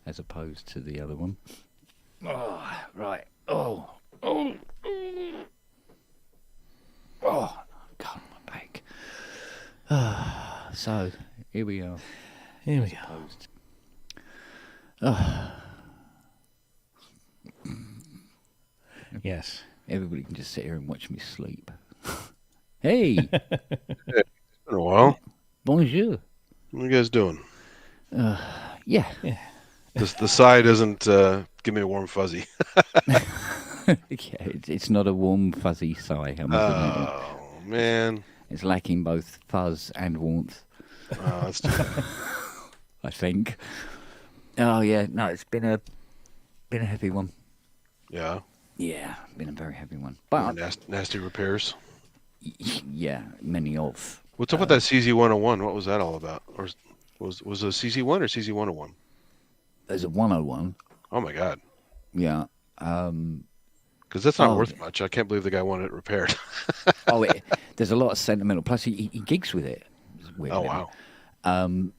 as opposed to the other one. Oh, right. Oh, oh, oh, God, my back. So, here we are. Here we go. Opposed. Oh, Yes. everybody can just sit here and watch me sleep. Hey, Hey, it's been a while. bonjour. What are you guys doing? Yeah. The sigh doesn't give me a warm fuzzy. Yeah, it's not a warm, fuzzy sigh, I must admit. Oh, man. It's lacking both fuzz and warmth, Oh, that's too bad. I think. Oh, yeah. No, it's been a heavy one. Yeah. Yeah, been a very heavy one. More But, nasty repairs. yeah, many of. What's up with that CZ101? What was that all about? Or was it a CZ1 or CZ101? There's a 101. Oh, my God. Yeah. Because that's not worth much. I can't believe the guy wanted it repaired. There's a lot of sentimental. Plus, he gigs with it. Oh, wow. And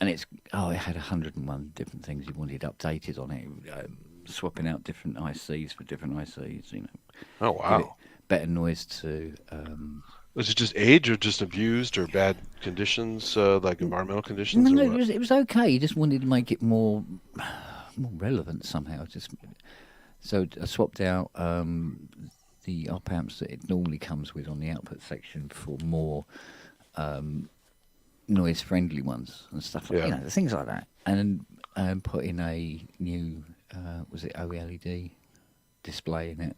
it had 101 different things he wanted updated on it. Swapping out different ICs for different ICs, you know. Oh, wow. Better noise to. Was it just age or just abused or bad conditions, like environmental conditions? No, or what? it was okay. He just wanted to make it more relevant somehow. So I swapped out the op amps that it normally comes with on the output section for more noise friendly ones and stuff like things like that, and put in a new was it OLED display in it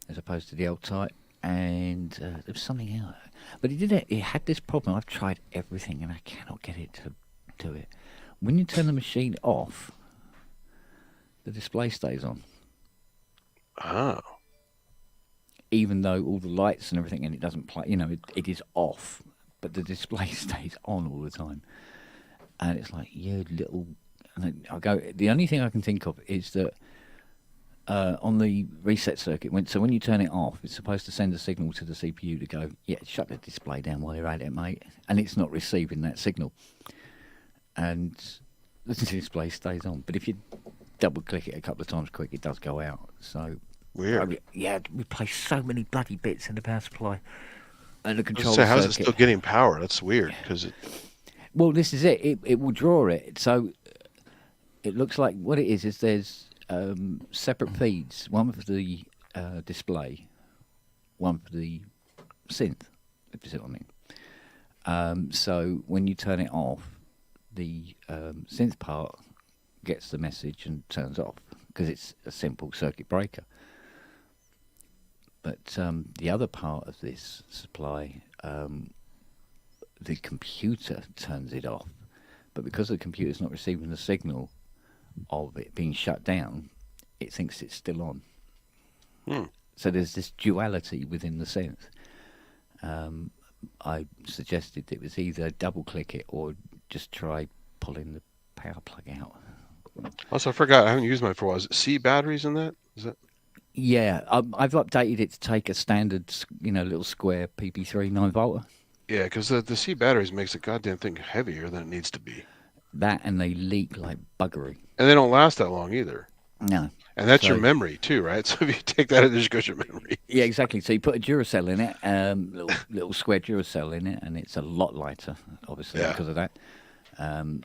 as opposed to the old type. And there was something else, but it had this problem. I've tried everything and I cannot get it to do it. When you turn the machine off, the display stays on. Oh. Even though all the lights and everything and it doesn't play, it is off, but the display stays on all the time. And it's like, you little. And the only thing I can think of is that on the reset circuit, when you turn it off, it's supposed to send a signal to the CPU to go, shut the display down while you're at it, mate. And it's not receiving that signal. And the display stays on. But if you double click it a couple of times quick, it does go out. So Weird. We place so many bloody bits in the power supply and the control So how's circuit. it still getting power? That's weird. Well, this is it. It will draw it. So it looks like what it is there's separate feeds, one for the display, one for the synth, if you see what I mean. So when you turn it off, the synth part gets the message and turns off because it's a simple circuit breaker. But the other part of this supply, the computer turns it off. But because the computer's not receiving the signal of it being shut down, it thinks it's still on. So there's this duality within the synth. I suggested it was either double click it or just try pulling the power plug out. Also, I forgot. I haven't used mine for a while. Is it C batteries in that? Is that? Yeah, I've updated it to take a standard, little square PP3 9-volt. Yeah, because the C batteries makes the goddamn thing heavier than it needs to be. That and they leak like buggery. And they don't last that long either. No. And that's your memory too, right? So if you take that, it just goes your memory. Yeah, exactly. So you put a Duracell in it, little square Duracell in it, and it's a lot lighter, obviously, because of that. And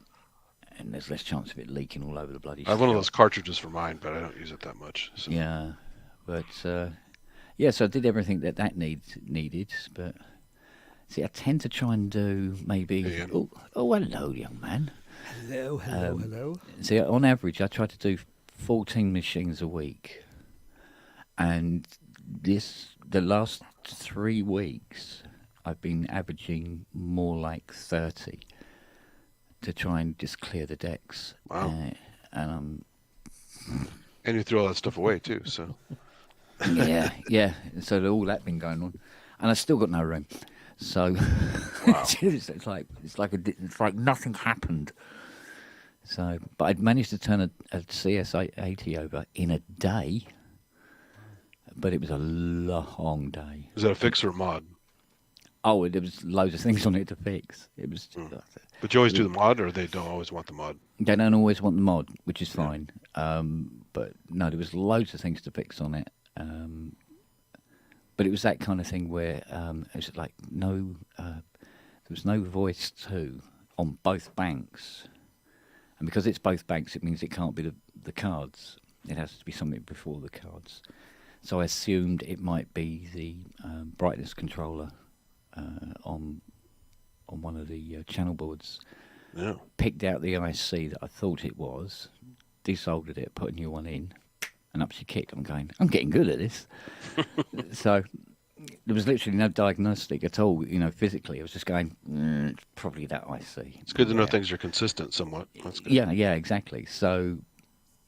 there's less chance of it leaking all over the bloody I have one of those cartridges for mine, but I don't use it that much. So. Yeah, but so I did everything that needed, but see, I tend to try and do maybe. Oh, hello, young man. Hello. See, on average, I try to do 14 machines a week, and the last 3 weeks, I've been averaging more like 30 to try and just clear the decks. Wow. And you threw all that stuff away too, so. yeah. So all that been going on, and I still got no room. So Wow. it's like nothing happened. So, but I'd managed to turn a CS80 over in a day, but it was a long day. Is that a fix or a mod? Oh, there was loads of things on it to fix. It was. But you always do the mod, or they don't always want the mod? They don't always want the mod, which is fine. But no, there was loads of things to fix on it. But it was that kind of thing where it was like there was no voice 2 on both banks, and because it's both banks, it means it can't be the cards. It has to be something before the cards. So I assumed it might be the brightness controller on one of the channel boards. Yeah. Picked out the IC that I thought it was, desoldered it, put a new one in, and up she kicked. I'm getting good at this. So there was literally no diagnostic at all, physically. I was just going, it's probably that IC. It's good to know things are consistent somewhat. That's good. Yeah, exactly. So,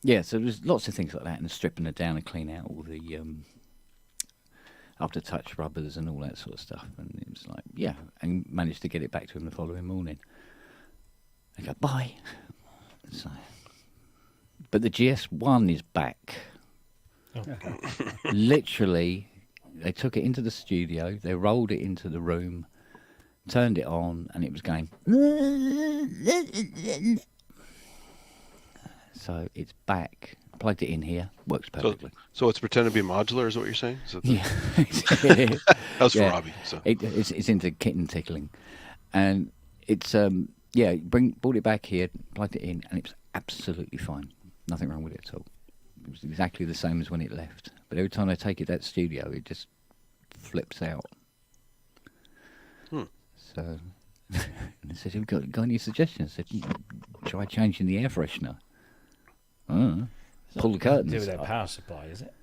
so there's lots of things like that, and stripping it down and clean out all the after-touch rubbers and all that sort of stuff. And it was like, and managed to get it back to him the following morning. I go, bye. So, but the GS1 is back. Oh. Literally, they took it into the studio, they rolled it into the room, turned it on, and it was going. So it's back. Plugged it in here, works perfectly. So it's pretending to be modular, is what you're saying? Yeah. That's for Robbie. So. It's into kitten tickling. And it's, brought it back here, plugged it in, and it was absolutely fine. Nothing wrong with it at all. It was exactly the same as when it left. But every time I take it to that studio, it just flips out. So, and I said, have you got any suggestions? I said, try changing the air freshener. Pull the curtains. Do with their power supply, is it?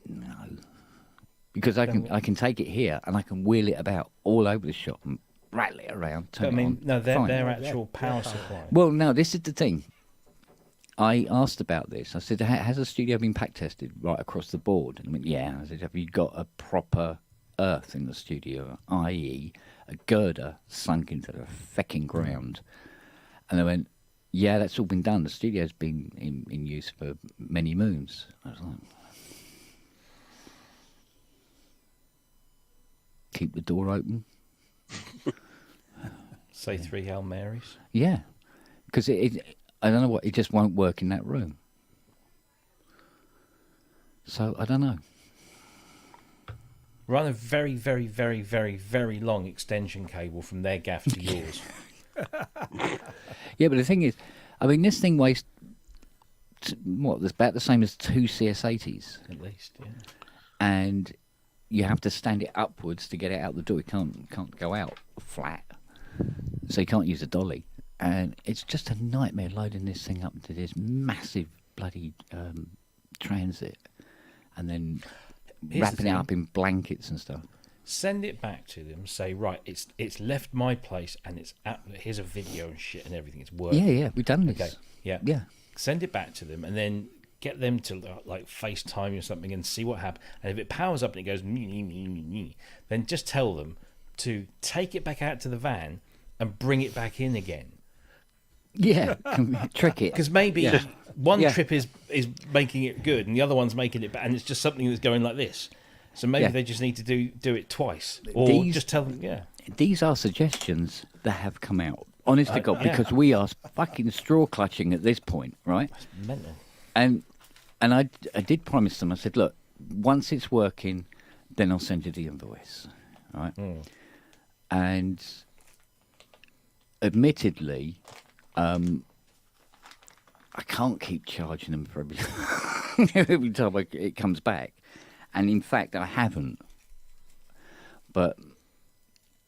No. Because I can take it here and I can wheel it about all over the shop and rattle it around. But, their actual power supply. Well, no, this is the thing. I asked about this. I said, has the studio been pack tested right across the board? And I went, yeah. I said, have you got a proper earth in the studio, i.e. a girder sunk into the fecking ground? And they went, yeah, that's all been done. The studio's been in use for many moons. I was like, keep the door open. Say 3 Hail Marys. Yeah, because I don't know what, it just won't work in that room. So I don't know. Run a very, very, very, very, very long extension cable from their gaff to yours. Yeah, but the thing is, I mean, this thing weighs it's about the same as 2 CS80s At least, yeah. and you have to stand it upwards to get it out the door. It can't go out flat, so you can't use a dolly, and it's just a nightmare loading this thing up into this massive bloody transit, and then wrapping it up in blankets and stuff. Send it back to them. Say, right, it's left my place, and here's a video and shit and everything. It's working. Yeah, we've done this. Okay, yeah. Send it back to them, and then get them to like FaceTime you or something and see what happens. And if it powers up and it goes, then just tell them to take it back out to the van and bring it back in again. Yeah, trick it. Because maybe one trip is making it good, and the other one's making it bad, and it's just something that's going like this. So maybe they just need to do it twice, or just tell them. Yeah, these are suggestions that have come out. Honest to God, because we are fucking straw clutching at this point, right? That's mental. And I did promise them. I said, look, once it's working, then I'll send you the invoice, right? And admittedly, I can't keep charging them for every time it comes back. And in fact, I haven't. But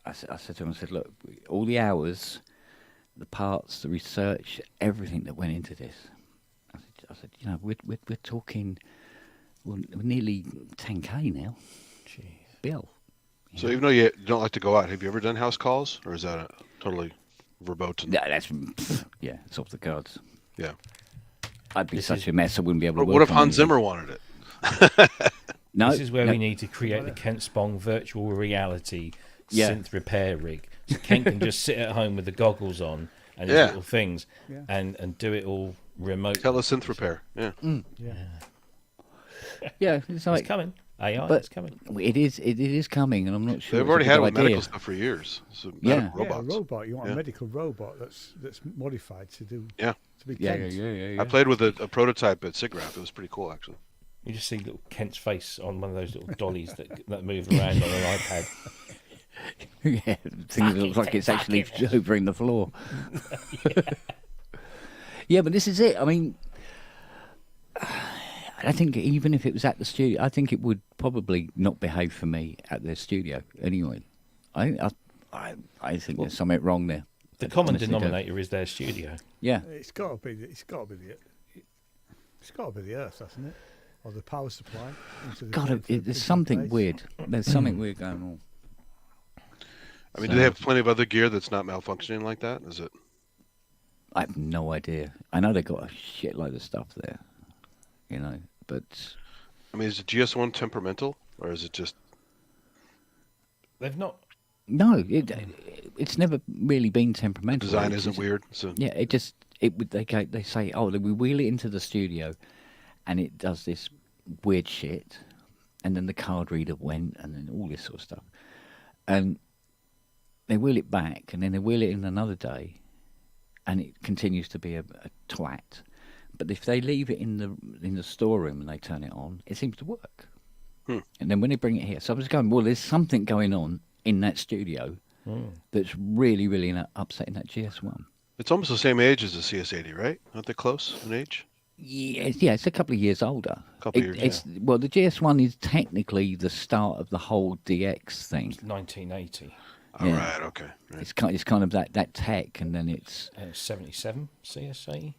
I said to him, I said, look, all the hours, the parts, the research, everything that went into this. I said, we're talking, we're nearly 10K now. Jeez. Bill. So even though you don't like to go out, have you ever done house calls, or is that totally verboten? No, it's off the cards. Yeah. I'd be such a mess I wouldn't be able to work. What if on Hans anything. Zimmer wanted it? No, this is where we need to create the Kent Spong virtual reality synth repair rig. So Kent can just sit at home with the goggles on and his little things and do it all remotely. Tell a synth repair. Yeah. Yeah, it's like It's coming. AI But is coming. it is coming, and I'm not sure. They've it's already a had good it with idea. medical stuff for years. So Yeah. medical Yeah, a robots. robot. You want Yeah. a medical robot that's modified to do Yeah. to be Yeah, Kent. yeah. I played with a prototype at SIGGRAPH. It was pretty cool, actually. You just see little Kent's face on one of those little dollies that move around on an iPad. Yeah, thing looks like it's actually hoovering the floor. Yeah, but this is it. I mean, I think even if it was at the studio, I think it would probably not behave for me at the studio anyway. I think there's something wrong there. The I common honestly do. denominator is their studio. Yeah, It's got to be the earth, hasn't it? Or the power supply. Into the, God, into the there's something place. weird. There's something weird going on. I mean, So- do they have plenty of other gear that's not malfunctioning like that? Is it? I have no idea. I know they got a shitload of stuff there, you know, but I mean, is the GS1 temperamental, or is it just? They've not. no, it's never really been temperamental. Design It's isn't just- weird. So Yeah, they say, oh, we wheel it into the studio, and it does this weird shit, and then the card reader went, and then all this sort of stuff, and they wheel it back, and then they wheel it in another day, and it continues to be a twat. But if they leave it in the storeroom and they turn it on, it seems to work. And then when they bring it here, so I was going, well, there's something going on in that studio that's really, really upsetting that GS1. it's almost the same age as the CS80, right? Aren't they close in age? Yeah, it's a couple of years older. Couple of years, Well, the GS1 is technically the start of the whole DX thing. 1980. All Yeah. right. Okay. Right. It's kind of that tech, and then it's 77 CS80.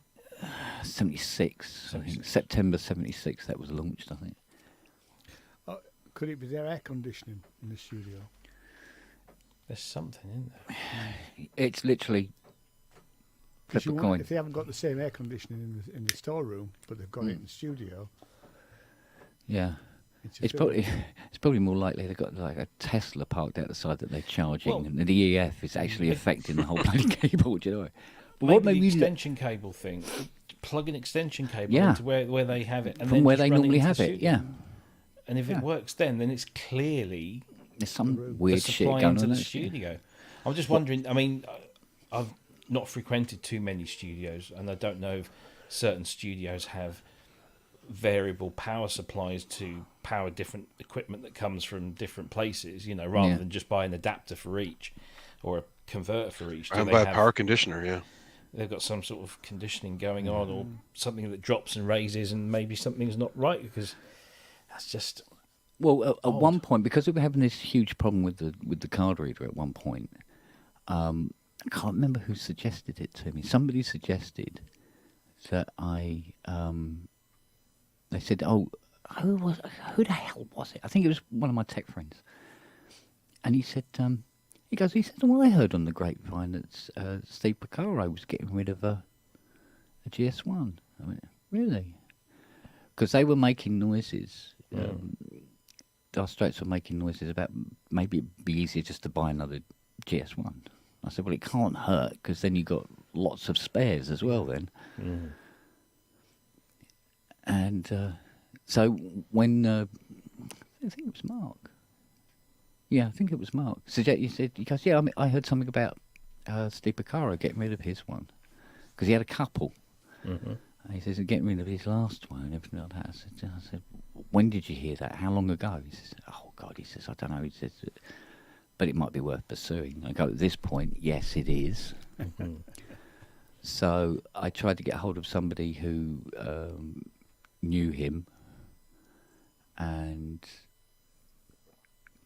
76. I think September 76 that was launched. I think. Could it be their air conditioning in the studio? There's something in there. It's literally 'Cause flip a you coin. if they haven't got the same air conditioning in the storeroom, but they've got it in the studio, Yeah. It's probably more likely they've got like a Tesla parked out the side that they're charging, Well- and the EF is actually affecting the whole bloody keyboard. You know. But Maybe what the made me extension cable thing. Plug an extension cable Yeah. into where they have it, and from then where just they run normally into have the it, studio. yeah. And if Yeah. it works, then it's clearly There's some the weird shit supply going into on. the there. studio. I'm just wondering. I mean, I've not frequented too many studios, and I don't know if certain studios have variable power supplies to power different equipment that comes from different places. You know, rather Yeah. than just buy an adapter for each or a converter for each. Do And they by a have- power conditioner, yeah. they've got some sort of conditioning going on, or something that drops and raises, and maybe something's not right, because that's just Well, at odd. one point, because we were having this huge problem with the card reader at one point, I can't remember who suggested it to me. Somebody suggested that they said, "Oh, who the hell was it?" I think it was one of my tech friends, and he said, he said, "Well, I heard on the grapevine that Steve Porcaro was getting rid of a GS1." I went, "Really?" Because they were making noises. Dire Straits were making noises about maybe it'd be easier just to buy another GS1. I said, well, it can't hurt, because then you got lots of spares as well then. And so when I think it was Mark. Yeah, I think it was Mark. He goes, yeah, I heard something about Steve Porcaro getting rid of his one, because he had a couple. And he says, getting rid of his last one and everything like that. I said, when did you hear that? How long ago? He says, oh, God, he says, I don't know. He says, but it might be worth pursuing. I go, at this point, yes, it is. So I tried to get hold of somebody who knew him and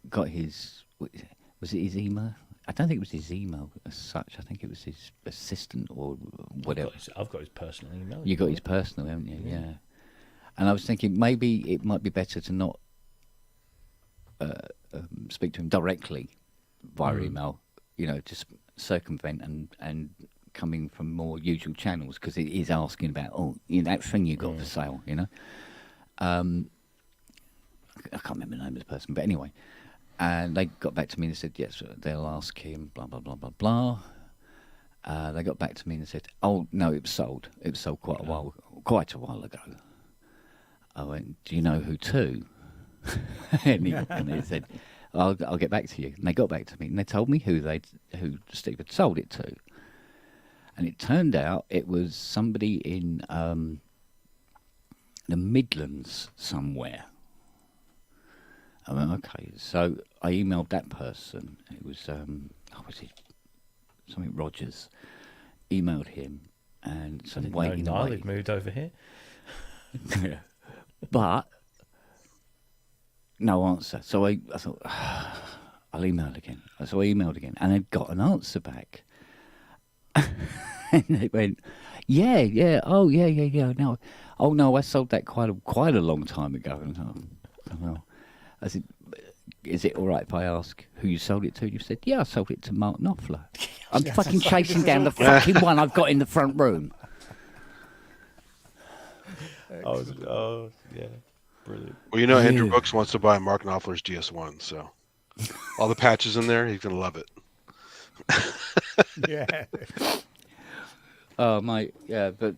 got his, was it his email? I don't think it was his email as such. I think it was his assistant or whatever. I've got his personal email. You got his personal, haven't you? Yeah. And I was thinking maybe it might be better to not speak to him directly via email, you know, just circumvent and coming from more usual channels, because it is asking about, oh, you know, that thing you got for sale, you know. I can't remember the name of the person, but anyway. And they got back to me and said, yes, they'll ask him, blah, blah, blah, blah, blah. They got back to me and said, oh, no, it was sold. It was sold quite a while ago. I went, do you know who to? and he said, I'll get back to you. And they got back to me, and they told me who Steve had sold it to. And it turned out it was somebody in the Midlands somewhere. I went, okay. So I emailed that person. It was, was it something Rogers? Emailed him, and I some didn't waiting. know Niall had moved over here. But no answer. So I thought, I'll email again. So I emailed again, and I got an answer back. And they went, yeah, oh yeah. No, oh no, I sold that quite a long time ago. And I said, is it all right if I ask who you sold it to? You said, yeah, I sold it to Mark Knopfler. I'm fucking chasing down the fucking one I've got in the front room. Oh, yeah. Brilliant. Well, Andrew Brooks wants to buy Mark Knopfler's GS1, so all the patches in there, he's going to love it. Yeah. Oh, mate, yeah, but...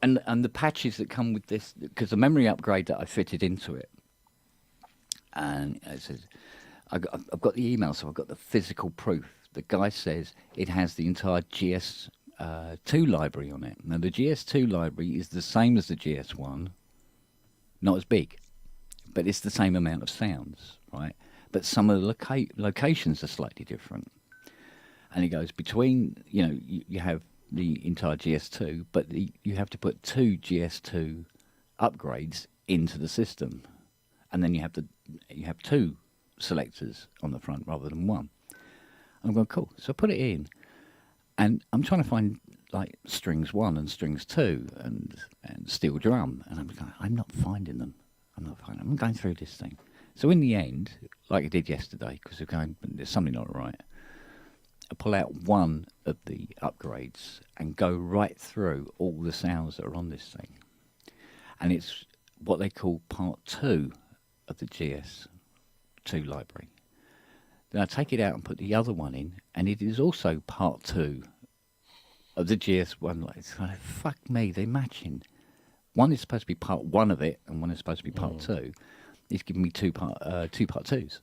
And the patches that come with this, because the memory upgrade that I fitted into it, and it says, I've got the email, so I've got the physical proof. The guy says it has the entire GS2 library on it. Now, the GS2 library is the same as the GS1, not as big, but it's the same amount of sounds, right? But some of the locations are slightly different. And he goes, between, you have the entire GS2, but you have to put 2 GS2 upgrades into the system. And then you have 2 selectors on the front rather than 1. I'm going, cool. So I put it in, and I'm trying to find like strings 1 and strings 2 and steel drum, and I'm going, I'm not finding them. I'm going through this thing. So in the end, like I did yesterday, because there's something not right, I pull out one of the upgrades and go right through all the sounds that are on this thing. And it's what they call part 2 of the GS2 library. Then I take it out and put the other one in, and it is also part 2 of the GS1. It's like, fuck me, they're matching. One is supposed to be part 1 of it, and one is supposed to be part 2. It's giving me two part 2s,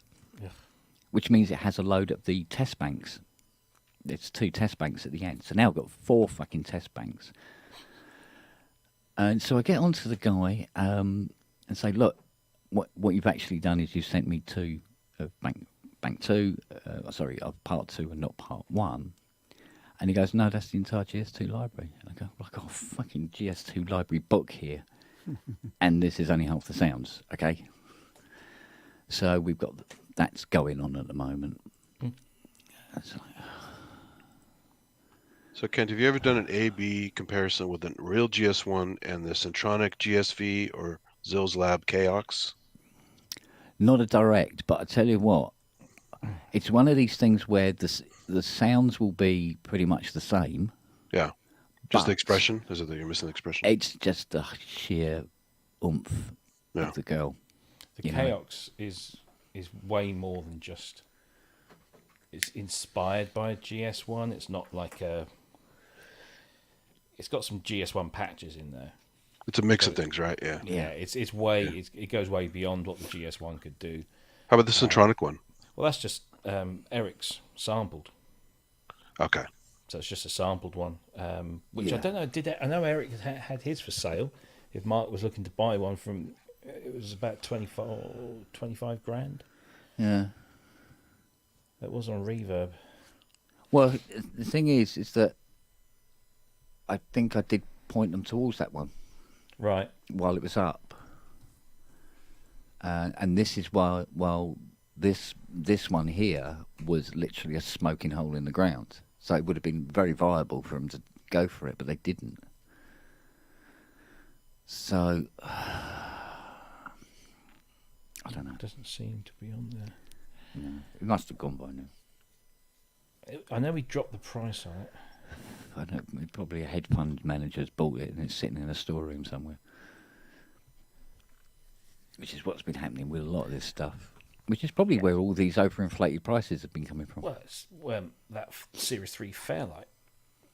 which means it has a load of the test banks. It's 2 test banks at the end. So now I've got 4 fucking test banks. And so I get onto the guy and say, look, what you've actually done is you sent me 2 of bank 2, of part 2 and not part 1. And he goes, no, that's the entire GS2 library. And I go, well, I've got a fucking GS2 library book here. And this is only half the sounds, okay? So we've got that's going on at the moment. So, Kent, have you ever done an A/B comparison with a real GS1 and the Syntronic GSV or Zills Lab KOX? Not a direct, but I tell you what, it's one of these things where the sounds will be pretty much the same. Yeah. Just the but expression? Is it that you're missing the expression? It's just the sheer oomph of the girl. The KOX is way more than just... It's inspired by a GS1. It's not like a... It's got some GS1 patches in there. It's a mix of things, right? Yeah. Yeah, it's way... Yeah. It goes way beyond what the GS1 could do. How about the Syntronic one? Well, that's just Eric's sampled. Okay. So it's just a sampled one, which I don't know. I know Eric had his for sale. If Mark was looking to buy one from, it was about 25 grand. Yeah. It was on Reverb. Well, the thing is that I think I did point them towards that one. Right. While it was up. And this is while this one here was literally a smoking hole in the ground. So it would have been very viable for them to go for it, but they didn't. So, I don't know. It doesn't seem to be on there. No, it must have gone by now. I know we dropped the price on it. I don't. Probably a hedge fund manager's bought it and it's sitting in a storeroom somewhere. Which is what's been happening with a lot of this stuff. Which is probably where all these overinflated prices have been coming from. Well, that Series 3 Fairlight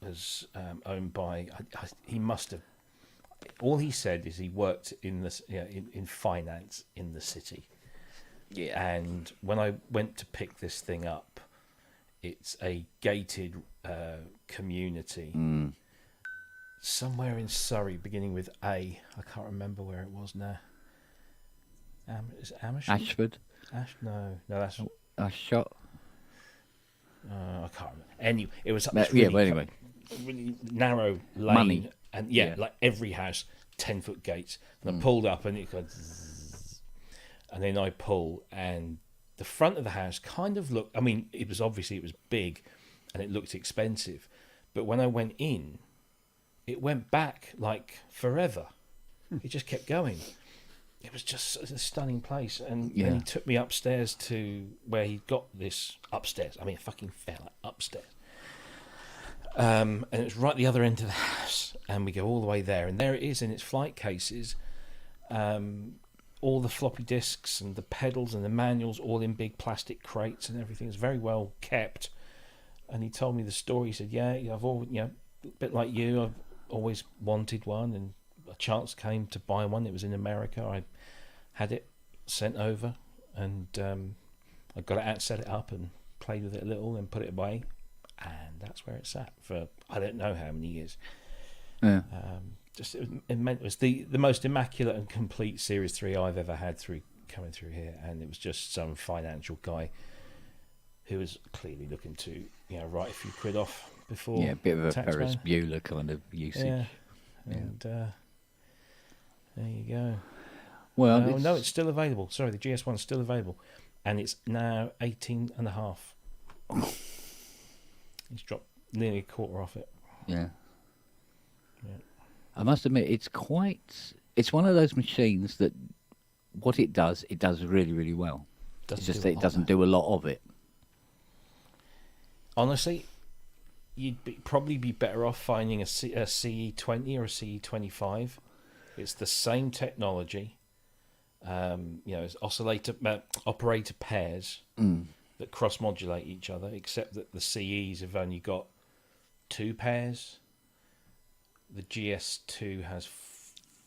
was owned by... he must have... All he said is he worked in this in finance in the city. Yeah. And when I went to pick this thing up, it's a gated community somewhere in Surrey, beginning with A. I can't remember where it was now. Is it Amersham? Ashford. No, that's. A shot. I can't remember. Anyway, it was Yeah, really, but anyway. really narrow lane, Money. and Yeah. like every house, 10-foot gates. And I pulled up, and it goes, zzz, and then I pull, and the front of the house kind of looked. I mean, it was big, and it looked expensive, but when I went in, it went back like forever. It just kept going. It was just a stunning place, and then he took me upstairs to where he got this upstairs. I mean, it fucking fell upstairs. And it was right at the other end of the house, and we go all the way there, and there it is in its flight cases, all the floppy disks and the pedals and the manuals, all in big plastic crates, and everything is very well kept. And he told me the story. He said, "Yeah, I've always, a bit like you, I've always wanted one, and a chance came to buy one. It was in America. I had it sent over, and I got it out, set it up, and played with it a little, and put it away." And that's where it's at for I don't know how many years. Yeah. It was the most immaculate and complete Series 3 I've ever had coming through here, and it was just some financial guy who was clearly looking to write a few quid off before. Yeah, a bit of a tax Ferris man. Bueller kind of usage. Yeah, and there you go. Well, No, it's still available. Sorry, the GS1's still available, and it's now 18.5. He's dropped nearly a quarter off it. Yeah. Yeah. I must admit, it's one of those machines that what it does really, really well. It's just that it doesn't do a lot of it. Honestly, you'd probably be better off finding a CE20 or a CE25. It's the same technology. It's operator pairs that cross-modulate each other, except that the CEs have only got 2 pairs. The GS2 has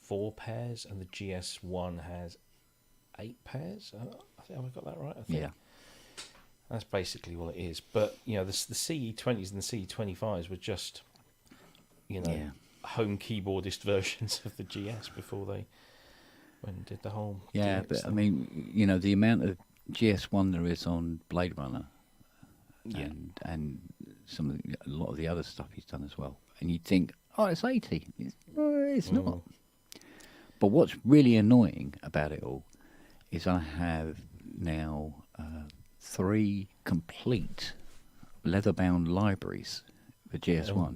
4 pairs, and the GS1 has 8 pairs. I think I've got that right. I think. Yeah. That's basically what it is. But the CE20s and the CE25s were just home keyboardist versions of the GS before they went and did the whole DX but thing. I mean, the amount of GS1 there is on Blade Runner, and a lot of the other stuff he's done as well, and you'd think, oh, it's 80. It's not. But what's really annoying about it all is I have now 3 complete leather-bound libraries for GS1,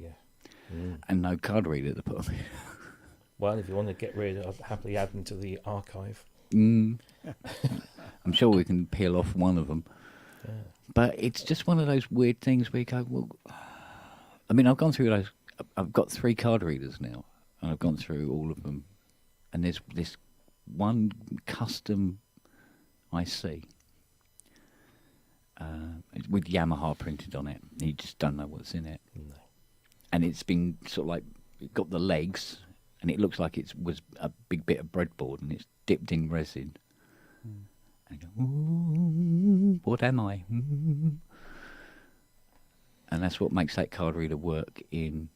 and no card reader to put them in. Well, if you want to get rid of, I'd happily add them to the archive. I'm sure we can peel off one of them. Yeah. But it's just one of those weird things where you go, well, I mean, I've gone through those. I've got 3 card readers now, and I've gone through all of them. And there's this one custom IC with Yamaha printed on it. You just don't know what's in it. No. And it's been sort of like, it got the legs, and it looks like it was a big bit of breadboard, and it's dipped in resin. And you go, ooh, what am I? Ooh. And that's what makes that card reader work in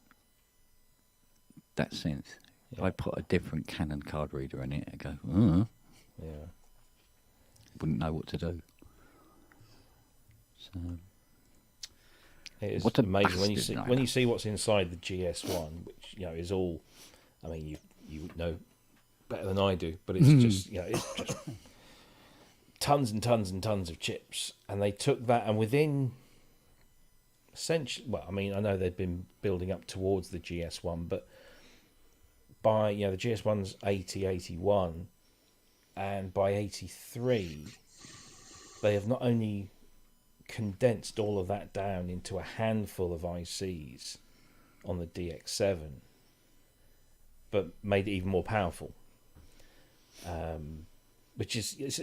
that synth. If I put a different Canon card reader in it, I go, wouldn't know what to do. So it is what a amazing bastard, when you see what's inside the GS1, which is all. I mean, you would know better than I do, but it's just it's just tons and tons and tons of chips, and they took that, and within essentially, well, I mean, I know they've been building up towards the GS1, but by the GS1's 81, and by 83, they have not only condensed all of that down into a handful of ICs on the DX7, but made it even more powerful. Which is it's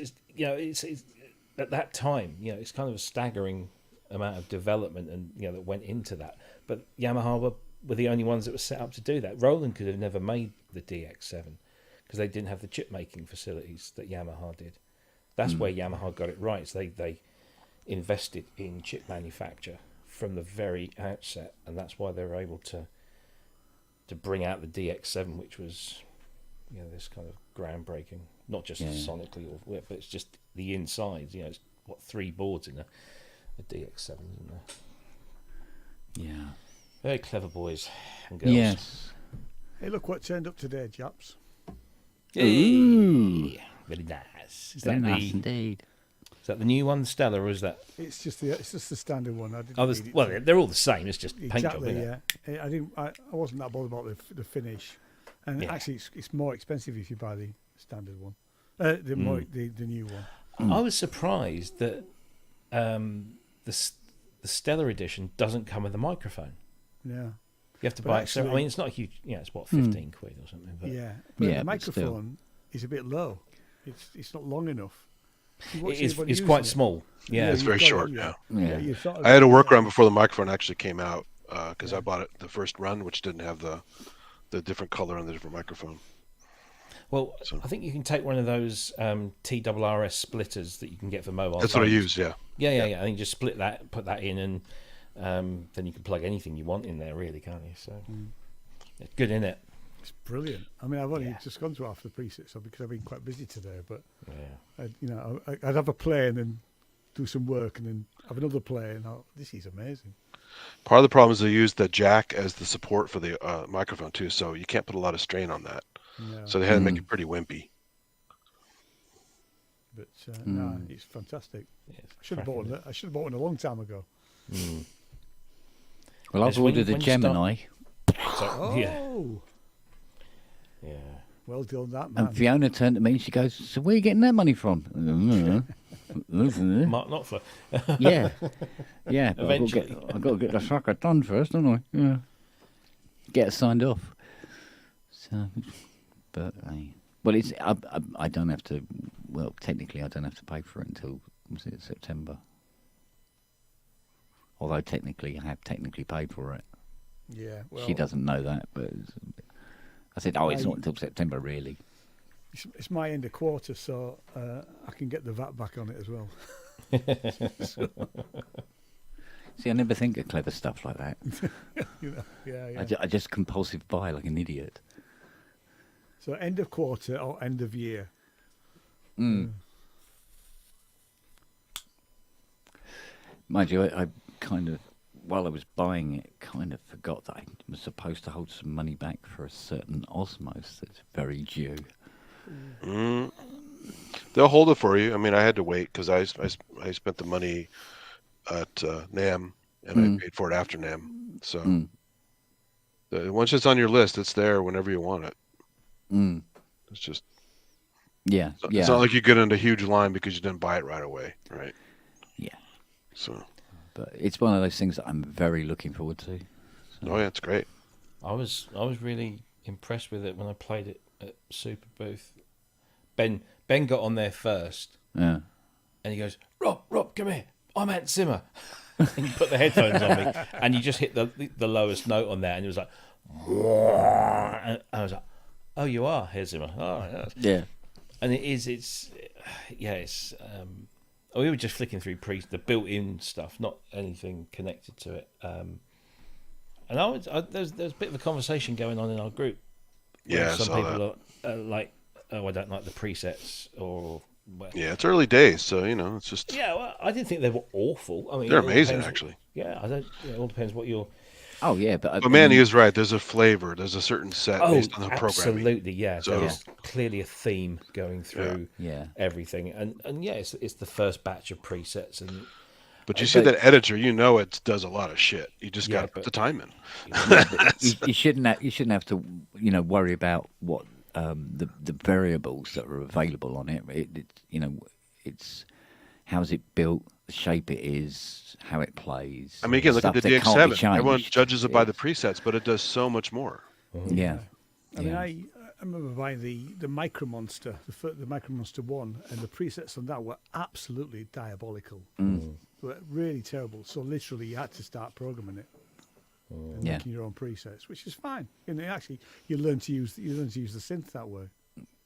at that time, it's kind of a staggering amount of development and that went into that. But Yamaha were the only ones that were set up to do that. Roland could have never made the DX7 because they didn't have the chip making facilities that Yamaha did. That's where Yamaha got it right. So they invested in chip manufacture from the very outset, and that's why they were able to bring out the DX7, which was, this kind of groundbreaking. Not just sonically, but it's just the insides. It's 3 boards in a DX7, isn't there? Yeah. Very clever boys and girls. Yes. Hey, look what turned up today, chaps. Ooh, very nice. Is Very that nice indeed. Is that the new one, Stella, or is that? It's just the standard one. I didn't Oh, need it well, to- they're all the same. It's just paint job, exactly. isn't it? I wasn't that bothered about the finish, and Yeah. actually, it's more expensive if you buy the standard one. The new one. I was surprised that the Stella edition doesn't come with a microphone. Yeah. You have to But buy it. So, I actually- mean, it's not a huge. It's what, 15 quid or something. But Yeah. But Yeah, the but still. microphone is a bit low. It's not long enough. You watch it is. anybody It's using quite it. small. Yeah. It's you've very got it, short. yeah. Yeah. You sort of- I had a workaround before the microphone actually came out because I bought it the first run, which didn't have the different color on the different microphone. Well, So- I think you can take one of those TRRS splitters that you can get for mobile. That's what I phones. use. Yeah. Yeah. I think just split that, put that in, and then you can plug anything you want in there, really, can't you? So it's good, isn't it? It's brilliant. I mean, I've only just gone through half the presets because I've been quite busy today. But Yeah. I'd have a play and then do some work and then have another play, and this is amazing. Part of the problem is they use the jack as the support for the microphone too, so you can't put a lot of strain on that. Yeah. So they had to make it pretty wimpy. But no, it's fantastic. Yeah, it's I should have cracking, bought one. I should have bought one a long time ago. Well, I've It's when- ordered a when you start- Gemini, So, yeah. Yeah. Well done, that man. and Fiona turned to me and she goes, "So where are you getting that money from?" Mark Knopfler. Yeah, yeah. But Eventually. I've got to get the sucker done first, don't I? Yeah. Get it signed off. So, but well, it's I don't have to. Well, technically, I don't have to pay for it until September. Although technically, I have technically paid for it. Yeah. Well, She doesn't know that, but I said, "Oh, it's I- not until September, really." It's my end of quarter, so I can get the VAT back on it as well. See, I never think of clever stuff like that. Yeah. I just compulsive buy like an idiot. So end of quarter or end of year. Mind you, I kind of, while I was buying it, kind of forgot that I was supposed to hold some money back for a certain Osmos that's very due. They'll hold it for you. I mean, I had to wait because I spent the money at NAM and I paid for it after NAM. So once it's on your list, it's there whenever you want it. It's just Yeah, it's not like you get into a huge line because you didn't buy it right away, right? yeah. So But it's one of those things that I'm very looking forward to. oh yeah, it's great. I was really impressed with it when I played it at Super Booth. Ben got on there first, Yeah. and he goes, Rob, come here. I'm Hans Zimmer. And he put the headphones on me, and you just hit the lowest note on there, and it was like, and I was like, oh, you are Hans Zimmer. Oh, yes. Yeah. And it's we were just flicking through the built-in stuff, not anything connected to it. And there's a bit of a conversation going on in our group. where Yeah, I some saw people are like, oh, I don't like the presets, or well, Yeah, it's early days, so it's just yeah. Well, I didn't think they were awful. I mean, they're it all amazing depends- actually. Yeah, I don't. It all depends what you're. Oh, yeah, but... But man, he is right. There's a flavor. There's a certain set Oh, based on the programming. absolutely, yeah. So- There's clearly a theme going through Yeah. everything, and yeah, it's the first batch of presets, and But you see that editor, it does a lot of shit. You just Yeah, got to put but- the time in. you shouldn't have to worry about what the variables that are available on it. It's how's it built, the shape it is, how it plays. I mean, again, look at stuff the that can't be DX7. Everyone changed. judges it by the presets, but it does so much more. Yeah. I mean, Yeah. I remember buying the Micro Monster, the Micro Monster 1, and the presets on that were absolutely diabolical. Were really terrible. So literally, you had to start programming it and Yeah. making your own presets, which is fine. And actually, you learn to use the synth that way.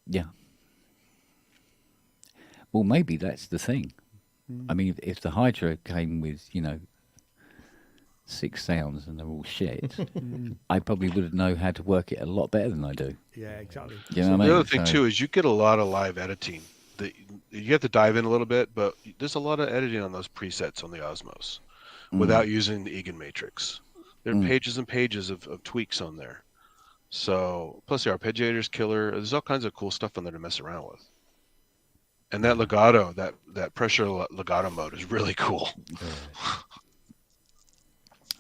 Yeah. Well, maybe that's the thing. I mean, if the Hydra came with, 6 sounds and they're all shit, I probably would know how to work it a lot better than I do. Yeah, exactly. You know what I mean? The other thing too is you get a lot of live editing. You have to dive in a little bit, but there's a lot of editing on those presets on the Osmos without using the Egan matrix. There are pages and pages of tweaks on there. So plus the arpeggiator's killer. There's all kinds of cool stuff on there to mess around with. And that legato, that pressure legato mode is really cool.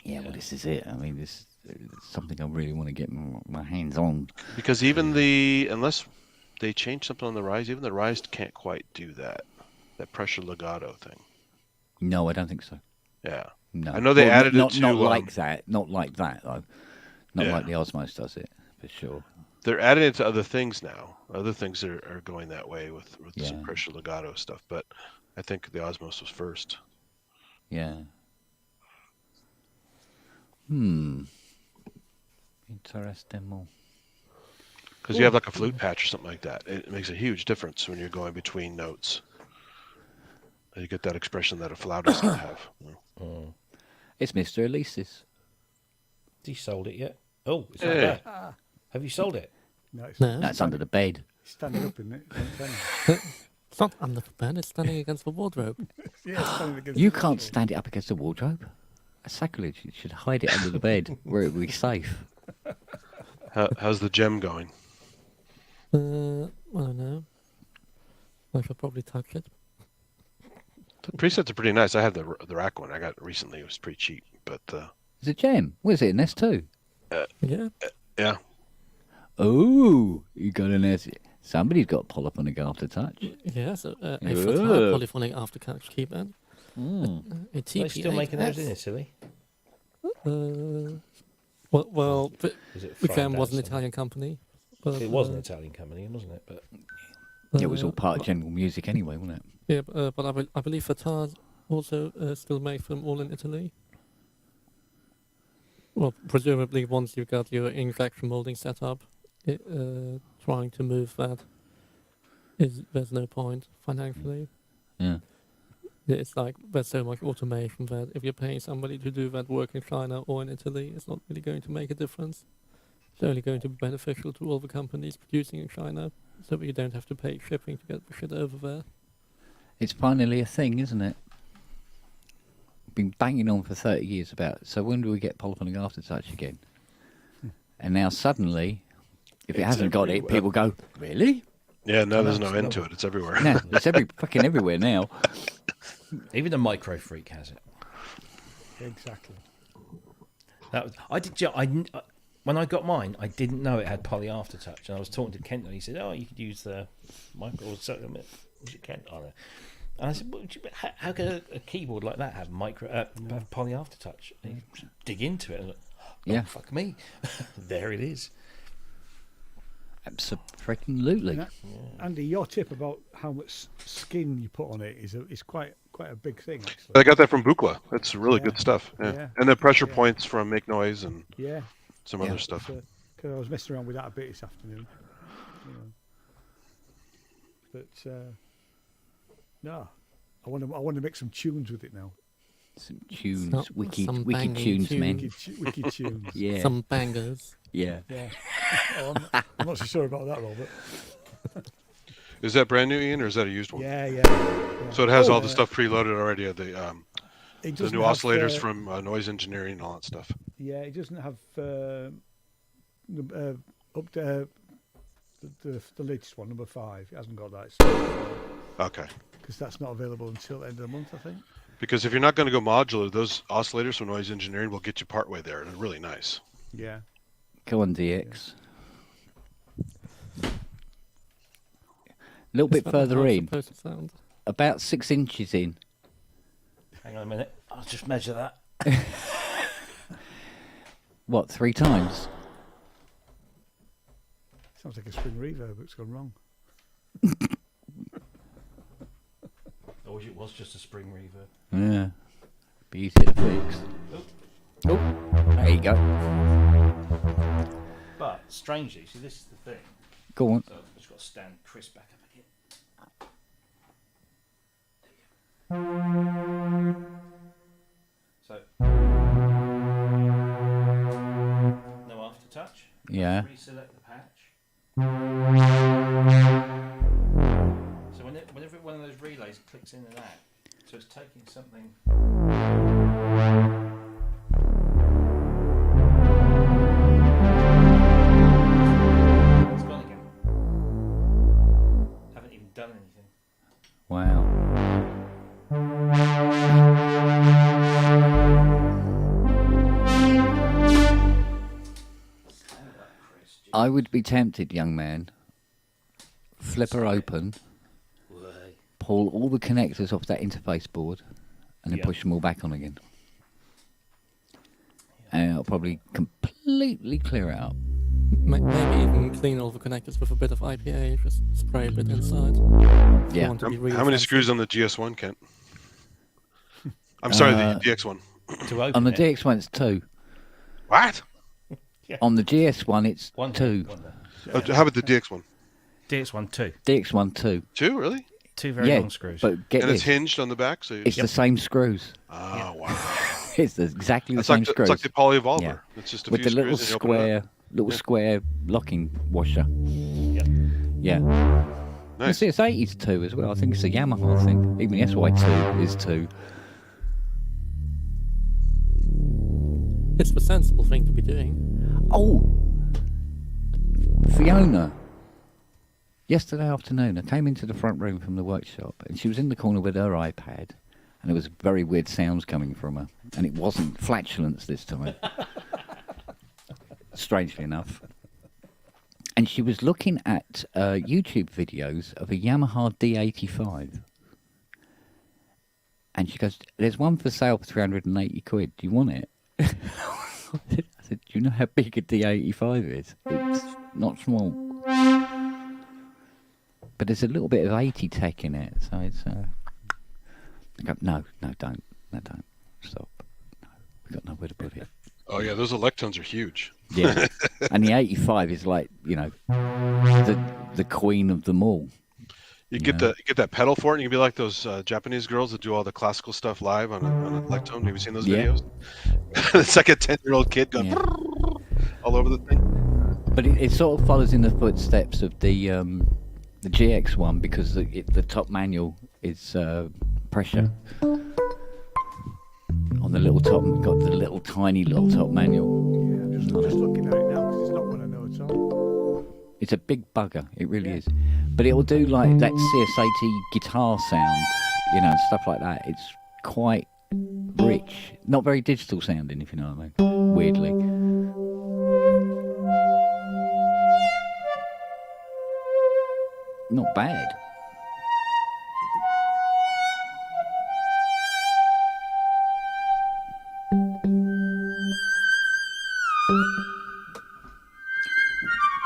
Yeah, well, this is it. I mean, this is something I really want to get my hands on. Because even unless they change something on the Rise, even the Rise can't quite do that pressure legato thing. No, I don't think so. Yeah. No. I know they added not, it to... Not like that. Not like that, though. Not like the Osmos does it, for sure. They're adding it to other things now. Other things are going that way with some pressure legato stuff. But I think the Osmos was first. Yeah. Interesting. Because you have like a flute patch or something like that. It makes a huge difference when you're going between notes. You get that expression that a flautist would have. It's Mr. Elisis. Has he sold it yet? Oh, it's not there. Have you sold it? No, it's That's under the bed. standing up, isn't it? It's not under the bed, it's standing against the wardrobe. Yeah, it's standing against You the can't wall. stand it up against the wardrobe. That's sacrilege. You should hide it under the bed where it will be safe. How's the gem going? I don't know. I should probably touch it. The presets are pretty nice. I have the rack one I got recently. It was pretty cheap, but It's a gem. What is it, an S2? Yeah. yeah. Oh, you got an S. Somebody's got polyphonic aftertouch. Yeah, so a Yeah. Fatah polyphonic aftercatch keypad. A Are they still making those in Italy? Well, Is it the from Gem was an Dad's Italian company. But, It was an Italian company, wasn't it? But It was all part of General Music anyway, wasn't it? Yeah, but I believe Fatah also still makes them all in Italy. Well, presumably once you've got your injection molding set up, trying to move that there's no point financially. Yeah. It's like there's so much automation that if you're paying somebody to do that work in China or in Italy, it's not really going to make a difference. It's only going to be beneficial to all the companies producing in China, so that you don't have to pay shipping to get the shit over there. It's finally a thing, isn't it? Been banging on for 30 years about, so when do we get polyphonic aftertouch again? And now suddenly, if it hasn't got it, people go, really? Yeah, no, there's no end to it. It's everywhere. No, it's fucking everywhere now. even the micro freak has it. Exactly. That was, I did. When I got mine, I didn't know it had poly aftertouch, and I was talking to Kent, and he said, "Oh, you could use the micro." Was it Kent? I don't know. And I said, well, "How could a keyboard like that have have poly aftertouch?" And you dig into it, and Yeah. fuck me, there it is. Absolutely. Andy, your tip about how much skin you put on it is quite a big thing. Actually. I got that from Buchla. That's really Yeah. good stuff. Yeah. Yeah. And the pressure points from Make Noise and Yeah. some other stuff. Because I was messing around with that a bit this afternoon. But no, I want to make some tunes with it now. Some tunes, Some wicked banging tunes, man. Wicked tunes. Yeah. Some bangers. Yeah. Yeah. Oh, I'm not so sure about that, Robert. Is that brand new, Ian, or is that a used one? Yeah. So it has all the stuff preloaded already. The It the doesn't new have, oscillators from Noise Engineering and all that stuff. Yeah, it doesn't have up to the latest one, number 5. It hasn't got that. Okay. Because that's not available until the end of the month, I think. Because if you're not going to go modular, those oscillators from Noise Engineering will get you partway there. They're really nice. Yeah. Go on, DX. A little bit Is that further how it's in, supposed to sound? about 6 inches in. Hang on a minute, I'll just measure that. What, 3 times? Sounds like a spring reverb. It's gone wrong. Or it was just a spring reverb. Yeah. Be easy to fix. Oh, there you go. But strangely, see, this is the thing. Go on. So I've just got to stand Chris back up again. So no aftertouch. Yeah. Reselect the patch. So whenever one of those relays clicks in and out, so it's taking something. It's gone again. Haven't even done anything. Wow. I would be tempted, young man. Flip her open, pull all the connectors off that interface board, and then push them all back on again. And it'll probably completely clear it out. Maybe even clean all the connectors with a bit of IPA, just spray a bit inside. If you Yeah. want to be really How many fancy. screws on the GS1, Kent? I'm sorry, the DX1. To open On the it. DX1, it's 2. What? On the GS1, it's One 2. One there. Oh, how about the DX1? DX1 2. DX1, 2. 2, really? Two very Yeah, long screws. but get And it's this. hinged on the back, so you... It's the same screws. Oh, wow. It's exactly the That's same like the, screws. it's like the polyvolver. Yeah. It's just a With few the little screws and you open it up. square locking washer. Yep. Yeah. Nice. You see, it's 80s 2 as well. I think it's a Yamaha thing. Even the SY2 is 2. It's the sensible thing to be doing. Oh! Fiona. Yesterday afternoon, I came into the front room from the workshop, and she was in the corner with her iPad, and there was very weird sounds coming from her, and it wasn't flatulence this time. Strangely enough. And she was looking at YouTube videos of a Yamaha D85. And she goes, "There's one for sale for 380 quid. Do you want it?" I said, "Do you know how big a D85 is? It's not small. But there's a little bit of 80 tech in it, so it's... I go, no, don't. Stop. No, we've got nowhere to put it." Oh, yeah, those electones are huge. Yeah. And the 85 is like, you know, the queen of them all. You get that pedal for it, and you can be like those Japanese girls that do all the classical stuff live on an electone. Have you seen those Yeah. videos? It's like a 10-year-old kid going all over the thing. But it sort of follows in the footsteps of the GX one, because the top manual is pressure. On the little top, got the little tiny little top manual. Yeah, I'm just looking at it now because it's not one I know at all. It's a big bugger, it really is. But it'll do like that CS80 guitar sound, you know, and stuff like that. It's quite rich, not very digital sounding, if you know what I mean. Weirdly. Not bad.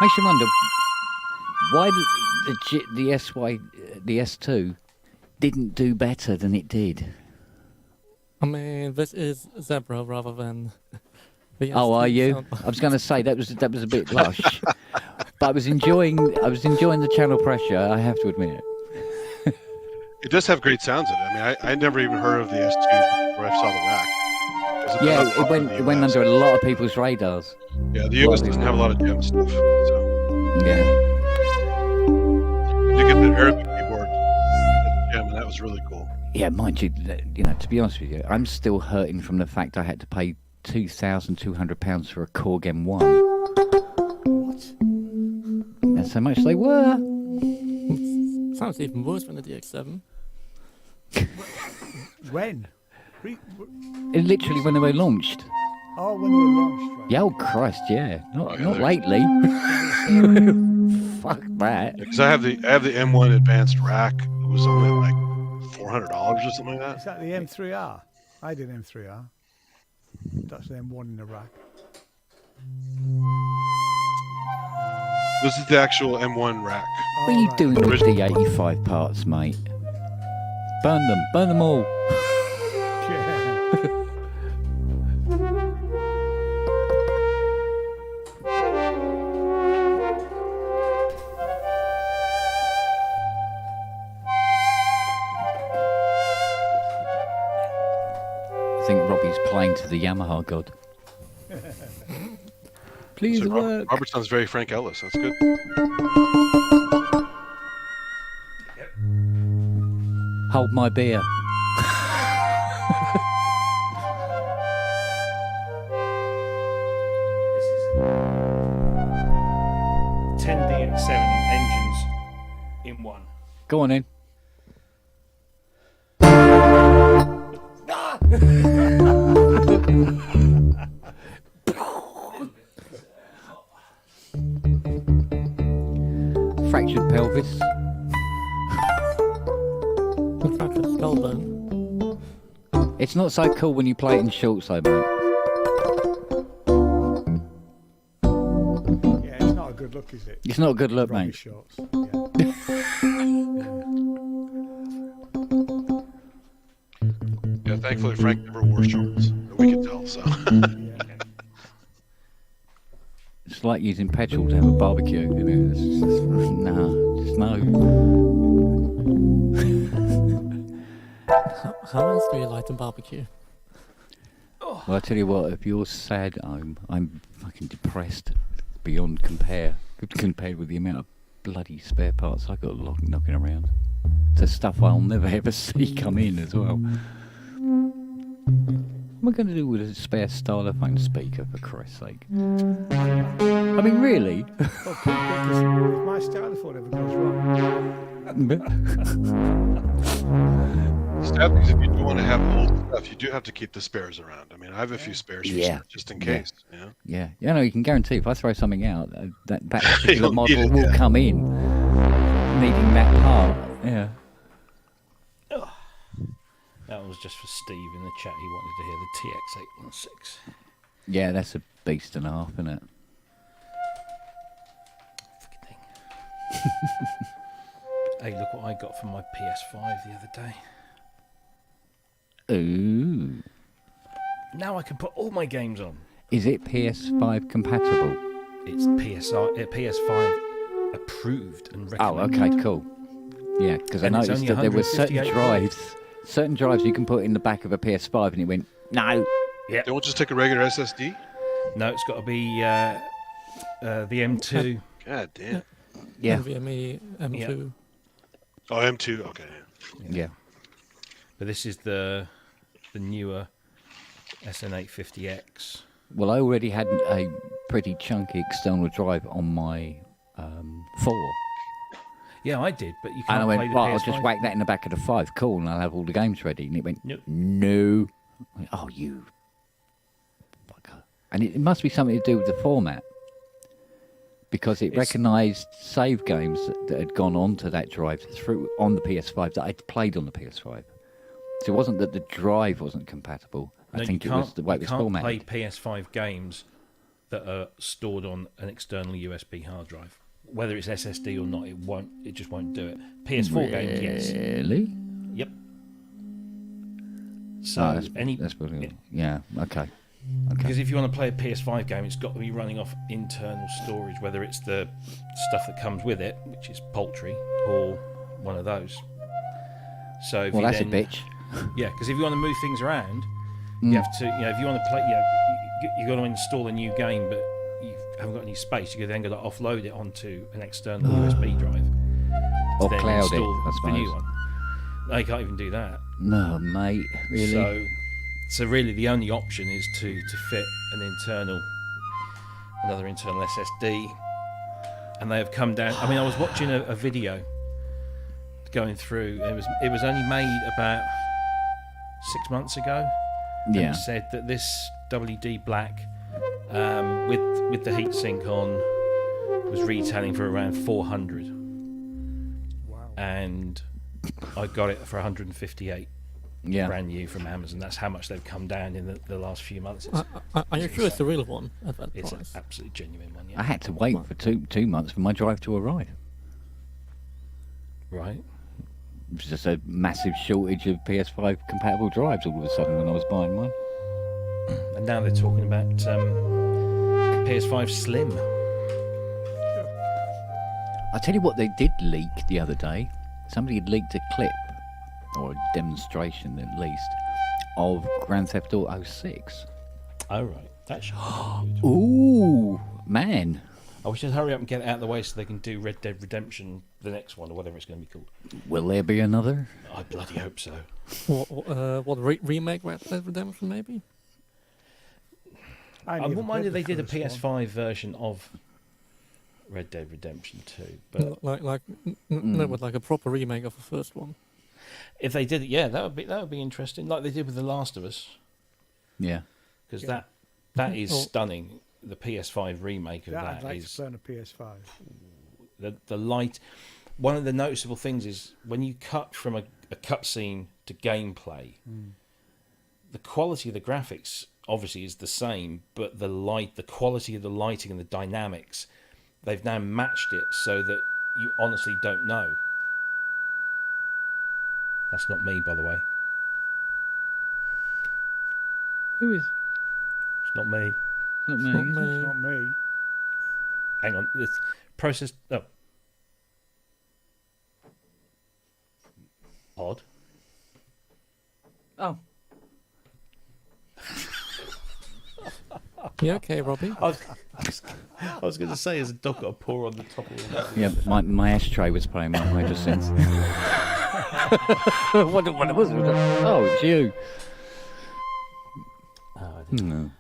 Makes you wonder why the S2 didn't do better than it did. I mean, this is Zebra rather than the Oh, are ST you? sound. I was going to say that was a bit lush, but I was enjoying the channel pressure. I have to admit. It does have great sounds in it. I mean, I never even heard of the S2 before I saw the rack. Yeah, it went under a lot of people's radars. Yeah, the US doesn't have a lot of gem stuff. So Yeah. you get the Arabic keyboard at gem, and that was really cool. Yeah, mind you, to be honest with you, I'm still hurting from the fact I had to pay £2,200 for a Korg M1. What? That's how much they were. Sounds even worse than the DX7. When? It literally when they were launched. Oh, when they were launched, right? Yeah, oh Christ, yeah. Not yeah, lately. Fuck that. Because I have the M1 advanced rack. It was only like $400 or something like Is that. that the M3R? I did M3R. That's the M1 in the rack. This is the actual M1 rack. What are you right. doing with the 85 parts, mate? Burn them all. Yeah. playing to the Yamaha god. Please So work. Robert sounds very Frank Ellis. That's good. Hold my beer. This is 10 DX7 engines in one. Go on in. Fractured pelvis. Fractured skull bone. It's not so cool when you play it in shorts, though, mate. Yeah, it's not a good look, is it? It's not a good look, Robbie mate. shorts. Yeah, thankfully Frank never wore shorts. We can tell. So It's like using petrol to have a barbecue. You know? It's just, no. How else do you like a barbecue? Well, I tell you what, if you're sad at home, I'm fucking depressed beyond compare. Compared with the amount of bloody spare parts I got knocking around. The stuff I'll never ever see come in as well. What am I going to do with a spare stylophone speaker, for Christ's sake? I mean, really? Well, because if my stylophone ever goes wrong, sad thing is, if you do want to have old stuff, you do have to keep the spares around. I mean, I have a few spares for Yeah. stuff just in case. You know? Yeah. You know, you can guarantee if I throw something out, that particular You'll model need it, will yeah. come in needing that part. Yeah. That was just for Steve in the chat. He wanted to hear the TX816. Yeah, that's a beast and a half, isn't it? Fucking thing. Hey, look what I got from my PS5 the other day. Ooh. Now I can put all my games on. Is it PS5 compatible? It's PS5 approved and Oh, recommended. okay, cool. Yeah, because I And it's noticed only that there were certain 158 drives you can put in the back of a PS5, and it went, no. Yeah. Don't just take a regular SSD. No, it's got to be the M2. God damn. Yeah, NVMe M2. Oh, M2. Okay. yeah. But this is the newer SN850X. Well, I already had a pretty chunky external drive on my 4. Yeah, I did, but you And I can't went, play the right, PS5. I'll just whack that in the back of the 5. Cool, and I'll have all the games ready. And it went, Nope. no. I went, oh, you fucker. And it must be something to do with the format. Because it recognised save games that had gone onto that drive through on the PS5 that I'd played on the PS5. So it wasn't that the drive wasn't compatible. I think it was the way it was You can't formatted. play PS5 games that are stored on an external USB hard drive. Whether it's SSD or not, it just won't do it. PS4 games, yes. Really? Yep. So Oh, that's any brilliant. Yeah, okay. because if you want to play a PS5 game, it's got to be running off internal storage, whether it's the stuff that comes with it, which is poultry, or one of those. So if Well, you that's then, a bitch. Yeah, because if you want to move things around, Mm. you have to. If you want to play, you got to install a new game, but you haven't got any space. You then got to offload it onto an external USB drive, Or then cloud it, install I the suppose. new one. No, you can't even do that. No, mate, really? So really, the only option is to fit another internal SSD, and they have come down. I mean, I was watching a video going through. It was only made about 6 months ago. And Yeah. it said that this WD Black with the heatsink on was retailing for around 400, wow. and I got it for 158. Yeah. Brand new from Amazon. That's how much they've come down in the last few months. Are you sure it's the real one at that It's an price? absolutely genuine one, I yeah. had to wait for two months for my drive to arrive. Right. It was just a massive shortage of PS5 compatible drives all of a sudden when I was buying mine. And now they're talking about PS5 Slim. I tell you what they did leak the other day. Somebody had leaked a clip, or a demonstration at least, of Grand Theft Auto 6. Oh, right. That should be good. Ooh, man. I wish they'd hurry up and get it out of the way so they can do Red Dead Redemption, the next one, or whatever it's going to be called. Will there be another? I bloody hope so. Remake Red Dead Redemption, maybe? I wouldn't mind if they did a PS5 version of Red Dead Redemption 2. But No, but like a proper remake of the first one. if they did it, yeah, that would be interesting, like they did with The Last of Us, Yeah. because Yeah. that is Oh. stunning. The PS5 remake of I'd that like is to play on a PS5. the light. One of the noticeable things is when you cut from a cutscene to gameplay, the quality of the graphics obviously is the same, but the quality of the lighting and the dynamics, they've now matched it so that you honestly don't know. That's not me, by the way. Who is? It's not me. Not me. Not It's me. not me. Hang on. This process. Oh. Odd. Oh. You okay, Robbie? I was going to say, as a dog got a paw on the top of the Yeah, my ashtray was playing my major synth. what was it? Oh, it's you. Oh, I didn't. No.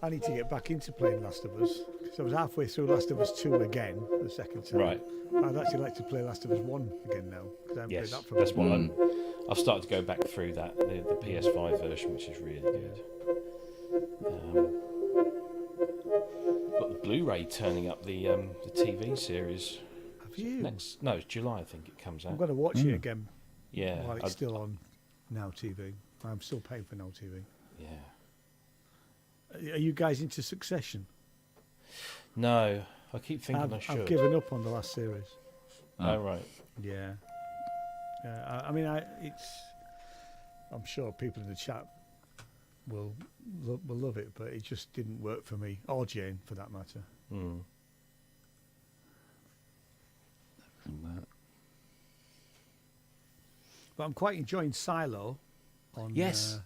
I need to get back into playing Last of Us because I was halfway through Last of Us 2 again the second time. Right. I'd actually like to play Last of Us 1 again now because I haven't Yes, played that for that's a what while. I've started to go back through that, the PS5 version, which is really good. Got the Blu-ray turning up the TV series. Have you? No, it's July, I think it comes I'm out. going to watch it again Yeah. while it's still on Now TV. I'm still paying for Now TV. Yeah. Are you guys into Succession? No, I keep thinking I should. I've given up on the last series. Oh, right. Yeah. I mean, I'm sure people in the chat will love it, but it just didn't work for me, or Jane for that matter. Hmm. But I'm quite enjoying Silo. Yes.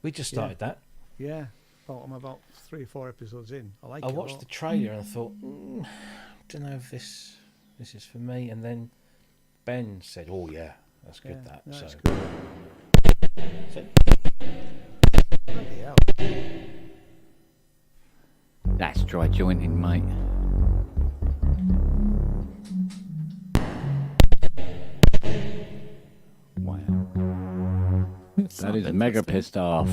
We just started that. Yeah. I'm about 3 or 4 episodes in. I like I it. watched the trailer and I thought, don't know if this is for me. And then Ben said, "Oh yeah, that's good." Yeah, that no, so. it's good. So- Bloody hell. That's dry jointing, mate. Wow. That is mega pissed off.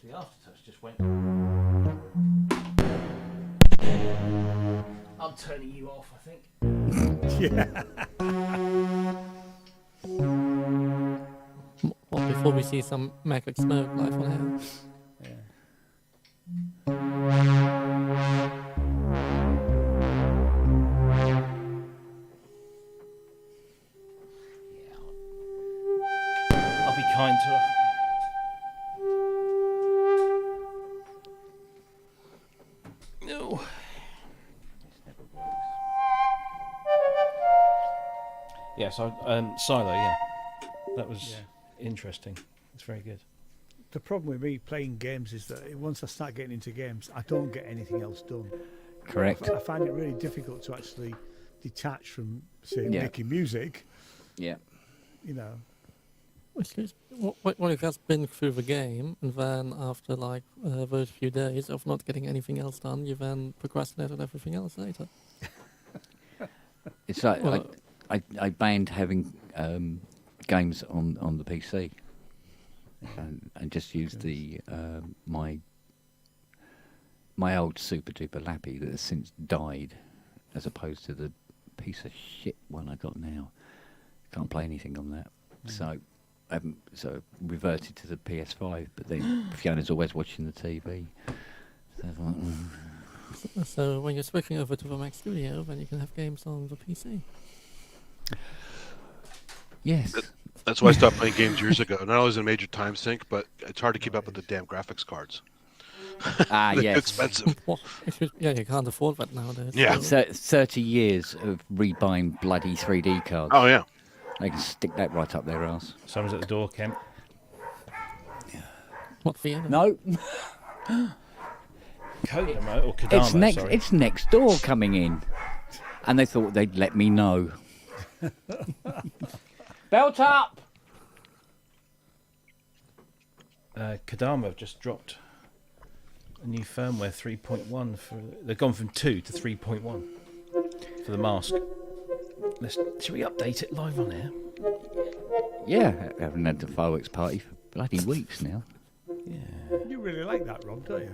The aftertouch just went. I'm turning you off, I think. Yeah. Well, before we see some magic smoke live on air. I'll be kind to her. No. Yeah, so Silo, yeah, that was interesting. It's very good. The problem with me playing games is that once I start getting into games, I don't get anything else done. Correct. I find it really difficult to actually detach from, say, Yeah. making music. Yeah. You know, Excuse me. What if that's been through the game, and then after like those few days of not getting anything else done, you then procrastinate on everything else later? It's like Well, I banned having games on the PC, and just used the my old super duper lappy that has since died, as opposed to the piece of shit one I got now. Can't play anything on that, so I haven't reverted to the PS5. But then Fiona's always watching the TV. So I was like, So when you're switching over to the Mac Studio, then you can have games on the PC. yes. That's why I stopped playing games years ago. Not always a major time sink, but it's hard to keep up with the damn graphics cards. Ah, They're too yes. expensive. Well, yeah, you can't afford that nowadays. Yeah. so- 30 years of rebuying bloody 3D cards. Oh yeah. They can stick that right up their ass. Someone's at the door, Kemp. What Vienna? No, Kodama or Kodama, it's next. sorry. It's next door coming in, and they thought they'd let me know. Belt up. Kodama have just dropped a new firmware 3.1 for. They've gone from 2 to 3.1 for the mask. Should we update it live on air? Yeah, I haven't had the fireworks party for bloody weeks now. Yeah. You really like that, Rob, don't you?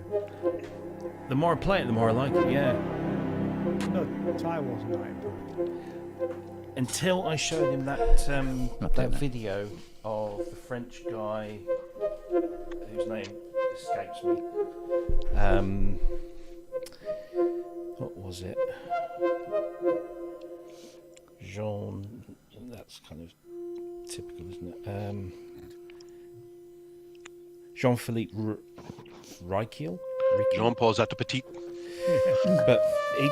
The more I play it, the more I like it. Yeah. No, Ty wasn't like it. Until I showed him that Not that that. video of the French guy whose name escapes me. What was it? Jean. That's kind of typical, isn't it? Jean-Philippe Reichel. Jean-Paul Petit. But he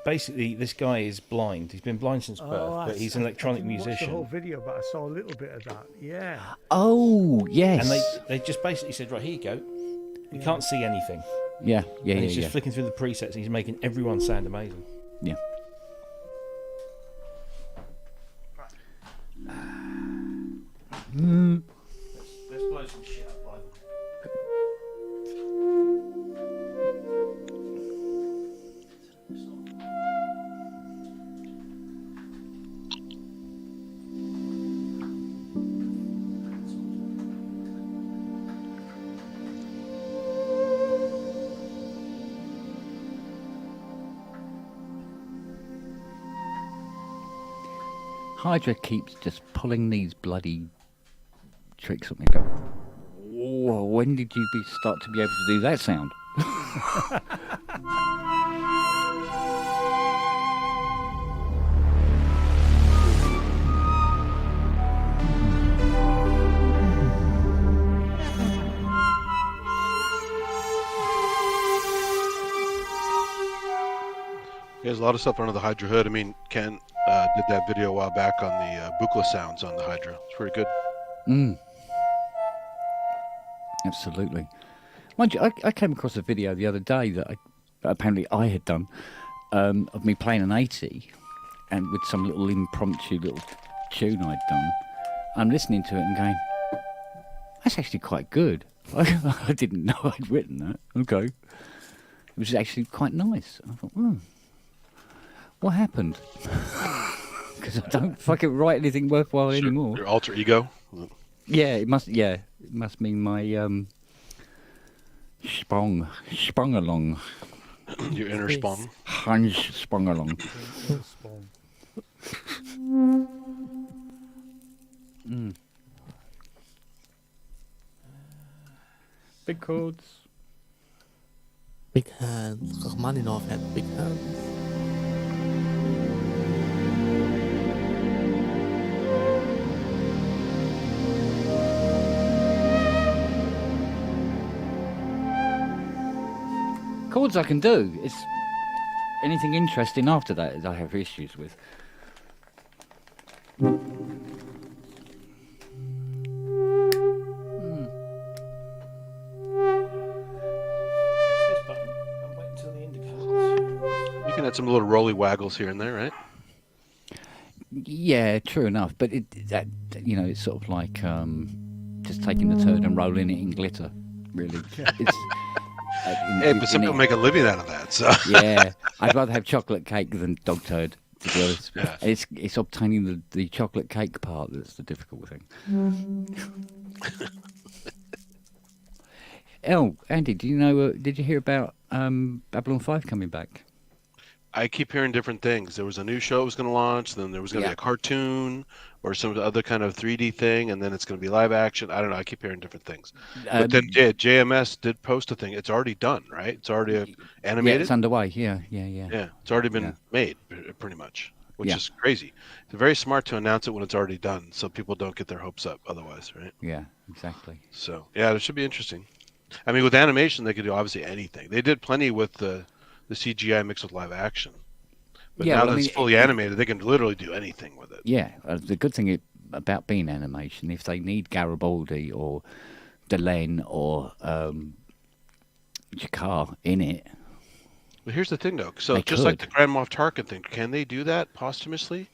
basically, this guy is blind. He's been blind since birth, but he's an electronic I didn't watch the whole musician. video, but I saw a little bit of that. Yeah. Oh yes. And they just basically said, right, here you go. You can't see anything. yeah, yeah, And yeah, he's just yeah. flicking through the presets and he's making everyone sound amazing. Yeah. Let's blow some shit up live. Hydra keeps just pulling these bloody tricks on me. Go, whoa, when did you start to be able to do that sound? There's a lot of stuff under the Hydra hood. I mean, Ken did that video a while back on the Buchla sounds on the Hydra. It's pretty good. Absolutely. Mind you, I came across a video the other day that apparently I had done of me playing an 80 and with some little impromptu little tune I'd done. I'm listening to it and going, that's actually quite good. I didn't know I'd written that. Okay. It was actually quite nice. I thought, what happened? Because I don't fucking write anything worthwhile anymore. Your alter ego. Yeah, it must mean my sprung along. Your inner spawn. Hans sprung along. Spawn. Big chords. Big hands. Rachmaninoff had big hands. Chords I can do. It's anything interesting after that I have issues with. Push this button and wait until the indicator. You can add some little roly waggles here and there, right? Yeah, true enough. But it's sort of like just taking the turd and rolling it in glitter. Really, it's. Hey, but some people make a living out of that. So Yeah, I'd rather have chocolate cake than dog turd. To be honest, Yeah. it's obtaining the chocolate cake part that's the difficult thing. Andy, do you know? Did you hear about Babylon 5 coming back? I keep hearing different things. There was a new show that was going to launch, then there was going to Yeah. be a cartoon or some other kind of 3D thing, and then it's going to be live action. I don't know. I keep hearing different things. But then JMS did post a thing. It's already done, right? It's already Yeah, animated. it's underway. Yeah. Yeah, it's already been Yeah. made, pretty much, which Yeah. is crazy. It's very smart to announce it when it's already done, so people don't get their hopes up otherwise, right? Yeah, exactly. So yeah, it should be interesting. I mean, with animation, they could do obviously anything. They did plenty with the CGI mixed with live action. But Yeah, now well, I that it's mean, fully animated, they can literally do anything with it. Yeah, the good thing about being animation, if they need Garibaldi or Delenn or Jakar in it, But here's the thing, though. So They just like could. the Grand Moff Tarkin thing, can they do that posthumously?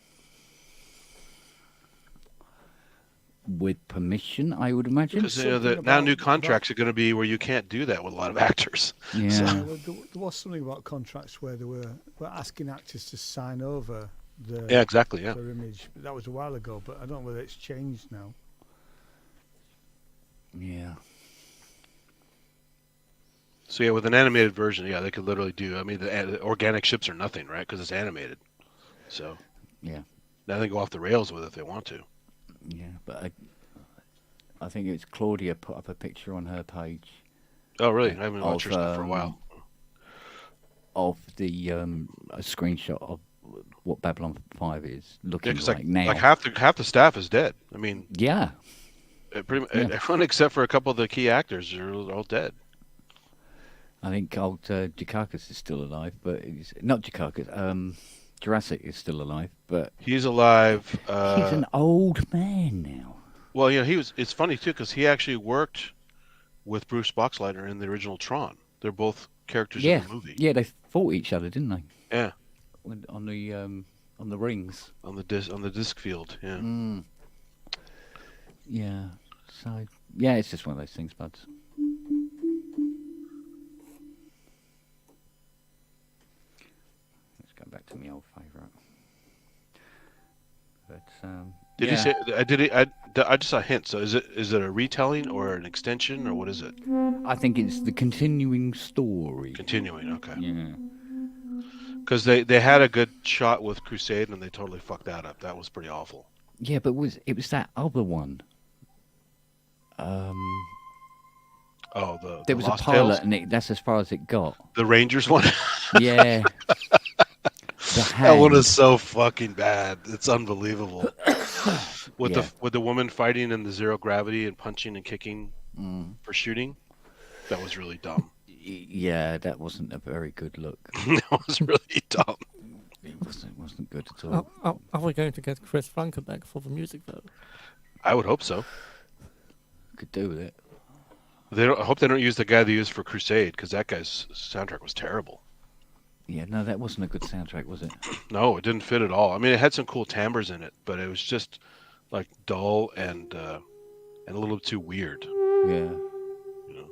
with permission, I would imagine. Because something now new about- contracts are going to be where you can't do that with a lot of actors. Yeah. Yeah, well, there was something about contracts where they were asking actors to sign over Yeah, exactly. Yeah. their image. But that was a while ago, but I don't know whether it's changed now. Yeah. So yeah, with an animated version, yeah, they could literally do. I mean, the organic ships are nothing, right? Because it's animated. So Yeah. now they go off the rails with it if they want to. Yeah. But I think it's Claudia put up a picture on her page Oh, really? I haven't watched her Of, stuff for a while. of the a screenshot of what Babylon 5 is Yeah, looking because like now. like half the staff is dead. I mean, Yeah. everyone except for a couple of the key actors are all dead. I think old Dukakis is still alive, but he's not Dukakis. Jurassic is still alive, but He's alive. he's an old man now. Well, you know, he was. It's funny too because he actually worked with Bruce Boxleitner in the original Tron. They're both characters Yeah, in the movie. yeah, they fought each other, didn't they? Yeah, On the rings. on the disc field. Yeah. Mm. Yeah. So yeah, it's just one of those things, buds. Let's go back to my old favourite. But Did yeah. he say? I just saw a hint. So is it a retelling or an extension or what is it? I think it's the continuing story. Continuing. Okay. Yeah. Because they had a good shot with Crusade and they totally fucked that up. That was pretty awful. Yeah, but it was that other one. Oh, There the was Lost a pilot, Tales? and that's as far as it got. The Rangers one. Yeah. The That one Hand. is so fucking bad. It's unbelievable. With Yeah. the woman fighting in the zero gravity and punching and kicking Mm. for shooting, that was really dumb. Yeah, that wasn't a very good look. That was really dumb. It wasn't good at all. Are we going to get Chris Franke back for the music though? I would hope so. Could do with it. I hope they don't use the guy they used for Crusade because that guy's soundtrack was terrible. Yeah, no, that wasn't a good soundtrack, was it? No, it didn't fit at all. I mean, it had some cool timbres in it, but it was just like dull and a little too weird. Yeah. You know?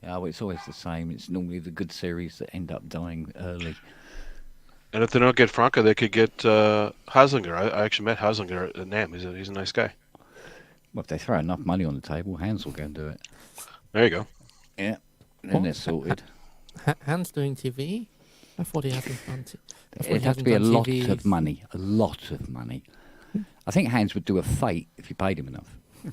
Yeah, well, it's always the same. It's normally the good series that end up dying early. And if they don't get Franca, they could get Haslinger. I actually met Haslinger at NAMM. He's a nice guy. Well, if they throw enough money on the table, Hans will go and do it. There you go. Yeah. Then What? they're sorted. Hans doing TV? I thought he hasn't done It'd have to be a lot of money. A lot of money. I think Hans would do a Fate if you paid him enough. Do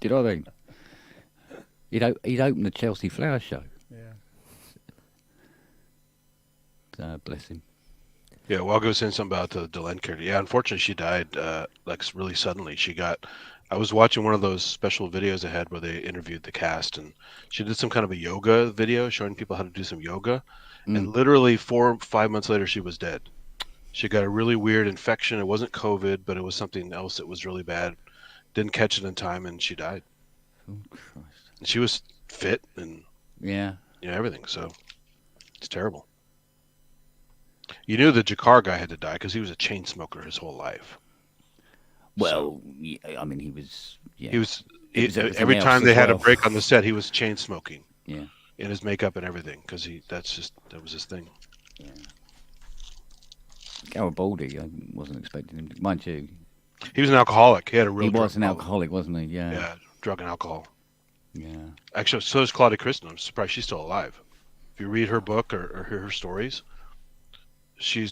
you know what I mean? He'd open the Chelsea Flower Show. Yeah. Bless him. Yeah, well, I was saying something about the Delenn character. Yeah, unfortunately, she died like really suddenly. I was watching one of those special videos they had where they interviewed the cast, and she did some kind of a yoga video showing people how to do some yoga. And literally 4 or 5 months later, she was dead. She got a really weird infection. It wasn't COVID, but it was something else that was really bad. Didn't catch it in time, and she died. Oh, Christ. And she was fit and Yeah. everything. So it's terrible. You knew the Jakar guy had to die because he was a chain smoker his whole life. Well, yeah, I mean, he was. Yeah. He was It was everything every else time as they had a well. break on the set, he was chain smoking Yeah. in his makeup and everything because that was his thing. Garibaldi, I wasn't expecting him to. Mind you, He was an alcoholic. He had a real. he was drug an problem. alcoholic, wasn't he? Yeah. Yeah, drug and alcohol. Yeah. Actually, so is Claudia Kristen. I'm surprised she's still alive. If you read her book or hear her stories, she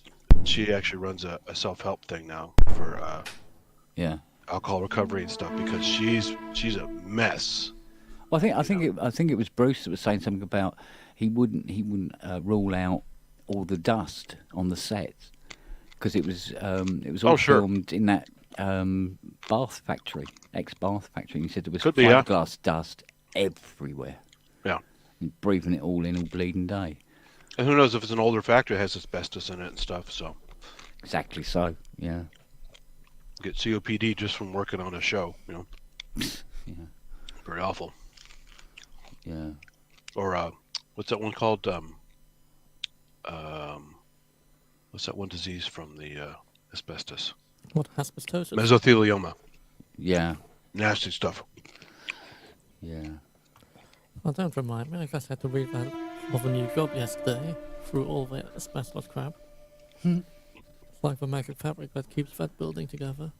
actually runs a self-help thing now for Yeah. alcohol recovery and stuff because she's a mess. Well, I think it was Bruce that was saying something about he wouldn't rule out all the dust on the set because it was all Oh, sure. filmed in that bath factory, ex-bath factory. And he said there was Could be, yeah. fiberglass dust everywhere. Yeah. And breathing it all in all bleeding day. And who knows if it's an older factory, it has asbestos in it and stuff. So Exactly so. Yeah. get COPD just from working on a show. Yeah. Very awful. Yeah. Or what's that one called? What's that one disease from the asbestos? What, asbestosis? Mesothelioma. Yeah. Nasty stuff. Yeah. Oh, don't remind me. I guess I had to read that of a new job yesterday through all the asbestos crap. It's like the magic fabric that keeps that building together.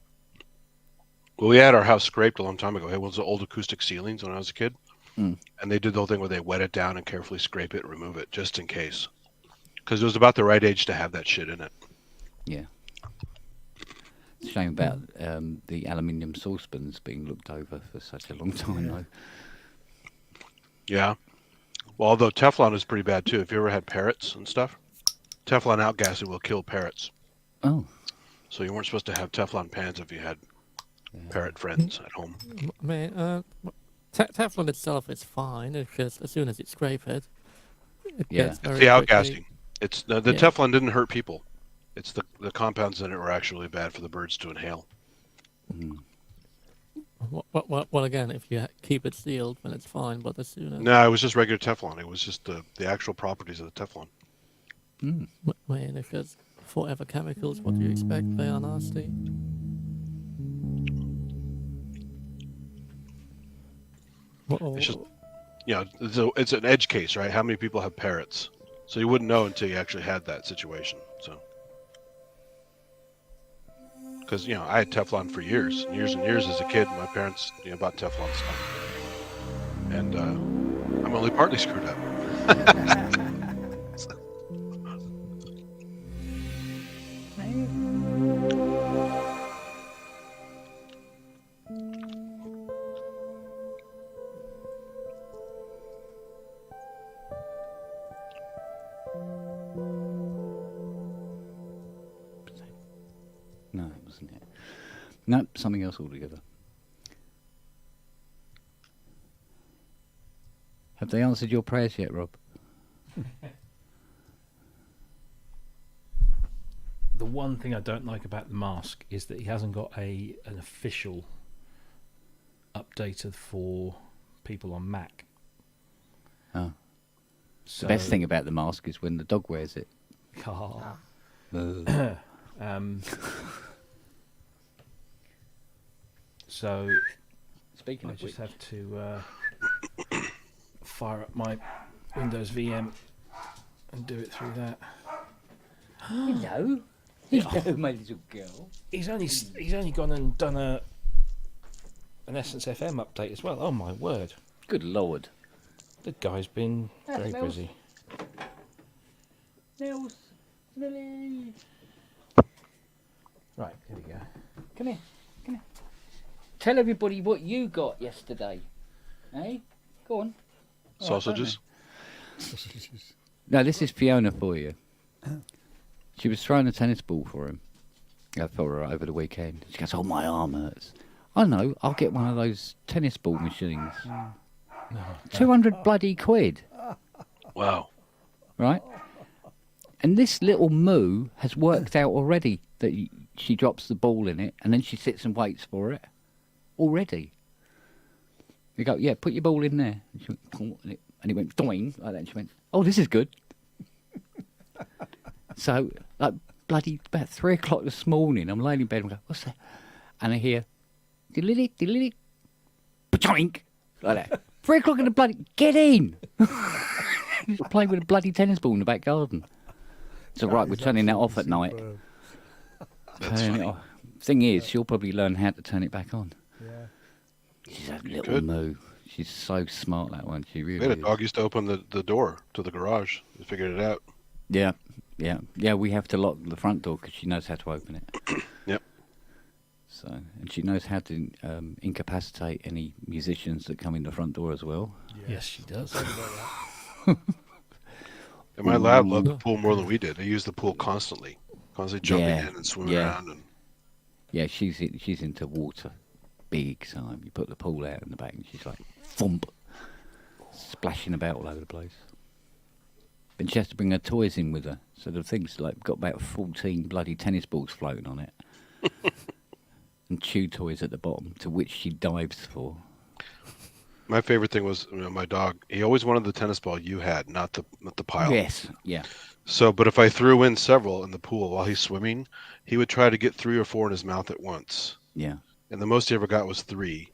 Well, we had our house scraped a long time ago. It was the old acoustic ceilings when I was a kid. Mm. And they did the whole thing where they wet it down and carefully scrape it and remove it just in case. Because it was about the right age to have that shit in it. Yeah. It's a shame about the aluminium saucepans being looked over for such a long time, though. Yeah. Well, although Teflon is pretty bad too. If you ever had parrots and stuff, Teflon outgassing will kill parrots. Oh. So you weren't supposed to have Teflon pans if you had parrot friends at home. I mean, Teflon itself is fine. It's just as soon as you scrape it, it Yeah. gets It's very the quickly- outgassing. It's the Yeah. Teflon didn't hurt people. It's the compounds in it were actually bad for the birds to inhale. Well, again, if you keep it sealed, then it's fine. But as soon as No, it was just regular Teflon. It was just the actual properties of the Teflon. Mm. I mean, if it's forever chemicals, what do you expect? They are nasty. It's just, it's an edge case, right? How many people have parrots? So you wouldn't know until you actually had that situation. So, because I had Teflon for years and years and years as a kid. My parents bought Teflon stuff, and I'm only partly screwed up. No, it wasn't it. No, something else altogether. Have they answered your prayers yet, Rob? The one thing I don't like about the mask is that he hasn't got an official updater for people on Mac. Oh. So, The best thing about the mask is when the dog wears it. So Speaking I of just which, have to fire up my Windows VM and do it through that. hello, hello, my little girl. He's only gone and done an Essence FM update as well. Oh my word! Good lord. The guy's been very Nels. busy. Nels, Lily. Right, here we go. Come here, come here. Tell everybody what you got yesterday. Hey, go on. Sausages. No, this is Fiona for you. She was throwing a tennis ball for him. For her over the weekend. She goes, "Oh, my arm hurts." I know. I'll get one of those tennis ball machines. 200 bloody quid, Wow. right? And this little moo has worked out already that she drops the ball in it, and then she sits and waits for it. Already. You go, "Yeah, put your ball in there." And, she went, "Oh," and it went doing like that. And she went, "Oh, this is good." So, like bloody about 3 o'clock this morning, I'm laying in bed and go, "What's that?" And I hear, "Diddly, diddly, pa-choink," like that. 3 o'clock in the bloody, get in! He's playing with a bloody tennis ball in the back garden. It's all right, we're turning that off at night. That's Turning it funny. off. Thing is, she'll probably learn how to turn it back on. Yeah. She's a little Good. moo. She's so smart, that one. She We really had a is. dog used to open the door to the garage. We figured it out. Yeah, yeah. Yeah, we have to lock the front door because she knows how to open it. Yep. So, and she knows how to incapacitate any musicians that come in the front door as well. Yes, she does. And my lab loved the pool more than we did. They used the pool constantly jumping Yeah, in and swimming yeah. around. And Yeah, she's into water big time. You put the pool out in the back and she's like, thump, splashing about all over the place. But she has to bring her toys in with her. So the thing's like got about 14 bloody tennis balls floating on it. And chew toys at the bottom, to which she dives for. My favorite thing was my dog. He always wanted the tennis ball you had, not the pile. Yes, yeah. So, but if I threw in several in the pool while he's swimming, he would try to get 3 or 4 in his mouth at once. Yeah. And the most he ever got was 3.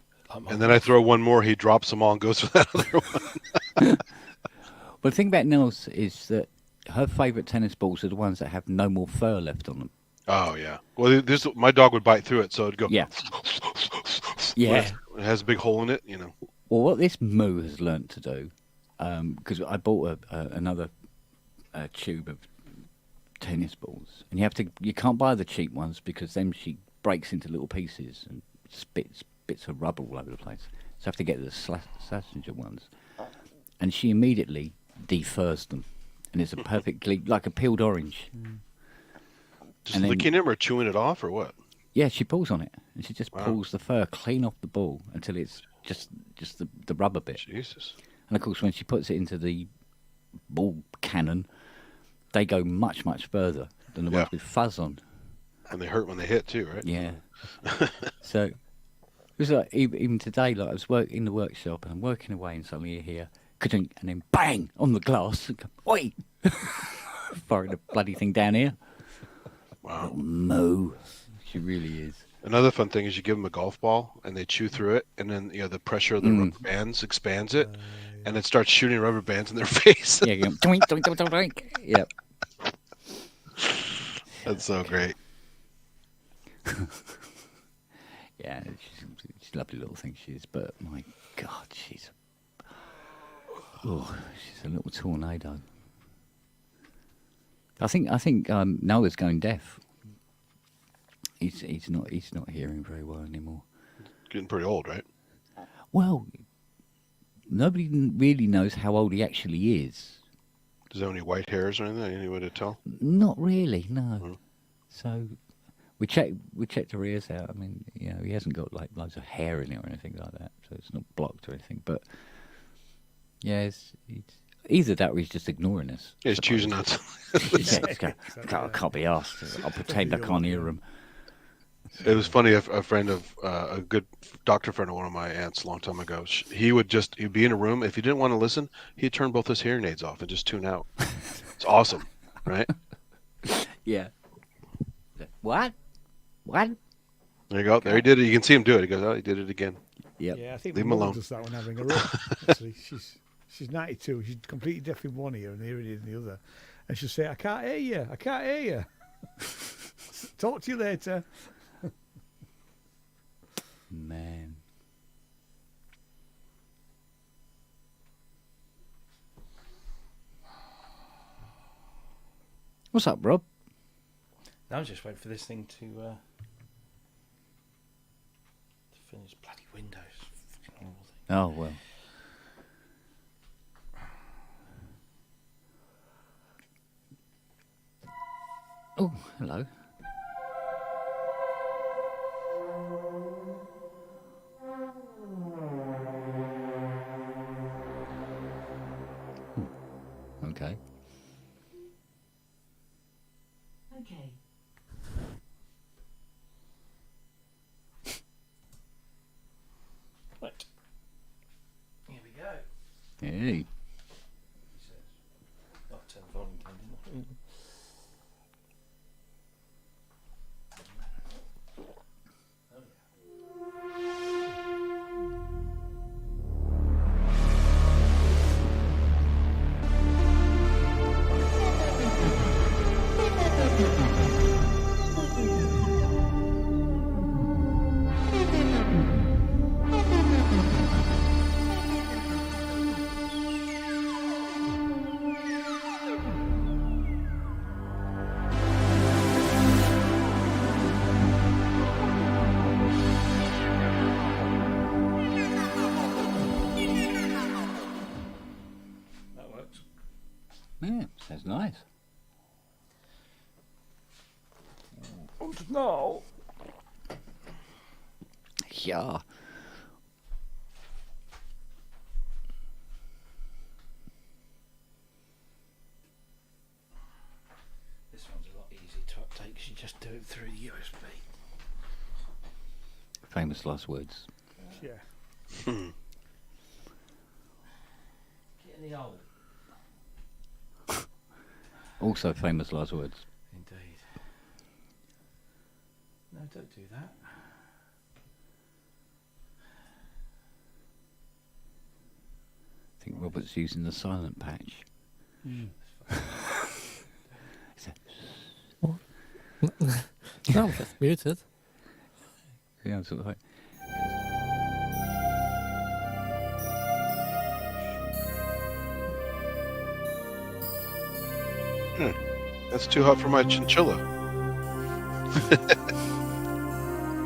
And then I throw one more, he drops them all and goes for that other one. Well, the thing about Nels is that her favourite tennis balls are the ones that have no more fur left on them. Oh, yeah. Well, my dog would bite through it, so it'd go. Yeah. Yeah. It has a big hole in it, Well, what this moo has learnt to do, because I bought another tube of tennis balls, and you can't buy the cheap ones because then she breaks into little pieces and spits bits of rubber all over the place. So I have to get the Sassenger ones, and she immediately defurs them, and it's a perfect like a peeled orange. Just licking him or chewing it off or what? Yeah, she pulls on it, and she just pulls the fur clean off the ball until it's just the rubber bit. Jesus. And of course, when she puts it into the ball cannon, they go much, much further than the ones with fuzz on. And they hurt when they hit too, right? Yeah. So it was like even today, like I was in the workshop and I'm working away, and suddenly you hear ka-dink, and then bang on the glass. And go, oi! Firing the bloody thing down here. Wow. Little moo. She really is. Another fun thing is you give them a golf ball and they chew through it, and then the pressure of the rubber bands expands it, and it starts shooting rubber bands in their face. Yeah, you go, doink, doink, doink, doink. Yep. That's so great. Yeah, she's a lovely little thing, she is. But my God, she's a little tornado. I think Noah's going deaf. He's not hearing very well anymore. Getting pretty old, right? Well, nobody really knows how old he actually is. Does he have any white hairs or anything? Any way to tell? Not really, no. So we checked her ears out. I mean, he hasn't got like loads of hair in it or anything like that, so it's not blocked or anything. But yeah, it's either that or he's just ignoring us. Yeah, he's choosing not to. I can't be asked. I'll pretend I can't hear him. It was funny. A friend of a good doctor friend of one of my aunts a long time ago. He'd be in a room. If he didn't want to listen, he'd turn both his hearing aids off and just tune out. It's awesome, right? Yeah. What? There you go. There he did it. You can see him do it. He goes, "Oh, he did it again." Yep. Yeah, I think Leave him my mum alone. does that when having her up. Actually, she's 92. She's completely deaf in one ear and hearing in the other, and she'll say, "I can't hear you. I can't hear you." Talk to you later. Man. What's up, Rob? Now I'm just waiting for this thing to finish. Bloody Windows. Fucking horrible thing. Oh, well. Oh, hello. Okay. Okay. Right. Here we go. Hey. I'll turn the volume down, didn't I? That works. Yeah, sounds nice. Now, Yeah. This one's a lot easier to update because you just do it through the USB. Famous last words. Yeah. Get in the hole. Also famous last words. Indeed. No, don't do that. I think Robert's using the silent patch. Is that- No, I'm just muted. yeah, sort of like. That's too hot for my chinchilla.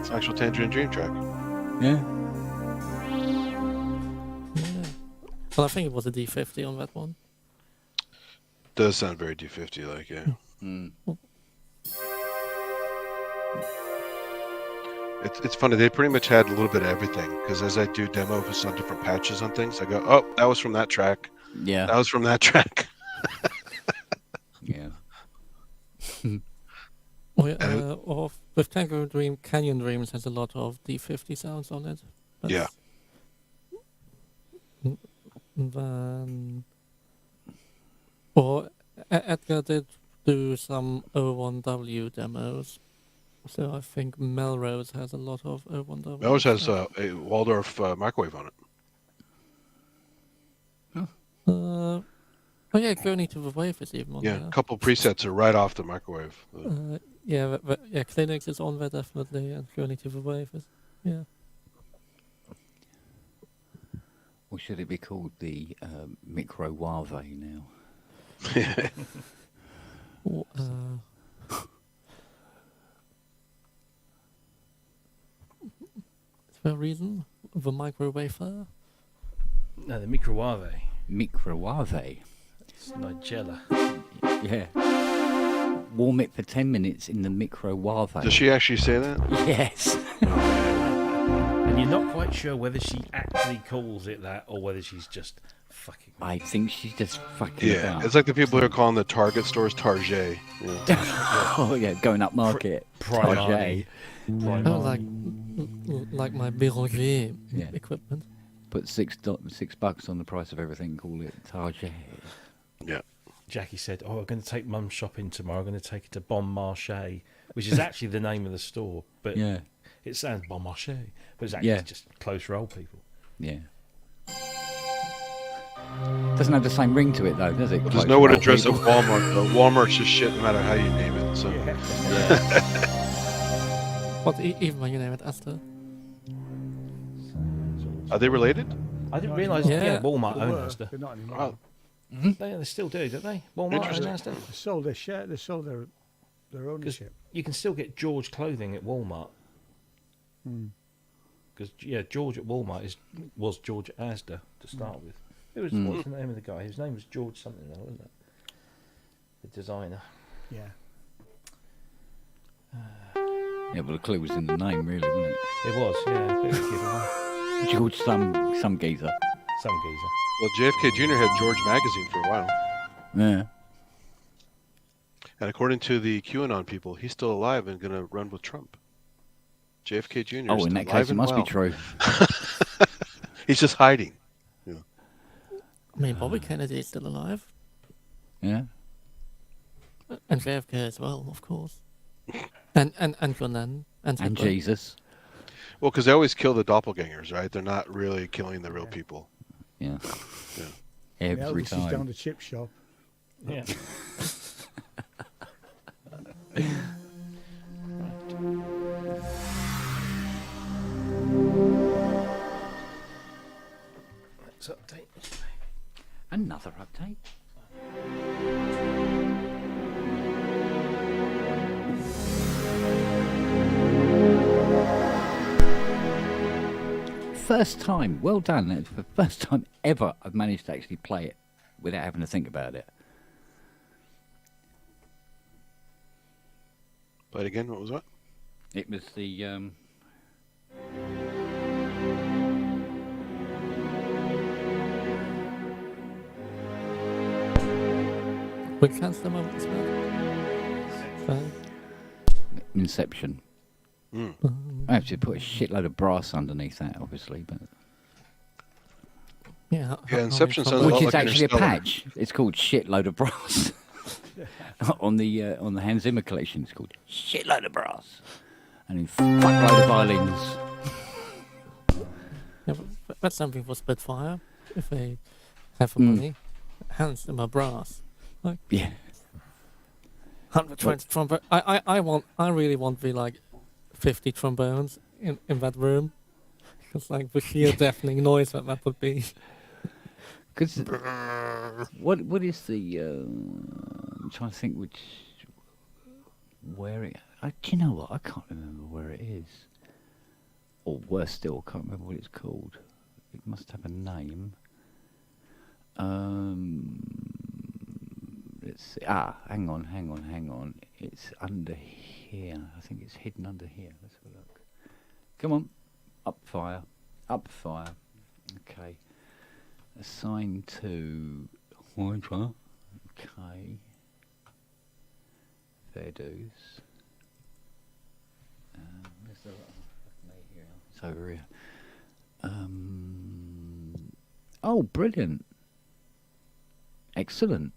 It's an actual Tangerine Dream track. Yeah. Yeah. Well, I think it was a D50 on that one. Does sound very D50 like, yeah. Mm. It's funny. They pretty much had a little bit of everything because as I do demos on different patches on things, I go, "Oh, that was from that track. Yeah. That was from that track." Yeah. Oh, yeah, with Tango Dream, Canyon Dreams has a lot of D50 sounds on it. Yeah. Then, or Edgar did do some O1W demos, so I think Melrose has a lot of O1W. Melrose has stuff. a Waldorf microwave on it. Oh yeah, Journey to the Wave is even on Yeah, there. a couple presets are right off the microwave. Yeah, Clinics is on there definitely, and Journey to the Wave is, yeah. Or should it be called the microwave now? Or, is there a reason? The microwave there? No, the microwave. Microwave. It's Nigella. Yeah. Warm it for 10 minutes in the microwave. Does she actually say that? Yes. And you're not quite sure whether she actually calls it that or whether she's just fucking. I think she's just fucking Yeah, about. it's like the people who are calling the Target stores Target. You know? Oh yeah, going up market. Primary. Target. Oh, like my Béranger Yeah. equipment. Put $6 on the price of everything. Call it Target. Yeah. Jackie said, "Oh, I'm going to take Mum shopping tomorrow. I'm going to take her to Bon Marché, which is actually the name of the store, but Yeah. it sounds Bon Marché, but it's actually Yeah. just close for old people." Yeah. Doesn't have the same ring to it though, does it? There's Close nowhere to to dress at people. Walmart though. Walmart's just shit no matter how you name it. So But even when you name it Astor. are they related? I didn't realise. Yeah. Yeah, Walmart They owned were, Asda. they're not anymore. Wow. They still do, don't they? Walmart owned Interesting. Asda. They sold their share. They sold their Because ownership. you can still get George clothing at Walmart. Because George at Walmart was George at Asda to start with. Who was what's the name of the guy? His name was George something, though, wasn't it? The designer. Yeah. Yeah, well the clue was in the name really, wasn't it? It was, yeah. A bit of a giveaway. George some geezer. Some geezer. Well, JFK Jr. had George Magazine for a while, Yeah. and according to the QAnon people, he's still alive and going to run with Trump. JFK Jr. Oh, is in still that alive case it and must well. be true. He's just hiding. I mean, Bobby Kennedy is still alive. Yeah. And JFK as well, of course. And Jonan. And And Hitler. Jesus. Well, because they always kill the doppelgangers, right? They're not really killing the real people. Yeah. Yeah. Every Elvis is down time. the chip shop. Yeah. Let's update. Another update. First time, well done. That's the first time ever I've managed to actually play it without having to think about it. But again, what was that? It was the Which hands them over as well? Inception. I have to put a shitload of brass underneath that, obviously, but Yeah, Inception sounds a which lot is like actually a Interstellar. patch. It's called shitload of brass. on the Hans Zimmer collection, it's called shitload of brass, and then fuckload of violins. Yeah, but that's something for Spitfire. If they have the money, hands them a brass. Like Yeah. 120 trombone. I really want the like 50 trombones in that room. Because like the sheer deafening noise that would be. Because what is the? I'm trying to think where it. Do you know what? I can't remember where it is. Or worse still, I can't remember what it's called. It must have a name. Let's see. Hang on. It's under here. I think it's hidden under here. Let's have a look. Come on. Up fire. Okay. Assigned to Hydra. Okay. Fair dues. Where's the here? It's over here. Oh, brilliant! Excellent.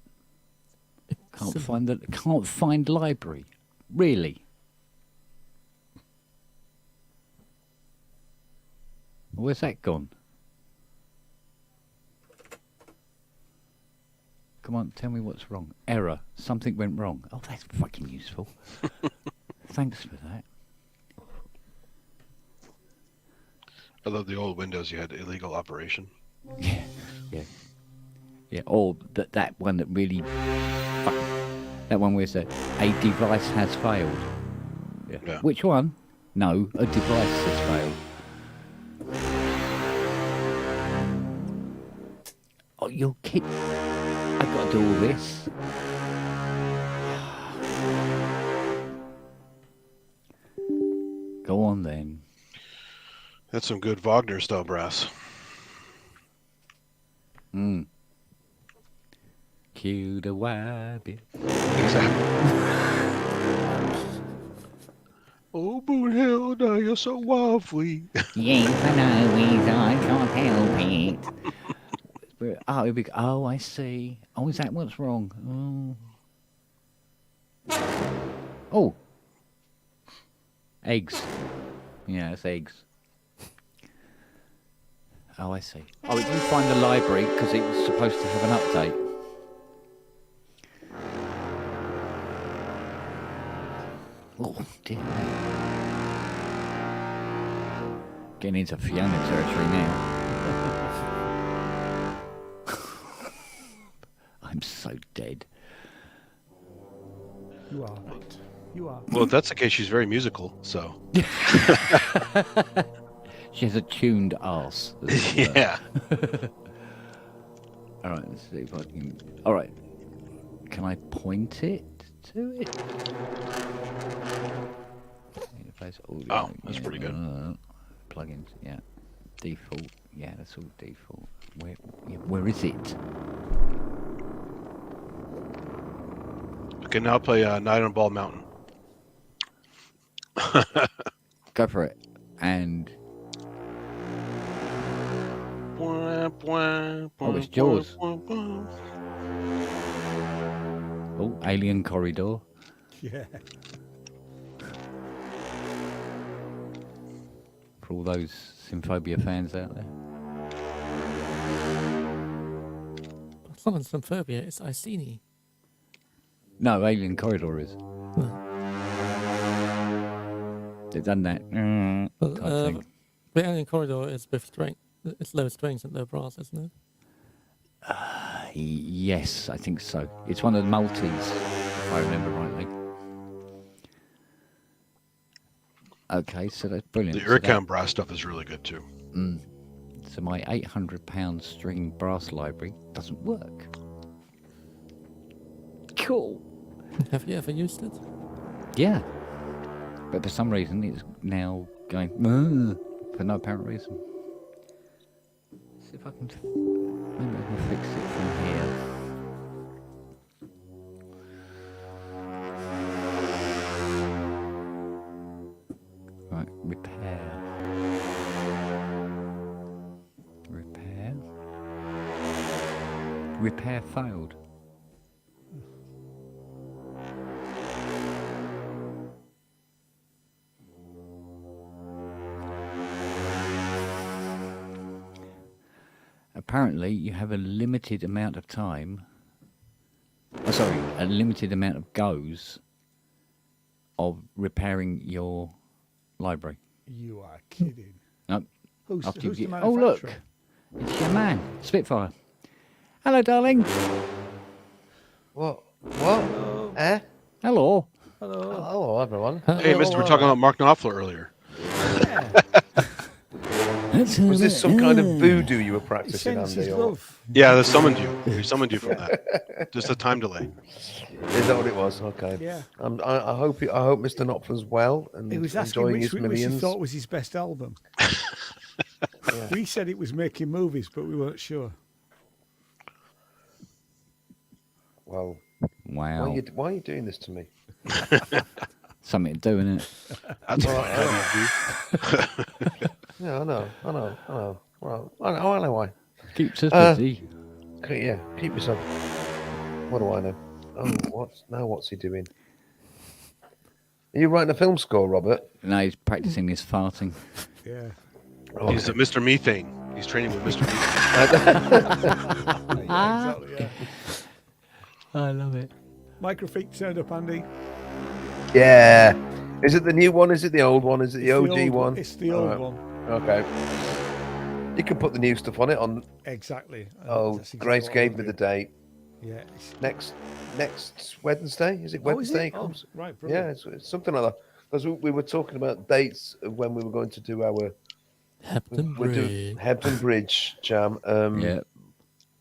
Can't find library. Really? Where's that gone? Come on, tell me what's wrong. Error. Something went wrong. Oh, that's fucking useful. Thanks for that. I love the old Windows. You had illegal operation. Yeah. Or that one that really, that one where it said a device has failed. Yeah. Which one? No, a device has failed. Oh, you're kidding! I've got to do all this. Go on then. That's some good Wagner style brass. Cue the wabbit. Exactly. Oh, Brunhilde, you're so lovely. Yes, I know, I can't help it. Oh, I see. Oh, is that what's wrong? Oh. Eggs. Yeah, it's eggs. Oh, I see. Oh, it didn't find the library because it was supposed to have an update. Oh, dear me. Getting into Fiona territory now. I'm so dead. You are, mate. You are. Well, if that's the case, she's very musical, so. She has a tuned arse. Yeah. Alright, let's see if I can... Alright. Can I point it to it? Oh, that's pretty good. Plugins, yeah. Default, yeah, that's all default. Where is it? I can now play Night on Bald Mountain. Go for it. And... Oh, it's Jaws. Oh, Alien Corridor. Yeah. For all those Synphobia fans out there. It's not Synphobia, it's Iceni. No, Alien Corridor is. They've done that. Well, type thing. the Alien Corridor is with string. It's low strings and low brass, isn't it? Yes, I think so. It's one of the multis, if I remember rightly. Okay, so that's brilliant. the Urcam brass stuff is really good too. So my £800 string brass library doesn't work. Cool. Have you ever used it? Yeah. But for some reason it's now going for no apparent reason. Let's see if I can maybe I can fix it from here. Repair failed. Apparently, you have a limited amount of time. Oh, sorry, a limited amount of goes of repairing your library. You are kidding. No, Who's after you the get- manufacturer? oh look, it's your man, Spitfire. Hello, darling. What? Eh? Hello. Hello. Hello, everyone. Hey, mister, we're talking about Mark Knopfler earlier. Was this some kind of voodoo you were He practicing, sends his Andy? Or love. Yeah, they summoned you. We summoned you from that. Just a time delay. is that what it was? Okay. Yeah. I hope Mr. Knopfler's well and He was asking enjoying which his he millions. thought was his best album. We said it was making movies, but we weren't sure. Well, Wow. why are you doing this to me? Something to do, innit? That's all right. Yeah, I know. Well, I know why. Keeps us busy. Yeah, keep yourself. What do I know? Oh, what's he doing? Are you writing a film score, Robert? No, he's practicing his farting. Yeah. He's a Mr. Methane. He's training with Mr. Methane. Yeah, exactly, yeah. I love it. Microfeet turned up, Andy. Yeah. Is it the new one? Is it the old one? Is it the It's OG old one? It's the old Alright. one. Okay. You can put the new stuff on it. Exactly. And Oh, that's exactly Grace what I gave will me do. the date. Yeah. It's... Next Wednesday. Is it Oh, is Wednesday? it? It Oh, comes? right, Yeah, brilliant. it's something like that. Because we were talking about dates of when we were going to do our Hampton we're doing Bridge. Hampton Bridge Jam Yeah.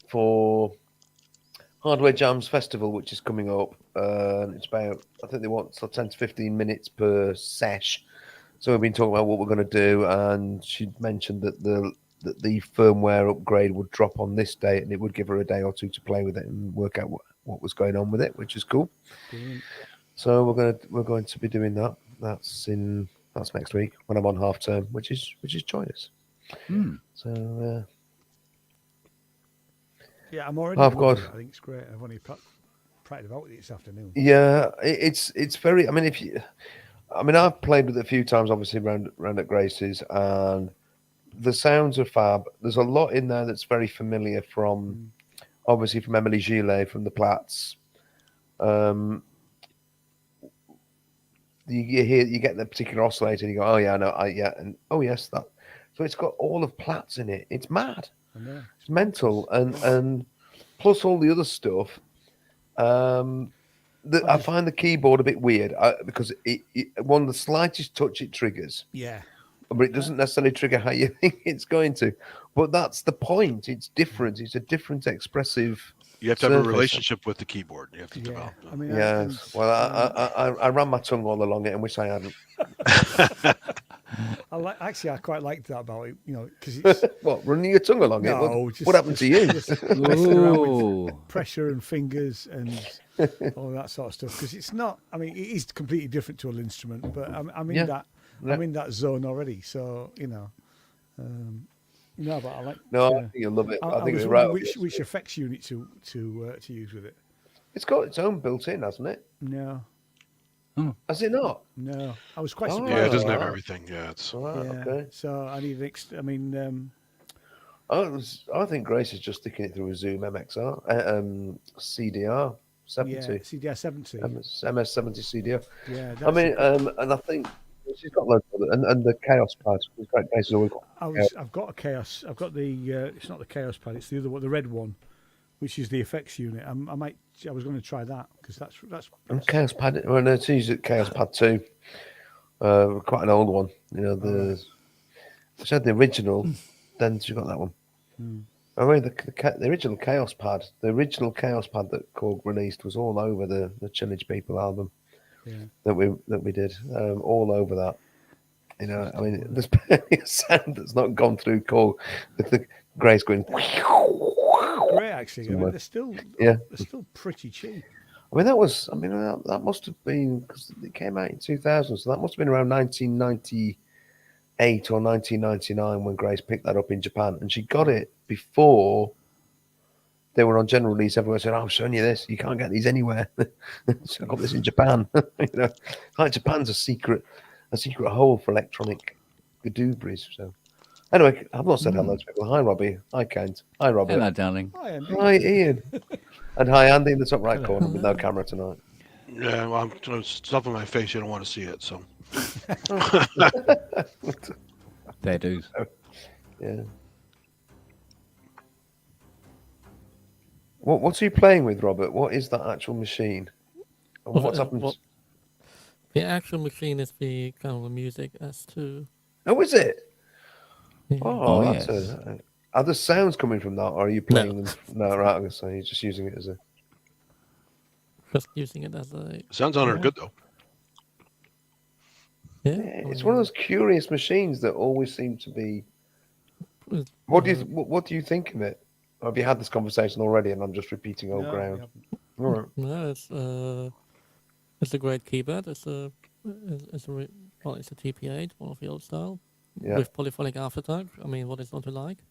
for Hardware Jams Festival, which is coming up. It's about, I think they want 10 to 15 minutes per sesh. So we've been talking about what we're going to do, and she mentioned that the firmware upgrade would drop on this date, and it would give her a day or two to play with it and work out what was going on with it, which is cool. Brilliant. So we're going to be doing that. That's next week when I'm on half term, which is joyous. Hmm. So Yeah, I'm already. I've loving got- it. I think it's great. I've only practiced about with it this afternoon. yeah, it's very. I mean, I've played with it a few times, obviously around at Grace's, and the sounds are fab. There's a lot in there that's very familiar from, obviously from Emily Gillet from the Platts. You get the particular oscillator, and you go, oh yeah, no, yeah, and oh yes, that. So it's got all of Platts in it. It's mad. I know. It's mental, and plus all the other stuff. I find the keyboard a bit weird because one the slightest touch it triggers, Yeah. but it doesn't necessarily trigger how you think it's going to. But that's the point. It's different. It's a different expressive. You have to have a surface. relationship with the keyboard. You have to Yeah. develop. I mean, Yes. Well, I ran my tongue all along it and wish I hadn't. I quite liked that about it, because it's What, running your tongue along it? What happened to you? Just messing around with Ooh. pressure and fingers and all that sort of stuff. Because it's not. I mean, it is completely different to an instrument, but I'm in Yeah. that. Yeah. I'm in that zone already. So no, but I like. No, I think you'll love it. I think was it'll be wondering right. which effects unit to use with it. It's got its own built-in, hasn't it? No, Has it not? no. I was quite Oh, surprised. Yeah, it doesn't have Alright. everything. Yeah, it's. All right. Yeah. Okay. So I need I mean, I think Grace is just sticking it through a Zoom MXR, CDR 70, yeah, CDR 70. MS 70 CDR. Yeah, I mean, and I think she's got loads of it, and the Chaos pad. It's great. Grace has always got. I've got a Chaos. I've got the. It's not the Chaos pad. It's the other one, the red one, which is the effects unit. I was going to try that because that's. And Chaos pad. Well, no, she's at Chaos pad 2. Quite an old one. She had the original. Then she got that one. I mean, the original Chaos pad. The original Chaos pad that Korg released was all over the Chillage People album. Yeah. That we did, all over that. I mean, there's barely a sound that's not gone through Korg. The Grace going. Great, actually. I mean, Somewhere. they're still pretty cheap. I mean, that must have been because it came out in 2000, so that must have been around 1990. 1998 or 1999 when Grace picked that up in Japan, and she got it before they were on general release. Everyone said, "I'm showing you this. You can't get these anywhere." So I got this in Japan. Like Japan's a secret hole for electronic goodooberies. So anyway, I've not said hello to people. Hi, Robbie. Hi, Kent. Hi, Robert. Hello, darling. Hi, Andy. Hi, Ian. And hi, Andy in the top right corner with no camera tonight. Yeah, well, I'm doing stuff on my face. You don't want to see it, so. Fair dues. Yeah. What's he playing with, Robert? What is that actual machine? And what's happened? The actual machine is the kind of the music S2. Oh, is it? Yeah. Oh, Oh, that's yes. Are there sounds coming from that, or are you playing them? No, right. So you're just using it as a. Just using it as a Sounds on her good though. yeah. Yeah, it's one of those curious machines that always seem to be. What do you think of it? Or have you had this conversation already, and I'm just repeating old No, we ground? haven't. All right. No, it's a great keyboard. It's a TP8, one of the old style, Yeah. with polyphonic aftertouch. I mean, what is not to like?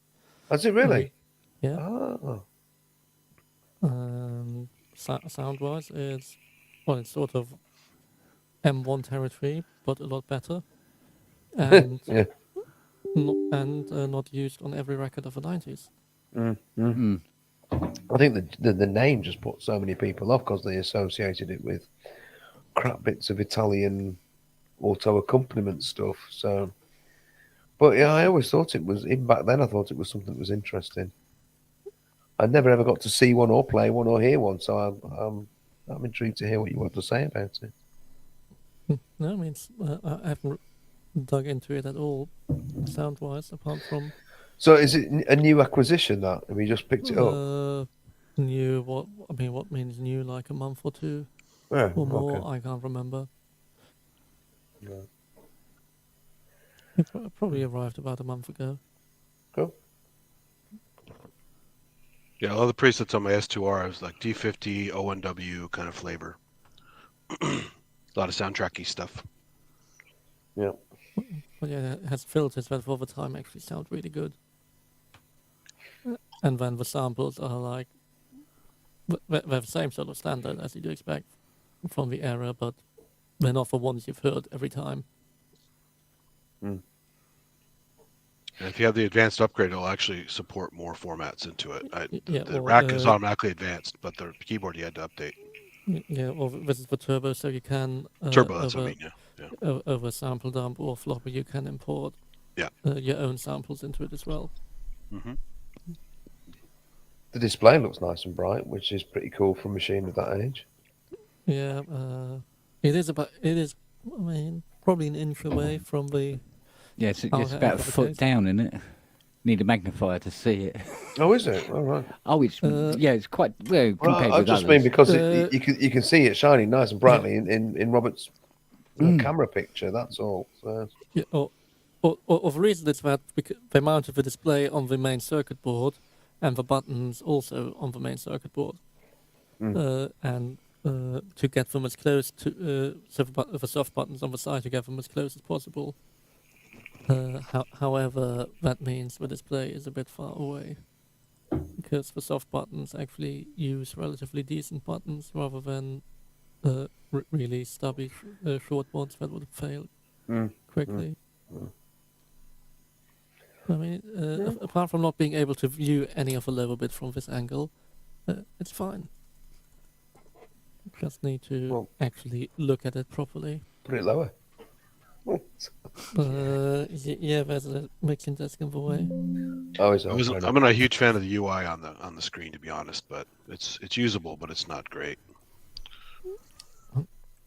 Is it really? Yeah. Oh. Sound-wise, it's sort of M1 territory, but a lot better, and Yeah. not used on every record of the 90s. I think the name just put so many people off because they associated it with crap bits of Italian auto accompaniment stuff. So, but yeah, I always thought it was, even back then, I thought it was something that was interesting. I never ever got to see one or play one or hear one, so I'm intrigued to hear what you want to say about it. No, I mean, I haven't dug into it at all, sound-wise, apart from So, is it a new acquisition that have you just picked it up? new. What means new? Like a month or two Yeah, or more? okay. I can't remember. Yeah. It probably arrived about a month ago. Cool. Yeah, all the presets on my S2R is like D50, ONW kind of flavor. A lot of soundtracky stuff. Yeah. But yeah, it has filters that over time actually sound really good. And then the samples are like they're the same sort of standard as you'd expect from the era, but they're not the ones you've heard every time. And if you have the advanced upgrade, it'll actually support more formats into it. The rack is automatically advanced, but the keyboard you had to update. Yeah, well, this is the turbo, so you can Turbo, that's what I mean, yeah. over sample dump or floppy, you can import your own samples into it as well. Mm-hmm. The display looks nice and bright, which is pretty cool for a machine of that age. Yeah, it is. I mean, probably an inch away from the. Yeah, it's about a foot down, isn't it? Need a magnifier to see it. Oh, is it? All right. Oh, it's it's quite well compared I with just others. mean because you can see it shining nice and brightly in Robert's camera picture. That's all. So. Yeah, or the reason it's that they mounted the display on the main circuit board, and the buttons also on the main circuit board, and to get them as close to so the soft buttons on the side to get them as close as possible. However, that means the display is a bit far away, because the soft buttons actually use relatively decent buttons rather than really stubby short ones that would fail quickly. I mean, apart from not being able to view any of the lower bit from this angle, it's fine. Just need to actually look at it properly. Put it lower. Yeah, there's a mixing desk in the way. Oh, is it? I'm not a huge fan of the UI on the screen, to be honest, but it's usable, but it's not great.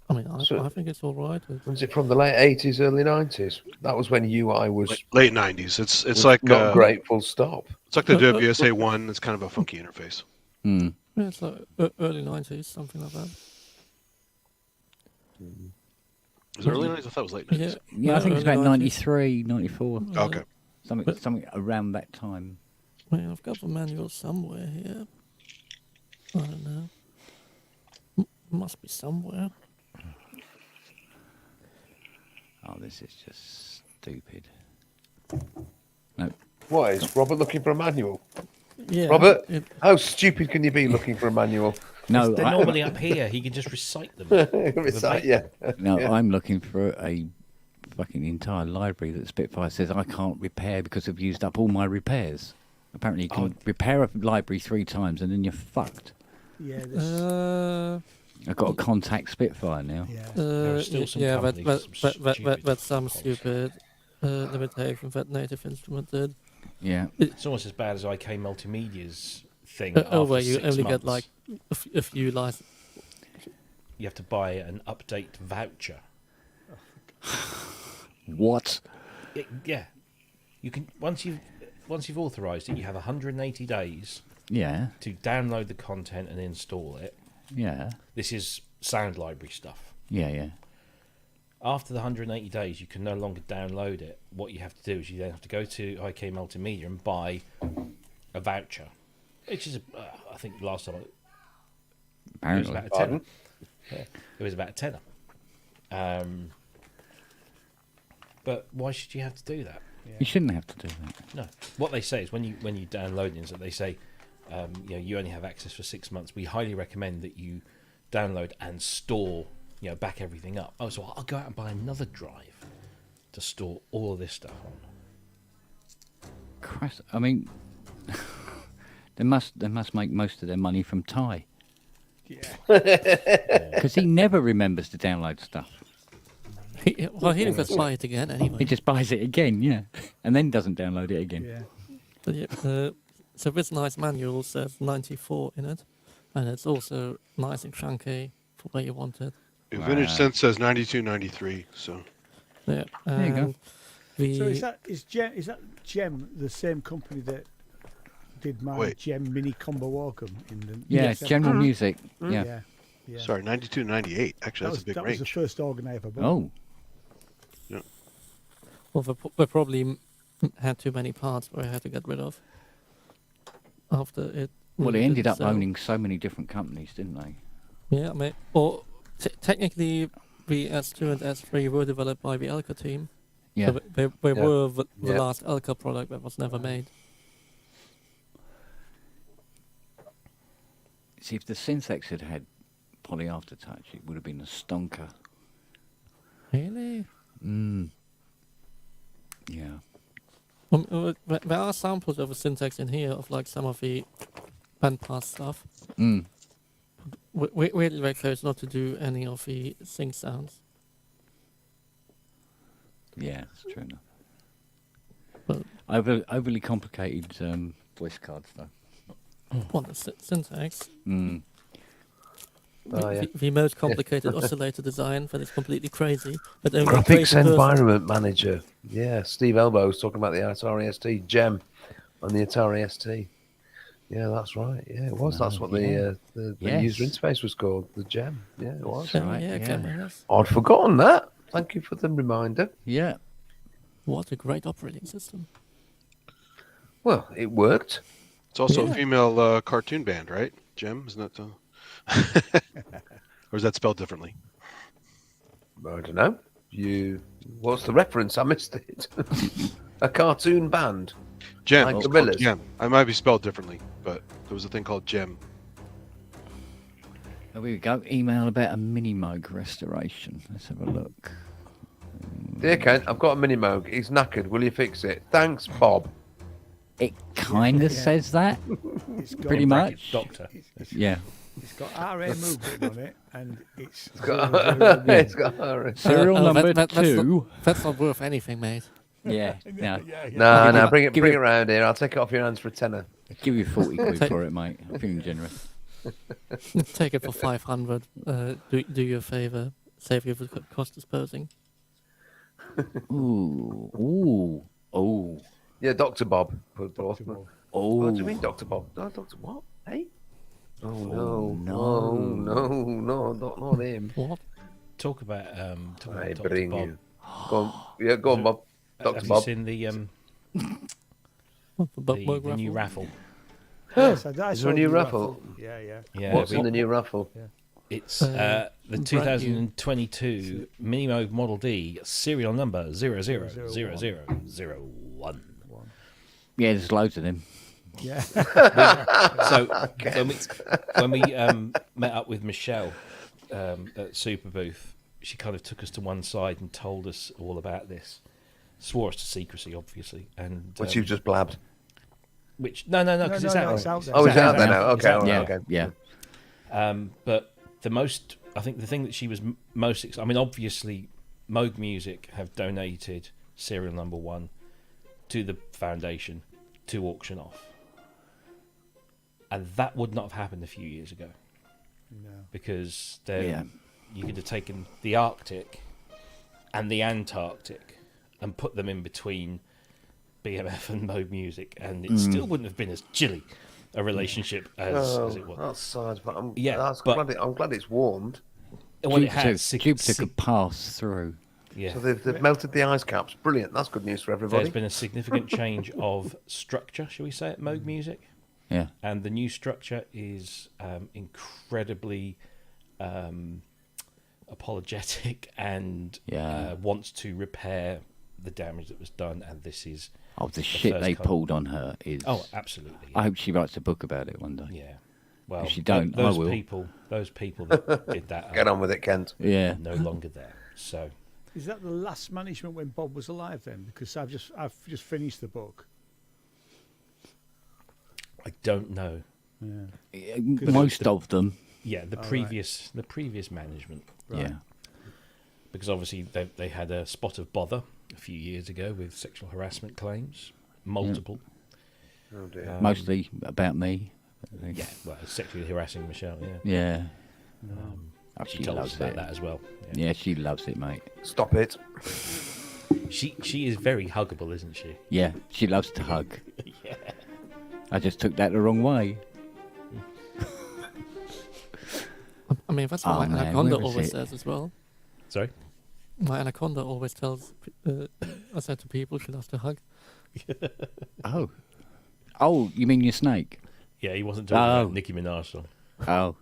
I mean, I think it's all right. Was it from the late 80s, early 90s? That was when UI was late 90s. It's like not great. Full stop. It's like the WSA1. It's kind of a funky interface. Yeah, it's like early 90s, something like that. Was it early 90s? I thought it was late 90s. Yeah, I think it's about 93, 94. Okay. Something around that time. I mean, I've got the manual somewhere here. I don't know. Must be somewhere. Oh, this is just stupid. No. What is Robert looking for a manual? Yeah. Robert, how stupid can you be looking for a manual? No, They're normally up here. He can just recite them. It's like, yeah. no, Yeah. I'm looking for a fucking entire library that Spitfire says I can't repair because I've used up all my repairs. Apparently, you can repair a library 3 times and then you're fucked. Yeah, I've got to contact Spitfire now. yeah. There are still some yeah, companies, some stupid that's some policy. stupid limitation that Native Instrument did. Yeah. It's almost as bad as IK Multimedia's thing. Where after you 6 only months, get like a few licenses. you have to buy an update voucher. What? Yeah, you can once you've authorised it, you have 180 days Yeah. to download the content and install it. Yeah. This is sound library stuff. Yeah. Yeah. After the 180 days, you can no longer download it. What you have to do is you then have to go to IK Multimedia and buy a voucher, which is, I think last time it was Apparently. about a Pardon? tenner. Yeah, it was about a tenner. But why should you have to do that? You shouldn't have to do that. No. What they say is when you download it, is that they say, you only have access for 6 months. We highly recommend that you download and store, back everything up. Oh, so I'll go out and buy another drive to store all of this stuff on. Christ, I mean, they must make most of their money from Ty Yeah. because he never remembers to download stuff. Well, he can just buy it again He anyway. just buys it again, yeah, and then doesn't download it again. Yeah. But yeah, so this nice manual says 94 in it, and it's also nice and chunky for where you want it. Vintage Synth says 92, 93. So Yeah. There you go. and The, So is that Gem the same company that did my Wait. Gem Mini Combo Wacom in the Yeah, yes, it's General Music. Yeah. yeah, yeah. sorry, 92, 98. Actually, that's a big that range. was the first organ I ever bought. Oh, well, they probably had too many parts where I had to get rid of. After it. well, they really ended didn't up sell. owning so many different companies, didn't they? Yeah, or technically, the S2 and S3 were developed by the Elka team. Yeah. So they Yeah. were the Yeah. last Elka product that was never made. See, if the Synthex had had poly aftertouch, it would have been a stonker. Really? Yeah. There are samples of a syntax in here of like some of the bandpass stuff. Weirdly very close not to do any of the sync sounds. Yeah, that's true enough. But Overly complicated voice cards, though. what the syntax? Oh, yeah. The most complicated oscillator design that is completely crazy. But only a Graphics crazy person- Environment Manager. Yeah, Steve Elbow was talking about the Atari ST Gem on the Atari ST. Yeah, that's right. Yeah, it was. That's what the Yes. user interface was called, the Gem. Yeah, it was. That's right, yeah, yeah. cameras. I'd forgotten that. Thank you for the reminder. Yeah. What a great operating system. Well, it worked. It's also Yeah. a female cartoon band, right? Gem, isn't that? Or is that spelled differently? I don't know. What's the reference? I missed it. A cartoon band. Gem. Like It's called gorillas. Gem. I might be spelled differently, but there was a thing called Gem. There we go. Email about a mini Moog restoration. Let's have a look. Dear Kent, I've got a mini Moog. He's knackered. Will you fix it? Thanks, Bob. It kind of Yeah. says that, It's got, pretty much. Doctor. Yeah. It's got RA Moog written on it, and it's It's got Serial number that's 2. That's not worth anything, mate. Yeah. Now, No, bring it give bring it- it round here. I'll take it off your hands for a tenner. I'll give you 40 quid for it, mate. I'm feeling generous. Take it for 500. Do you a favour. Save you the cost disposing. Ooh. Ooh. Oh. Yeah, Dr. Bob. Dr. Bob. Oh. What do you mean, Dr. Bob? No, Dr. What? Hey? Oh, no. no. No, not him. What? Talk about I Dr. bring Bob. you. Go on. Yeah, go on, Bob. Dr. Have Bob. you seen the The new raffle? Yes, I Is there a saw new the raffle? Yeah, yeah. Yeah, What's in the new raffle? It's Uh, the brand new. 2022 Mini Moog Model D serial number 000001. 1. Yeah, there's loads of them. Yeah. So when we met up with Michelle at Super Booth, she kind of took us to one side and told us all about this. Swore us to secrecy, obviously, and Which you've just blabbed. which no, because it's out. it's out there. Oh, it's out there now. now. It's Okay, out all Yeah, right, okay. yeah. But I think the thing that she was most excited. I mean, obviously, Moog Music have donated serial number 1 to the foundation to auction off, and that would not have happened a few years ago. No. Because then you could have taken the Arctic and the Antarctic and put them in between BMF and Moog Music, and it still wouldn't have been as chilly a relationship as it was. That's sad, but I'm but- glad it's warmed. Well, it had Jupiter could pass through. yeah. So they've melted the ice caps. Brilliant. That's good news for everybody. There's been a significant change of structure, shall we say, at Moog Music, Yeah. and the new structure is incredibly apologetic and Yeah. wants to repair the damage that was done, and this is Oh, the shit first they couple. pulled on her is. absolutely I hope she writes a book about it one day. yeah. Well, If you don't, I those will. those people that did that Get are on with it, Kent. Yeah. no longer there. So Is that the last management when Bob was alive then? Because I've just finished the book. I don't know. Yeah. Most of them. Yeah, the previous management, Yeah. because obviously they had a spot of bother a few years ago with sexual harassment claims, multiple. Oh dear. Mostly about me. I think. Yeah, well, sexually harassing Michelle. Yeah, Yeah. Oh, she she told us loves about it. that as well. Yeah, she loves it, mate. Stop it. She is very huggable, isn't she? Yeah, she loves to hug. Yeah. I just took that the wrong way. I mean, that's what Oh, my man, anaconda where was always it? says as well. Sorry. My anaconda always tells, I said to people, she loves to hug. Oh. Oh, you mean your snake? Yeah, he wasn't talking Oh. about Nicki Minaj song. Oh.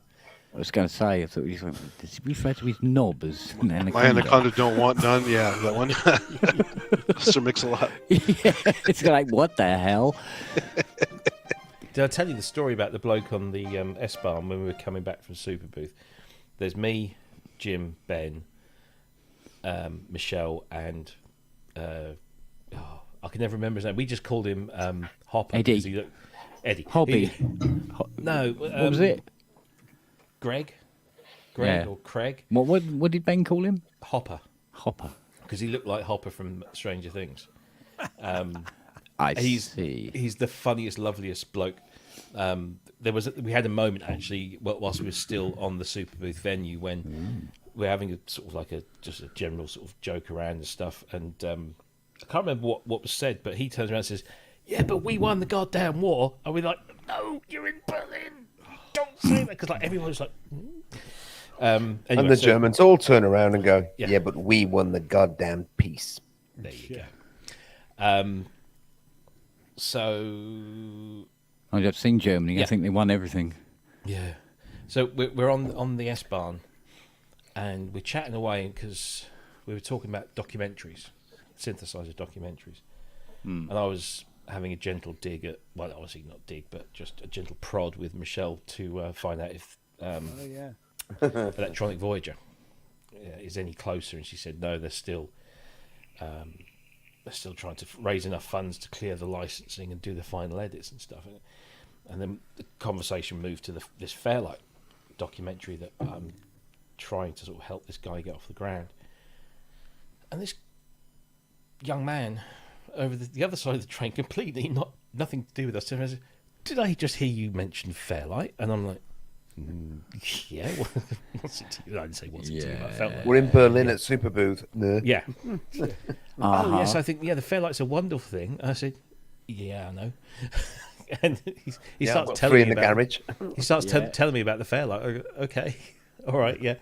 I was going to say, I thought you went, does he refer to his knob as an anaconda? My anaconda don't want none. Yeah, that one. Mr. Mix-a-Lot. Yeah, it's like, what the hell? Did I tell you the story about the bloke on the S-Bahn when we were coming back from Super Booth? There's me, Jim, Ben, Michelle, and I can never remember his name. We just called him Hopper. Eddie. because he looked- Eddie. Hobby. No. What was it? Greg Yeah. or Craig. What did Ben call him? Hopper. Hopper. Because he looked like Hopper from Stranger Things. I He's see. he's the funniest, loveliest bloke. We had a moment actually whilst we were still on the Super Booth venue when we're having a sort of like just a general sort of joke around and stuff, and I can't remember what was said, but he turns around and says, "Yeah, but we won the goddamn war," and we're like, "No, you're in Berlin. Don't say that," because like everyone was like. Anyway, And the Germans all turn around and go, Yeah. yeah, but we won the goddamn peace. There you go. So I've seen Germany. Yeah. I think they won everything. yeah, so we're on the S-Bahn, and we're chatting away because we were talking about documentaries, synthesizer documentaries, and I was having a gentle dig at, well, obviously not dig, but just a gentle prod with Michelle to find out if Oh yeah. Electronic Voyager is any closer, and she said no, they're still trying to raise enough funds to clear the licensing and do the final edits and stuff. And then the conversation moved to this Fairlight documentary that I'm trying to sort of help this guy get off the ground. And this young man over the other side of the train, completely nothing to do with us, turned around and said, "Did I just hear you mention Fairlight?" And I'm like, yeah, what's it to you? I didn't say what's it to you, but I felt like, We're in Berlin at Super Booth. No. yeah. Uh-huh. Oh, yes, I think, the Fairlight's a wonderful thing. And I said, yeah, I know. And he Yeah, starts got telling three me in the about, garage. he starts telling me about the Fairlight. I go, okay, all right, yeah.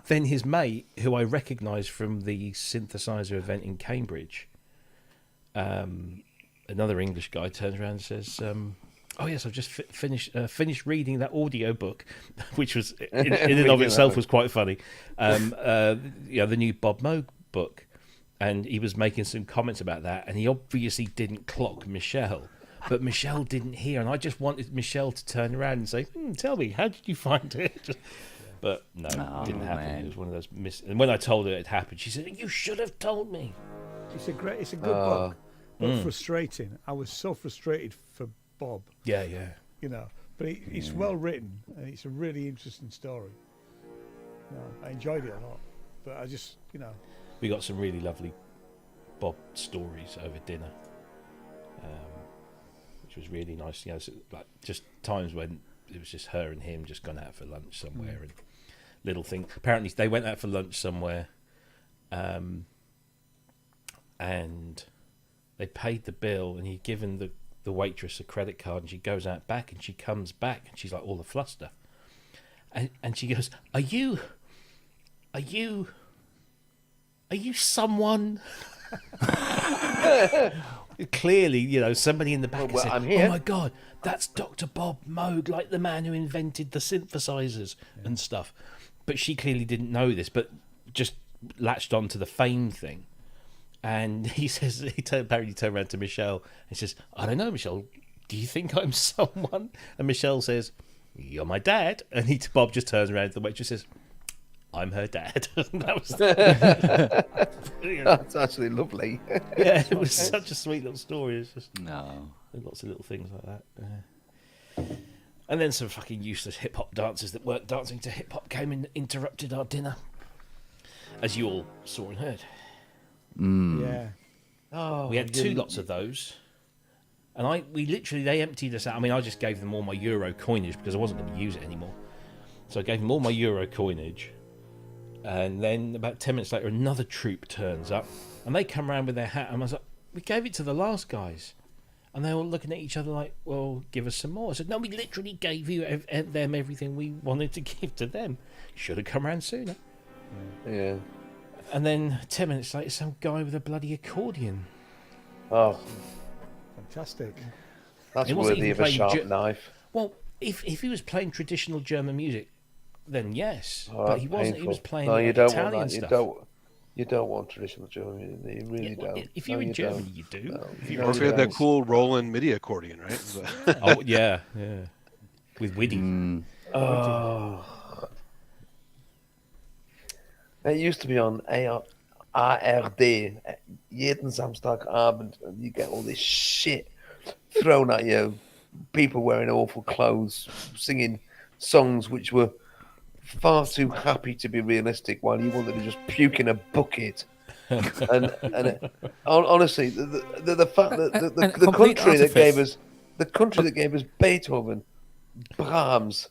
Then his mate, who I recognise from the synthesizer event in Cambridge, another English guy, turns around and says, "Oh yes, I've just finished reading that audio book," which was in and of itself was quite funny. The new Bob Moog book, and he was making some comments about that, and he obviously didn't clock Michelle, but Michelle didn't hear, and I just wanted Michelle to turn around and say, "Tell me, how did you find it?" But no, it didn't happen. man. It was one of those and when I told her it happened, she said, "You should have told me." It's a good book, but frustrating. I was so frustrated for Bob, Yeah, yeah. you know. But it's well written, and it's a really interesting story. You know, I enjoyed it a lot, but I just, you know, We got some really lovely Bob stories over dinner, which was really nice. You know, so, like just times when it was just her and him just gone out for lunch somewhere and little things. Apparently, they went out for lunch somewhere, and they paid the bill, and he'd given the waitress a credit card, and she goes out back, and she comes back, and she's like all a fluster, and she goes, "Are you someone?" Clearly, you know, somebody in the back Well, said, I'm here. "Oh my God, that's Dr. Bob Moog, like the man who invented the synthesizers and stuff." But she clearly didn't know this, but just latched on to the fame thing. And he says, apparently turned around to Michelle and says, "I don't know, Michelle, do you think I'm someone?" And Michelle says, "You're my dad." And Bob just turns around to the waitress and says, "I'm her dad." And that was brilliant. That's actually lovely. Yeah, it was such a sweet little story. It's just No. lots of little things like that. And then some fucking useless hip hop dancers that weren't dancing to hip hop came and interrupted our dinner, as you all saw and heard. yeah. Oh, We had two lots of those, and they emptied us out. I mean, I just gave them all my euro coinage because I wasn't going to use it anymore. So I gave them all my euro coinage, and then about 10 minutes later, another troop turns up, and they come around with their hat, and I was like, "We gave it to the last guys." And they were looking at each other like, "Well, give us some more." I said, "No, we literally gave them everything we wanted to give to them. Should have come around sooner." Yeah. And then 10 minutes later, some guy with a bloody accordion. Oh, Fantastic. that's It wasn't worthy even of a playing sharp knife. Well, if he was playing traditional German music, then yes. Oh, But he wasn't. painful. He was playing No, like you don't Italian want that. stuff. You don't want traditional German. You really Yeah, well, don't. if No, you're in you Germany, don't. you do. No, If you you're Or if don't. you had that Yes. cool Roland MIDI accordion, right? Oh yeah, yeah. With Widdy. Oh. It used to be on ARD jeden Samstagabend, and you get all this shit thrown at you. People wearing awful clothes, singing songs which were far too happy to be realistic, while you wanted to just puke in a bucket. and honestly, the fact that the complete country that artifice. gave us Beethoven, Brahms,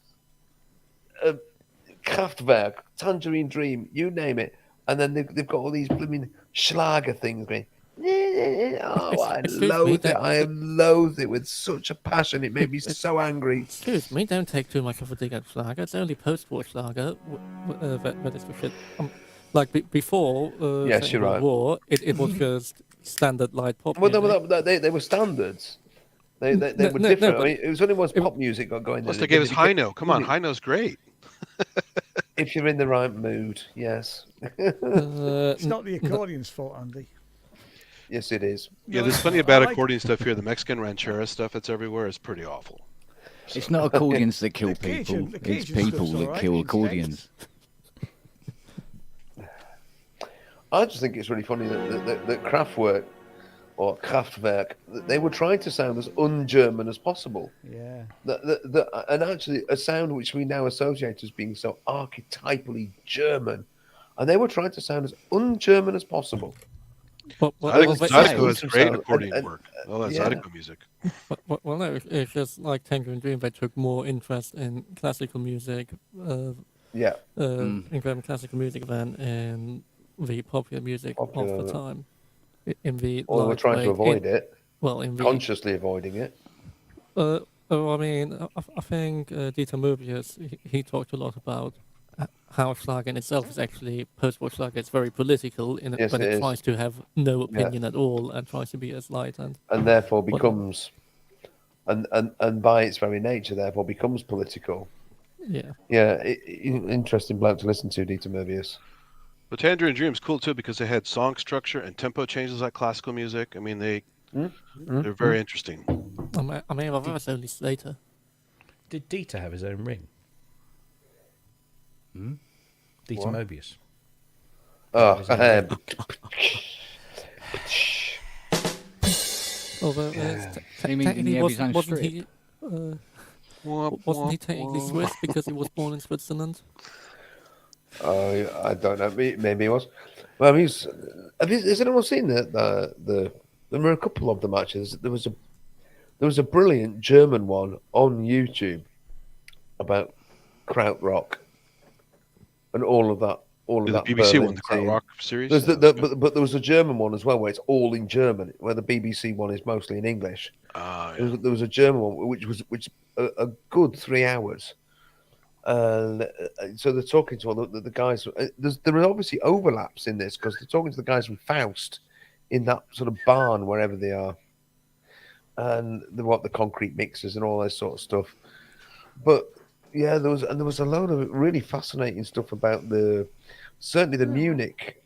Kraftwerk, Tangerine Dream, you name it, and then they've got all these blooming Schlager things going. Oh, I Excuse me, loathe it. that- I have loathed it with such a passion. It made me so angry. Excuse me, don't take too much of a dig at Schlager. It's only post-war Schlager that is for shit. Before Yes, Second you're World right. War, it was just standard light pop Well, music. they were standards. They were No, different. but I mean, it was only once pop music got going. Plus, that they it gave us did- high note. Come on, really- high note's great. If you're in the right mood, yes. It's not the accordion's fault, Andy. Yes, it is. Yeah, No, there's plenty of I bad like- accordion stuff here. The Mexican ranchera stuff that's everywhere is pretty awful. It's not accordions that kill The Cajun- people. the It's Cajun people stuff's that alright kill in accordions. I just think it's really funny that Kraftwerk or Kraftwerk, they were trying to sound as un-German as possible. Yeah. And actually a sound which we now associate as being so archetypally German. And they were trying to sound as un-German as possible. Well, Zydeco has Sound- great and- accordion and- work. All that yeah. Zydeco music. well, no, it's just like Tangerine Dream. They took more interest in classical music, Yeah. in German classical music than in the popular music of Popular. the time. In the Or they were trying to avoid it, Well, in the consciously avoiding it. I mean, I think Dieter Möbius, he talked a lot about how Schlager in itself is actually, post-war Schlager, it's very political, Yes, but it it is. tries to have no opinion at all and tries to be as light and... And therefore becomes, and by its very nature, therefore becomes political. Yeah. Yeah, interesting bloke to listen to, Dieter Möbius. But Tangerine Dream's cool too because they had song structure and tempo changes like classical music. I mean, they're very interesting. I mean, I've ever only Slater. Did Dieter have his own ring? Dieter What? Mobius. Oh, Although He means technically he had his own wasn't strip. he? Wasn't he technically Swiss because he was born in Switzerland? oh, I don't know. Maybe it was. Well, has anyone seen the? There were a couple of the matches. There was a brilliant German one on YouTube about krautrock and all of that. All of The that. BBC Berlin one, the Crowd scene. Rock series. There's but there was a German one as well where it's all in German, where the BBC one is mostly in English. Yeah. There was a German one which a good 3 hours. And so they're talking to all the guys. There are obviously overlaps in this because they're talking to the guys from Faust in that sort of barn wherever they are, and they want the concrete mixers and all that sort of stuff. But yeah, there was a load of really fascinating stuff about certainly the Munich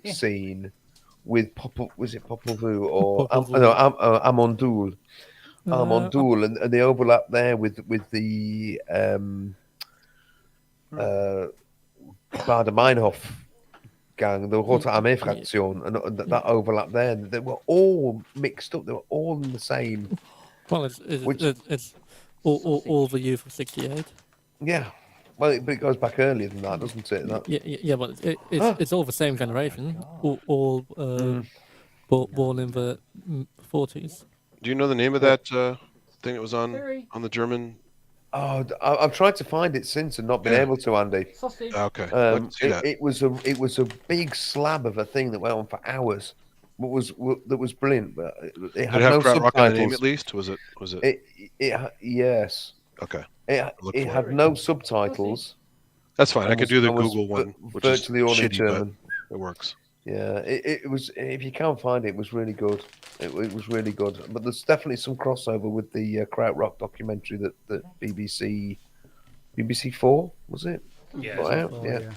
scene with was it Popol Vuh or Amondul. Amondul and the overlap there with the Bader Meinhof gang, the Rote Armee Fraktion, and that overlap there. They were all mixed up. They were all in the same. Well, it's all the youth of '68. Yeah. Well, but it goes back earlier than that, doesn't it? Yeah, but it's all the same generation, all born in the '40s. Do you know the name of that thing that was on the German? Oh, I've tried to find it since and not been able to, Andy. Okay, I'd like to see that. It was a big slab of a thing that went on for hours. That was brilliant. But it had Did it have no Krautrock in the name subtitles. at least? Was it? Yes. Okay. It had no subtitles. That's fine. I could do the and was Google one, which virtually is all in shitty, but German. it works. Yeah, it was. If you can't find it, it was really good. It was really good. But there's definitely some crossover with the Krautrock documentary that BBC 4 was it? Yeah. Got out? Oh, Yeah.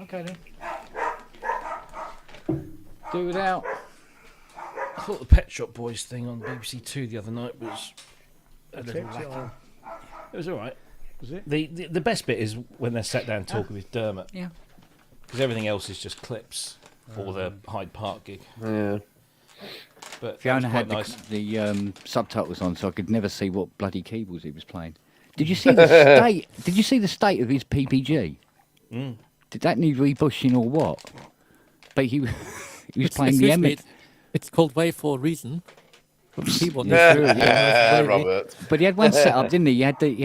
Okay then. Do without. I thought the Pet Shop Boys thing on BBC Two the other night was a little Kept it lacking. all. It was all right. Was it? The best bit is when they're sat down talking with Dermot. Yeah. Because everything else is just clips for the Hyde Park gig. Yeah. But Fiona that was had quite nice. the subtitles on, so I could never see what bloody keyboards he was playing. Did you see the state? Did you see the state of his PPG? Did that need rebushing or what? But he was playing the Excuse me, M. it's called Way for a reason. Keyboard. Robert. But he had one set up, didn't he? He had the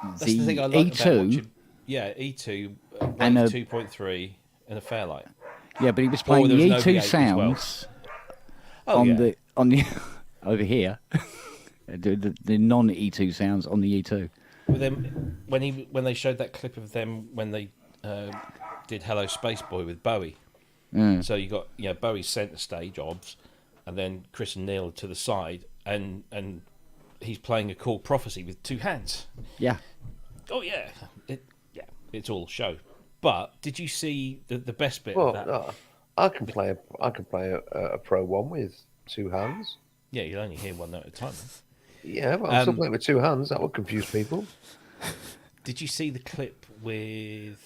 That's the thing I like about E2. watching. Yeah, E2, And a- 2.3, and a Fairlight. Yeah, but he was playing there the was an E2 OB8 as well. sounds Oh, on yeah. the over here. the non E2 sounds on the E2. With them, when they showed that clip of them when they did Hello Space Boy with Bowie. So you got Bowie's centre stage, obs, and then Chris and Neil to the side, and he's playing a Call Prophecy with two hands. Yeah. Oh yeah, it's all show. But did you see the best bit Well, of that? no, I can play a Pro One with two hands. Yeah, you'll only hear one note at a time. Yeah, but I'm still playing with two hands. That would confuse people. Did you see the clip with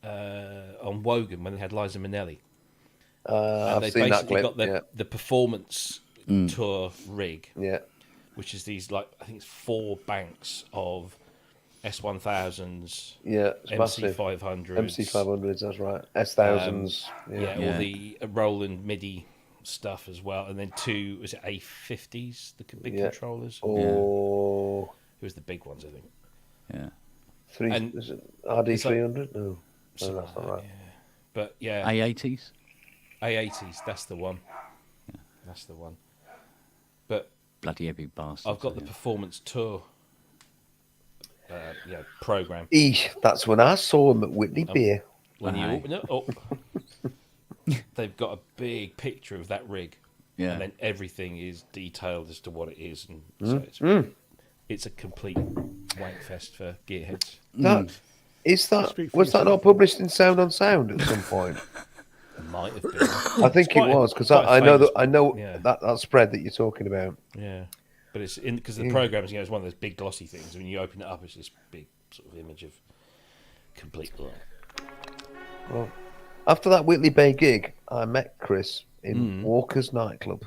on Wogan when they had Liza Minnelli? And I've seen that clip. got the performance tour rig, Yeah. which is these I think it's 4 banks of S1000s, Yeah, it's massive. MC500s, MC500s, that's right. S1000s. all the Roland MIDI stuff as well, and then 2 was it A50s, the big Yeah. controllers. Or It was the big ones, I think. Yeah. three. And Is it RD300? No, Something that's not like right. that, yeah. But yeah, A80s. A80s, that's the one. That's the one. But Bloody heavy bastard. I've got the performance tour program. That's when I saw him at Whitney Beer. When you Aye. open it up, they've got a big picture of that rig Yeah. and then everything is detailed as to what it is, and so it's a complete wank fest for gearheads. That is that. Speak for Was that yourself. not published in Sound on Sound at some point? Might have been. I think it was because I know that spread that you're talking about. Yeah, but it's in because the program is it's one of those big glossy things. When you open it up, it's this big sort of image of complete. Well, after that Whitley Bay gig, I met Chris in Walker's nightclub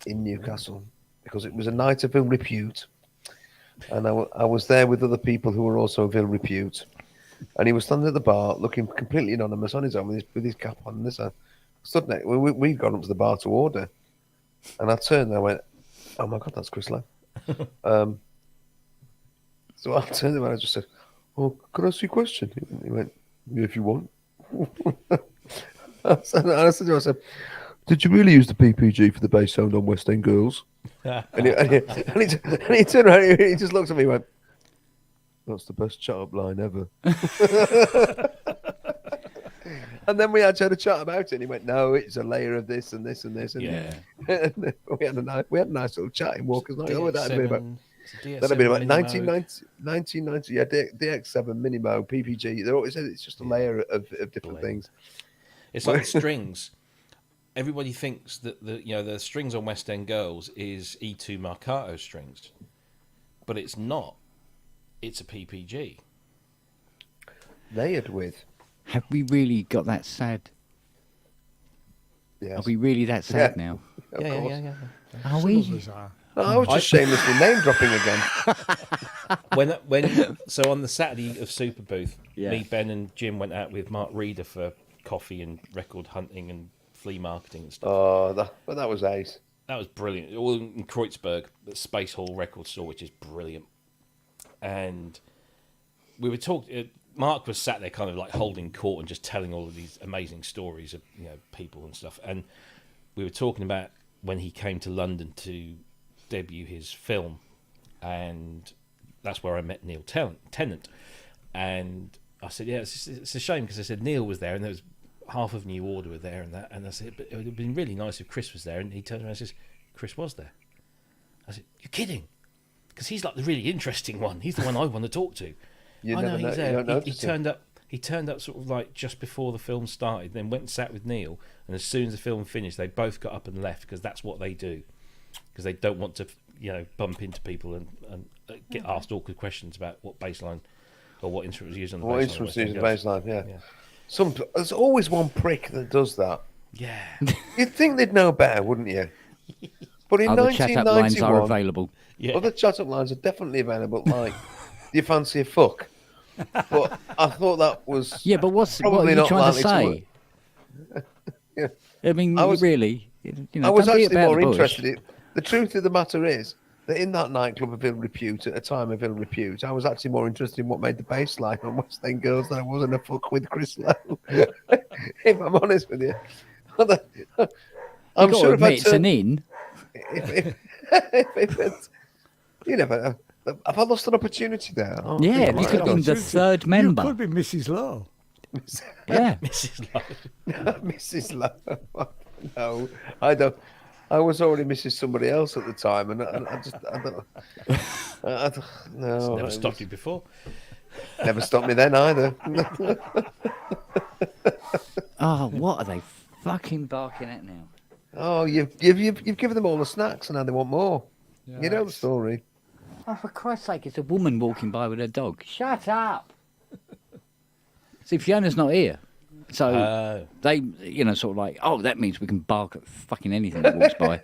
in Newcastle because it was a night of ill repute, and I was there with other people who were also of ill repute. And he was standing at the bar, looking completely anonymous on his own with his cap on. And this, stood next. We'd gone up to the bar to order, and I turned and I went, "Oh my god, that's Chris Lowe." So I turned and I just said, "Oh, could I ask you a question?" He went, "Yeah, if you want." I said to him, I said, "Did you really use the PPG for the bass sound on West End Girls?" and he turned around, and he just looked at me and went, "That's the best chat-up line ever." And then we actually had a chat about it, and he went, "No, it's a layer of this and this and this." And and we had a nice little chat in Walker's Night. Oh, that'd been about 1990. Yeah, DX7 Minimo, PPG. They always said it's just a layer of different things. It's like strings. Everybody thinks that the strings on West End Girls is E2 Marcato strings, but it's not. It's a PPG. Layered with. Have we really got that sad? Yes. Are we really that sad now? Of course. Are Some we? of us are. No, I was just shamelessly name dropping again. So on the Saturday of Super Booth, Yeah. me, Ben, and Jim went out with Mark Reeder for coffee and record hunting and flea marketing and stuff. Oh, that was ace. That was brilliant. All in Kreuzberg, the Space Hall record store, which is brilliant. And we were talking. Mark was sat there, kind of like holding court and just telling all of these amazing stories of people and stuff. And we were talking about when he came to London to debut his film, and that's where I met Neil Tennant. And I said, "Yeah, it's a shame," because I said Neil was there, and there was half of New Order were there, and that. And I said, "But it would have been really nice if Chris was there." And he turned around and says, "Chris was there." I said, "You're kidding?" Because he's like the really interesting one. He's the one I want to talk to. I know he's there. He turned up. He turned up sort of like just before the film started. Then went and sat with Neil. And as soon as the film finished, they both got up and left because that's what they do. Because they don't want to, bump into people and get asked awkward questions about what bassline or what instrument was used on the bassline. What instrument was used on the bassline? Yeah. There's always one prick that does that. Yeah. You'd think they'd know better, wouldn't you? But in Other chat-up lines are 1991, available. Yeah. other chat-up lines are definitely available. Like, do you fancy a fuck? But I thought that was Yeah, but what probably are you not trying to likely say? Yeah. I mean, I was- really, I was don't beat actually about more the bush. interested. The truth of the matter is that in that nightclub of ill repute, at a time of ill repute, I was actually more interested in what made the bass line on West End Girls than I was in a fuck with Chris Lowe. If I'm honest with you. I'm You've got sure to if I admit, it's an turned, in. you never have I lost an opportunity there? Oh, Yeah, think you I could might be have the third member. You could be Mrs. Lowe. Yeah. Mrs. Lowe. done. Mrs. Lowe. No, I don't. I was already Mrs. somebody else at the time, and I don't. No, Never stopped you before. Never stopped me then either. Oh, what are they fucking barking at now? Oh, you've given them all the snacks, and now they want more. You know the story. Oh, for Christ's sake, it's a woman walking by with her dog. Shut up! See, Fiona's not here. So they, sort of like, oh, that means we can bark at fucking anything that walks by.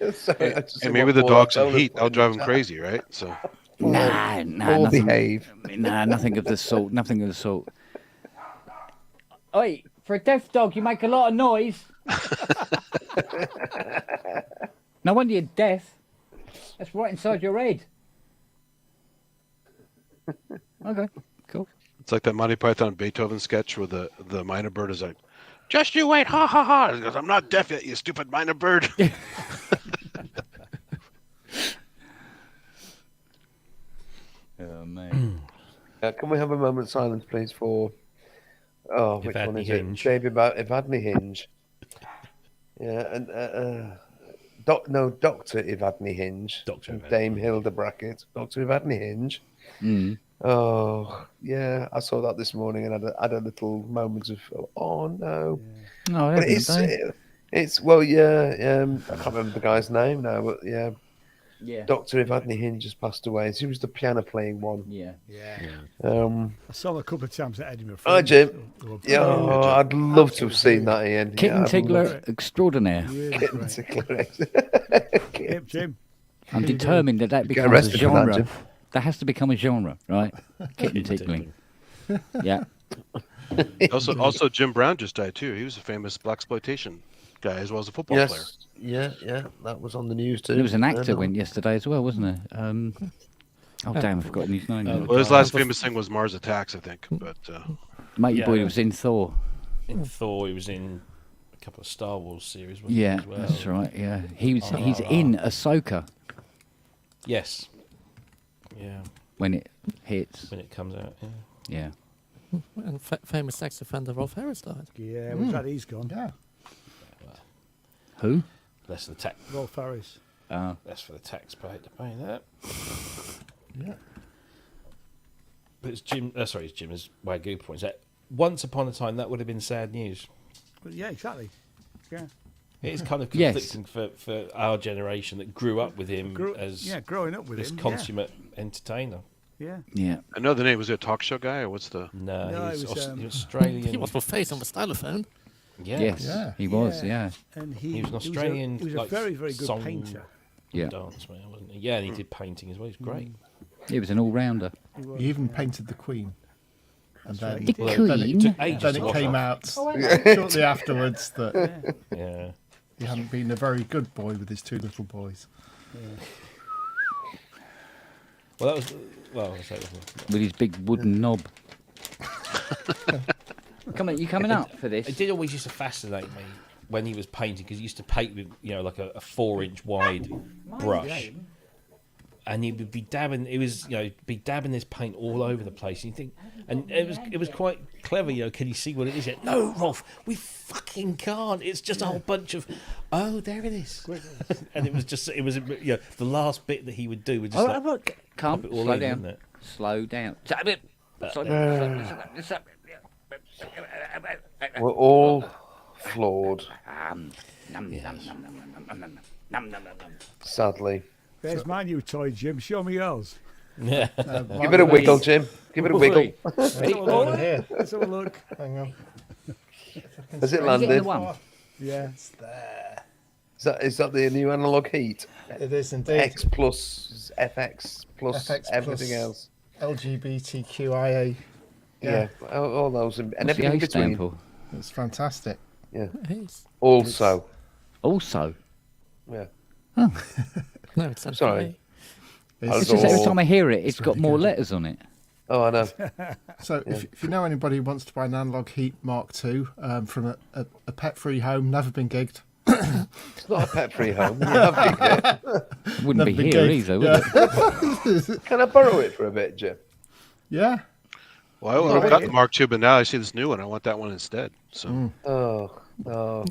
And maybe the dog's in heat. That'll drive him crazy, right? So Nah, All nothing. behave. Nah, nothing of the sort. Nothing of the sort. Oi, for a deaf dog, you make a lot of noise. No wonder you're deaf. That's right inside your head. Okay, cool. it's like that Monty Python Beethoven sketch where the minor bird is like, "Just you wait, ha ha ha." He goes, "I'm not deaf yet, you stupid minor bird." Oh man. Can we have a moment of silence, please, for which Evadne one is Hinge. it? David Evadne Hinge. Yeah, and Dr. Evadne Hinge. Dr. and Evadne Dame Hilda Brackett. Dr. Evadne Hinge. Mm. Oh, yeah. I saw that this morning and had a little moment of, oh, no. Oh, But haven't they? well, yeah. I can't remember the guy's name now, but yeah. Yeah. Dr. Evadne Hinge has passed away. He was the piano playing one. Yeah. I saw him a couple of times at Edinburgh. Hi, Jim. Fringe. Yeah, Brilliant. I'd love to have seen that, Ian. Kitten I'd tickler love- extraordinaire. Really Kitten great. tickler. Yep, Jim. I'm determined that becomes a arrested for that, genre. Jim. That has to become a genre, right? Kitten tickling. Yeah. Also, Jim Brown just died too. He was a famous blaxploitation guy as well as a football player. Yes, yeah. That was on the news too. There was an actor Yeah, went yesterday as well, wasn't there? Oh, damn, I've forgotten his name. now. Well, his last famous thing was Mars Attacks, I think. But Matey Yeah. boy was in Thor. In Thor, he was in a couple of Star Wars series, wasn't Yeah, he, as well? that's right. Yeah, he's in Ahsoka Yes. Yeah, when it hits. when it comes out. Yeah. Yeah. And famous sex offender Rolf Harris died. Yeah, we're glad he's gone. Yeah. Who? Less of the tax. Rolf Harris. Less for the taxpayer to pay that. Yeah. But it's Jim. Sorry, it's Jim. As Wagyu points out, once upon a time that would have been sad news. But yeah, exactly. Yeah. It is kind of Yes. conflicting for our generation that grew up with him Grew- as growing up with this him. consummate entertainer. Yeah. Yeah. I know the name. Was it a talk show guy or what's the? No, No, he it was was, Australian. He was for face on the stylophone. Yeah. Yes, Yeah. he was. Yeah. And He was an Australian. He was a like, very, very good song painter. Yeah. Dance man, wasn't he? Yeah, and he did painting as well. He's great. He was an all-rounder. He was, He even painted the Queen. And then, right. The Well, then Queen. it, took ages then to it wash came off. out shortly afterwards that Yeah. he hadn't been a very good boy with his two little boys. Well, that was. Well, I'll say it was- With his big wooden knob. Come on, you coming up for this? It did always used to fascinate me when he was painting because he used to paint with like a 4-inch wide brush, and he would be dabbing. It was be dabbing this paint all over the place. And you think, and it was quite clever. Can you see what it is yet? No, Rolf, we fucking can't. It's just a whole bunch of. Oh, there it is. And it was the last bit that he would do was just Calm, pop it all slow in, down. wasn't it? Slow down. We're all flawed, sadly. There's my new toy, Jim. Show me yours. Yeah. Give it a wiggle, Jim. Give it a wiggle. Let's have a Over look. here. Let's have a look. Hang on. Has it Getting landed? the one. Yeah. It's there. Is that the new analog heat? It is indeed. X plus FX plus FX everything plus else. LGBTQIA. Yeah, all those and What's the everything in A stand between. for? It's fantastic. Yeah. Yes. Also, Also. yeah. No, it's Sorry. It's It's just every all- time I hear it, it's got really more good. letters on it. Oh, I know. So if you know anybody who wants to buy an analog heat Mark II from a pet-free home, never been gigged. It's not a pet-free home. You have gigged it. It wouldn't be Never been here gigged. either, would it? Can I borrow it for a bit, Jim? Yeah. Well, I've got the Mark II, but now I see this new one. I want that one instead. So Oh, no.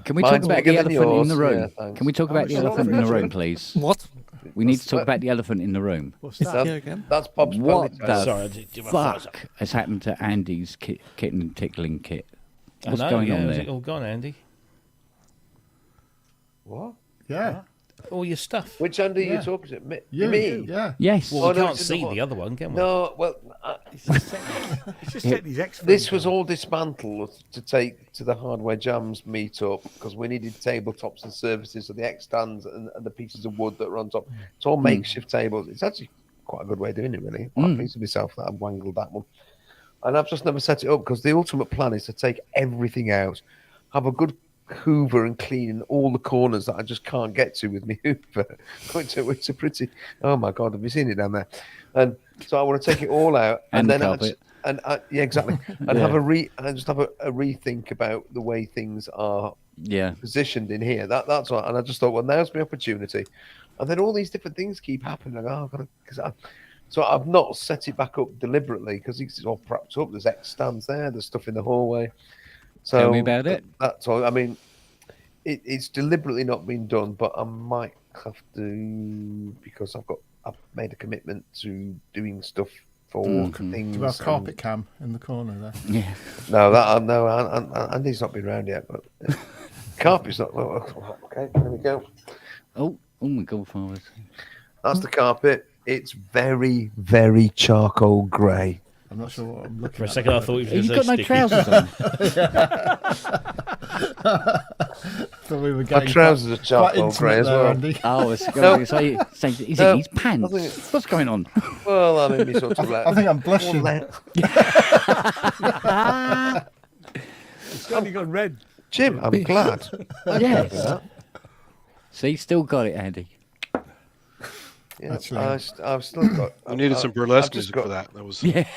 Can we Mine's talk about bigger the than elephant in yours. the room? Yeah, thanks. Can we talk about the much is elephant it? in the room, please? What? We need to talk that? about the elephant in the room. What's Is that? here again? That's Bob's What belly. the Sorry, I did my thumbs up. fuck has happened to Andy's kitten tickling kit? I What's know, going yeah, on is there? it all gone, Andy? What? Yeah. All your stuff. Which Andy are Yeah. you talking to? Me? You. Me? Yeah. Yes. Well, Oh, we no, can't it's in see the- the other one, can we? No, well, It's just taking these X. this was all dismantled to take to the Hardware Jams meetup because we needed tabletops and surfaces of the X stands and the pieces of wood that were on top. It's all makeshift tables. It's actually quite a good way of doing it, really. I'm pleased with myself that I've wangled that one. And I've just never set it up because the ultimate plan is to take everything out, have a good hoover and clean all the corners that I just can't get to with my hoover. It's a pretty, oh my God, have you seen it down there? And so I want to take it all out And the then carpet. yeah, exactly. And Yeah. and just have a rethink about the way things are Yeah. positioned in here. That's what. And I just thought, well, now's my opportunity. And then all these different things keep happening. Like, oh, I've got to, so I've not set it back up deliberately because it's all propped up. There's X stands there. There's stuff in the hallway. So Tell me about it. That's all. I mean, it's deliberately not been done, but I might have to because I've made a commitment to doing stuff for Mhm. things. Do you have and- carpet cam in the corner there? Yeah. No, Andy's not been around yet, but carpet's not. Okay, there we go. Oh my God, fathers. That's the carpet. It's very, very charcoal grey. I'm not sure what I'm looking For a at. second, I thought he was going You to got say no sticky. trousers on. Thought we were My getting trousers are quite charcoal intimate grey as there, well. Andy. Oh, I was No. going to say is No. it his pants? I think What's going on? Well, I mean, we sort of like. I think I'm blushing. It's only gone red. Jim, I'm glad. Yes. See, still got it, Andy. Yeah, Actually. I've still got. I needed some I've burlesque just music got- for that. That was Yeah.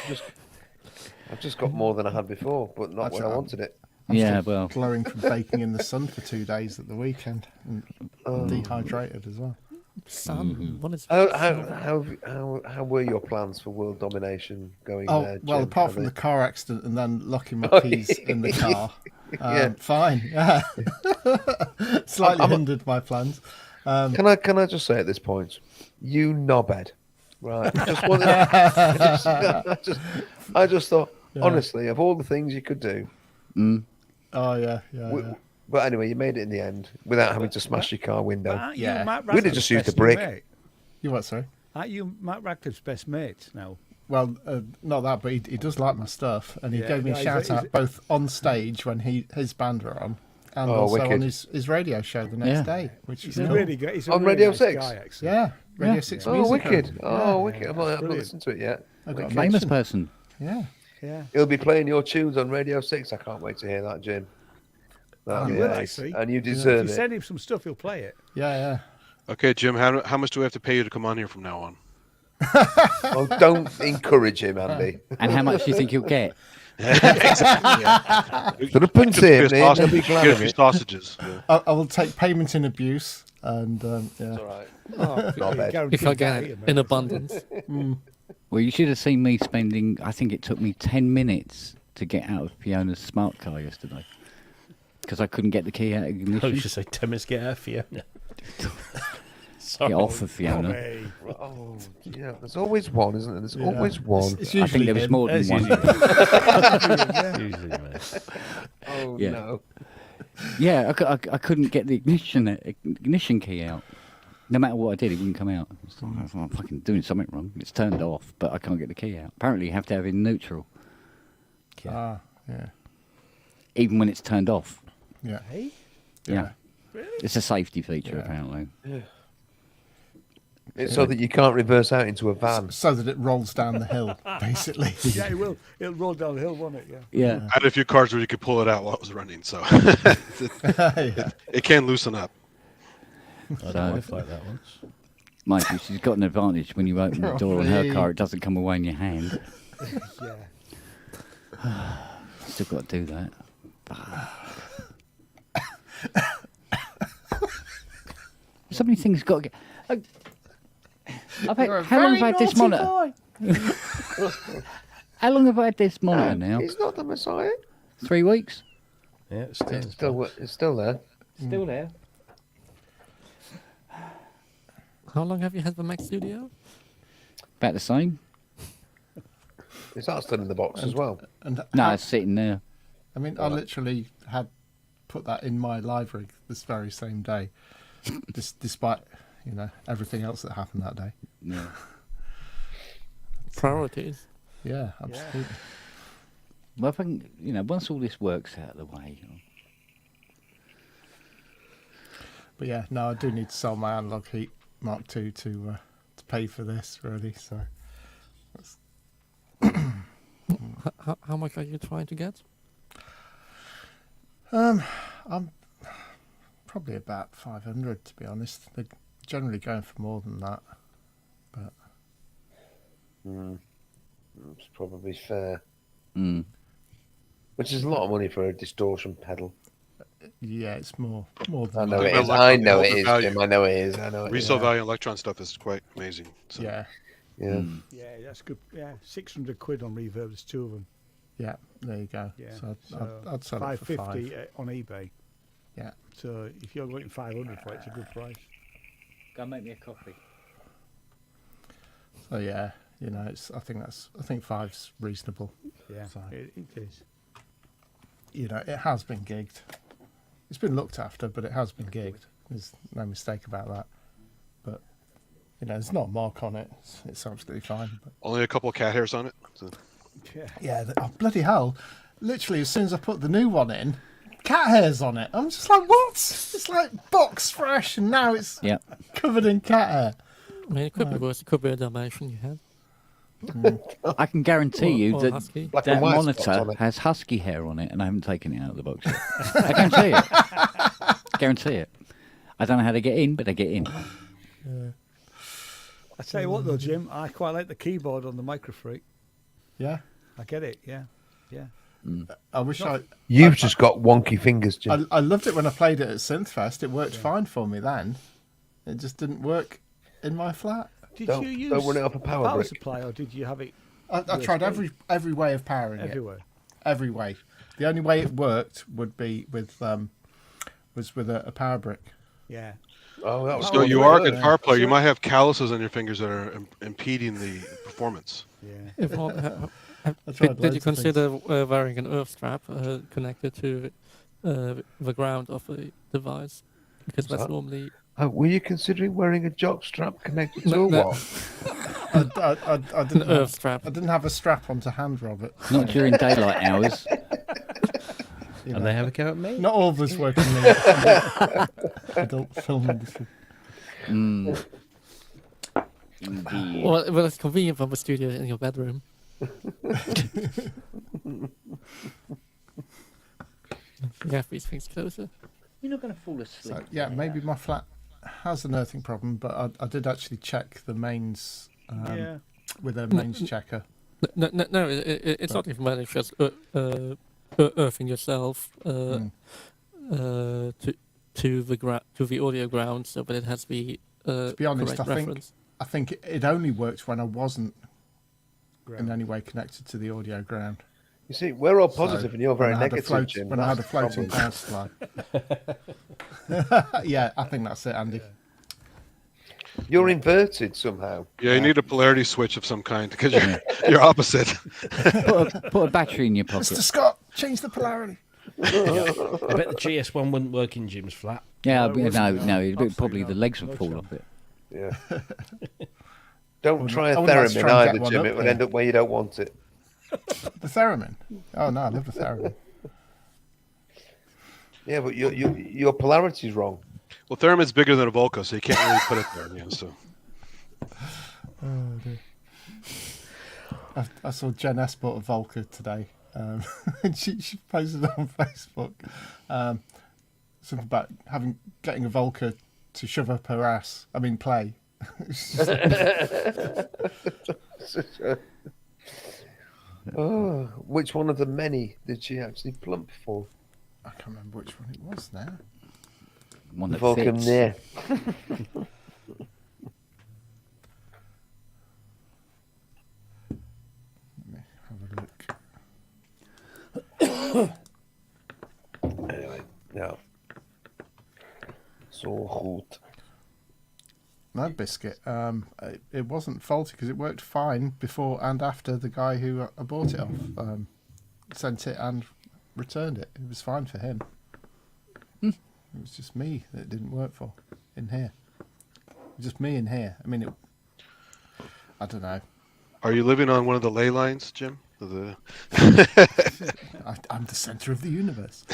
I've just got more than I had before, but not when I Actually, wanted it. I'm Yeah, still well. glowing from baking in the sun for 2 days at the weekend and dehydrated as well. Sun. What is How were your plans for world domination going Oh, there? well, Jim? apart Have from they- the car accident and then locking my Oh, keys in the car, Yeah. fine. Yeah, slightly I'm- hindered my plans. Can I just say at this point, you knobhead, right? I just wanted. I just thought, honestly, of all the things you could do, Oh yeah. but anyway, you made it in the end without having to smash your car window. Aren't Yeah. you Matt We'd have Radcliffe's just used best a brick. mate? You what? Sorry. Aren't you Matt Radcliffe's best mate now? Well, not that, but he does like my stuff, and he Yeah, gave me a no, shout out both on stage when his band were on, and Oh, also on wicked. his radio show the next Yeah. day, which He's is a cool. really good. He's a On really Radio nice 6? guy, actually. Yeah, Radio Yeah. 6 Oh, Music. wicked! Oh, wicked! I've not brilliant. listened to it yet. I got a Famous mention. person. Yeah. Yeah. He'll be playing your tunes on Radio 6. I can't wait to hear that, Jim. That'll He be will, nice. actually. And you If deserve you it. send him some stuff, he'll play it. Yeah. okay, Jim. How much do we have to pay you to come on here from now on? Well, don't encourage him, Andy. And how much do you think you'll get? Tuppence here, mate. They'll be glad Get a of few it. sausages. Yeah. I will take payment in abuse, and yeah. All right. Oh, not bad. Guaranteed if I get value, it mate. in abundance? Well, you should have seen me spending. I think it took me 10 minutes to get out of Fiona's smart car yesterday because I couldn't get the key out of Oh, you ignition. should say 10 minutes get out of Fiona. Get Sorry. off of Fiona. Hey, Oh, yeah. There's always one, isn't there? There's always one. It's I usually think there was him. more than As one. Usually, man. Oh, Yeah. no. Yeah, I couldn't get the ignition key out. No matter what I did, it wouldn't come out. I was like, I'm fucking doing something wrong. It's turned off, but I can't get the key out. Apparently, you have to have it in neutral, Ah, yeah. even when it's turned off. Yeah. hey? Yeah. It's a safety feature, Yeah. apparently. It's so that you can't reverse out into a van. So that it rolls down the hill, basically. Yeah, it will. It'll roll down the hill, won't it? Yeah. Yeah. I had a few cars where you could pull it out while it was running, so Yeah. it can loosen up. I don't know if like that once. Mind you, she's got an advantage when you open the door on her Lovely. car, it doesn't come away in your hand. Yeah. Still got to do that. So many things got to get. I've had, how long have I had this monitor? How long have I had this monitor now? It's not the Messiah. 3 weeks? Yeah, it's It's still there. Still there. How long have you had the Mac Studio? About the same? Is that still in the box as well? And No, it's sitting there. I mean, I literally had put that in my library this very same day, despite everything else that happened that day. Yeah. Priorities. Yeah, absolutely. Well, if I can, once all this works out of the way, But yeah, no, I do need to sell my analog heat Mark II to pay for this, really. So How much are you trying to get? I'm probably about 500, to be honest. They're generally going for more than that. But It's probably fair. Mm. Which is a lot of money for a distortion pedal. yeah, it's more than I know that. it is. Electron, I know the it is, value. Jim. I know it is. I know it is. Resale value electron stuff is quite amazing. So. Yeah, Yeah. Yeah, that's good. Yeah, 600 quid on reverb. There's two of them. yeah, there you go. Yeah. So I'd sell it for 550 5. on eBay. Yeah. So if you're getting 500 for it, it's a good price. Go make me a coffee. So yeah, you know, I think 5's reasonable. Yeah, So, it is. you know, it has been gigged. It's been looked after, but it has been gigged. There's no mistake about that. But you know, there's not a mark on it. It's absolutely fine. But, Only a couple of cat hairs on it. So. Yeah. yeah, oh, bloody hell! Literally, as soon as I put the new one in, cat hairs on it. I'm just like, what? It's like box fresh, and now it's Yeah. covered in cat hair. I mean, it could be worse. It could be a Dalmatian you had. I can guarantee you Or that husky. Black and that white spots on monitor it. has husky hair on it, and I haven't taken it out of the box yet. I guarantee it. Guarantee it. I don't know how they get in, but they get in. I tell you what though, Jim, I quite like the keyboard on the Microfreak. Yeah, I get it. Yeah. I wish You've just got wonky fingers, Jim. I loved it when I played it at Synthfest. It worked fine for me then. It just didn't work in my flat. Did Don't- you use don't run it off a power brick. supply, or did you have it I tried every way of powering everywhere? it. Every way. The only way it worked would be with was with a power brick. Yeah. Oh, that was So good. you are a Yeah. guitar player. You might have calluses on your fingers that are impeding the performance. Yeah. If all, I tried did you loads of things. consider wearing an earth strap connected to the ground of the device? Because that's that? normally Oh, were you considering wearing a jock strap connected to No, a no. wall? I an didn't earth have, strap. I didn't have a strap on to hand, Robert. Not during daylight hours. You And know. they have a go at me. Not all of us work in the adult film industry. Mm. Indeed. Well, it's convenient from the studio in your bedroom. You have these things closer. You're not going to fall asleep. So, yeah, maybe my flat has an earthing problem, but I did actually check the mains Yeah. with a mains checker. No, it's not even that. It's just earthing yourself to the audio ground, so but it has to be To be honest, correct reference. I think it only worked when I wasn't in Ground. any way connected to the audio ground. You see, we're all So, positive and you're very when I had a negative, Jim. When I had a That's the floating problem. power supply. Yeah, I think that's it, Andy. You're inverted somehow. Yeah, you need a polarity switch of some kind because you're opposite. Put a battery in your Mr. pocket. Scott, change the polarity. I bet the GS1 wouldn't work in Jim's flat. Yeah, No, it wasn't, no, Absolutely probably not. the legs would No fall chance. off it. Yeah. Don't try a I wouldn't like to theremin try and get either, one Jim. up It would there. end up where you don't want it. The theremin. Oh no, I love the theremin. Yeah, but your polarity's wrong. Well, Theremin's bigger than a Volca, so you can't really put it there. You know, so Oh dear. I saw Jen S bought a Volca today. And she posted it on Facebook. Something about getting a Volca to shove up her ass. I mean, play. Oh, which one of the many did she actually plump for? I can't remember which one it was now. One The that Vulcan fits. there. Let me have a look. Anyway, no. So good. No biscuit. It wasn't faulty because it worked fine before and after the guy who I bought it off sent it and returned it. It was fine for him. It was just me that it didn't work for in here. Just me in here. I mean, I don't know. are you living on one of the ley lines, Jim? The I'm the centre of the universe.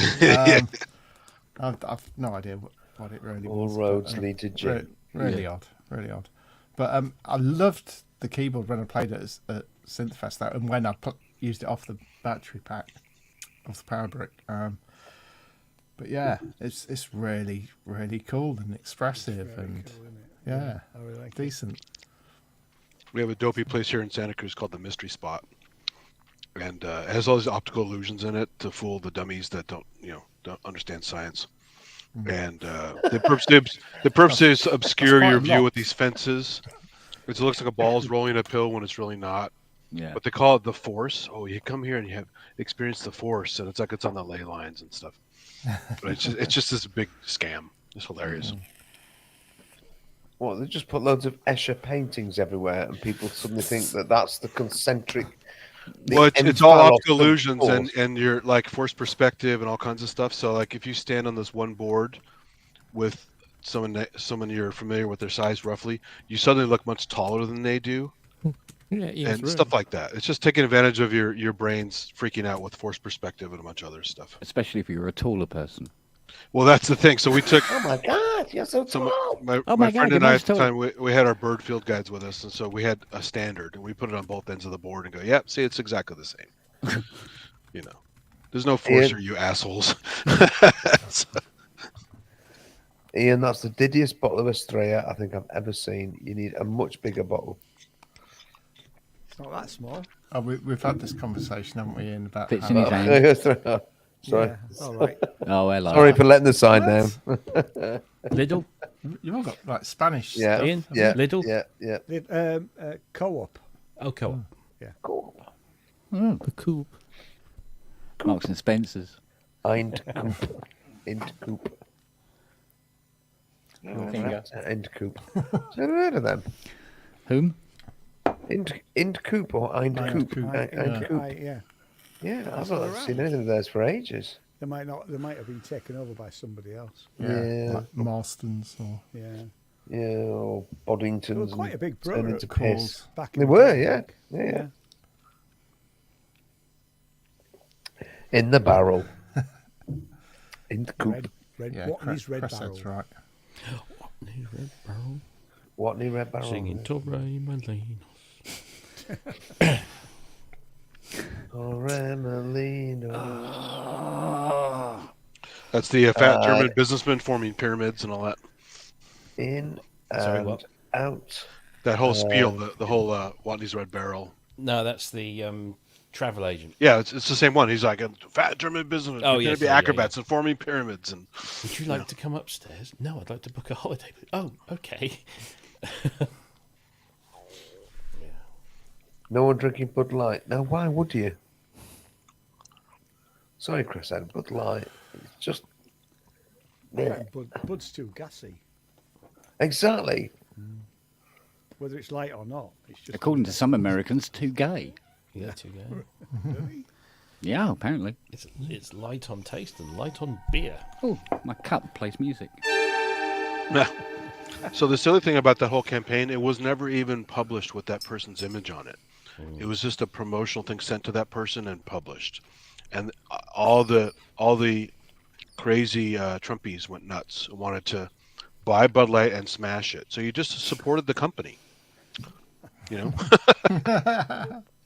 I've no idea what it really All was. roads but, lead to Jim. Really odd, really odd. But I loved the keyboard when I played it at Synthfest, though, and when I used it off the battery pack, off the power brick. But yeah, it's really, really cool and expressive Very and cool, isn't it? yeah, I really like it. decent. we have a dopey place here in Santa Cruz called the Mystery Spot, and it has all these optical illusions in it to fool the dummies that don't understand science. And the purpose is obscure quite your a view lot. with these fences. It looks like a ball's rolling uphill when it's really not. Yeah. But they call it the Force. Oh, you come here and you have experience the Force, and it's like it's on the ley lines and stuff. But it's just this big scam. It's hilarious. Well, they just put loads of Escher paintings everywhere, and people suddenly think that that's the concentric. Well, it's all envelope optical of illusions force. and you're like force perspective and all kinds of stuff. So like if you stand on this one board with someone you're familiar with their size roughly, you suddenly look much taller than they do. Yeah, Ian's And room. stuff like that. It's just taking advantage of your brains freaking out with force perspective and a bunch of other stuff. Especially if you're a taller person. Well, that's the thing. So we took Oh my God, you're so tall! my Oh my friend God, and you're I much at the taller. time we had our bird field guides with us, and so we had a standard, and we put it on both ends of the board and go, "Yep, see, it's exactly the same." You know, there's no force here, you assholes. Ian, that's the diddiest bottle of Estrella I think I've ever seen. You need a much bigger bottle. It's not that small. Oh, we've had this conversation, haven't we, Ian, about Fits how- in his hand. Sorry. Yeah, all right. Oh, hello. Sorry for letting the side down. Lidl, You've all got like Spanish Yeah. stuff. Ian, Yeah. Lidl. Yeah. Co-op. Oh, cool. Cool. The coop. Marks and Spencers. Eindcoop. Eindcoop. Finger. Eindcoop. Have you ever heard of them? Whom? Eindcoop or Eindcoop? Eindcoop. Yeah. Yeah, I've still not around. seen anything of theirs for ages. They might have been taken over by somebody else. Yeah. Like Marston's or Yeah. Yeah, or They were Boddington's. quite a and big turned brewer into at piss. Coles. back in They the were, day, I yeah. think. Yeah. In the barrel. Eindcoop. Red. yeah, Watney's Red Cresset's Barrel. right. Red barrel, Watney Red Barrel. singing Torremolinos. Remolino. That's the fat German businessman forming pyramids and all that. In Sorry, and what? out. That whole spiel, the whole Watney's Red Barrel. No, that's the travel agent. Yeah, it's the same one. He's like a fat German businessman. Oh, We're yes, going to be yeah, acrobats and forming pyramids. And Would you like to come upstairs? No, I'd like to book a holiday. Oh, okay. No one drinking Bud Light. Now, why would you? Sorry, Chris, said Bud Light. It's just. Yeah. Bud's too gassy. Exactly. Whether it's light or not, it's just. According to some Americans, too gay. Yeah, too go. Really? Yeah, apparently. It's light on taste and light on beer. Oh, my cup plays music. so the silly thing about that whole campaign, it was never even published with that person's image on it. It was just a promotional thing sent to that person and published. And all the crazy Trumpies went nuts and wanted to buy Bud Light and smash it. So you just supported the company. You know?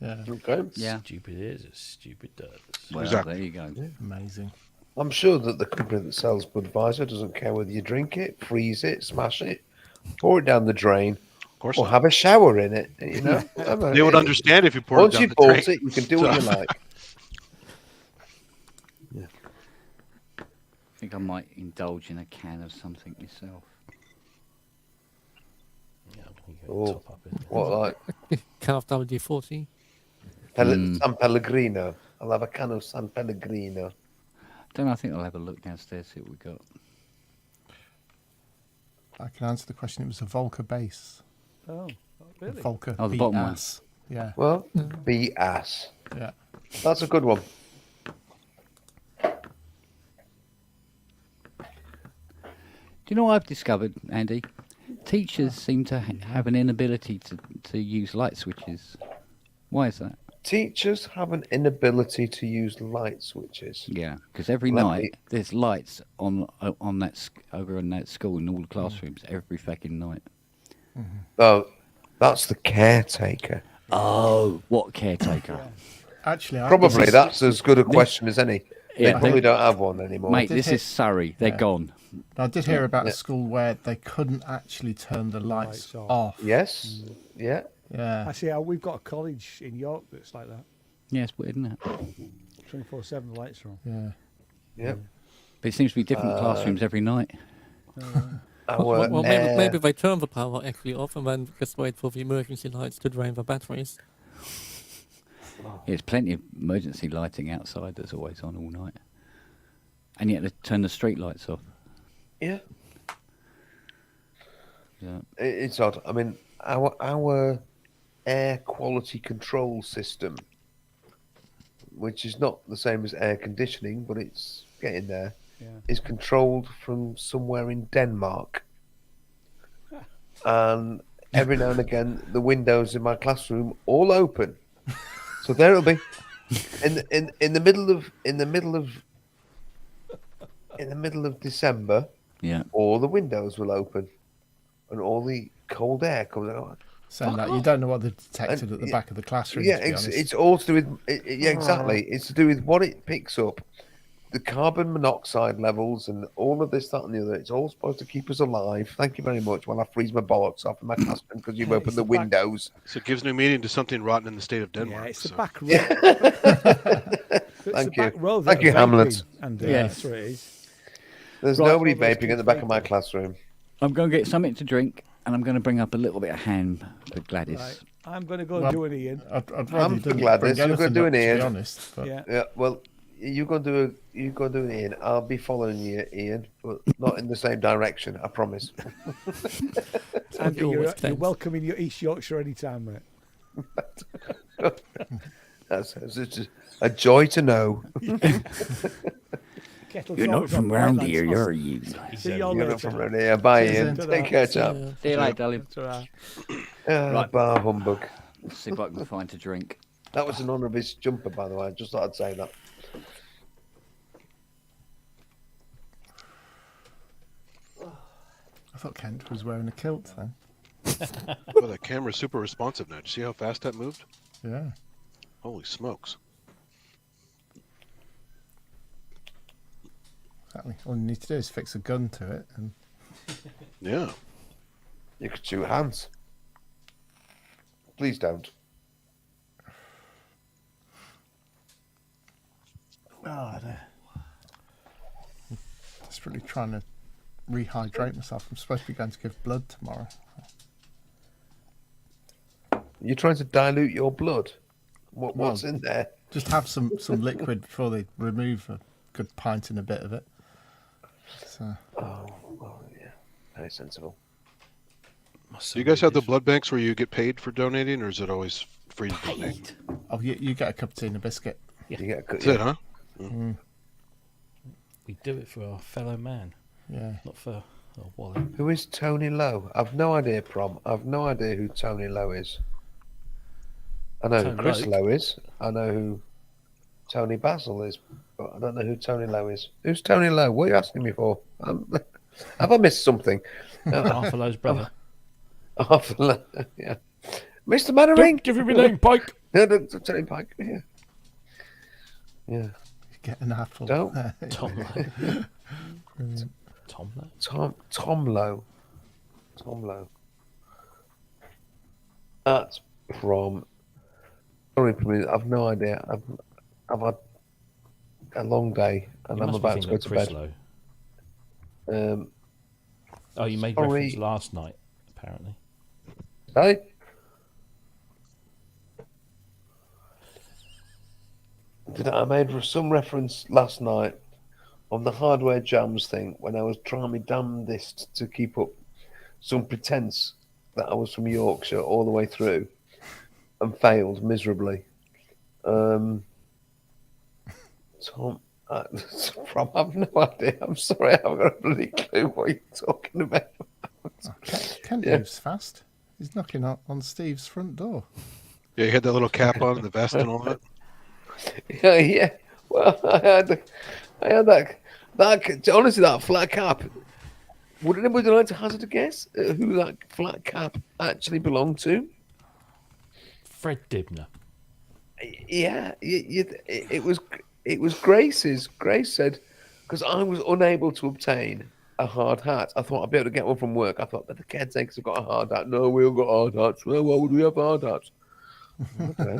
Yeah, Okay. Yeah. Stupid is as stupid does. Well, Exactly. there you go. amazing. I'm sure that the company that sells Budweiser doesn't care whether you drink it, freeze it, smash it, pour it down the drain, Of course or not. have a shower in it. You know, They would understand if you poured Once it down you the bought drain. it, you can do what you like. I think I might indulge in a can of something myself. Yeah, you can Oh. top up it. What, like Can of WD-40. San Pellegrino? I'll have a can of San Pellegrino. Don't know, I think I'll have a look downstairs, see what we got. I can answer the question. It was a Volca base. Oh, really? Volca. Oh, the bottom one. BS. Yeah, Well, be ass. yeah. That's a good one. Do you know what I've discovered, Andy? Teachers seem to have an inability to use light switches. Why is that? Teachers have an inability to use light switches. Yeah, because every Let night me- there's lights on that over in that school in all the classrooms every fucking night. Oh, that's the caretaker. Oh, what caretaker, Actually, Probably that's as good a question as any. They Yeah, probably they- don't have one anymore. mate? did This hit- is Surrey. They're Yeah. gone. I did hear about Yeah. a school where they couldn't actually turn the lights Lights off. off. Yes. Yeah. Yeah. Actually, we've got a college in York that's like that. Yeah, it's weird, isn't it? 24/7 the lights are on. Yeah. Yeah. But it seems to be different classrooms every night. Our Well, air- maybe they turn the power actually off and then just wait for the emergency lights to drain the batteries. There's plenty of emergency lighting outside that's always on all night. And yet they turn the street lights off. Yeah. Yeah. It's odd. I mean, our air quality control system, which is not the same as air conditioning, but it's getting there, is controlled from somewhere in Denmark. And every now and again, the windows in my classroom all open. So there it'll be in the middle of December. Yeah. All the windows will open, and all the cold air comes out. Saying that you don't know what they detected at the back of the classroom. Yeah, to be honest. it's all to do with yeah, exactly. It's to do with what it picks up, the carbon monoxide levels, and all of this, that, and the other. It's all supposed to keep us alive. Thank you very much. While I freeze my bollocks off in my classroom because you've opened the windows. So it gives new meaning to something rotten in the state of Denmark. Yeah, it's so. the back row. Thank you. Row Thank that you, are Hamlet. vaping, And Yes. that's what it is. There's Right. nobody All those vaping at the kids back of my vaping. classroom. I'm going to get something to drink, and I'm going to bring up a little bit of ham for Gladys. Right. I'm going to go Well, do an Ian. I'd rather I'm you didn't glad bring this. You're gonna anything do up, an to be Ian. honest. But Yeah. Yeah, well, you go do an Ian. I'll be following you, Ian, but not in the same direction. I promise. And you always you're claim. welcome in your East Yorkshire anytime, mate. That's just a joy to know. Kettle You're not Falls from on round Highlands. here, are you? See you You're later. not from around here. Bye, Cheers, Ian. Ian. Take care, chap. Yeah. See you later, darling. That's all right. Right. Bar humbug. Let's see if I can find a drink. That was in honour of his jumper, by the way. I just thought I'd say that. I thought Kent was wearing a kilt then. Well, that camera's super responsive now. Did you see how fast that moved? Yeah. Holy smokes. Exactly. All you need to do is fix a gun to it, and Yeah. You could shoot hands. Please don't. desperately trying to rehydrate myself. I'm supposed to be going to give blood tomorrow. You're trying to dilute your blood. What's Well, in there? Just have some liquid before they remove a good pint and a bit of it. So, Oh, well, yeah. Very sensible. Do you guys have the blood banks where you get paid for donating, or is it always free to donate? oh, you get a cup of tea and a biscuit. You get a good, That's it, huh? We do it for our fellow man, Yeah. not for our Wally. Who is Tony Lowe? I've no idea, Prom. I've no idea who Tony Lowe is. I know who Tony Chris Lowe? Lowe is. I know who Tony Basil is, but I don't know who Tony Lowe is. Who's Tony Lowe? What are you asking me for? Have I missed something? Arthur Lowe's brother. Yeah. Mr. Mannering? Give him your name, Pike. No, Tony Pike. Yeah. Yeah. You get an apple. Don't. Tom Lowe. Brilliant. Tom Lowe. Tom Lowe. Tom Lowe. That's from. Sorry, I've no idea. I've had a long day and You I'm must be about to thinking go of to Chris bed. Lowe. Oh, you made sorry. reference last night, apparently. Hey. I made some reference last night on the hardware jams thing when I was trying my damnedest to keep up some pretense that I was from Yorkshire all the way through and failed miserably. Tom, I have no idea. I'm sorry, I haven't got a bloody clue what you're talking about. Kent Yeah. moves fast. He's knocking on Steve's front door. Yeah, you had that little cap on, the vest and all that. Yeah. Well, I had that. Honestly, that flat cap. Would anybody like to hazard a guess at who that flat cap actually belonged to? Fred Dibner. Yeah, it was Grace's. Grace said, because I was unable to obtain a hard hat. I thought I'd be able to get one from work. I thought, but the caretakers have got a hard hat. No, we all got hard hats. Well, why would we have hard hats? Okay.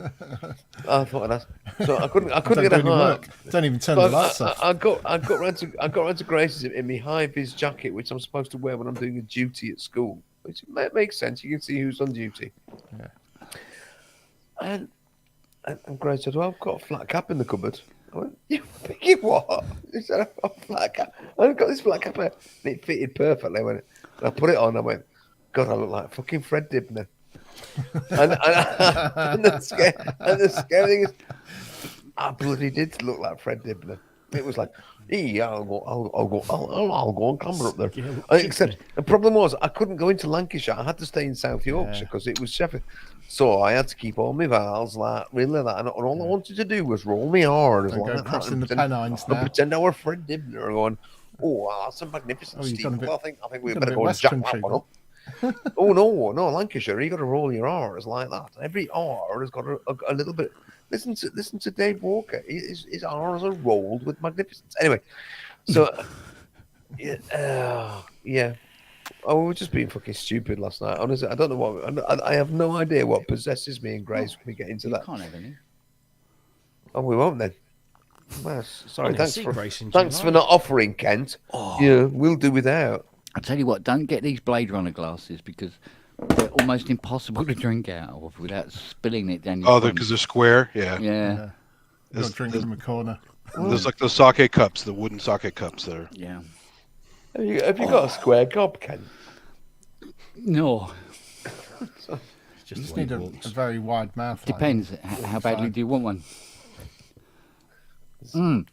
I thought that. So I couldn't Don't get do a any hard. work. Don't even turn So the lights off. I got round to Grace's in my high vis jacket, which I'm supposed to wear when I'm doing a duty at school. Which makes sense. You can see who's on duty. Yeah. And And Grace said, "Well, I've got a flat cap in the cupboard." I went, "You what?" He said, "I've got a flat cap. I've got this flat cap here." And it fitted perfectly. And I put it on. I went, "God, I look like fucking Fred Dibner." and the scary thing is, I bloody did look like Fred Dibner. It was like, I'll go and clamber up there. Except the problem was I couldn't go into Lancashire. I had to stay in South Yorkshire because it was Sheffield. So I had to keep all my vowels like really that, and all I wanted to do was roll my R's Don't like go that crossing the pretend, Pennines and now. pretend I were Fred Dibner going, "Oh, that's a magnificent Oh, you've steam. gone a bit- Well, I think we you've gone a better bit go and West jack Country, that one up." Oh no, Lancashire, you got to roll your R's like that. Every R has got a little bit. Listen to Dave Walker. His R's are rolled with magnificence. Anyway, so yeah. Oh, we were just being fucking stupid last night. Honestly, I don't know what. I have no idea what possesses me and Grace when we get into You that. can't have any. Oh, we won't then. Well, sorry, Well, thanks see for Grace in thanks for July. not offering, Kent. Yeah, we'll do without. I tell you what, don't get these Blade Runner glasses because they're almost impossible to drink out of without spilling it down your Oh, front. because they're square. Yeah. Yeah, You've got to drink from a corner. There's like those sake cups, the wooden sake cups there. yeah. Have you got a square gob, Kent? No, It's You just just the way need he a walks. very wide mouth. like depends. that. How badly Fine. do you want one? Mm.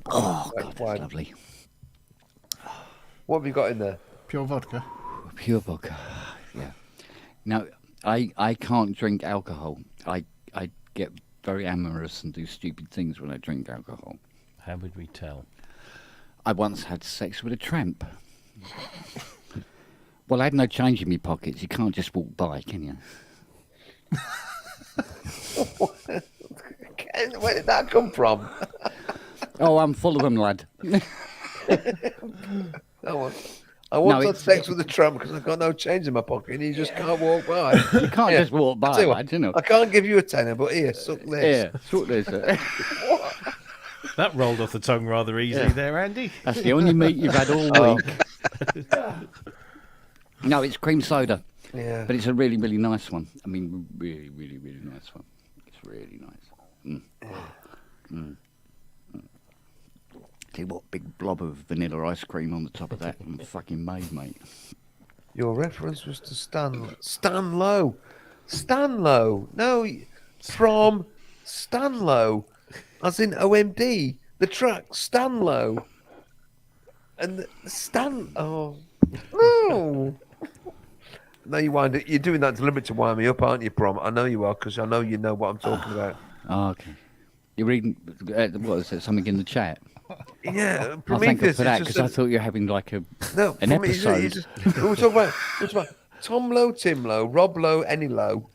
Oh God, that's Wide. lovely. What have you got in there? Pure vodka. Pure vodka. Yeah. Now, I can't drink alcohol. I get very amorous and do stupid things when I drink alcohol. How would we tell? I once had sex with a tramp. Well, I had no change in my pockets. You can't just walk by, can you? Kent, where did that come from? Oh, I'm full of them, lad. I once had it's- sex with a tramp because I've got no change in my pocket and you just can't walk by. You can't Yeah. just walk I'll by, tell you what, lad, you know. I can't give you a tenner, but here, suck this. Yeah, sort this. That rolled off the tongue rather easily there, Andy. That's the only meat you've had all week. No, it's cream soda, Yeah. but it's a really, really nice one. I mean, really, really, really nice one. It's really nice. Tell you what, big blob of vanilla ice cream on the top of that. I'm fucking made, mate. Your reference was to Stanlow. Stanlow. No, from Stanlow. As in OMD. The track, Stanlow. And oh. No. No, you're doing that deliberate to wind me up, aren't you, Prom? I know you are, because I know you know what I'm talking about. Oh, okay. You're reading, what is it, something in the chat? Yeah, Oh, thank God Prometheus. for that, is just because I thought you were having like an Prometheus, episode. we're talking about Tom Lowe, Tim Lowe, Rob Lowe, any Lowe.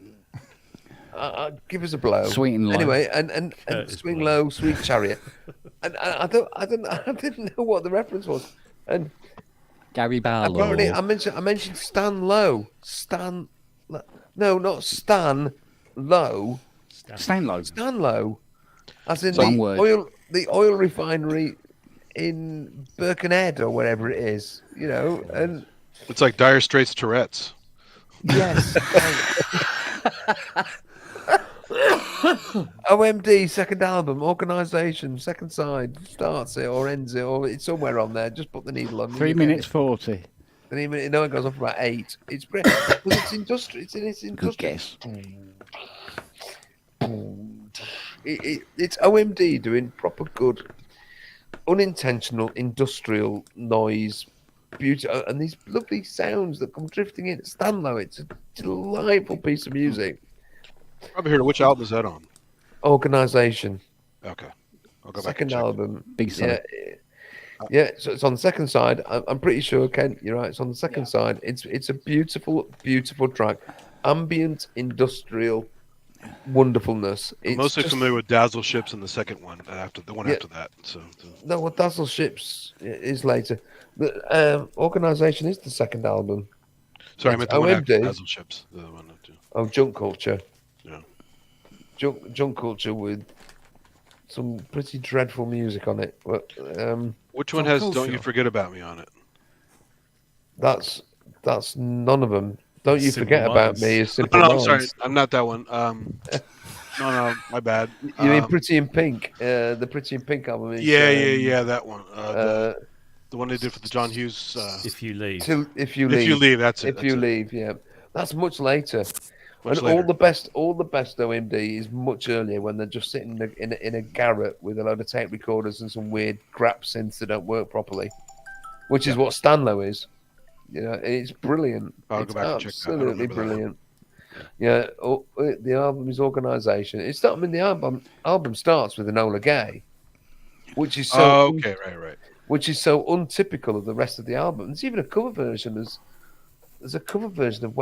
Give us a blow. Sweet and Low. Anyway, and Swing Low, Sweet Chariot. And I didn't know what the reference was. And Gary Barlow. apparently I mentioned Stan Lowe. No, not Stan Lowe. Stanlow. Stan Lowe. As in One word. the oil refinery in Birkenhead or wherever it is, you know, and It's like Dire Straits Tourette's. yes. OMD second album, organisation, second side, starts it or ends it, or it's somewhere on there. Just put the needle on. 3 minutes 40. And even no, it goes on for about 8. It's great because it's industrial. It's Good industrial. guess. It's OMD doing proper good, unintentional industrial noise, beauty, and these lovely sounds that come drifting in. Stanlow, it's a delightful piece of music. Probably heard. Which album is that on? Organisation, Okay, I'll go back second and check. album. Big side. Yeah, so it's on the second side. I'm pretty sure, Ken, you're right. It's on the second side. It's a beautiful, beautiful track. Ambient, industrial, wonderfulness. I'm It's mostly just- familiar with Dazzle Ships and the second one after the one Yeah. after that. So No, what Dazzle Ships is later. The Organisation is the second album. sorry, I meant the one after OMD. Dazzle Ships. The one after. Oh, Junk Culture. Yeah. Junk Culture with some pretty dreadful music on it. But Which one John has Coleshill. "Don't You Forget About Me" on it? that's none of them. Don't you Simple forget about Minds. me, you Oh, simple no, I'm sorry. minds. I'm not that one. No, my bad. You mean Pretty in Pink? The Pretty in Pink album is. Yeah, that one. Uh, The one they did for the John Hughes. If you leave. if you If leave. you leave, that's it. If you leave, yeah, that's much later. Much and later. all the best OMD is much earlier when they're just sitting in a garret with a load of tape recorders and some weird crap synths that don't work properly, which is what Stanlow is. You know, it's brilliant. I'll It's go back and check that. I don't absolutely remember that one. brilliant. Yeah, the album is Organisation. It's not. I mean, the album starts with Enola Gay, which is so. Oh, okay, right. Which is so untypical of the rest of the album. There's even a cover version. There's a cover version of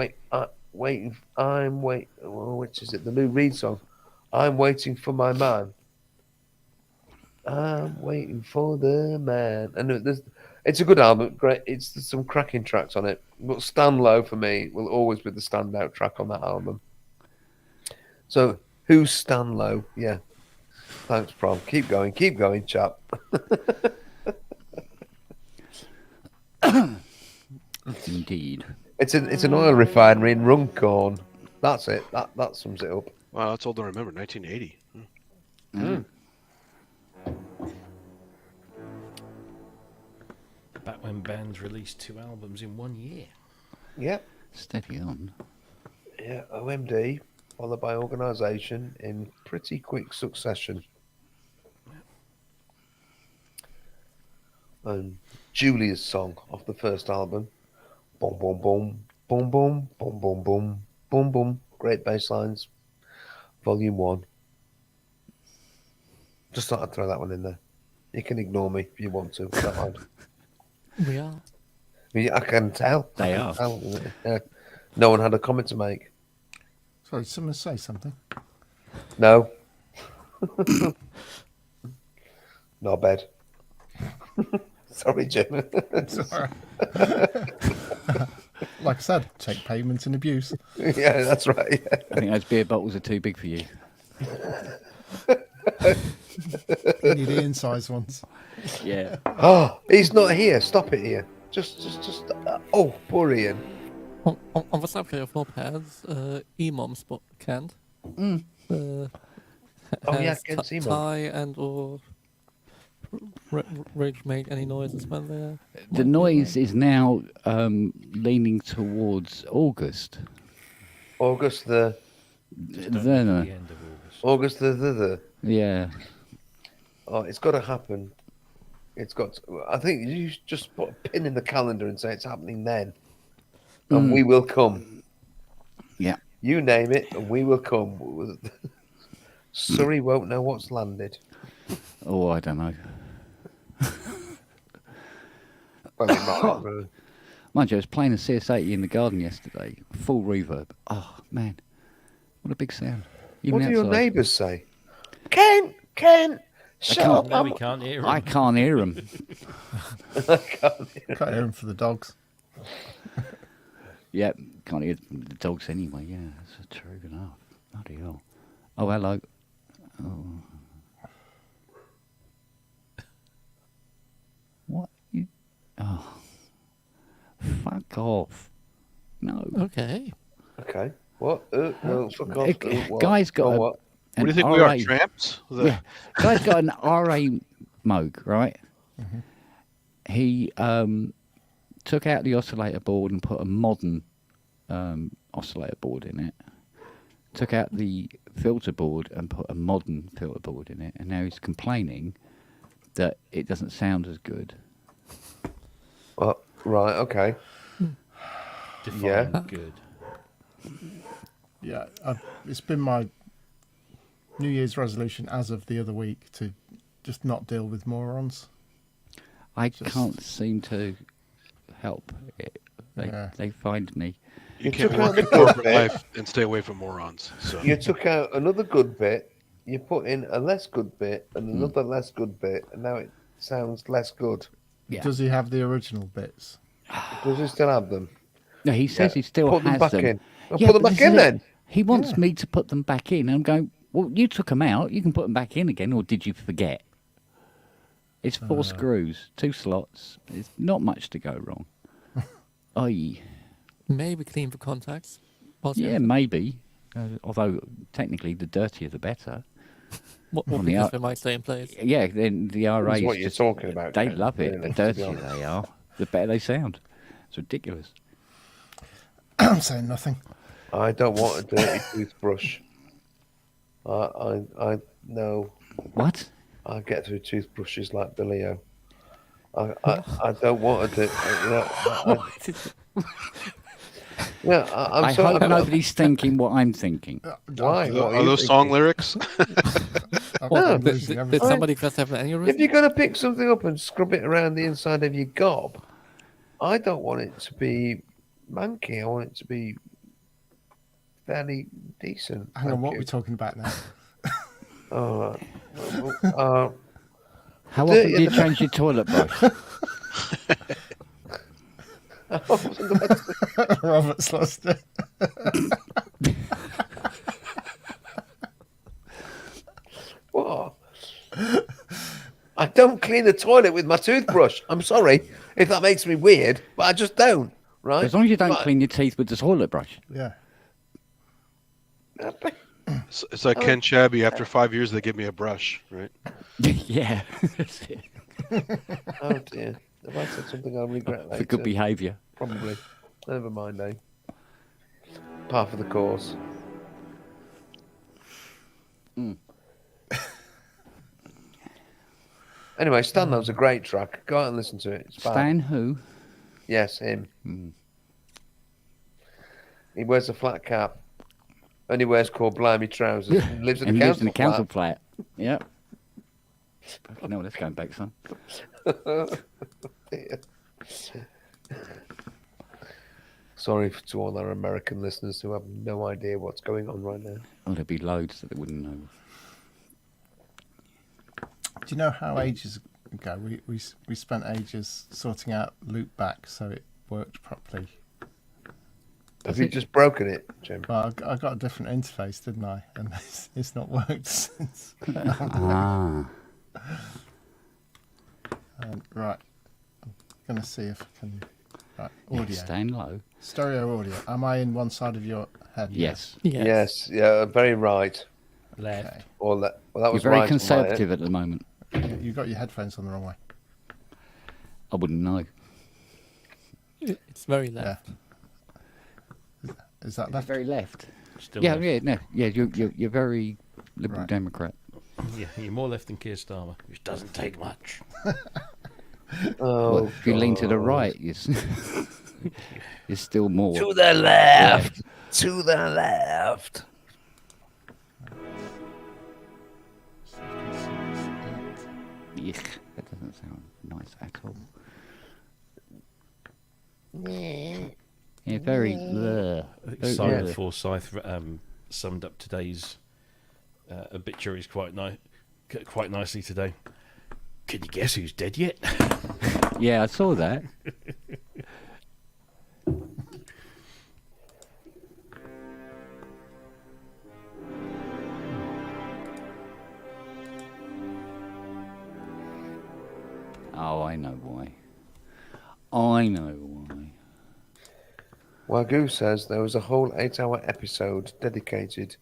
Waiting. Which is it? The Lou Reed song. I'm waiting for my man. I'm waiting for the man. And it's a good album. Great. There's some cracking tracks on it. But Stand Low for me will always be the standout track on that album. So who's Stand Low? Yeah. Thanks, Prom. Keep going, chap. Indeed. It's an oil refinery in Runcorn. That's it. That sums it up. Wow, that's all I remember. 1980. Back when bands released 2 albums in 1 year. Yep. Steady on. Yeah, OMD, followed by Organisation in pretty quick succession. And Julia's song off the first album. Boom, boom, boom, boom, boom, boom, boom, boom, boom, boom. Great bass lines. Volume 1. Just thought I'd throw that one in there. You can ignore me if you want to. I don't mind. We are. I can tell. They I can are. tell. Yeah. No one had a comment to make. Sorry, did someone say something? No. No bed. Sorry, Jim. It's all right. Like I said, take payment and abuse. Yeah, that's right. Yeah. I think those beer bottles are too big for you. You need Ian size ones. Yeah. Oh, he's not here. Stop it here. Just. Oh, poor Ian. On the subject of mopeds, E-Mom's Kent. Oh yeah, has Kent Seymour. Ty and or Ridge make any noises when they're... The noise is now leaning towards August. August the Just don't Then, look at the end of August. August the. Yeah. Oh, it's got to happen. It's got. I think you just put a pin in the calendar and say it's happening then, and we will come. Yeah. You name it, and we will come. Surrey won't know what's landed. Oh, I don't know. Well, it might, really. Mind you, I was playing a CS80 in the garden yesterday. Full reverb. Oh, man. What a big sound. Even What do your outside. neighbours say? Ken, shut can't- up. No, we can't hear I him. can't hear them. Can't hear him for the dogs. Yeah, can't hear the dogs anyway. Yeah, that's true enough. Bloody hell. Oh, hello. Oh. What? Oh. Fuck off. No. Okay. Okay. What? No, fuck off. What? Guy's got Oh, a, what? What an do you think we are, RA tramps? Yeah, guy's got an RA Moog, right? Mm-hmm. He took out the oscillator board and put a modern oscillator board in it. Took out the filter board and put a modern filter board in it, and now he's complaining that it doesn't sound as good. Right, okay. Define Yeah. good. Yeah, it's been my New Year's resolution as of the other week to just not deal with morons. I can't seem to help it. Yeah. They find me. You can't took work out in the good corporate bit. life and stay away from morons. So You took out another good bit, you put in a less good bit, and another less good bit, and now it sounds less good. Yeah. Does he have the original bits? Does he still have them? No, he says he still Put them has back them. in. Well, Yeah, put them but back this in is it. then. He wants me to put them back in. I'm going, well, you took them out. You can put them back in again, or did you forget? It's 4 screws, 2 slots. There's not much to go wrong. Aye. Maybe clean the contacts. whilst you're Yeah, at it. maybe. Although technically, the dirtier the better. What on the because out- they might stay in place. Yeah, then the RAs what you're just, talking about, they Ken, love it. really, The to be dirtier honest. they are, the better they sound. It's ridiculous. I'm saying nothing. I don't want a dirty toothbrush. I know. What? I get through toothbrushes like Billy O. I don't want to do. I'm I sorry. hope nobody's thinking what I'm thinking. Why? What Are those song lyrics? I'm Did, losing did everything. somebody just have an aneurysm? If you're going to pick something up and scrub it around the inside of your gob, I don't want it to be manky. I want it to be fairly decent. Hang on, Thank what are you. we talking about now? All right. How dirty often do you in the- change your toilet brush? Robert's lost it. What? I don't clean the toilet with my toothbrush. I'm sorry if that makes me weird, but I just don't. Right? As long as you don't Right. clean your teeth with the toilet brush. Yeah. It's like Ken Shabby. After 5 years, they give me a brush, right? Yeah, that's it. Oh dear. Have I said something I'll regret For later? good behaviour. Probably. Never mind, eh? Part of the course. Anyway, Stan Love's a great track. Go out and listen to it. It's fab. Stan who? Yes, him. He wears a flat cap. And he wears called blimey trousers. And lives in And a he lives council in a council flat. flat. Yep. No, let's go back, son. Sorry to all our American listeners who have no idea what's going on right now. Oh, there'd be loads that they wouldn't know. Do you know how ages ago we spent ages sorting out loop back so it worked properly? Have you just broken it, Jim? Well, I got a different interface, didn't I? And it's not worked since. Ah. Right. I'm going to see if I can... Right, audio. Stan low. Stereo audio. Am I in one side of your head? Yes. Yes, yeah, very right. Left. Okay. Or well, that was You're very right on my end. conservative at the moment. You got your headphones on the wrong way. I wouldn't know. It's very left. Is that left? Very left. Still Yeah, left. yeah, no, yeah. You're very liberal Right. Democrat. Yeah, you're more left than Keir Starmer, which doesn't take much. Oh, Well, if you lean to the God. right, you're still more. To the left. To the left. Yuck, that doesn't sound nice at all. Yeah, very. Simon Yeah. Forsyth summed up today's obituaries quite nicely today. Can you guess who's dead yet? Yeah, I saw that. Oh, I know why. I know why. Wagyu says there was a whole 8-hour episode dedicated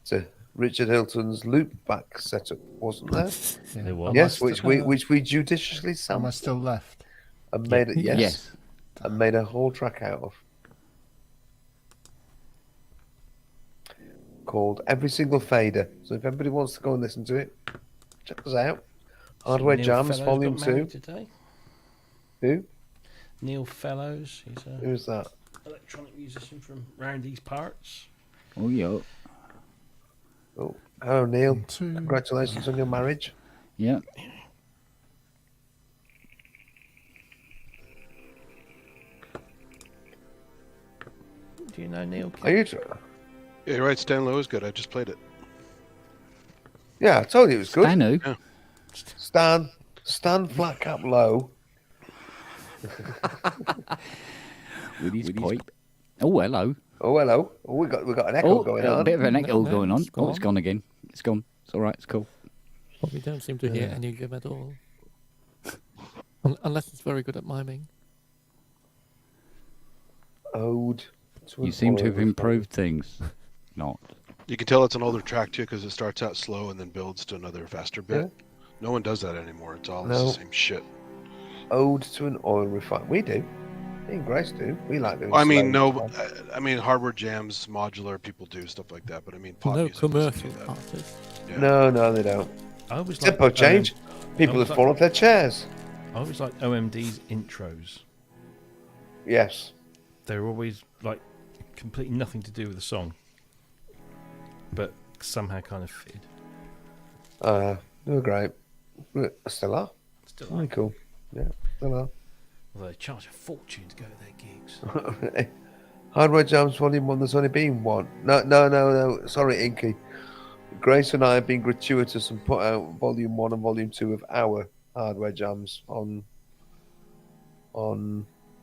to Richard Hilton's loopback setup, wasn't there? There was. Yes, which we judiciously Am I sampled still left? and made it. Yes, Yes. and made a whole track out of. Called Every Single Fader. So if anybody wants to go and listen to it, check us out. Hardware Neil Jams Fellows Volume got 2. married today. Who? Neil Fellows. He's an Who's that? electronic musician from round these parts. Oh, yeah. Oh, hello, Neil. 2. Congratulations on your marriage. Yeah. Do you know Neil? Are you? Yeah, you're right. Stan Lowe is good. I just played it. Yeah, I told you it was good. Stanu. Stan flat cap low. With his pipe. Oh, hello. Oh, hello. Oh, we got an echo Oh, going a on. bit of an echo No, going on. it's Oh, it's gone. gone again. It's gone. It's all right. It's cool. But we don't seem to hear any of them at all. Unless it's very good at miming. Ode to You an seem to oil have refinery. improved things. Not. You can tell it's an older track too because it starts out slow and then builds to another faster bit. Yeah. No one does that anymore. It's all No. the same shit. Ode to an oil refinery. We do. Me and Grace do. We like doing I mean, slow no. stuff. I mean, hardware jams, modular people do stuff like that, but I mean, pop No music doesn't do commercial that. artists. Yeah. No, they don't. I always like Tempo change. People always have like- fallen off their chairs. I always like OMD's intros. Yes. They're always like completely nothing to do with the song, but somehow kind of fitted. They were great. Still are. Still, Really cool. Yeah, still are. although they charge a fortune to go to their gigs. Hardware Jams Volume 1, there's only been one. No. Sorry, Inky. Grace and I have been gratuitous and put out Volume 1 and Volume 2 of our Hardware Jams on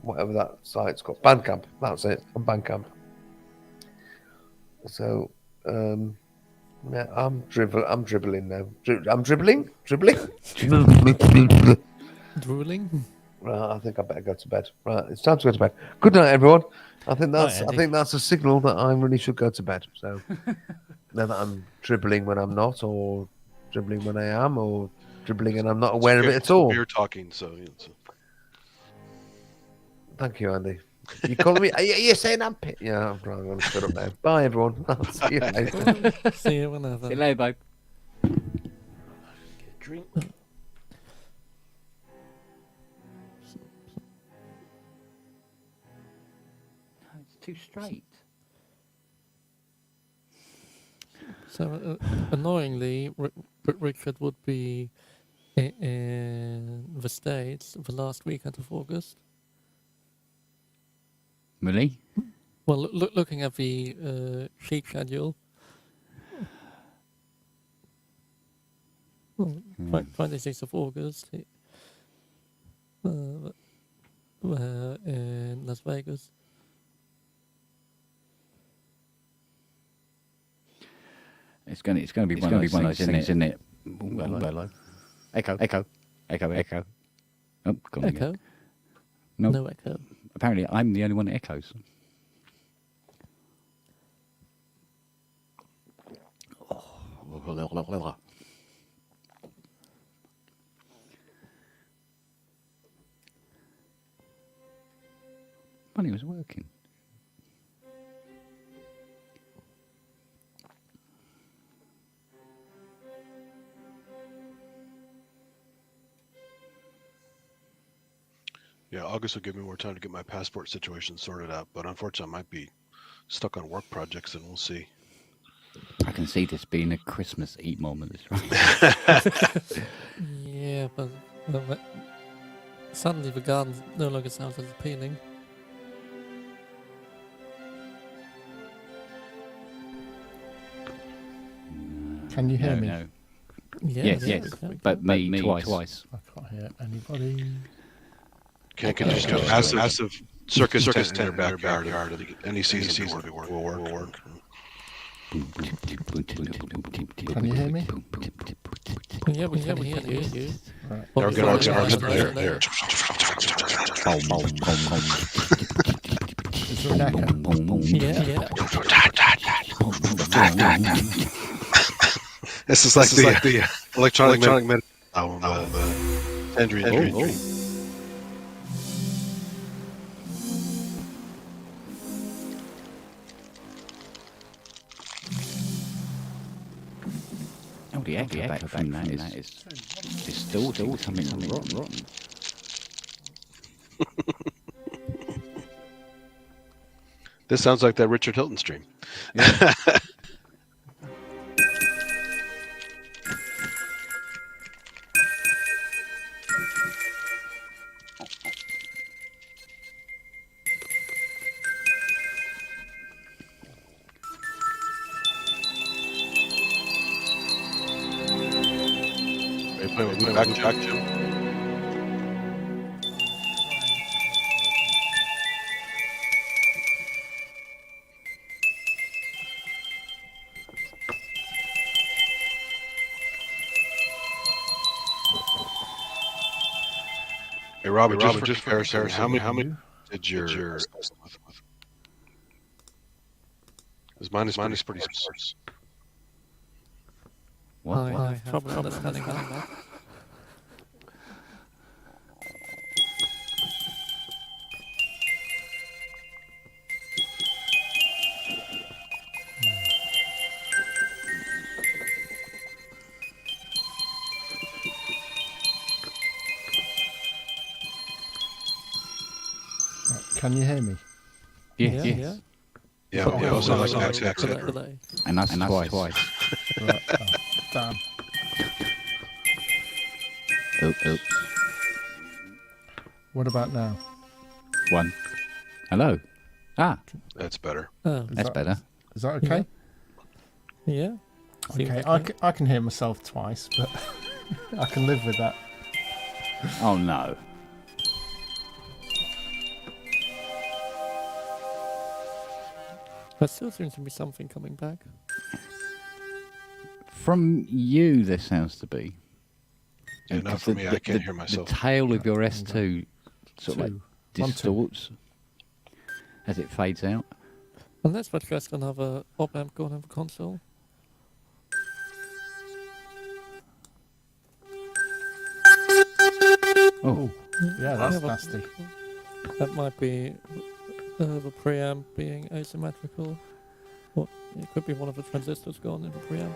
whatever that site's called. Bandcamp. That's it. On Bandcamp. So, yeah, I'm dribbling now. I'm dribbling? Drooling? Right, I think I better go to bed. Right, it's time to go to bed. Good night, everyone. I think Night, Andy. that's a signal that I really should go to bed. So now that I'm dribbling when I'm not, or dribbling when I am, or dribbling and I'm not aware of it at all. Beer talking, so. Thank you, Andy. You calling me? Are you saying I'm pit? Yeah, I'm going to shut up now. Bye, everyone. I'll see you later. See you whenever. See you later, babe. Get a drink. It's too straight. So, annoyingly, Richard would be in the States the last weekend of August. Really? Well, looking at the sheet schedule, well, 26th of August, in Las Vegas. It's going to be one of those things, isn't it? Ooh, hello. Echo. Oh, gone again. Echo? No. No echo. Apparently, I'm the only one that echoes. Money was working. Yeah, August will give me more time to get my passport situation sorted out, but unfortunately, I might be stuck on work projects, and we'll see. I can see this being a Christmas eat moment. Yeah, but suddenly the garden no longer sounds as appealing. Can you hear me? No. Yeah, Yes, but me twice. I can't hear anybody. Can just do a massive circus tent in their backyard. Any season will work. Can you hear me? Yeah, we can hear you. Right. Well, They're gonna- there. Is there an echo? Yeah. This is like the electronic medicine album, Tangerine. Oh, the echo back from that is still something rotten. This sounds like that Richard Hilton stream. Are you playing with back jack, Jim? Hey, Robert, just for comparison, how many did your Because mine is pretty sparse. What? I have trouble understanding that. Can you hear me? Yes. Yeah. Yeah, Oh, yeah, I was on like Delay, an X echo. delay. And that's twice. Right. Oh, damn. Oops. What about now? One. Hello. Ah, That's better. Oh, that's better. Is that okay? yeah. Seems Okay, okay. I can hear myself twice, but I can live with that. Oh no. There still seems to be something coming back. From you, there sounds to be. Yeah, not for me. I can't hear myself. The tail of your S2 sort of like Two. 1, 2. distorts as it fades out. Unless we're just another op amp going on the console. Oh, Yeah, that's but nasty. That might be the preamp being asymmetrical. Or it could be one of the transistors gone in the preamp.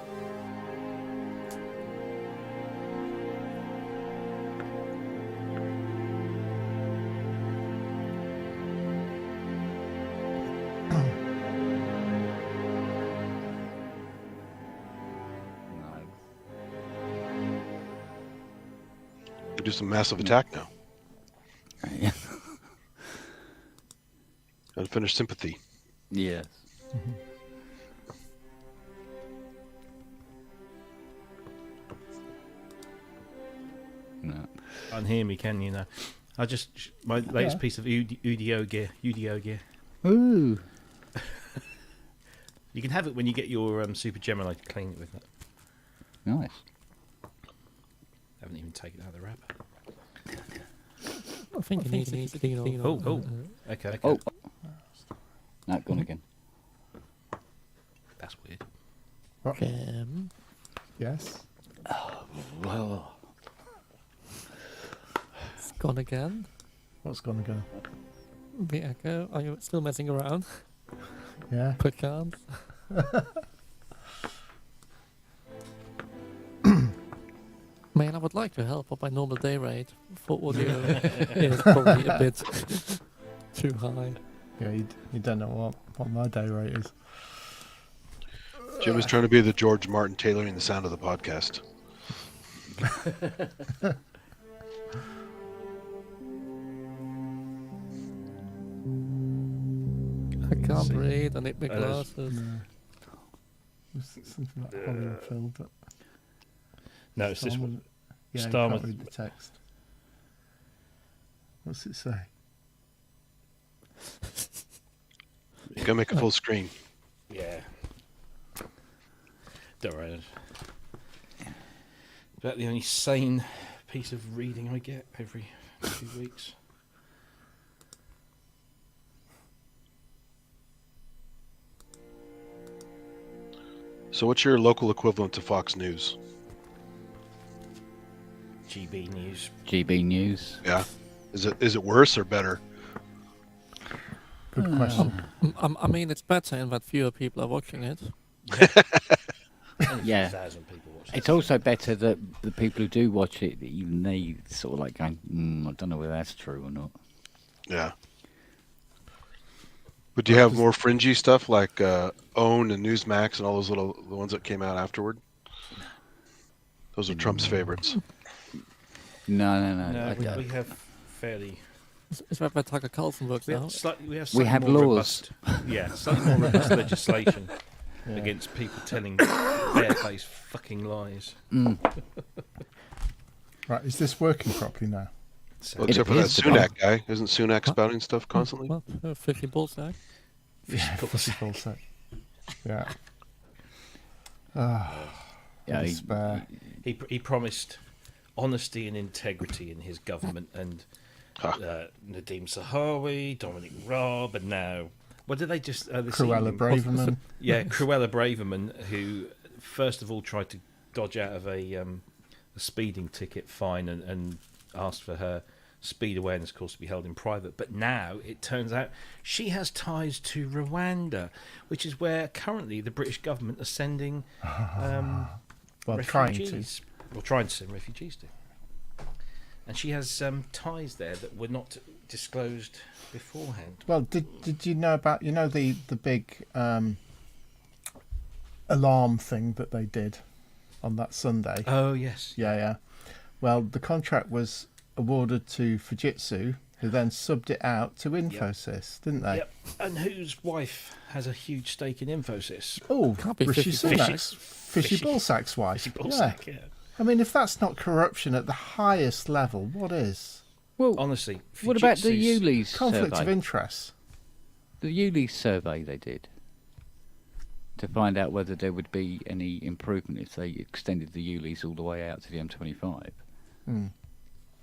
no. We do some massive attack now. Yeah. Unfinished sympathy. Yes. No. Can't hear me, can you? No. I just my latest Yeah. piece of UDO gear. Ooh. You can have it when you get your Super Gemini to clean it with it. Nice. Haven't even taken it out of the wrapper. I think it needs to clean off. Oh. Okay. Oh. No, gone again. That's weird. Yes. Well. It's gone again. What's gonna go? The echo. Are you still messing around? Yeah. Perchance. Man, I would like to help, but my normal day rate for audio is probably a bit too high. Yeah, you don't know what my day rate is. Jim is trying to be the George Martin tailoring the sound of the podcast. I can't See. read. I need my There's- glasses. No. It's something like Hollywood filled. But No, it's this Starmer- one. Yeah, you Starmer- can't read the text. What's it say? You gotta make a full screen. Yeah. Don't worry. About the only sane piece of reading I get every 2 weeks. So, what's your local equivalent to Fox News? GB News. GB News. Yeah, is it worse or better? Good question. I mean, it's better in that fewer people are watching it. Yeah. 1,000 people watch it. It's also better that the people who do watch it, even they sort of like going, I don't know whether that's true or not. Yeah. But do you have more fringy stuff like Own and Newsmax and all those the ones that came out afterward? Those are Trump's favorites. No. No, I we don't. have fairly. Is that where Tucker Carlson works We now? have slightly, We have more laws. slightly more robust legislation against people telling barefaced fucking lies. Right, is this working properly now? So, Well, except for that appears to be. Sunak guy. Isn't Sunak spouting stuff constantly? What? 50 ballsack? Yeah, full set. Yeah. Yeah, Despair. he promised honesty and integrity in his government, and Nadeem Sahawi, Dominic Raab, and now Well, did they just this Cruella evening- Braverman. Yeah, Cruella Braverman, who first of all tried to dodge out of a speeding ticket fine and asked for her speed awareness course to be held in private. But now it turns out she has ties to Rwanda, which is where currently the British government are sending Well, trying to. refugees. Well, trying to send refugees to. And she has ties there that were not disclosed beforehand. Well, did you know about the big alarm thing that they did on that Sunday? Oh, yes. Yeah. Well, the contract was awarded to Fujitsu, who then subbed it out to Infosys, didn't they? Yep. And whose wife has a huge stake in Infosys? Oh, Can't be Rishi Fishy Sunak's Fishy Ballsack's wife. Fishy Ballsack, yeah. I mean, if that's not corruption at the highest level, what is? Well, Honestly, what about the Fujitsu's- Yuli's Conflict survey? of interest. The Yuli's survey they did to find out whether there would be any improvement if they extended the Yuli's all the way out to the M25. Mm.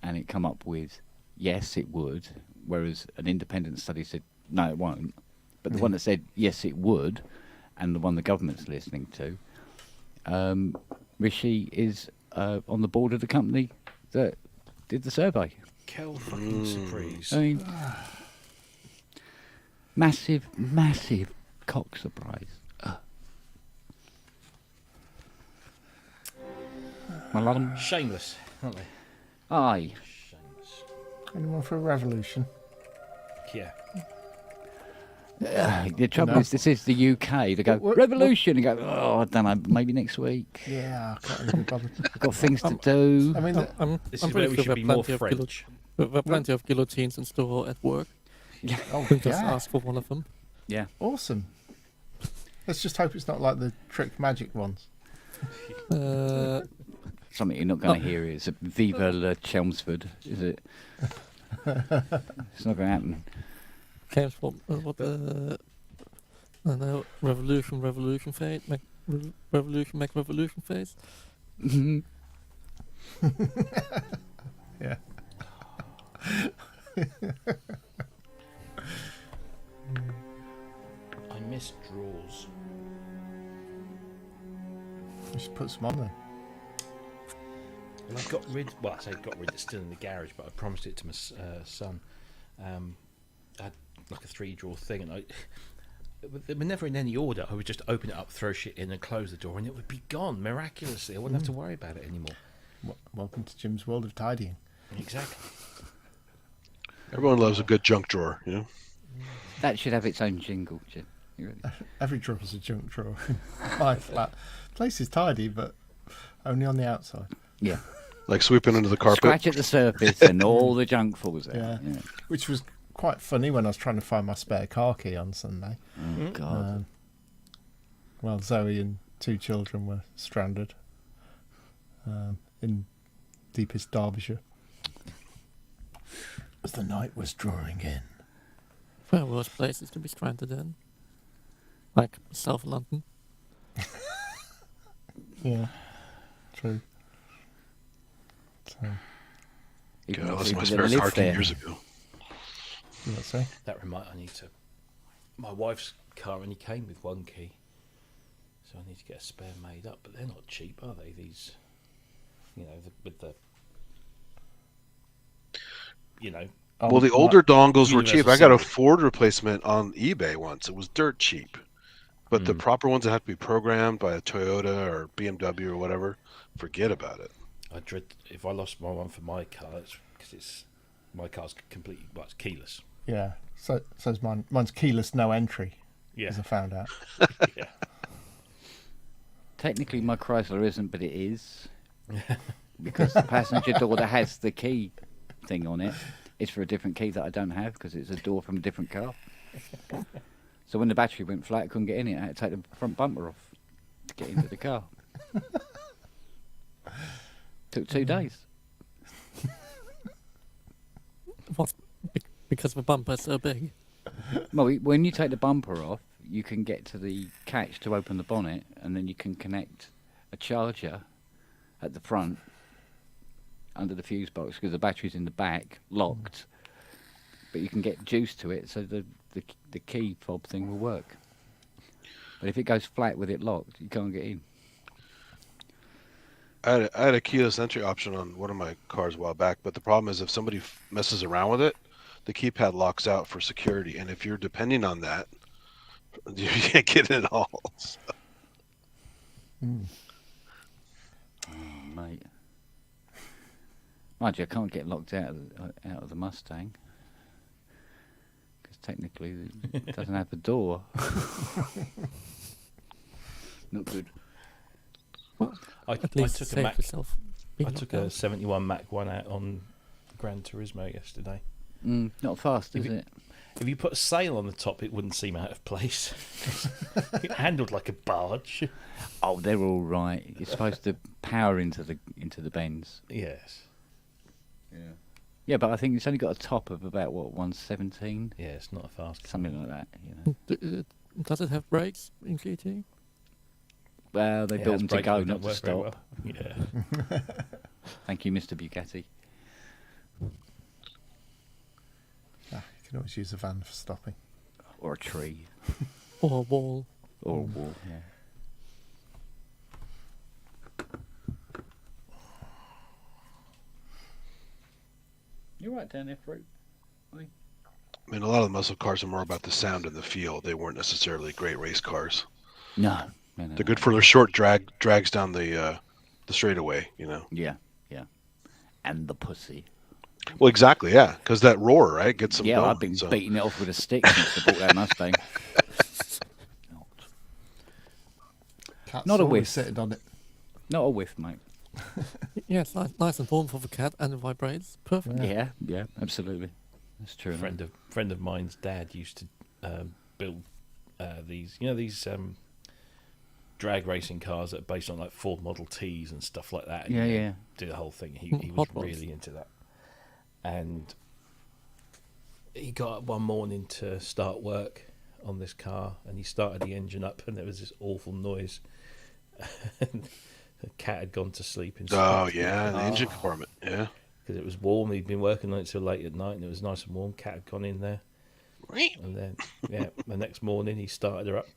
And it come up with, yes, it would, whereas an independent study said, no, it won't. But the one that said, yes, it would, and the one the government's listening to, Rishi is on the board of the company that did the survey. Kel fucking surprise. I mean, massive, massive cock surprise. Malum. Shameless, aren't they? Aye. Shameless. Anyone for a revolution? Yeah. The trouble is, this is the UK. They go, What- revolution. You go, oh, I don't know, maybe next week. Yeah, I can't really be bothered. I've got things to do. I mean, This I'm is where pretty we sure should there be are more plenty of French. There are plenty of guillotines in store at work. oh, We just yeah, ask for one of them. Yeah. awesome. Let's just hope it's not like the trick magic ones. Something you're not going to hear is Viva la Chelmsford, is it? It's not going to happen. Games for what I don't know, revolution phase, make revolution phase. Yeah. I miss drawers. We should put some on there. Well, I got rid. Well, I say got rid. It's still in the garage, but I promised it to my son. I had like a 3-drawer thing, and they were never in any order. I would just open it up, throw shit in, and close the door, and it would be gone miraculously. I wouldn't have to worry about it anymore. Welcome to Jim's world of tidying. Exactly. Everyone loves a good junk drawer, you know. That should have its own jingle, Jim. You ready? Every drawer's a junk drawer. My flat place is tidy, but only on the outside. Yeah. Like sweeping under the carpet. Scratch at the surface and all the junk falls out. Yeah. Yeah. Which was quite funny when I was trying to find my spare car key on Sunday. Oh, God. Well, Zoe and 2 children were stranded in deepest Derbyshire. As the night was drawing in. There are worse places to be stranded in, like South London. Yeah, true. So, Even God, I though lost my people spare that live car 2 there. years ago. let's say. That I need to. My wife's car only came with 1 key, so I need to get a spare made up. But they're not cheap, are they? These, with the. Well, the older dongles were cheap. Universal I got a Symbol. Ford replacement on eBay once. It was dirt cheap. But the proper ones that have to be programmed by a Toyota or BMW or whatever, forget about it. I dread if I lost my one for my car. It's because my car's completely it's keyless. Yeah, so's mine. Mine's keyless, no entry, Yeah, as I found out. yeah. Technically, my Chrysler isn't, but it is. Because the passenger door that has the key thing on it is for a different key that I don't have because it's a door from a different car. So when the battery went flat, I couldn't get in it. I had to take the front bumper off to get into the car. Took 2 days. What? Because the bumper's so big. Well, when you take the bumper off, you can get to the catch to open the bonnet, and then you can connect a charger at the front under the fuse box because the battery's in the back, locked. But you can get juice to it, so the the key fob thing will work. But if it goes flat with it locked, you can't get in. I had a keyless entry option on one of my cars a while back, but the problem is if somebody messes around with it, the keypad locks out for security, and if you're depending on that, you can't get in at all. So. Oh, mate. Mind you, I can't get locked out of the Mustang because technically it doesn't have a door. Not good. I At least took a save Mac. yourself. I took a 71 Mac 1 out on Gran Turismo yesterday. Not fast, is If it? If you put a sail on the top, it wouldn't seem out of place. It handled like a barge. Oh, they're all right. You're supposed to power into the bends. Yes. Yeah, but I think it's only got a top of about 117, Yeah, it's not a fast car. something like that. You know. Does it have brakes in GT? Well, they It built has them to brakes, go, but not to work very stop. well. Yeah. Thank you, Mr. Bugatti. You can always use a van for stopping. Or a tree. Or a wall? Or a wall, yeah. You're right down there, Fruit. I mean, a lot of the muscle cars are more about the sound and the feel. They weren't necessarily great race cars. No. They're good for their short drags down the straightaway, you know. Yeah. And the pussy. Well, exactly, yeah, because that roar, right, gets them Yeah, going. I've been so. beating it off with a stick since I bought that Mustang. Cat's Not a always whiff. sitting on it. Not a whiff, mate. Yeah, it's nice and warm for the cat, and it vibrates. Perfect. Yeah, absolutely. That's true. Friend of mine's dad used to build these, drag racing cars that are based on like Ford Model Ts and stuff like that. And, Yeah. do the whole thing. He was Hot rods. really into that. And he got up one morning to start work on this car, and he started the engine up, and there was this awful noise. And the cat had gone to sleep inside. Oh, yeah, the engine compartment, yeah. Because it was warm. He'd been working on it till late at night, and it was nice and warm. Cat had gone in there. And then, the next morning he started her up.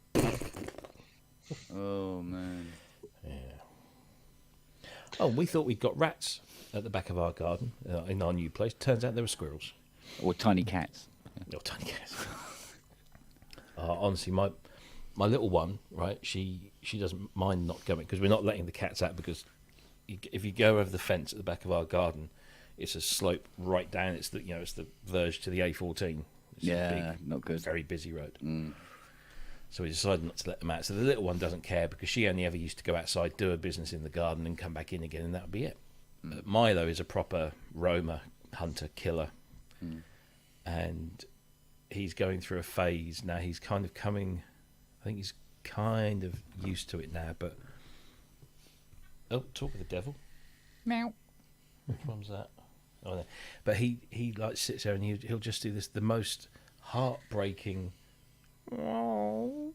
Oh, man. Yeah. Oh, we thought we'd got rats at the back of our garden in our new place. Turns out there were squirrels. Or tiny cats. No, tiny cats. Honestly, my little one, right? She doesn't mind not going because we're not letting the cats out because if you go over the fence at the back of our garden, it's a slope right down. It's the verge to the A14. It's a big, not good. very busy road. So we decided not to let them out. So the little one doesn't care because she only ever used to go outside, do her business in the garden, and come back in again, and that would be it. Milo is a proper roamer, hunter, killer, and he's going through a phase now. He's kind of coming. I think he's kind of used to it now. But talk of the devil. Meow. Which one's that? Oh, no. But he like sits there and he'll just do the most heartbreaking. Wow,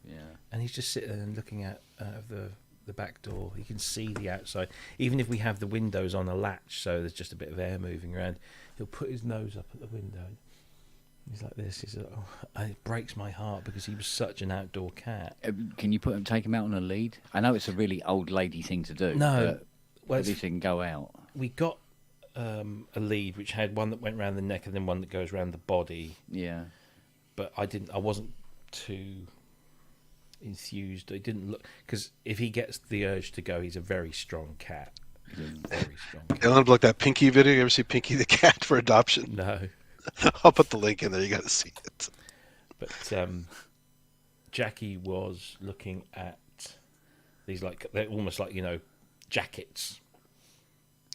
yeah. And he's just sitting there and looking out of the back door. He can see the outside. Even if we have the windows on a latch, so there's just a bit of air moving around, he'll put his nose up at the window. He's like this. He's like, it breaks my heart because he was such an outdoor cat. Can you take him out on a lead? I know it's a really old lady thing to do. No, but at least he can go out. We got a lead which had one that went around the neck and then one that goes around the body. Yeah. But I wasn't too enthused. It didn't look because if he gets the urge to go, he's a very strong cat. Very strong cat. It'll end up like that Pinky video. You ever see Pinky the cat for adoption? No, I'll put the link in there. You got to see it. but Jackie was looking at these they're almost like jackets.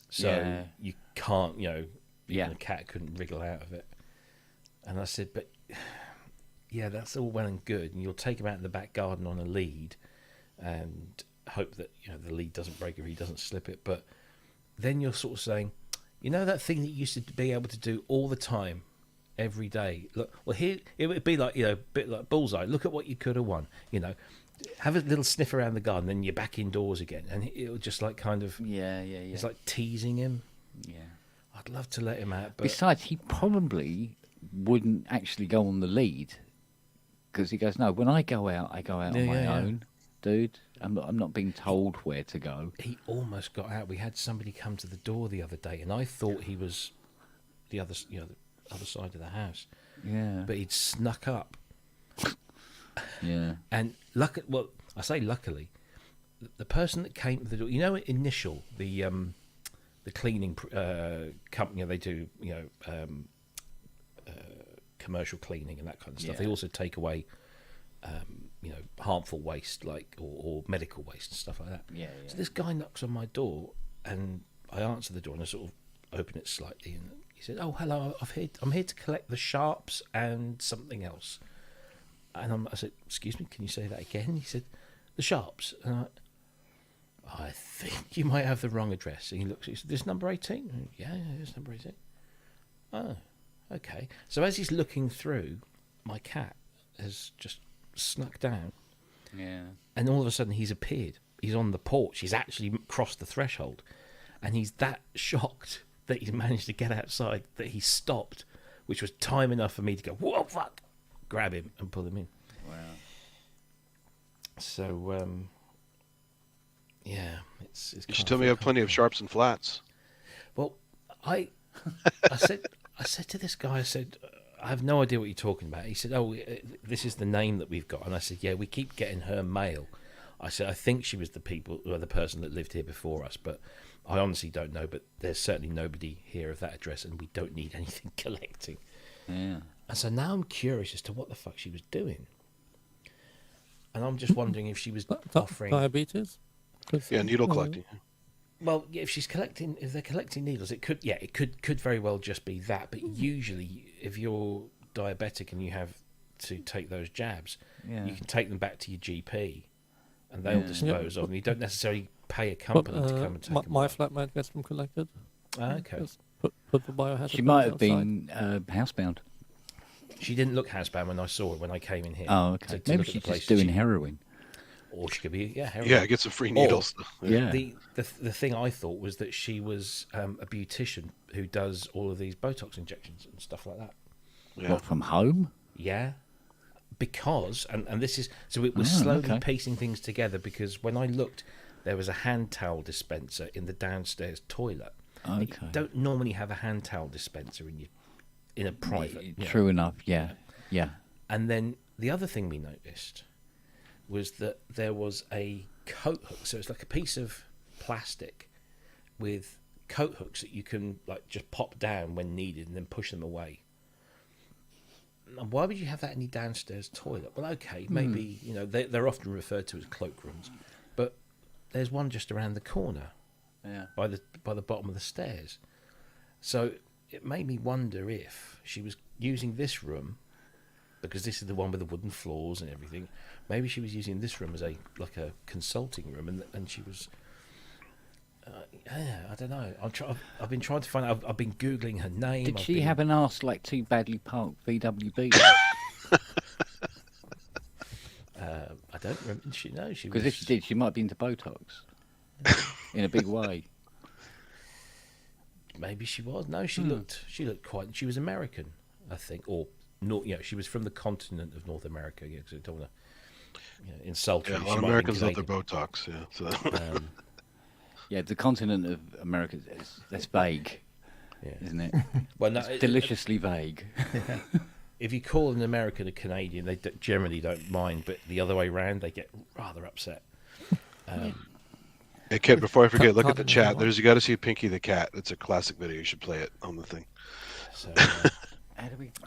So you can't even a cat couldn't wriggle out of it. And I said, but yeah, that's all well and good, and you'll take him out in the back garden on a lead, and hope that the lead doesn't break or he doesn't slip it. But then you're sort of saying, that thing that you used to be able to do all the time, every day. Look, well here it would be like a bit like Bullseye. Look at what you could have won. Have a little sniff around the garden, then you're back indoors again, and it'll just kind of It's like teasing him. Yeah. I'd love to let him out, but Besides, he probably wouldn't actually go on the lead because he goes, no, when I go out on my own, dude. I'm not being told where to go. He almost got out. We had somebody come to the door the other day, and I thought he was the other side of the house. Yeah. But he'd snuck up. Yeah. And I say luckily, the person that came to the door, Initial, the cleaning company, they do, commercial cleaning and that kind of stuff. Yeah. They also take away, harmful waste, or medical waste and stuff like that. Yeah. So this guy knocks on my door, and I answer the door, and I sort of open it slightly, and he said, "Oh, hello, I'm here to collect the sharps and something else." And I said, "Excuse me, can you say that again?" He said, "The sharps." And I think you might have the wrong address. And he looks, he said, "This number 18?" Yeah, it's number 18. Oh, okay. So as he's looking through, my cat has just snuck down. Yeah. And all of a sudden he's appeared. He's on the porch. He's actually crossed the threshold. And he's that shocked that he's managed to get outside that he stopped, which was time enough for me to go, "Whoa, fuck!" grab him and pull him in. Wow. So, yeah, it's You should tell me you have plenty of sharps and flats. Well, I said to this guy, I said, "I have no idea what you're talking about." He said, "Oh, this is the name that we've got." And I said, "Yeah, we keep getting her mail." I said, "I think she was the person that lived here before us, but I honestly don't know. But there's certainly nobody here of that address, and we don't need anything collecting." Yeah. And so now I'm curious as to what the fuck she was doing. And I'm just wondering if she was offering... Diabetes? Yeah, needle collecting. Well, yeah, if they're collecting needles, it could very well just be that. But usually, if you're diabetic and you have to take those jabs, you can take them back to your GP, and they'll dispose of them. You don't necessarily pay a company to come and take them. My flatmate gets them collected. Okay. Just put the biohazard. She might have outside. been housebound. She didn't look housebound when I saw her when I came in here. Oh, okay. To Maybe look at she's the place. just doing heroin. Or she could be, heroin. Yeah, get some free needles. Yeah. The thing I thought was that she was a beautician who does all of these Botox injections and stuff like that. Yeah. What, from home? Yeah. Because, and this is, so we're slowly okay. piecing things together, because when I looked, there was a hand towel dispenser in the downstairs toilet. Okay. You don't normally have a hand towel dispenser in a private. True enough, yeah. And then the other thing we noticed was that there was a coat hook. So it's like a piece of plastic with coat hooks that you can just pop down when needed and then push them away. Now, why would you have that in your downstairs toilet? Well, okay, maybe, they're often referred to as cloakrooms, but there's one just around the corner by the bottom of the stairs. So it made me wonder if she was using this room, because this is the one with the wooden floors and everything. Maybe she was using this room as a consulting room, and she was. I don't know. I've been trying to find out. I've been googling her name. Did she have an arse like two badly parked VWB? I don't remember. She was. Because if she did, she might be into Botox in a big way. Maybe she was. No, she looked quite. She was American, I think, or she was from the continent of North America. Yeah, because I don't want to insult her. Yeah, a lot of Americans love their Botox. Yeah, so. Yeah, the continent of America that's vague, isn't it? Well, no, it's deliciously vague. If you call an American a Canadian, they generally don't mind, but the other way around, they get rather upset. Hey, Kid, before I forget, look at the chat. You got to see Pinky the Cat. It's a classic video. You should play it on the thing. So,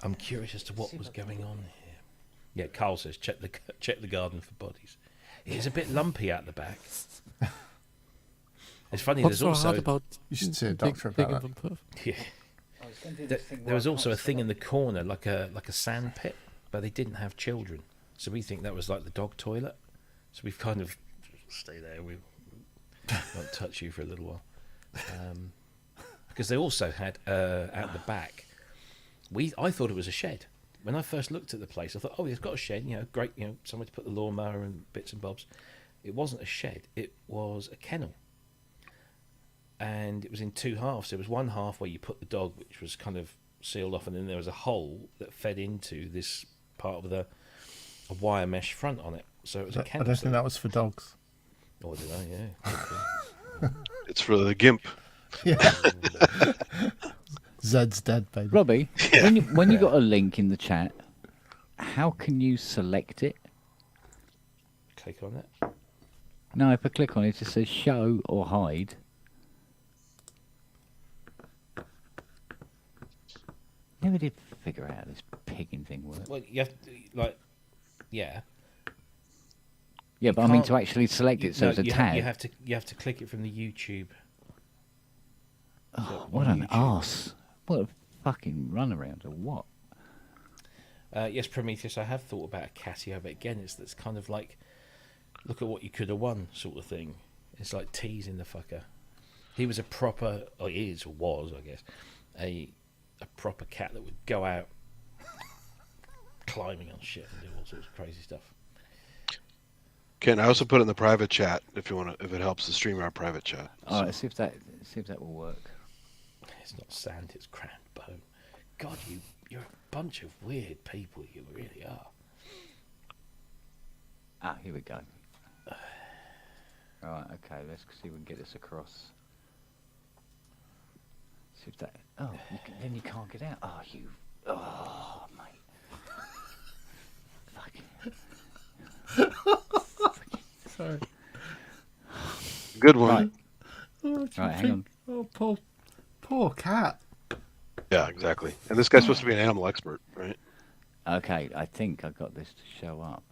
I'm curious as to what was going on here. Yeah, Carl says check the garden for bodies. It's a bit lumpy out the back. It's funny. What's There's so also hard about you should see a doctor about that. Yeah. There was also a thing in the corner, like a sand pit, but they didn't have children, so we think that was like the dog toilet. So we've kind of stay there. We won't touch you for a little while, because they also had out the back. I thought it was a shed when I first looked at the place. I thought, oh, it's got a shed. Great. Somewhere to put the lawnmower and bits and bobs. It wasn't a shed. It was a kennel. And it was in two halves. There was one half where you put the dog, which was kind of sealed off, and then there was a hole that fed into this part with a wire mesh front on it. So it was a I don't candle. think that was for dogs. Oh, did I? Yeah. It's for the GIMP. Yeah. Zed's dead, baby. Robbie, when you got a link in the chat, how can you select it? Click on it. No, if I click on it, it just says show or hide. Never did figure out how this pigging thing works. Well, you have to, like, yeah. Yeah, but I mean to actually select it, so No, it's a you tab. you have to click it from the YouTube. Oh, on what an YouTube. arse! What a fucking runaround, or what? Yes, Prometheus, I have thought about a Casio, but again, it's kind of like, look at what you could have won sort of thing. It's like teasing the fucker. He was a proper, or he is, or was, I guess, a proper cat that would go out climbing on shit and do all sorts of crazy stuff. Ken, I also put it in the private chat if you want to, if it helps to stream our private chat. All right, see if that will work. It's not sand, it's cramped bone. God, you're a bunch of weird people, you really are. Ah, here we go. All right, okay, let's see if we can get this across. See if that. Oh, then you can't get out. Oh, you. Oh, mate. Fucking. Sorry. Good one. Right. Oh, Right, hang on. Oh, poor cat. Yeah, exactly. And this guy's supposed to be an animal expert, right? Okay, I think I got this to show up.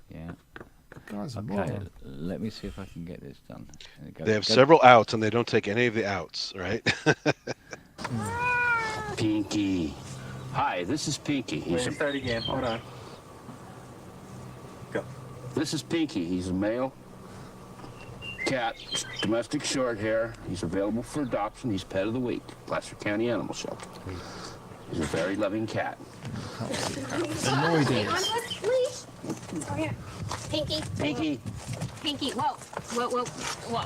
Yeah. Guys, are Okay, moron. let me see if I can get this done. There we go. They have Go- several outs and they don't take any of the outs, right? Pinky. Hi, this is Pinky. Wait, start again. Hold on. Go. This is Pinky. He's a male cat, domestic short hair. He's available for adoption. He's pet of the week, Placer County Animal Shelter. He's a very loving cat. Annoyed he is. Please. Oh, here. Pinky. Pinky. Pinky. Whoa. Whoa, whoa, whoa.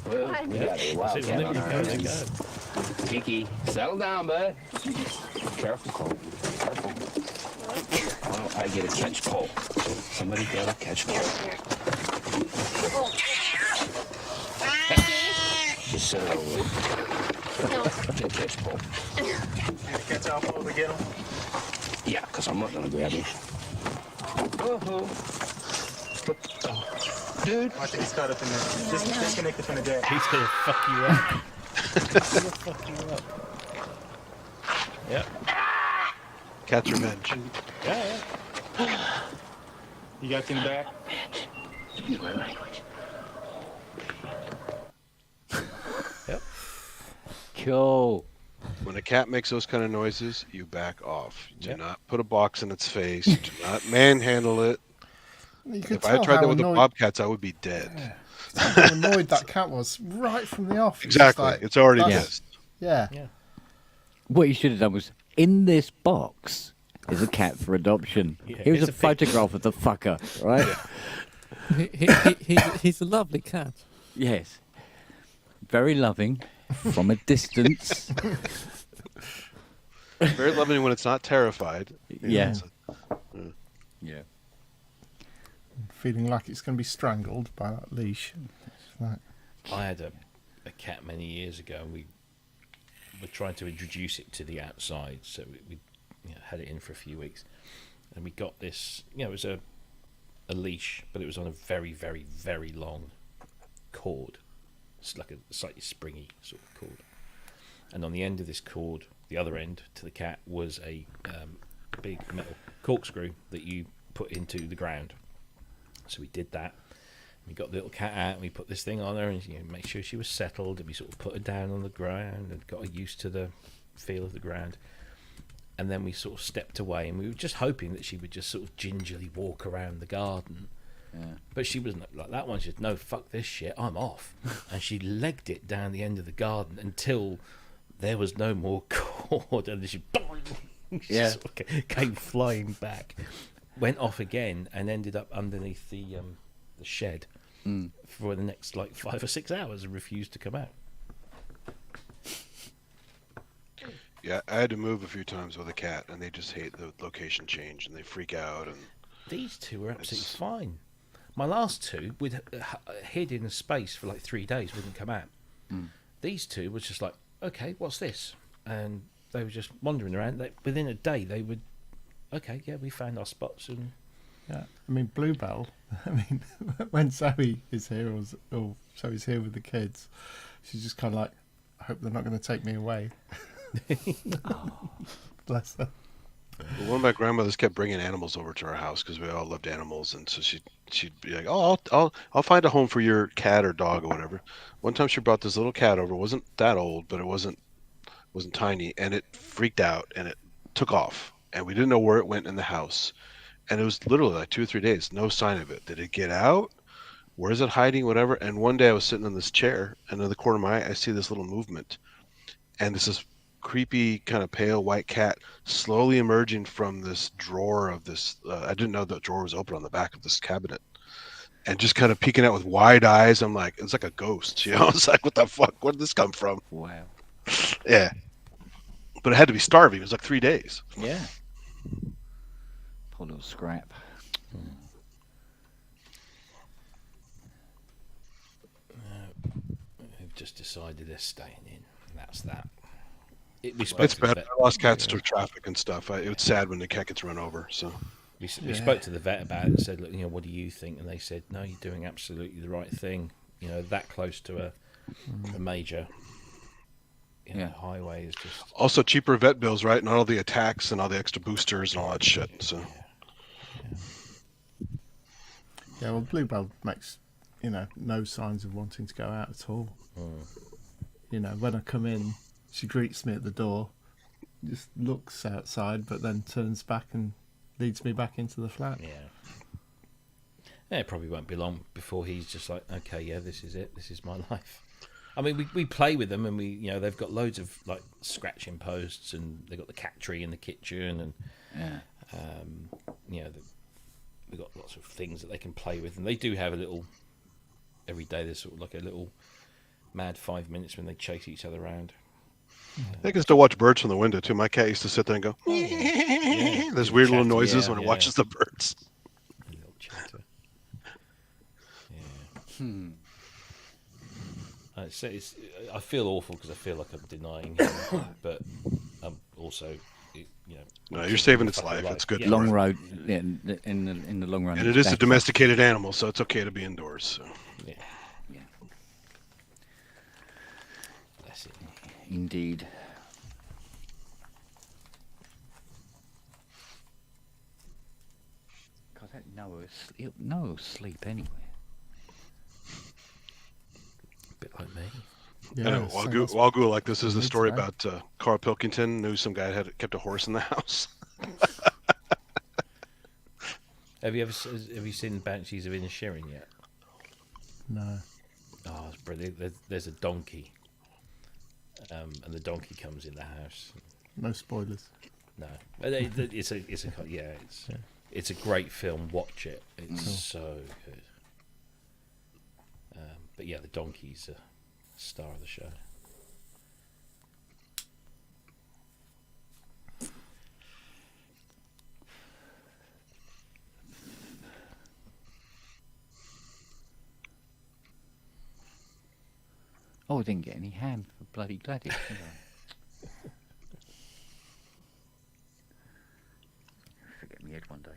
Well, we got a wild cat on our hands. Pinky, settle down, bud. Careful, Cole. Careful. Well, I get a catch Cole. Somebody got a catch Cole. Just set it over. Get a catch Cole. Catch off over, get him. Yeah, because I'm not going to grab him. Dude. Watch it, he's caught up in there. Just disconnect it from the deck. He's gonna fuck you up. He's gonna fuck you up. Yep. Cat's revenge. Yeah. You got him back? Excuse my language. Yep. Cool. When a cat makes those kind of noises, you back off. Do Yep. not put a box in its face. Do not manhandle it. You could If I tell tried how that with the annoyed, bobcats, I would be dead. how annoyed that cat was right from the off. It's just Exactly. like, It's already that's- pissed. Yeah. What you should have done was, in this box is a cat for adoption. Yeah, Here's it's a a picture. photograph of the fucker, right? He's a lovely cat. Yes. Very loving from a distance. Very loving when it's not terrified. Yeah. It's- Yeah. Feeling like it's going to be strangled by that leash. It's like, I had a cat many years ago, and we were trying to introduce it to the outside, so we had it in for a few weeks, and we got this. It was a leash, but it was on a very, very, very long cord. It's like a slightly springy sort of cord, and on the end of this cord, the other end to the cat, was a big metal corkscrew that you put into the ground. So we did that. We got the little cat out and we put this thing on her and make sure she was settled, and we sort of put her down on the ground and got her used to the feel of the ground. And then we sort of stepped away, and we were just hoping that she would just sort of gingerly walk around the garden. Yeah. But she wasn't like that one. She said, no, fuck this shit, I'm off. And she legged it down the end of the garden until there was no more cord, and then she Yeah. sort of came flying back, went off again, and ended up underneath the shed for the next like 5 or 6 hours and refused to come out. Yeah, I had to move a few times with a cat, and they just hate the location change, and they freak out. And These two were absolutely It's- fine. My last two would hid in a space for like 3 days, wouldn't come out. These two was just like, okay, what's this? And they were just wandering around. Within a day, they would, okay, yeah, we found our spots. And Yeah, I mean Bluebell. I mean, when Zoe is here, or Zoe's here with the kids, she's just kind of like, I hope they're not going to take me away. Bless her. one of my grandmothers kept bringing animals over to our house because we all loved animals, and so she'd be like, "Oh, I'll find a home for your cat or dog or whatever." One time she brought this little cat over. It wasn't that old, but it wasn't tiny, and it freaked out and it took off, and we didn't know where it went in the house, and it was literally like 2 or 3 days, no sign of it. Did it get out? Where is it hiding? Whatever. And one day I was sitting in this chair, and in the corner of my eye, I see this little movement, and this creepy kind of pale white cat slowly emerging from this drawer of this. I didn't know the drawer was open on the back of this cabinet, and just kind of peeking out with wide eyes. I'm like, it's like a ghost, you know? It's like, what the fuck? Where did this come from? Wow. Yeah. But it had to be starving. It was like 3 days. Yeah. Poor little scrap. we've just decided they're staying in. And that's that. We spoke It's to the bad. vet. I lost cats to traffic and stuff. It was sad when the cat gets run over. So We spoke to the vet about it and said, look, what do you think? And they said, no, you're doing absolutely the right thing. That close to a major highway is just... also cheaper vet bills, right? And all the attacks and all the extra boosters and all that shit. So Yeah, well, Bluebell makes, no signs of wanting to go out at all. When I come in, she greets me at the door, just looks outside, but then turns back and leads me back into the flat. Yeah, it probably won't be long before he's just like, okay, yeah, this is it. This is my life. I mean, we play with them, and they've got loads of like scratching posts, and they've got the cat tree in the kitchen, and we've got lots of things that they can play with, and they do have a little. Every day there's sort of like a little mad 5 minutes when they chase each other around. they can still watch birds from the window too. My cat used to sit there and go. Yeah. There's weird little Chatter, noises when it watches the birds. A little chatter. I feel awful because I feel like I'm denying him, but I'm also, No, you're saving its life. It's good. Yeah. Long road. Yeah, in the long run. And it's it is a better. domesticated animal, so it's okay to be indoors. So. Yeah. Yeah. That's it. Indeed. God, that Noah will sleep anywhere. Bit like me. Yeah, I know. While Google like this is the story about Carl Pilkington knew some guy had kept a horse in the house. Have you seen Banshees of Inisherin yet? No. Oh, it's brilliant. There's a donkey, and the donkey comes in the house. No spoilers. No, it's a great film. Watch it. It's so good. But yeah, the donkey's a star of the show. Oh, I didn't get any ham for bloody Gladys, did I? Forget me head one day.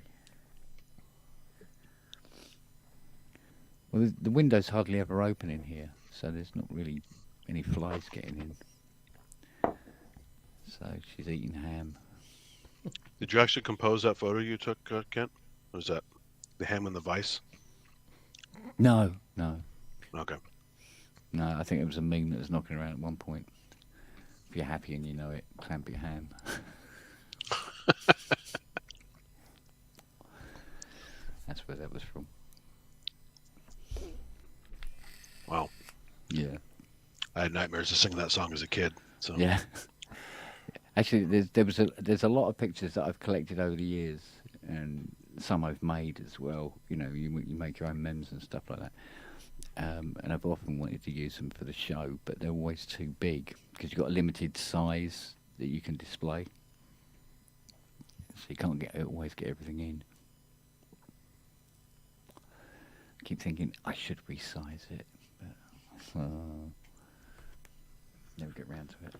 Well, the window's hardly ever open in here, so there's not really any flies getting in. So she's eating ham. Did you actually compose that photo you took, Kent? Or was that the ham in the vice? No. Okay. No, I think it was a meme that was knocking around at one point. If you're happy and you know it, clamp your ham. That's where that was from. Wow. Yeah. I had nightmares of singing that song as a kid. So Yeah. Actually, there's a lot of pictures that I've collected over the years, and some I've made as well. You make your own memes and stuff like that. And I've often wanted to use them for the show, but they're always too big because you've got a limited size. that you can display. So you can't always get everything in. I keep thinking I should resize it, but never get round to it.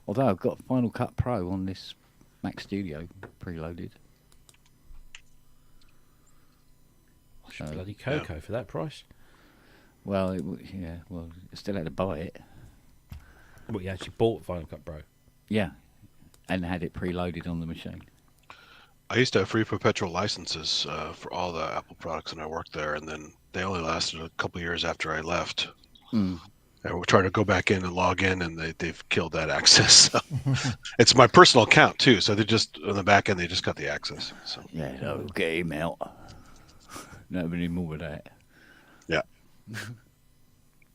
Although I've got Final Cut Pro on this Mac Studio preloaded. Bloody cocoa for that price. Well, well, I still had to buy it. Well, you actually bought Final Cut Pro. Yeah, and had it preloaded on the machine. I used to have free perpetual licenses for all the Apple products, and I worked there, and then they only lasted a couple of years after I left. And we're trying to go back in and log in, and they've killed that access. So it's my personal account too, so they just on the back end they just got the access. So Yeah, no, get him out. Nobody more with that. yeah,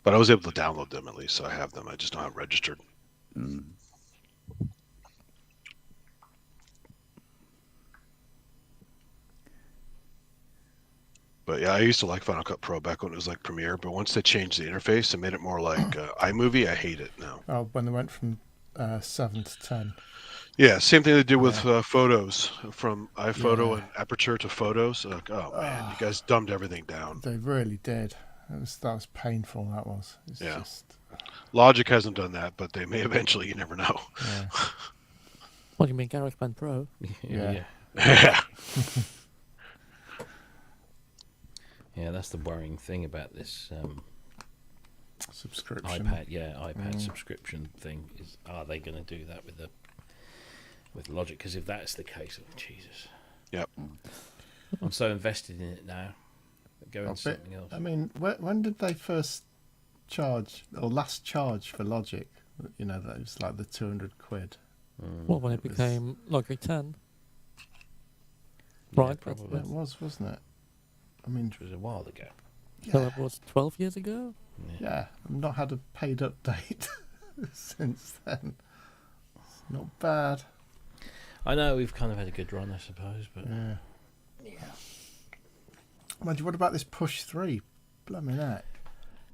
but I was able to download them at least, so I have them. I just don't have it registered. But yeah, I used to like Final Cut Pro back when it was like Premiere, but once they changed the interface and made it more like iMovie, I hate it now. Oh, when they went from 7 to 10. Yeah, same thing they did with photos, from iPhoto and Aperture to Photos. Like, oh man, you guys dumbed everything down. They really did. That was painful. That was. It's just... Logic hasn't done that, but they may eventually. You never know. Yeah. What do you mean, GarageBand Pro? Yeah. Yeah, that's the worrying thing about this Subscription. iPad subscription thing. Is are they going to do that with Logic? Because if that's the case, oh, Jesus. Yep. I'm so invested in it now. Go into something else. I mean, when did they first charge or last charge for Logic? You know, that was like the 200 quid. Well, when it became Logic 10. Yeah, Right, probably. It was, wasn't it? I mean, Which was a while ago. So that was 12 years ago? yeah, I've not had a paid update since then. It's not bad. I know we've kind of had a good run, I suppose, but Yeah. Mind you, what about this Push 3? Blimey heck.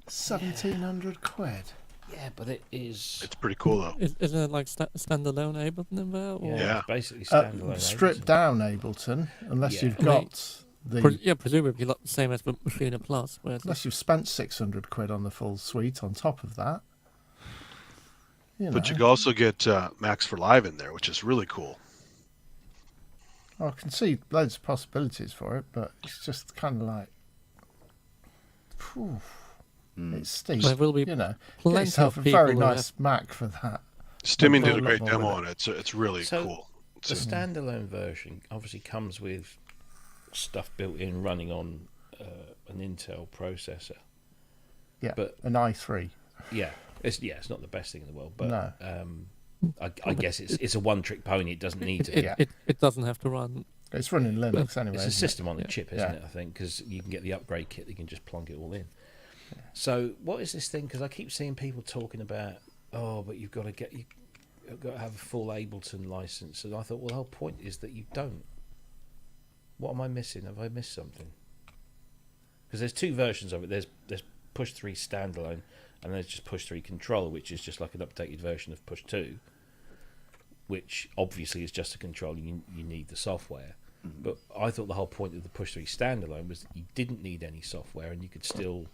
1,700 quid. yeah, but it is. It's pretty cool though. Is there like standalone Ableton in there? Or? Yeah. It's basically standalone. Stripped down Ableton, unless Yeah. you've I mean, got the... presumably like the same as the Machina Plus. Where it's Unless you've spent 600 quid on the full suite on top of that. You know. But you can also get Max for Live in there, which is really cool. I can see loads of possibilities for it, but it's just kind of like... Phew, it's steep. There will be you know, get plenty yourself a of people very who nice Mac for that. Stimming I've did a got great lot demo more on with it, so it's really So, cool. The standalone version obviously comes with stuff built in running on an Intel processor. Yeah, but an i3. Yeah, it's not the best thing in the world, but No. I guess it's a one-trick pony. It doesn't need to. It doesn't have to run. It's running Linux anyway. It's a isn't system it? on a chip, isn't it? I think because you can get the upgrade kit, you can just plonk it all in. So what is this thing? Because I keep seeing people talking about, but you've got to have a full Ableton license, and I thought, well, the whole point is that you don't. What am I missing? Have I missed something? Because there's two versions of it. There's Push 3 standalone, and there's just Push 3 controller, which is just like an updated version of Push 2, which obviously is just a controller. You need the software. But I thought the whole point of the Push 3 standalone was that you didn't need any software, and you could still.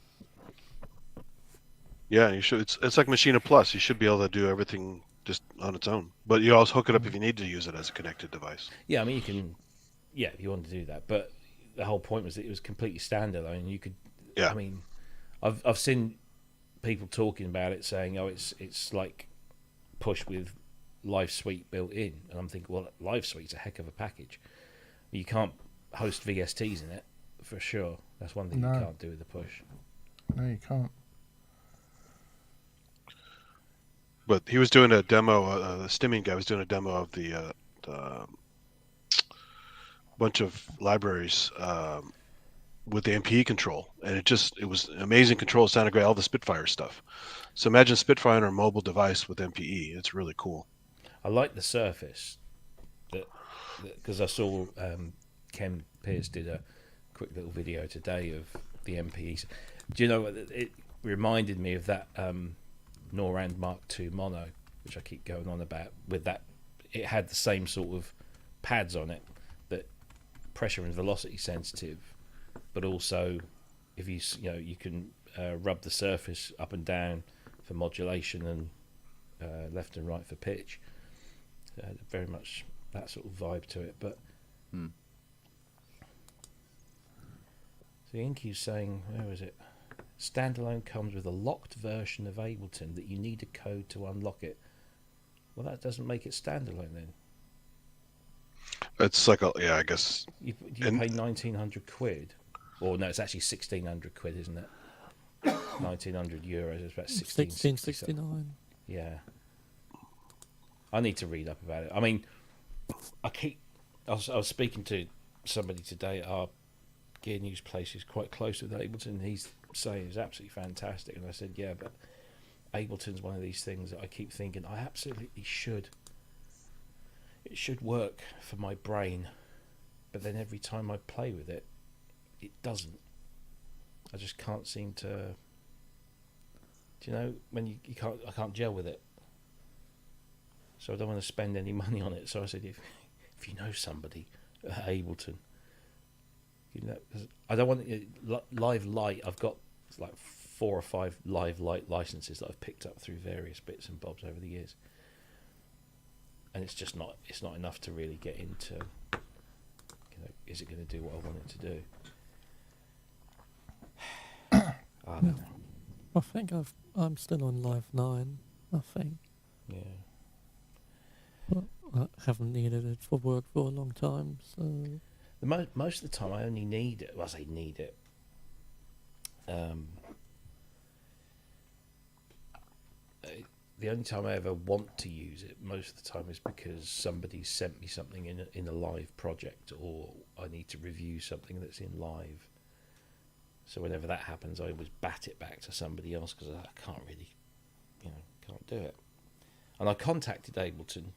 Yeah, you should. It's like Machina Plus. You should be able to do everything just on its own. But you also hook it up if you need to use it as a connected device. Yeah, I mean you can. Yeah, if you want to do that, but the whole point was that it was completely standalone. You could. Yeah. I mean, I've seen people talking about it, saying, "Oh, it's like Push with Live Suite built in," and I'm thinking, well, Live Suite's a heck of a package. You can't host VSTs in it for sure. That's one thing you can't do with the Push. No, you can't. But he was doing a demo. The stimming guy was doing a demo of the bunch of libraries with the MPE control, and it was amazing control. It sounded great. All the Spitfire stuff. So imagine Spitfire on a mobile device with MPE. It's really cool. I like the Surface, because I saw Ken Pierce did a quick little video today of the MPEs. Do you know what it reminded me of that? NORAD Mark II Mono, which I keep going on about. With that, it had the same sort of pads on it, that pressure and velocity sensitive, but also if you can rub the surface up and down for modulation and left and right for pitch. Very much that sort of vibe to it. But so Inky's saying, where was it? Standalone comes with a locked version of Ableton that you need a code to unlock it. Well, that doesn't make it standalone then. It's like I guess You pay 1,900 quid, or no, it's actually 1,600 quid, isn't it? 1,900 euros is about 1669. Yeah. I need to read up about it. I mean, I was speaking to somebody today at our gear news place who's quite close with Ableton, and he's saying it's absolutely fantastic. And I said, yeah, but Ableton's one of these things that I keep thinking I absolutely should. It should work for my brain, but then every time I play with it, it doesn't. I just can't seem to. Do you know when you can't? I can't gel with it. So I don't want to spend any money on it. So I said, if you know somebody at Ableton, I don't want Live Light. I've got like 4 or 5 Live Light licenses that I've picked up through various bits and bobs over the years, and it's just not. It's not enough to really get into. Is it going to do what I want it to do? I don't know. I think I'm still on Live 9. I think. Yeah. But I haven't needed it for work for a long time, so. Most of the time, I only need it. Well, I say need it. The only time I ever want to use it, most of the time, is because somebody sent me something in a live project, or I need to review something that's in live. So whenever that happens, I always bat it back to somebody else because I can't really, can't do it. And I contacted Ableton.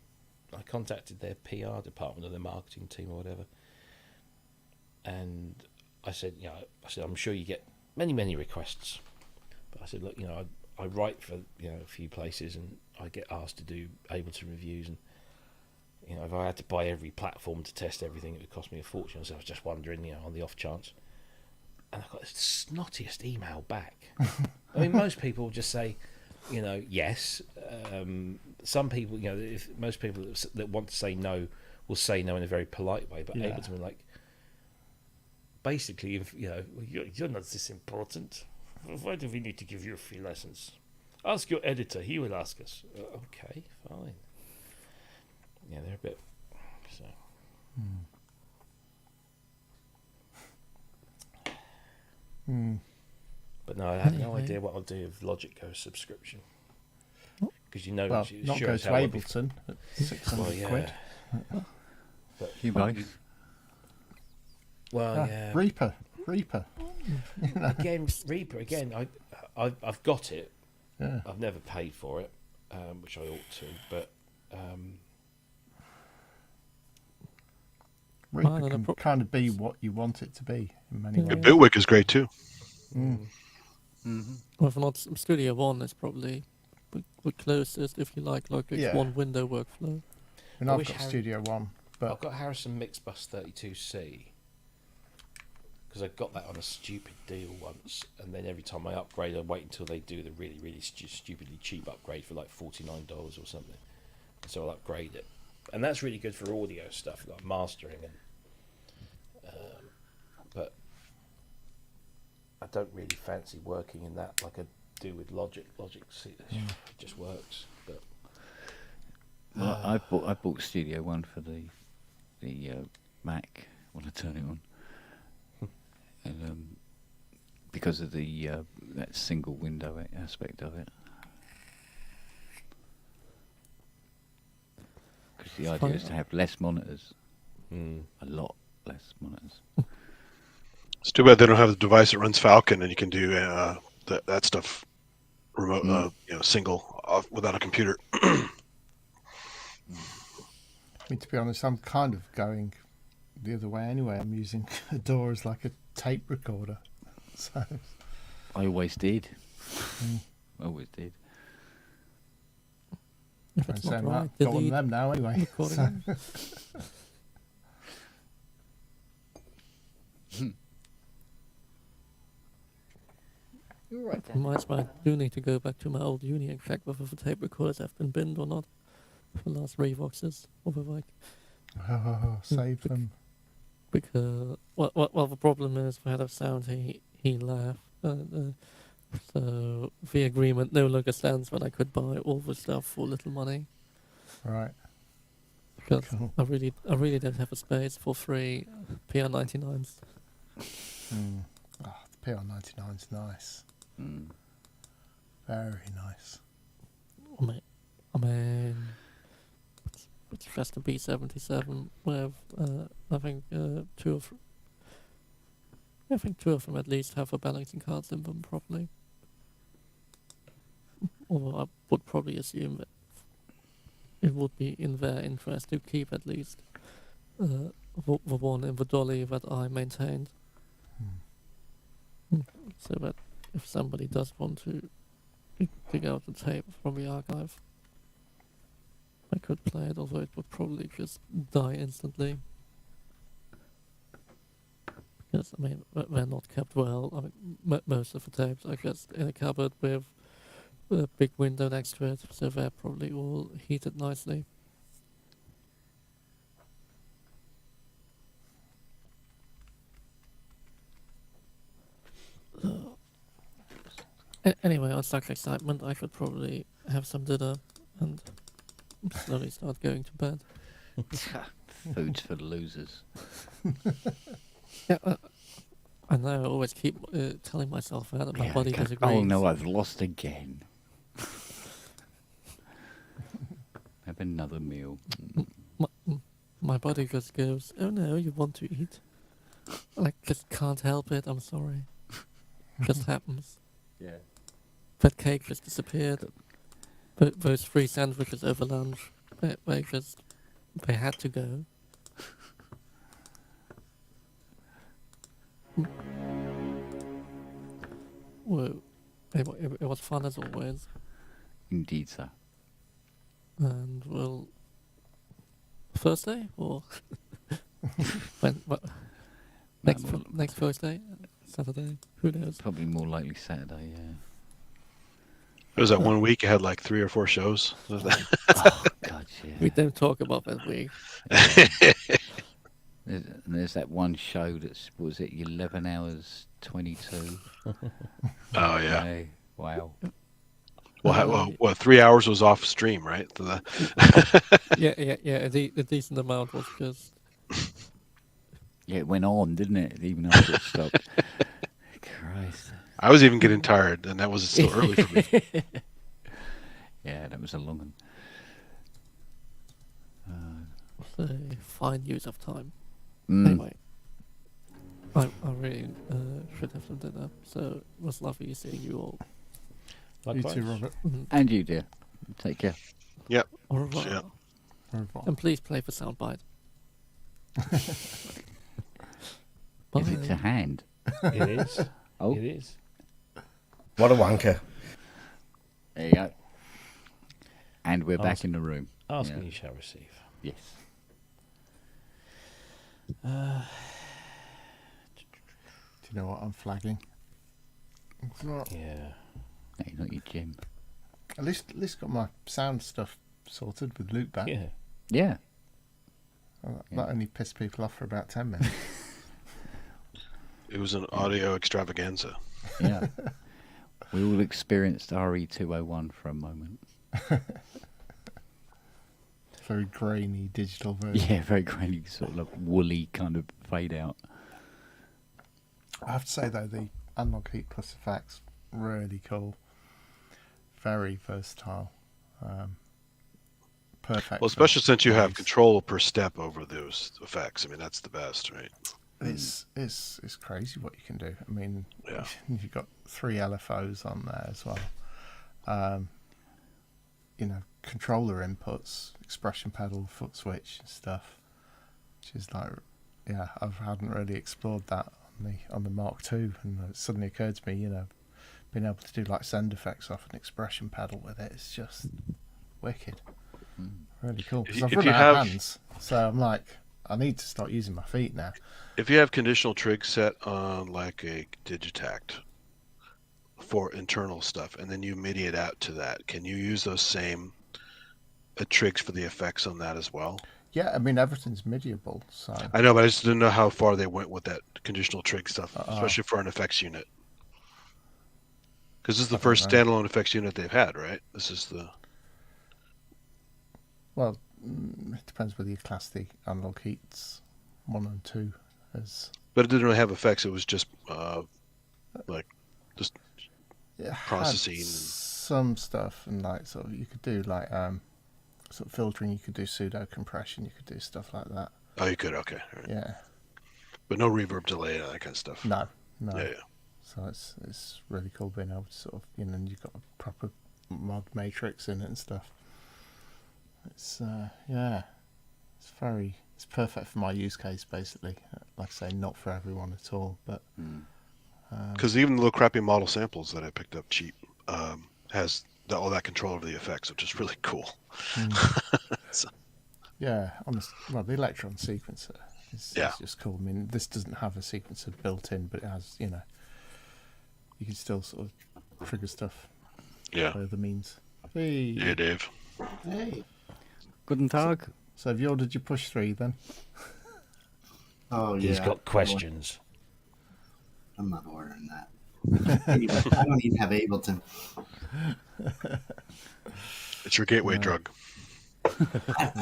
I contacted their PR department or their marketing team or whatever. And I said, I'm sure you get many, many requests. But I said, look, I write for a few places, and I get asked to do Ableton reviews, and if I had to buy every platform to test everything, it would cost me a fortune. So I was just wondering, on the off chance. And I got the snottiest email back. I mean, most people just say, yes. Some people, if most people that want to say no will say no in a very polite way, but Ableton were like, basically, if you're not this important, why do we need to give you a free license? Ask your editor; he will ask us. Okay, fine. Yeah, they're a bit so. But no, I have no idea what I'll do if Logic goes subscription. Because Well, not go to Ableton at 600 quid. But You both. Well, yeah. Reaper. Again, Reaper. Again, I've got it. Yeah. I've never paid for it, which I ought to. But Reaper can kind of be what you want it to be in many ways. Bitwig is great too. Well, if not Studio One, it's probably the closest, if you like Logic's one window workflow. And I've got Studio One, but I've got Harrison Mixbus 32C because I got that on a stupid deal once, and then every time I upgrade, I wait until they do the really, really stupidly cheap upgrade for like $49 or something. So I'll upgrade it, and that's really good for audio stuff like mastering and. But I don't really fancy working in that like I do with Logic. Logic just works. But I bought Studio One for the Mac when I turn it on, and because of the that single window aspect of it. Because the idea is to have less monitors, a lot less monitors. It's too bad they don't have the device that runs Falcon, and you can do that stuff remote, single off without a computer. I mean, to be honest, I'm kind of going the other way anyway. I'm using Adore as like a tape recorder. So I always did. Always did. If And it's so not I've right, got one of delete. them now anyway. Recording. You're right, I might, I do need to go back to my old uni and check whether the tape recorders have been binned or not for the last Revoxes. Or whether Save them. because well, the problem is the head of sound he left. So the agreement no longer stands that I could buy all the stuff for little money. Right. Because Cool. I really don't have a space for free PR99s. Oh, the PR99's nice. Very nice. I mean, it's just a B77 with I think two of them at least have the balancing cards in them properly. Although I would probably assume that it would be in their interest to keep at least the one in the dolly that I maintained. So that if somebody does want to dig out the tape from the archive, I could play it, although it would probably just die instantly. Because, I mean, they're not kept well. I mean, most of the tapes are just in a cupboard with a big window next to it, so they're probably all heated nicely. Anyway, on such excitement, I should probably have some dinner and slowly start going to bed. Food's for the losers. Yeah, I know. I always keep telling myself that, and my Yeah, body okay. disagrees. Oh no, I've lost again. Have another meal. My body just goes, "Oh no, you want to eat?" I just can't help it. I'm sorry. Just happens. Yeah. That cake just disappeared. Those 3 sandwiches over lunch, they had to go. Whoa. It was fun as always. Indeed, sir. And well, Thursday or next Thursday, Saturday, who knows? Probably more likely Saturday. Yeah. It was that 1 week. I had like 3 or 4 shows. Oh God, yeah. We don't talk about that week. There's that one show that's, what was it, 11 hours 22? Oh yeah. Hey, wow. Well, 3 hours was off stream, right? Yeah. A decent amount was just. Yeah, it went on, didn't it? Even after it stopped. Christ. I was even getting tired, and that was still early for me. Yeah, that was a long one. Fine use of time. Mm. Anyway, I really should have some dinner. So it was lovely seeing you all. Likewise. You too, Robert. And you, dear. Take care. Yep. Au revoir. Yeah. Au revoir. And please play for soundbite. Is it to hand? It is. Oh. It is. What a wanker. There you go. And we're back Ask- in the room. Ask Yeah. and you shall receive. Yes. Do you know what I'm flagging? It's not, Yeah. No, not your gym. at least got my sound stuff sorted with loopback. Yeah. Yeah. That only pissed people off for about 10 minutes. It was an audio extravaganza. Yeah. We all experienced RE201 for a moment. Very grainy digital version. Yeah, very grainy, sort of like woolly kind of fade out. I have to say though, the analog heat plus effects really cool. Very versatile. Perfect. Well, especially since you have control per step over those effects. I mean, that's the best, right? It's crazy what you can do. I mean, Yeah. you've got 3 LFOs on there as well. Controller inputs, expression pedal, foot switch and stuff. Which is like, yeah, I hadn't really explored that on the Mark II, and it suddenly occurred to me, being able to do like send effects off an expression pedal with it is just wicked. Really cool. Because If I've you run out of have- hands, so I'm like, I need to start using my feet now. If you have conditional trig set on like a Digitact for internal stuff, and then you MIDI it out to that, can you use those same trigs for the effects on that as well? Yeah, I mean everything's MIDIable, so I know, but I just didn't know how far they went with that conditional trig stuff, especially for an effects unit. Because this is the first standalone effects unit they've had, right? This is the... Well, it depends whether you class the analog heats 1 and 2 as. But it didn't really have effects. It was just It processing. had some stuff, and like sort of you could do like sort of filtering. You could do pseudo compression. You could do stuff like that. Oh, you could. Okay. All right. Yeah. But no reverb delay and that kind of stuff. No. Yeah. So it's really cool being able to sort of, you know, and you've got a proper mod matrix in it and stuff. It's it's perfect for my use case basically. Like I say, not for everyone at all, but because even the little crappy model samples that I picked up cheap has all that control over the effects, which is really cool. So, yeah, well, the Electron sequencer is just cool. I mean, this doesn't have a sequencer built in, but it has, you know, you can still sort of trigger stuff by other means. Hey. Hey, Dave. Hey. Guten Tag. So have you ordered your push 3 then? Oh, yeah. He's got questions. I'm not ordering that. I don't even have Ableton. It's your gateway drug. At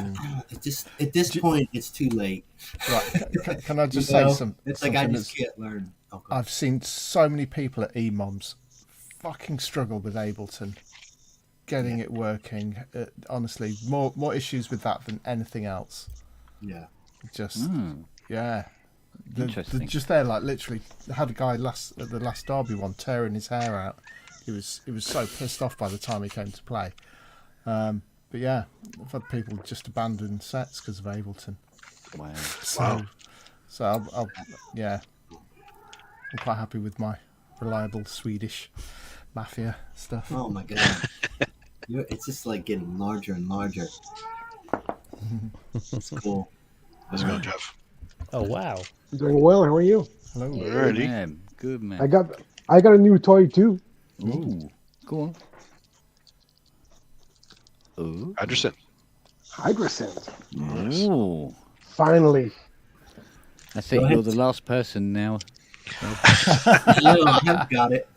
this point, it's too late. Right. Can I just say something? It's like I just can't learn. I've seen so many people at EMOMs fucking struggle with Ableton. Getting it working, honestly, more issues with that than anything else. Yeah. Just Interesting. just there, like literally, I had a guy at the last Derby one tearing his hair out. He was so pissed off by the time he came to play. But yeah, I've had people just abandon sets because of Ableton. Wow. So I'm quite happy with my reliable Swedish mafia stuff. Oh my god. It's just like getting larger and larger. It's cool. How's it going, Jeff? Oh wow. Doing well. How are you? Hello. Alrighty. Good man. I got a new toy too. Ooh. Go on. Ooh. Hydrasynth. Ooh. Finally. That's it. You're the last person now. I've got it.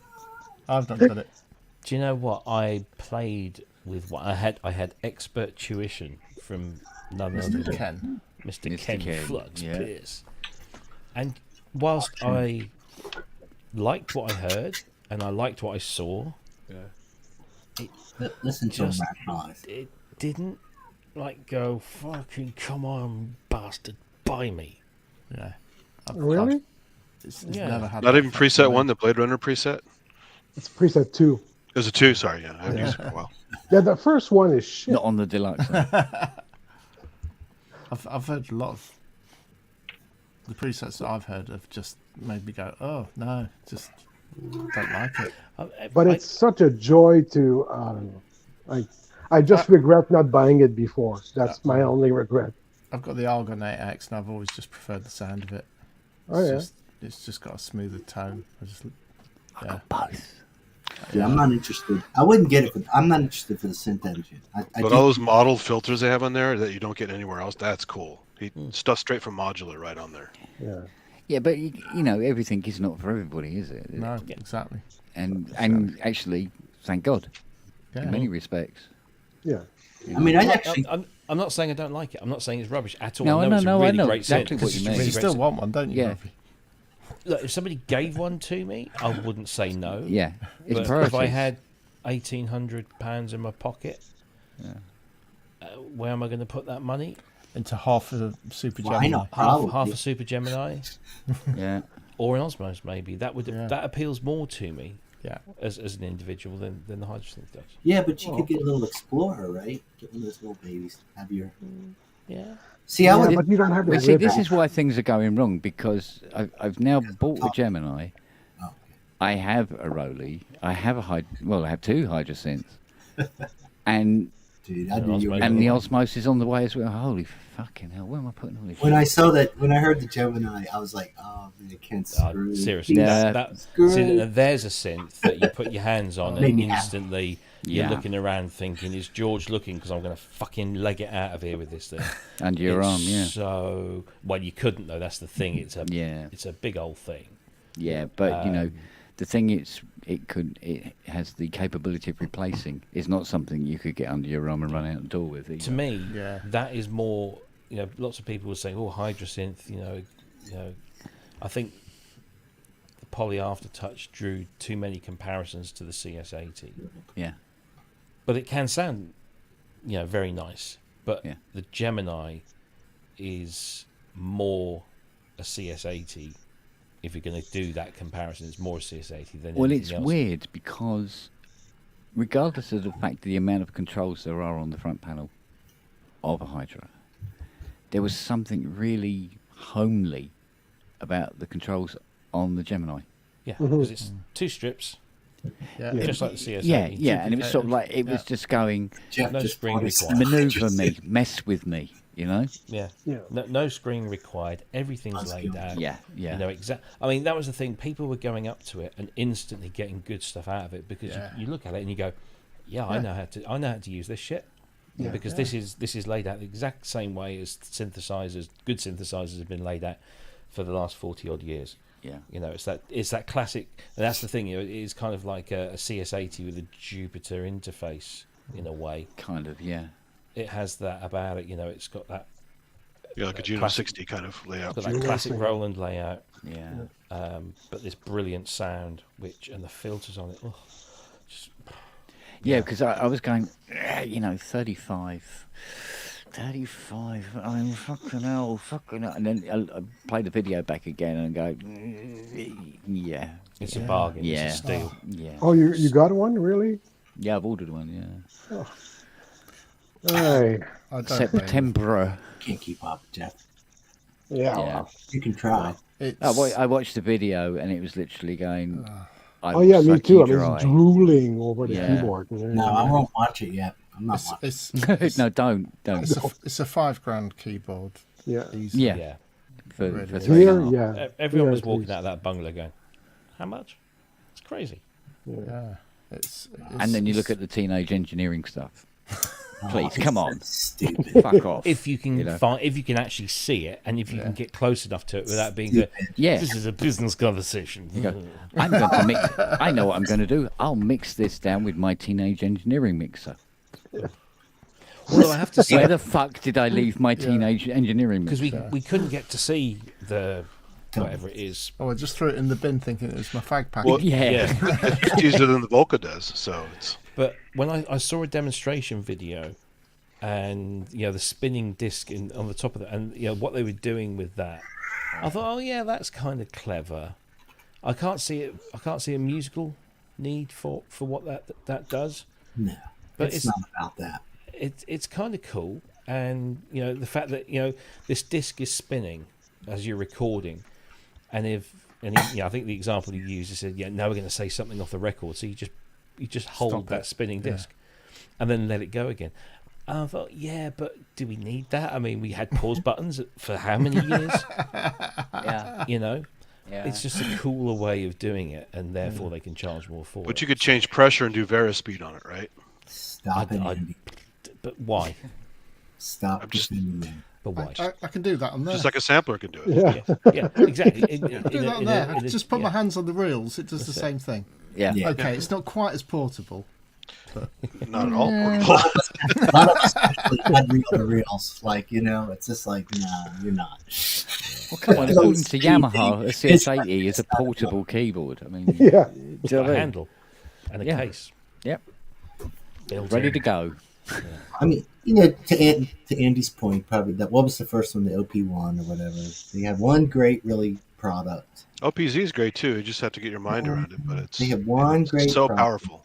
I've not got it. Do you know what? I played with what I had expert tuition from none other than Ken. Mr. Ken Flux Pierce. And whilst I liked what I heard and I liked what I saw, Listen to him, guys. it didn't like go fucking come on, bastard, buy me. Yeah. Really? It's Yeah. never had Not that even effect preset on me. 1, the Blade Runner preset? It's preset 2. It was a 2, sorry. Yeah, I haven't used it for a while. Yeah, the first one is shit. Not on the deluxe. I've heard a lot of the presets that I've heard have just made me go, oh no, just don't like it. But it's such a joy to. I just regret not buying it before. That's my only regret. I've got the Argon 8X and I've always just preferred the sound of it. It's just got a smoother tone. I got both. Yeah, I'm not interested. I wouldn't get it. I'm not interested for the synth engine. But all those modeled filters they have on there that you don't get anywhere else, that's cool. Stuff straight from Modular right on there. Yeah. Yeah, but you know, everything is not for everybody, is it? No, exactly. And actually, thank God, in many respects. Yeah. I mean, I'm not saying I don't like it. I'm not saying it's rubbish at all. No, I know it's a I really know great exactly synth. what you mean. Really You great still synth. want one, don't you? Yeah. Murphy? Look, if somebody gave one to me, I wouldn't say no. Yeah, it's But if priorities. I had £1,800 in my pocket, where am I going to put that money? Into half of the Super Why Gemini. not? Half a Super Gemini, Yeah. or an Osmos maybe. That Yeah. that appeals more to me Yeah. as an individual than the Hydrosynth does. Yeah, but you could get a little Explorer, right? Get one of those little babies. Have your. Yeah. See, I would. But you don't have the But see, rip. this is why things are going wrong because I've now bought a Gemini. Oh, I have a Roly. I have I have two Hydrosynths, and dude. I knew you were And the osmosis on the way as well. Holy fucking hell! Where am I putting all this? When I saw that, when I heard the Gemini, I was like, "Oh, man, I can't screw." Seriously, there's a synth that you put your hands on and instantly you're looking around thinking, "Is George looking? Because I'm going to fucking leg it out of here with this thing." And your arm, yeah. So, well, you couldn't though. That's the thing. It's a big old thing. Yeah, but you know, the thing it has the capability of replacing. It's not something you could get under your arm and run out the door with. Either. To me, that is more. You know, lots of people will say, "Oh, Hydrasynth." You know, I think the Poly Aftertouch drew too many comparisons to the CS80. Yeah, but it can sound, very nice. But the Gemini is more a CS80. If you're going to do that comparison, it's more a CS80 than anything else. Weird because, regardless of the fact the amount of controls there are on the front panel of a Hydra, there was something really homely about the controls on the Gemini. Yeah, because it's two strips. Yeah. Just like the CS80. Yeah, and it was sort of like it was just going. No screen required. Maneuver me, mess with me. Yeah. No screen required. Everything's laid out. Yeah. You know I mean, that was the thing. People were going up to it and instantly getting good stuff out of it because you look at it and you go, I know how to use this shit. Yeah. Because this is laid out the exact same way as good synthesizers have been laid out for the last 40 odd years. Yeah. It's that classic. And that's the thing. It is kind of like a CS80 with a Jupiter interface in a way. Kind of, yeah. It has that about it, it's got that. Yeah, like a Juno 60 kind of layout. It's got that classic Roland layout. Yeah. But this brilliant sound, and the filters on it. Yeah, because I was going, 35. I mean, fucking hell. And then I play the video back again and go, yeah. It's a bargain. Yeah. It's a steal. Yeah. Oh, you got one, really? Yeah, I've ordered one, yeah. Oh. Right. September. Can't keep up, Jeff. Yeah. You can try. I watched the video and it was literally going. Me too. I was drooling over the keyboard. No, I won't watch it yet. I'm not watching. No, don't. It's a $5,000 keyboard. Yeah. Easily. Yeah. For $3,500. Everyone was walking out of that bungalow going, "How much? It's crazy." Yeah. And then you look at the teenage engineering stuff. Please, come on. Stupid. Fuck off. If you can if you can actually see it, and if you can get close enough to it without being good, this is a business conversation. You go, I'm going to mix. I know what I'm going to do. I'll mix this down with my teenage engineering mixer. Although I have to say, where the fuck did I leave my teenage engineering mixer? Because we couldn't get to see the whatever it is. Oh, I just threw it in the bin thinking it was my fag pack. Well, just used it in the Volca does, so it's. But when I saw a demonstration video, and the spinning disc on the top of it, and what they were doing with that, I thought, oh yeah, that's kind of clever. I can't see it. I can't see a musical need for what that does. No, but it's not about that. It's kind of cool, and the fact that this disc is spinning as you're recording, and I think the example he used, he said, now we're going to say something off the record, so you just hold that spinning disc, and then let it go again. And I thought, but do we need that? I mean, we had pause buttons for how many years? It's just a cooler way of doing it, and therefore they can charge more for it. But you could change pressure and do Varispeed on it, right? Stop it, Andy. But why? Stop defending them. But why? I can do that on there. Just like a sampler can do it. Yeah, exactly. I can do that on there. I can just put my hands on the reels. It does the same thing. Yeah. Okay, it's not quite as portable. But... Not at all portable. A lot of us actually had reel reels. It's just like, no, you're not. Well, come on, according to Yamaha, a CS80 is a portable keyboard. I mean, it's got a handle and a case. Yep. Ready to go. Yeah. I mean, to Andy's point, probably what was the first one, the OP1 or whatever. They have one great, really product. OPZ is great too. You just have to get your mind around it, but they have one great so product, powerful.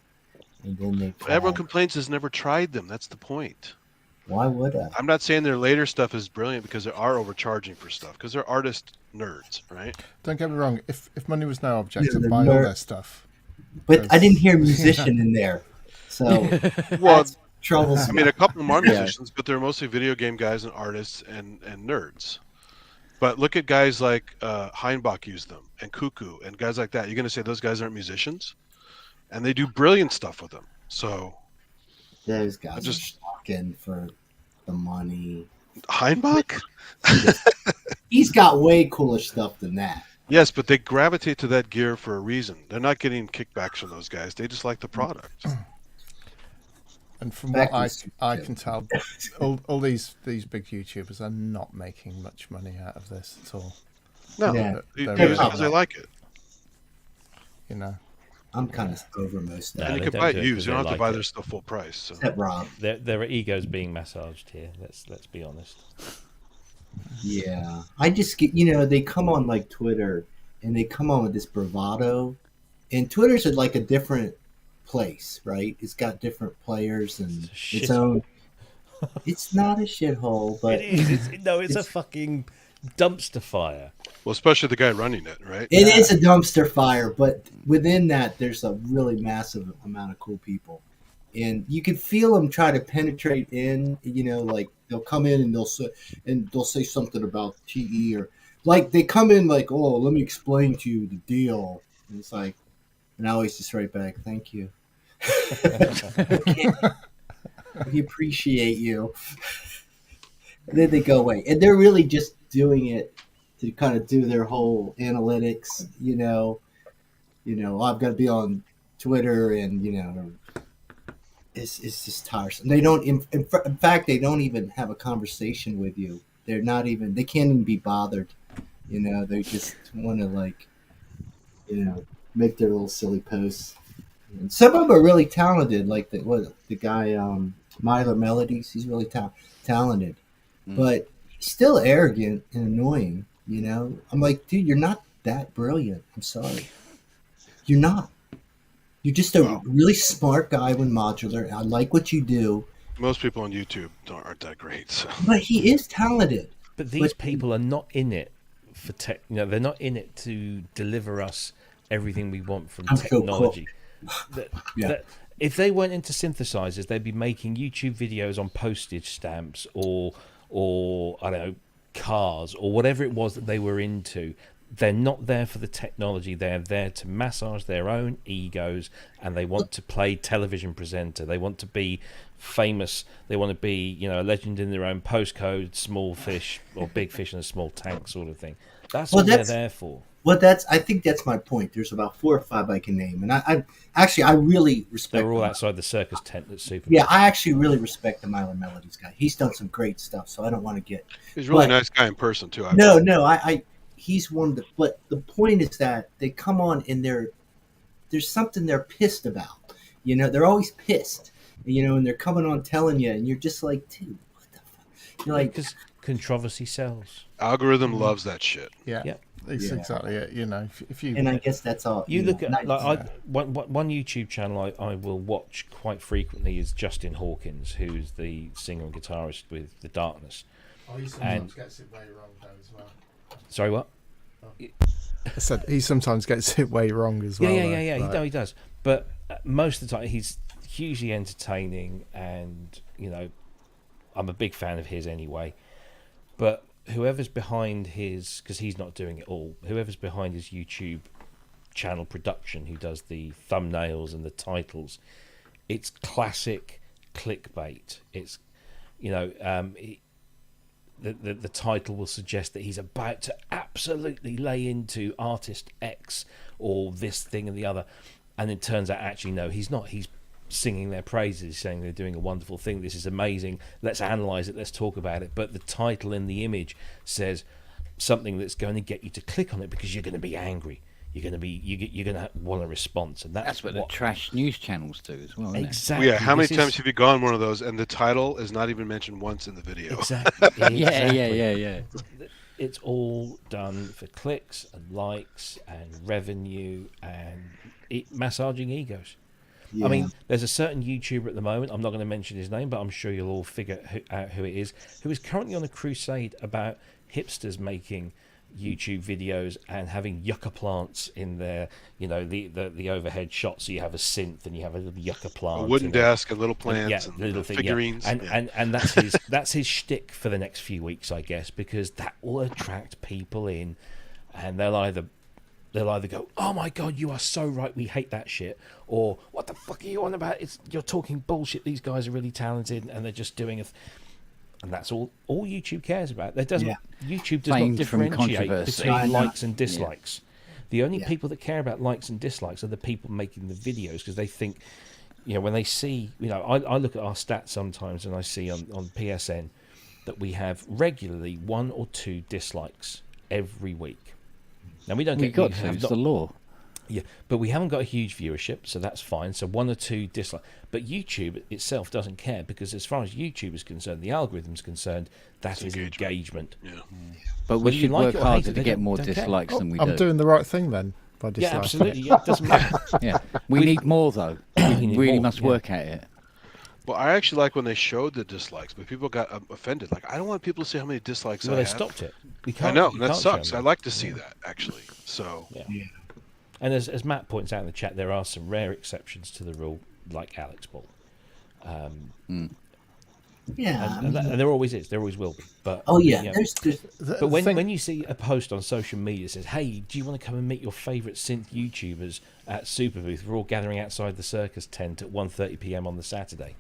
And then but everyone complains has never tried them. That's the point. Why would I? I'm not saying their later stuff is brilliant because they are overcharging for stuff because they're artist nerds, right? Don't get me wrong. If money was no object, I'd buy all their stuff. But I didn't hear musician in there. So Troubles. I mean, a couple of them are Yeah. musicians, but they're mostly video game guys and artists and nerds. But look at guys like Heinbach use them, and Cuckoo, and guys like that. You're going to say those guys aren't musicians? And they do brilliant stuff with them. So Those guys are shocking for the money. Heinbach? He's got way cooler stuff than that. Yes, but they gravitate to that gear for a reason. They're not getting kickbacks from those guys. They just like the product. And from what I can tell, all these big YouTubers are not making much money out of this at all. No, Yeah. because they like it. You know, I'm kind of over most of And it. you they can don't buy do it it used. 'cause You don't they have to buy like their it. stuff full price. So. Except Rob. There are egos being massaged here. Let's be honest. Yeah. I just get, they come on like Twitter and they come on with this bravado. And Twitter's like a different place, right? It's got different players and its own. It's not a shithole, but It is. It's a fucking dumpster fire. Well, especially the guy running it, right? It is a dumpster fire, but within that, there's a really massive amount of cool people. And you can feel them try to penetrate in, like they'll come in and they'll say something about TE, or like they come in like, oh, let me explain to you the deal. And it's like, and I always just write back, thank you. We appreciate you. And then they go away. And they're really just doing it to kind of do their whole analytics, I've got to be on Twitter and, it's just tiresome. They don't, in fact, they don't even have a conversation with you. They can't even be bothered. They just want to make their little silly posts. And some of them are really talented, like the guy, Myler Melodies. He's really talented, but still arrogant and annoying. I'm like, dude, you're not that brilliant. I'm sorry, you're not. You're just a really smart guy with modular. I like what you do. Most people on YouTube aren't that great. So. But he is talented. But these people are not in it for tech. They're not in it to deliver us everything we want from technology. If they weren't into synthesizers, they'd be making YouTube videos on postage stamps or I don't know, cars or whatever it was that they were into. They're not there for the technology. They're there to massage their own egos, and they want to play television presenter. They want to be famous. They want to be, a legend in their own postcode, small fish or big fish in a small tank sort of thing. That's what they're there for. Well, I think that's my point. There's about 4 or 5 I can name, and I really respect. They're all outside the circus tent that's super. Yeah, I actually really respect the Myler Melodies guy. He's done some great stuff, so I don't want to get. He's a really nice guy in person too. He's one of the. But the point is that they come on and there's something they're pissed about. They're always pissed. And they're coming on telling you, and you're just like, dude, what the fuck? You're like, because controversy sells. Algorithm loves that shit. Yeah. That's exactly it. If you and I guess that's all. You look at one YouTube channel I will watch quite frequently is Justin Hawkins, who's the singer and guitarist with The Darkness. Oh, he sometimes gets it way wrong though as well. Sorry, what? I said he sometimes gets it way wrong as well. Yeah. He does. But most of the time, he's hugely entertaining, and I'm a big fan of his anyway. But whoever's behind his, because he's not doing it all, whoever's behind his YouTube channel production, who does the thumbnails and the titles, it's classic clickbait. It's the title will suggest that he's about to absolutely lay into artist X or this thing and the other, and it turns out actually no, he's not. He's singing their praises, saying they're doing a wonderful thing, this is amazing, let's analyze it, let's talk about it. But the title in the image says something that's going to get you to click on it because you're going to be angry, you're going to want a response, and that's what the trash news channels do as well, isn't exactly. Well, yeah, how many times have you gone one of those and the title is not even mentioned once in the video? Exactly. Yeah. It's all done for clicks and likes and revenue and massaging egos. Yeah. I mean, there's a certain YouTuber at the moment, I'm not going to mention his name, but I'm sure you'll all figure out who it is, who is currently on a crusade about hipsters making YouTube videos and having yucca plants in their, the overhead shot. So you have a synth and you have a little yucca plant, A wooden desk and little plants and little thing, figurines. And that's his shtick for the next few weeks, I guess, because that will attract people in, and they'll either go, "Oh my God, you are so right, we hate that shit," or "What the fuck are you on about? You're talking bullshit. These guys are really talented and they're just doing and that's all YouTube cares about. YouTube does not differentiate between likes and dislikes. The only people that care about likes and dislikes are the people making the videos, because they think, when they see, I look at our stats sometimes and I see on PSN that we have regularly 1 or 2 dislikes every week. Now we don't get it's the law. Yeah, but we haven't got a huge viewership, so that's fine. So 1 or 2 dislikes. But YouTube itself doesn't care, because as far as YouTube is concerned, the algorithm's concerned, that is engagement. Yeah. But we should work harder to get more dislikes than we do. I'm doing the right thing then by disliking. Yeah, absolutely. Yeah, it doesn't matter. We need more, though. We really must work at it. Well, I actually like when they showed the dislikes, but people got offended. Like, I don't want people to see how many dislikes I have. They stopped it. I know, and that sucks. I like to see that, actually. So. Yeah. And as Matt points out in the chat, there are some rare exceptions to the rule, like Alex Ball. Yeah, and there always is. There always will be. But but when you see a post on social media that says, "Hey, do you want to come and meet your favourite synth YouTubers at Super Booth? We're all gathering outside the circus tent at 1:30 p.m. on the Saturday,"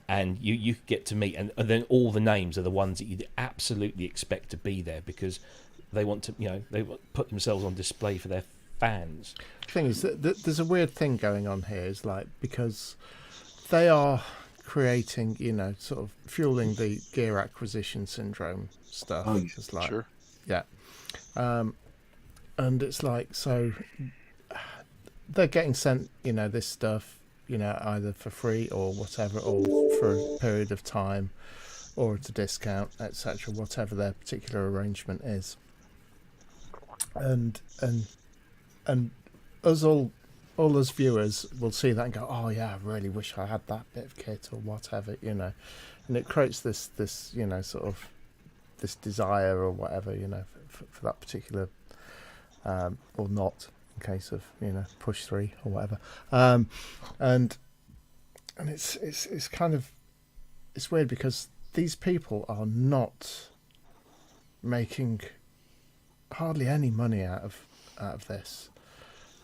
and you get to meet, and then all the names are the ones that you'd absolutely expect to be there, because they want to, they put themselves on display for their fans. The thing is that there's a weird thing going on here, is like, because they are creating, sort of fueling the gear acquisition syndrome stuff. Oh, it's like, sure. Yeah. And it's like, so they're getting sent, this stuff, either for free or whatever, or for a period of time, or at a discount, etc., whatever their particular arrangement is. And us all us viewers will see that and go, "Oh yeah, I really wish I had that bit of kit," or whatever, and it creates this sort of this desire or whatever, for that particular or not, in case of push 3 or whatever, and it's kind of, it's weird, because these people are not making hardly any money out of this.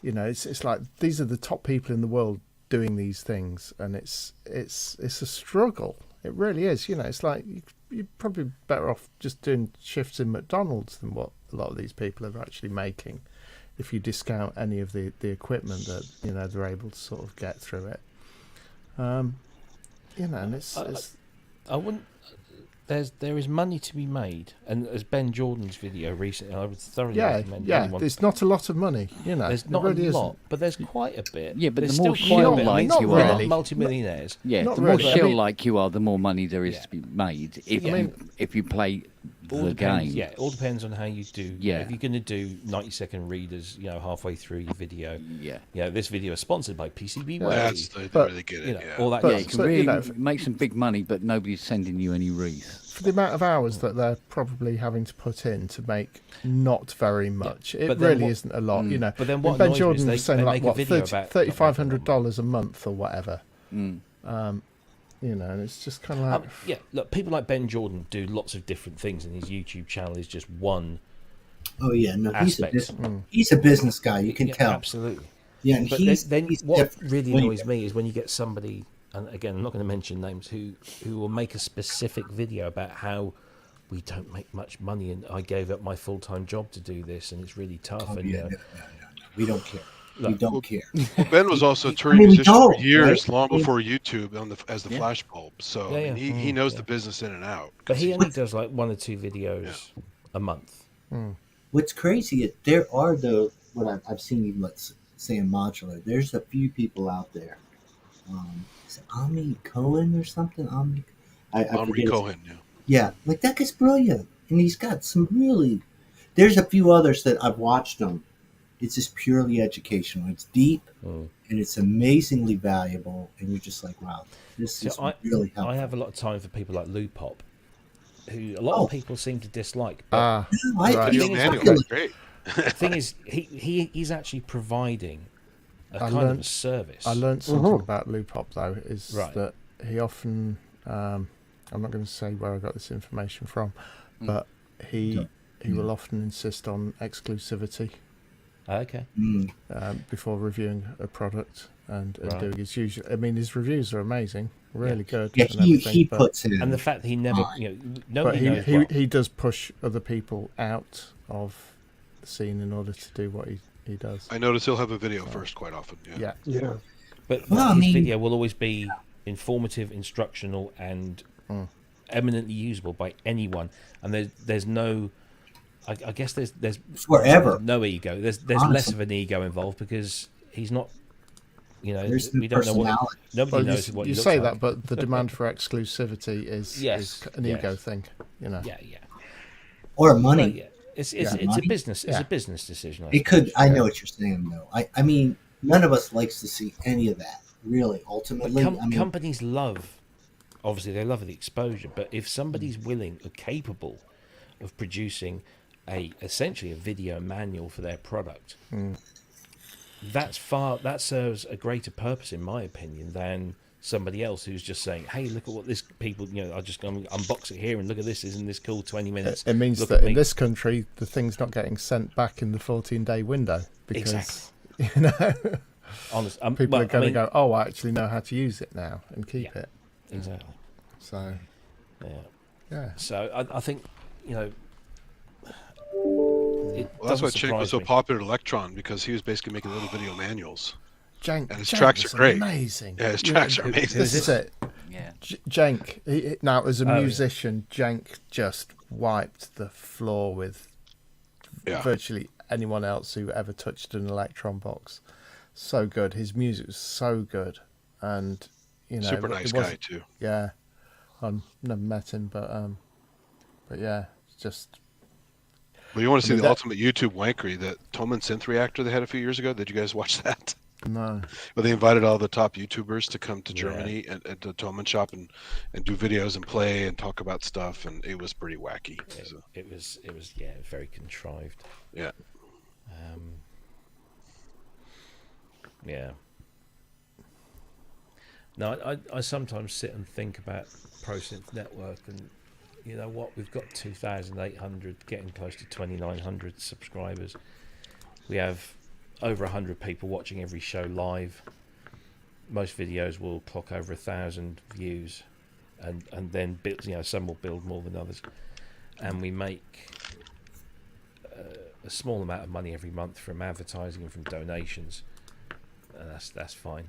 It's like, these are the top people in the world doing these things, and it's a struggle. It really is. It's like you're probably better off just doing shifts in McDonald's than what a lot of these people are actually making, if you discount any of the equipment that they're able to sort of get through it. And it's I wouldn't. There is money to be made, and as Ben Jordan's video recently, I would thoroughly recommend anyone. There's not a lot of money, There's not really a lot, isn't. but there's quite a bit. Yeah, but there's the more still quite a bit. shill-like you are, multi-millionaires. Yeah, Not the more really. shill-like you are, the more money there is to be made. If you play the game. Yeah, it all depends on how you do. Yeah. If you're going to do 90-second readers, halfway through your video. Yeah. This video is sponsored by PCB Way. They really get it. All that. You can really make some big money, but nobody's sending you any wreaths. For the amount of hours that they're probably having to put in to make not very much, it but really isn't a lot. But then what Ben annoys me Jordan is was saying, like, what, $3,500 a month or whatever. And it's just kind of like... look, people like Ben Jordan do lots of different things, and his YouTube channel is just one aspect. He's a business guy, you can tell. Absolutely. Yeah, and but he's what really annoys me is when you get somebody, and again, I'm not going to mention names, who will make a specific video about how we don't make much money, and I gave up my full-time job to do this, and it's really tough. We don't care. We don't care. Ben was also a touring musician for years, long before YouTube, as the flash bulb. So he knows the business in and out. But he only does like 1 or 2 videos a month. What's crazy is there are what I've seen, even let's say in modular, there's a few people out there. Is it Omni Cohen or something? Omni Cohen, yeah, like that guy's brilliant, and he's got some really. There's a few others that I've watched them. It's just purely educational. It's deep and it's amazingly valuable, and you're just like, wow, this is really helpful. I have a lot of time for people like Lou Pop, who a lot of people seem to dislike. But Ah, I- right. Video it's manual, fucking- that's great. the thing is, he's actually providing a I kind of a learned- service. I learned something about Loopop though, is Right. that he often, I'm not going to say where I got this information from, but he will often insist on exclusivity Okay. before reviewing a product and Right. doing his usual. I mean, his reviews are amazing, really good. Yeah, and he everything, but- puts in. And the fact that he never, Fine. But nobody knows he does push other people out of the scene in order to do what he does. I notice he'll have a video first quite often. Yeah. Yeah. But Well, I his mean- video will always be informative, instructional, and eminently usable by anyone. And there's no, I guess there's Forever. no ego. There's less Honestly. of an ego involved because he's not. There's we no don't know what. personality. Nobody Well, knows what you he looks say like. that, but the demand for exclusivity is Yes, an yes. ego thing, you know. Yeah. Or money. Well, yeah. It's a money. business. It's Yeah. a business decision. It could. I know what you're saying, though. I mean, none of us likes to see any of that. Really, ultimately, But I mean, companies love, obviously, they love the exposure. But if somebody's willing or capable of producing essentially a video manual for their product, that serves a greater purpose, in my opinion, than somebody else who's just saying, "Hey, look at what this people, I just going to unbox it here and look at this. Isn't this cool? 20 minutes." It means Look that at in me." this country, the thing's not getting sent back in the 14-day window because Exactly. you know Honest, people well, are going I mean, to go, "Oh, I actually know how to use it now and keep it." exactly. So yeah. So I think it Well, that's why doesn't Cenk was surprise so me. popular at Electron, because he was basically making little video manuals. Jank, And his Jank tracks was are great. Amazing. Yeah, his You tracks know, are amazing. This is it. Yeah. Jank. Now, as a Oh, yeah. musician, Jank just wiped the floor with Yeah. virtually anyone else who ever touched an Electron box. So good. His music was so good, and Super it nice guy wasn't- too. Yeah, I've never met him, but yeah, it's just. Well, you want to see mean, the that- ultimate YouTube wankery, that Toman synth reactor they had a few years ago? Did you guys watch that? No. Well, they invited all the top YouTubers to come to Yeah. Germany and to Toman shop and do videos and play and talk about stuff, and it was pretty wacky. So, It was very contrived. yeah. Yeah. No, I sometimes sit and think about ProSynth Network, and you know what? We've got 2,800, getting close to 2,900 subscribers. We have over 100 people watching every show live. Most videos will clock over 1,000 views, and then some will build more than others, and we make a small amount of money every month from advertising and from donations. That's fine.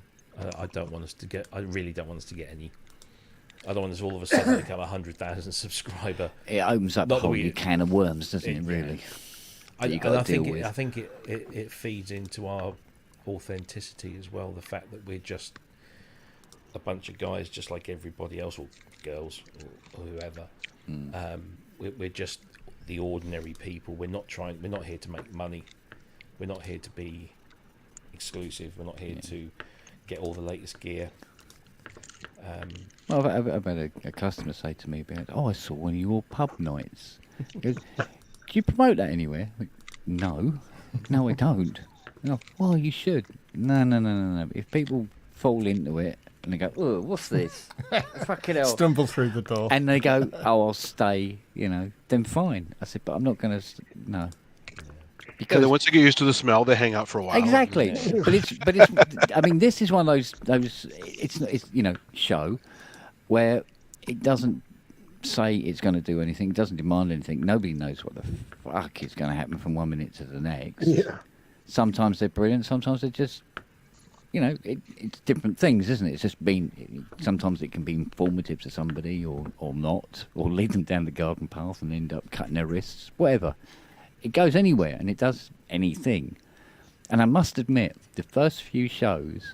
I don't want us to get. I really don't want us to get any. I don't want us all of a sudden to become 100,000 subscriber. It opens up Not a that whole we- new can of worms, doesn't it? Really. that you got to deal with. I think it feeds into our authenticity as well. The fact that we're just a bunch of guys, just like everybody else, or girls, or whoever. We're just the ordinary people. We're not here to make money. We're not here to be exclusive. We're not here to get all the latest gear. Well, I've had a customer say to me, "Oh, I saw one of your pub nights. Do you promote that anywhere?" Like, no, I don't. No, well, you should. No. If people fall into it and they go, "Oh, what's this?" Fucking hell. Stumble through the door. And they go, "Oh, I'll stay," then fine. I said, "But I'm not going to, no." Yeah, then once they get used to the smell, they hang out for a while. Exactly, but it's. I mean, this is one of those. It's show where it doesn't say it's going to do anything. It doesn't demand anything. Nobody knows what the fuck is going to happen from one minute to the next. Yeah. Sometimes they're brilliant. Sometimes they're just. It's different things, isn't it? It's just sometimes it can be informative to somebody or not, or lead them down the garden path and end up cutting their wrists, whatever. It goes anywhere and it does anything. And I must admit, the first few shows,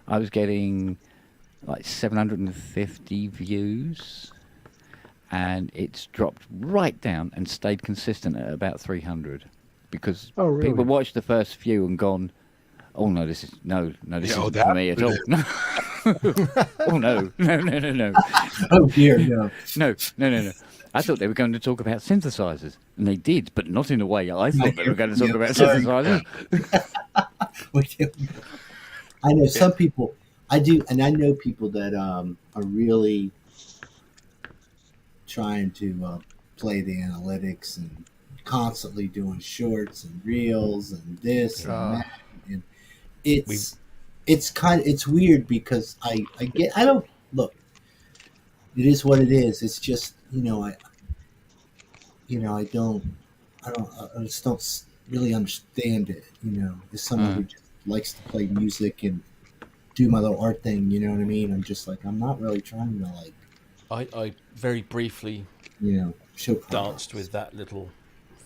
I was getting like 750 views, and it's dropped right down and stayed consistent at about 300, because Oh, really? people watched the first few and gone, "Oh no, this isn't for me at all." Oh no. Oh dear, no. No. I thought they were going to talk about synthesizers, and they did, but not in a way I thought they were going to talk about Sorry. synthesizers. I know some people. I do, and I know people that are really trying to play the analytics and constantly doing shorts and reels and this and that, and it's weird because I don't look. It is what it is. It's just I just don't really understand it. As someone who just likes to play music and do my little art thing, you know what I mean? I'm just like, I'm not really trying to I very briefly show danced with that little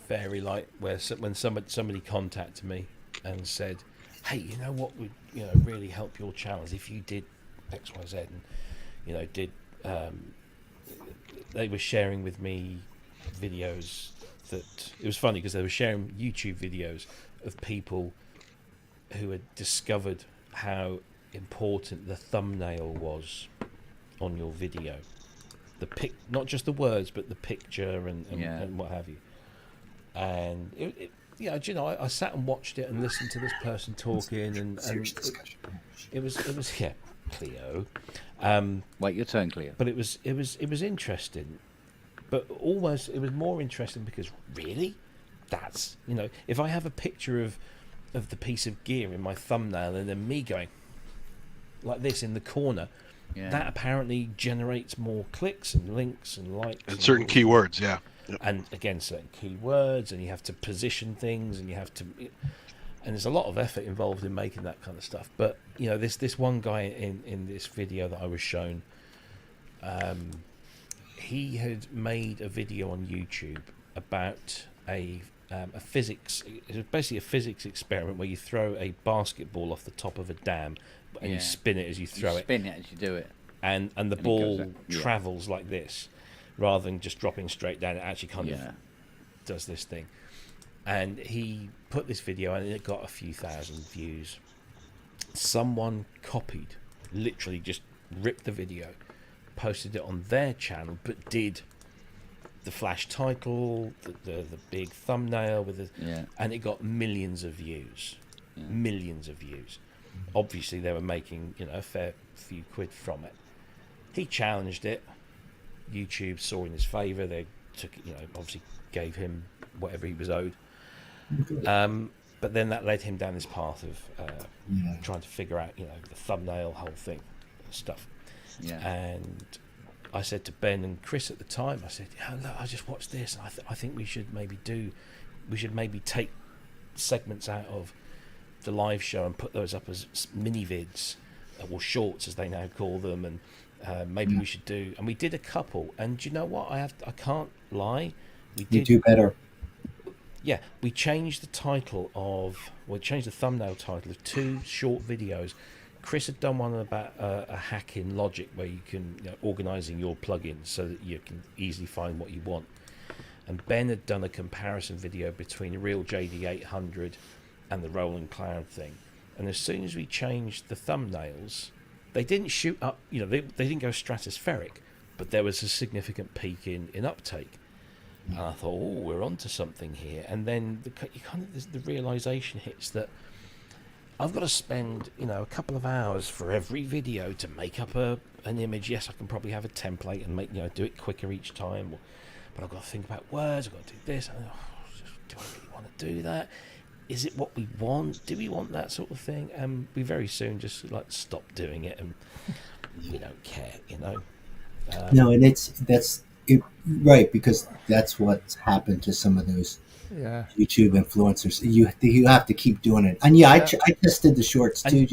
fairy light when somebody contacted me and said, hey, you know what would really help your channel is if you did XYZ, and they were sharing with me videos that it was funny because they were sharing YouTube videos of people who had discovered how important the thumbnail was on your video. Not just the words, but the picture and what have you. And I sat and watched it and listened to this person talking, and it was Cleo. Wait your turn, Cleo. But it was interesting, but almost it was more interesting because really, that's if I have a picture of the piece of gear in my thumbnail and then me going like this in the corner. Yeah. That apparently generates more clicks and links and likes and certain keywords, yeah. Yep. And again, certain keywords, and you have to position things, and there's a lot of effort involved in making that kind of stuff. But this one guy in this video that I was shown, he had made a video on YouTube about a physics. It was basically a physics experiment where you throw a basketball off the top of a dam. And you spin it as you throw it. Spin it as you do it. And the ball travels like this, rather than just dropping straight down. It actually kind of does this thing. And he put this video and it got a few thousand views. Someone copied, literally just ripped the video, posted it on their channel, but did the flash title, the big thumbnail and it got millions of views. Yeah. Millions of views. Obviously they were making a fair few quid from it. He challenged it. YouTube saw in his favour. They took obviously gave him whatever he was owed. But then that led him down this path of trying to figure out the thumbnail whole thing stuff. And I said to Ben and Chris at the time, I said, look, I just watched this and I think we should maybe take segments out of the live show and put those up as mini vids or shorts as they now call them, and maybe we should do, and we did a couple, and do you know what, I can't lie, you do better. We changed the thumbnail title of 2 short videos. Chris had done one about a hack in Logic where you can organizing your plugins so that you can easily find what you want, and Ben had done a comparison video between a real JD800 and the rolling cloud thing. And as soon as we changed the thumbnails, they didn't shoot up, they didn't go stratospheric, but there was a significant peak in uptake. And I thought, we're onto something here. And then the realization hits that I've got to spend a couple of hours for every video to make up an image. Yes, I can probably have a template and make do it quicker each time, but I've got to think about words. I've got to do this. Do I really want to do that? Is it what we want? Do we want that sort of thing? And we very soon just stop doing it, and we don't care, No, and that's right, because that's what's happened to some of those YouTube influencers. You have to keep doing it, and I just did the shorts too.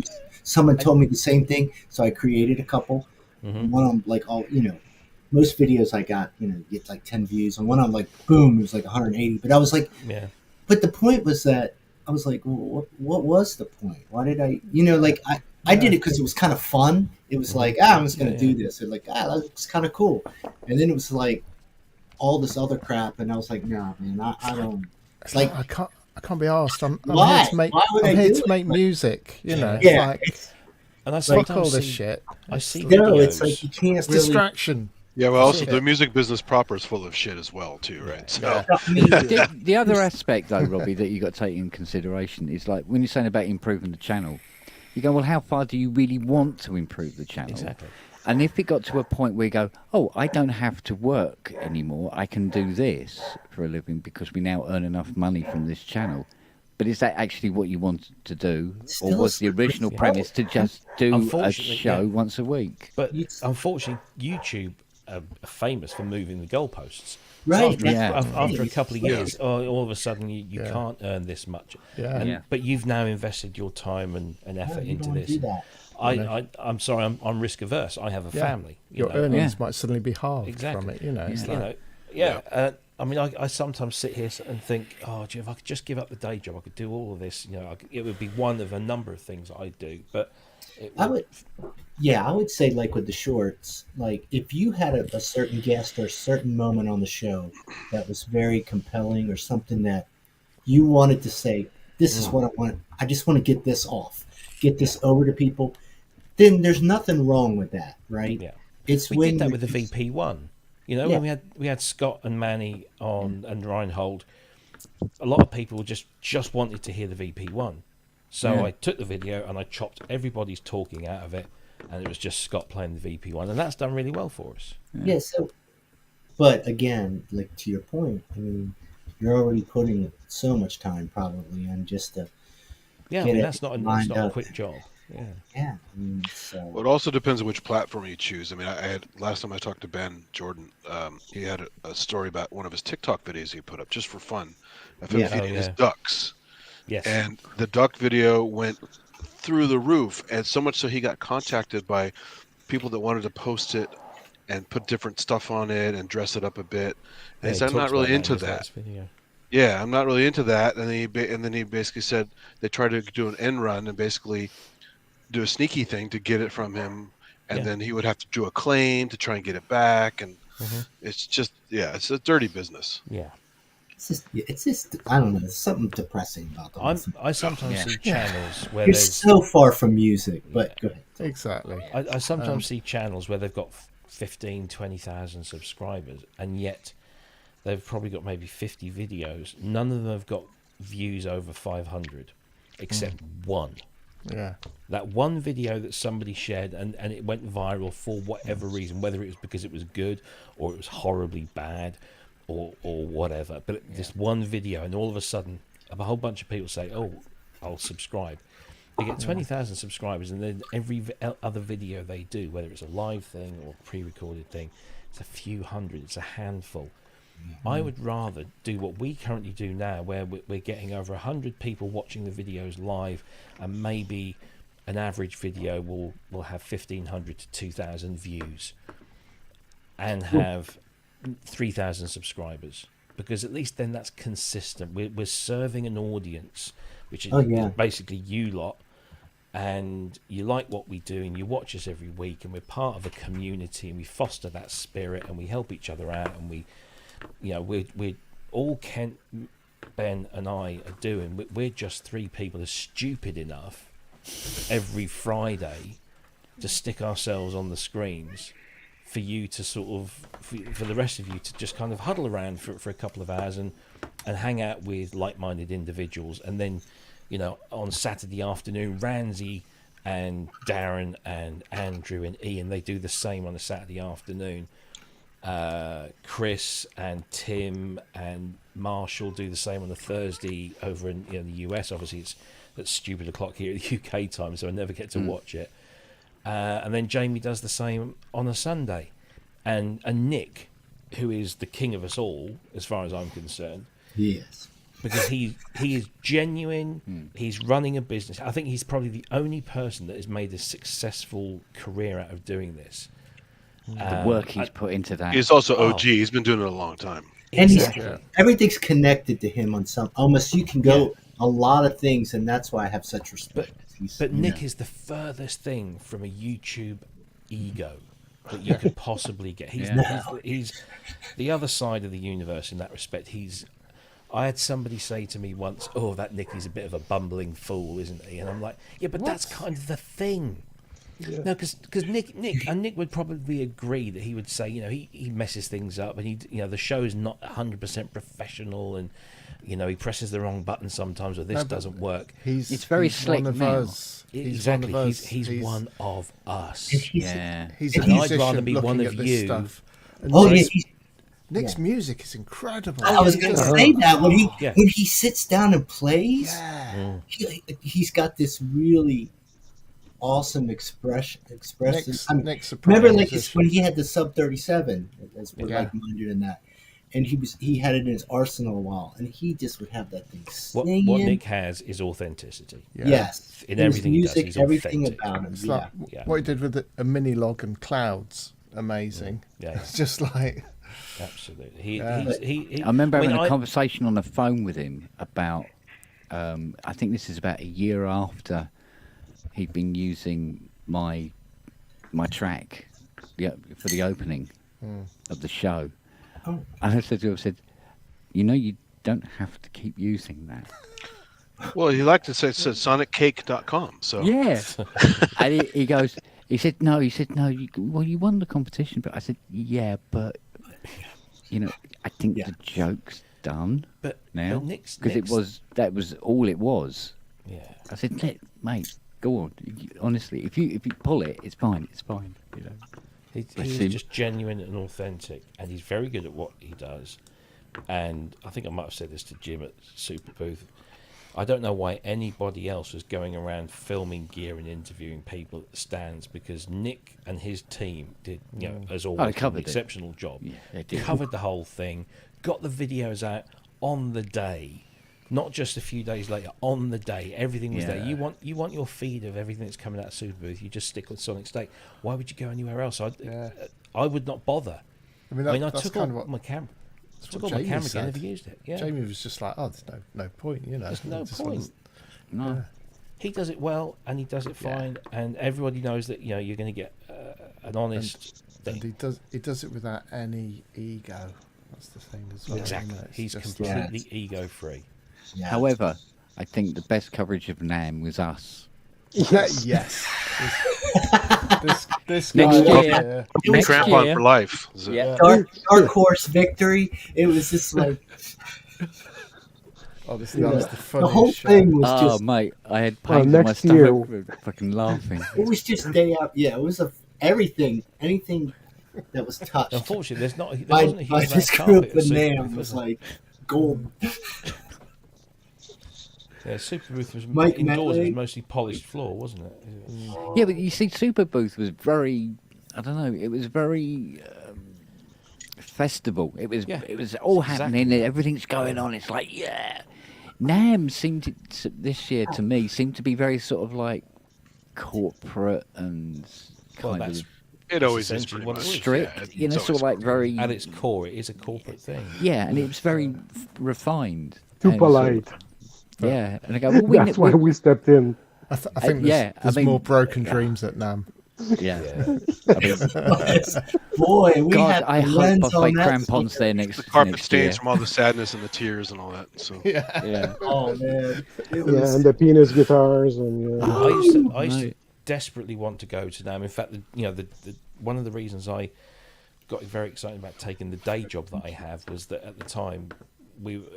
Someone told me the same thing, so I created a couple. Mm-hmm. One of them, most videos I got, get like 10 views, and one of them boom, it was 180. But I was like, but the point was that. I was like, well, what was the point? Why did I, I did it because it was kind of fun. It was I'm just going to do this. And that looks kind of cool. And then it was all this other crap. And I was like, no, man, I don't. It's I can't be asked. I'm here to make music, Yeah. And I fuck all this shit. I see. No, it's you can't. It's distraction. Yeah, well, also the music business proper is full of shit as well, too, right? So The other aspect, though, Robbie, that you got to take in consideration is like when you're saying about improving the channel, you go, well, how far do you really want to improve the channel? Exactly. And if it got to a point where you go, oh, I don't have to work anymore, I can do this for a living because we now earn enough money from this channel. But is that actually what you wanted to do? Or was the original premise to just do a show once a week? But unfortunately, YouTube are famous for moving the goalposts. Right. So after a couple of years, all of a sudden you can't earn this much. But you've now invested your time and effort into this. I'm sorry, I'm risk averse. I have a family. Your earnings might suddenly be halved from it. I mean, I sometimes sit here and think, oh, gee, if I could just give up the day job, I could do all of this. It would be one of a number of things I do. But I would say, like with the shorts, like if you had a certain guest or a certain moment on the show that was very compelling or something that you wanted to say, this is what I want. I just want to get this off, get this over to people. Then there's nothing wrong with that, right? Yeah, it's we did that with the VP1. When we had Scott and Manny on and Reinhold, a lot of people just wanted to hear the VP1. So I took the video and I chopped everybody's talking out of it, and it was just Scott playing the VP1, and that's done really well for us. Yeah. So, but again, like to your point, I mean, you're already putting so much time probably on just to. Yeah, I mean, that's not a quick job. Yeah. Well, it also depends on which platform you choose. I mean, I had last time I talked to Ben Jordan, he had a story about one of his TikTok videos he put up just for fun of him feeding his ducks. Yes. And the duck video went through the roof, and so much so he got contacted by people that wanted to post it and put different stuff on it and dress it up a bit. And he said, I'm not really into that. Yeah, I'm not really into that. And then he basically said they tried to do an end run and basically do a sneaky thing to get it from him, and then he would have to do a claim to try and get it back, and it's just it's a dirty business. It's just I don't know, there's something depressing about them. I sometimes see channels where you're so far from music, but go ahead. Exactly. I sometimes see channels where they've got 15, 20,000 subscribers, and yet they've probably got maybe 50 videos. None of them have got views over 500, except one. Yeah. That one video that somebody shared and it went viral for whatever reason, whether it was because it was good or it was horribly bad or whatever. But this one video, and all of a sudden a whole bunch of people say, oh, I'll subscribe. They get 20,000 subscribers, and then every other video they do, whether it's a live thing or a pre-recorded thing, it's a few hundred, it's a handful. I would rather do what we currently do now, where we're getting over 100 people watching the videos live, and maybe an average video will have 1,500 to 2,000 views and have 3,000 subscribers, because at least then that's consistent. We're serving an audience, which is basically you lot, and you like what we do and you watch us every week, and we're part of a community, and we foster that spirit, and we help each other out, and we're all Kent, Ben and I are doing. We're just three people are stupid enough every Friday to stick ourselves on the screens for you to sort of, for the rest of you to just kind of huddle around for a couple of hours and hang out with like-minded individuals. And then, on Saturday afternoon, Ramsey and Darren and Andrew and Ian, they do the same on a Saturday afternoon. Chris and Tim and Marshall do the same on a Thursday over in the US. Obviously, it's at stupid o'clock here at the UK time, so I never get to watch it. And then Jamie does the same on a Sunday, and Nick, who is the king of us all, as far as I'm concerned. Yes. Because he is genuine. He's running a business. I think he's probably the only person that has made a successful career out of doing this. The work he's put into that. He's also OG. He's been doing it a long time. And everything's connected to him on some. Almost you can go a lot of things, and that's why I have such respect. But Nick is the furthest thing from a YouTube ego that you could possibly get. He's the other side of the universe in that respect. I had somebody say to me once, "Oh, that Nick is a bit of a bumbling fool, isn't he?" And I'm like, "Yeah, but that's kind of the thing." No, because Nick would probably agree that he would say, he messes things up, and the show is not 100% professional, and he presses the wrong button sometimes, or this doesn't work. It's very slick one of now. us. Exactly, one of us. he's one of us. Yeah. He's a And I'd musician rather be one looking of at this you. stuff. And Oh, Nick's, yeah. Nick's music is incredible. I was going to say that when he sits down and plays, he's got this really awesome expression. Nick's a remember, musician. when he had the Sub 37, as we're like-minded in that, and he had it in his arsenal a while, and he just would have that thing singing. What Nick has is authenticity. Yeah. Yes, in everything music, he does, he's everything authentic. about him. It's like what he did with a mini log and clouds. Amazing. Yeah. It's just like absolutely. He I remember having a conversation on the phone with him about. I think this is about a year after he'd been using my track for the opening of the show. Oh. And I said to him, you don't have to keep using that. Well, he liked to say it said soniccake.com. So yeah. And he said no, you won the competition, but I said, yeah, but I think the joke's done now. Because that was all it was. Yeah. I said, mate, go on. Honestly, if you pull it, it's fine. It's fine. He's just genuine and authentic, and he's very good at what he does. And I think I might have said this to Jim at Super Booth. I don't know why anybody else was going around filming gear and interviewing people at the stands, because Nick and his team did, as always, an exceptional job. Yeah, they did. Covered the whole thing, got the videos out on the day, not just a few days later. On the day, everything was there. You want your feed of everything that's coming out of Super Booth. You just stick with Sonic State. Why would you go anywhere else? I would not bother. I took all my camera. Took all my camera again, never used it. Yeah. Jamie was just like, there's no point, There's no point. No. Yeah. He does it well, and he does it fine, and everybody knows that you're going to get an honest thing. And he does it without any ego. That's the thing as well. Exactly. He's completely ego free. Yeah. However, I think the best coverage of NAMM was us. Yes. this guy Next year. here. Next crampon year. for life. Yeah. Dark Horse victory. It was just like That was the funniest whole show. thing was Oh, just. mate, I had pains in my next stomach with fucking laughing. It was just day out. Yeah, it was anything that was touched Unfortunately, there by wasn't a huge this amount of group carpet at of Super NAMM Booth, was there? like gold. Yeah, Super Booth was Mike indoors. It was Medley. mostly polished floor, wasn't it? Yeah, but you see, Super Booth was very, I don't know, it was very festival. It was all happening, everything's going on. It's like, yeah. NAMM seemed this year to me seemed to be very sort of like corporate and kind of It always is essentially pretty what much. it is. strict, Yeah, it's sort of always like very. At its core, it is a corporate thing. Yeah, and it was very Too refined. and sort of- polite. yeah, and I go, well, That's why we stepped in. I think there's more broken dreams at NAMM. Yeah. Boy, we God, had I the hope lens I on play that crampons sucker. there next. The carpet next stains year. from all the sadness and the tears and all that. So Yeah. Oh man, it Yeah, was. and the penis guitars and I used to desperately want to go to NAMM. In fact, the one of the reasons I got very excited about taking the day job that I have was that at the time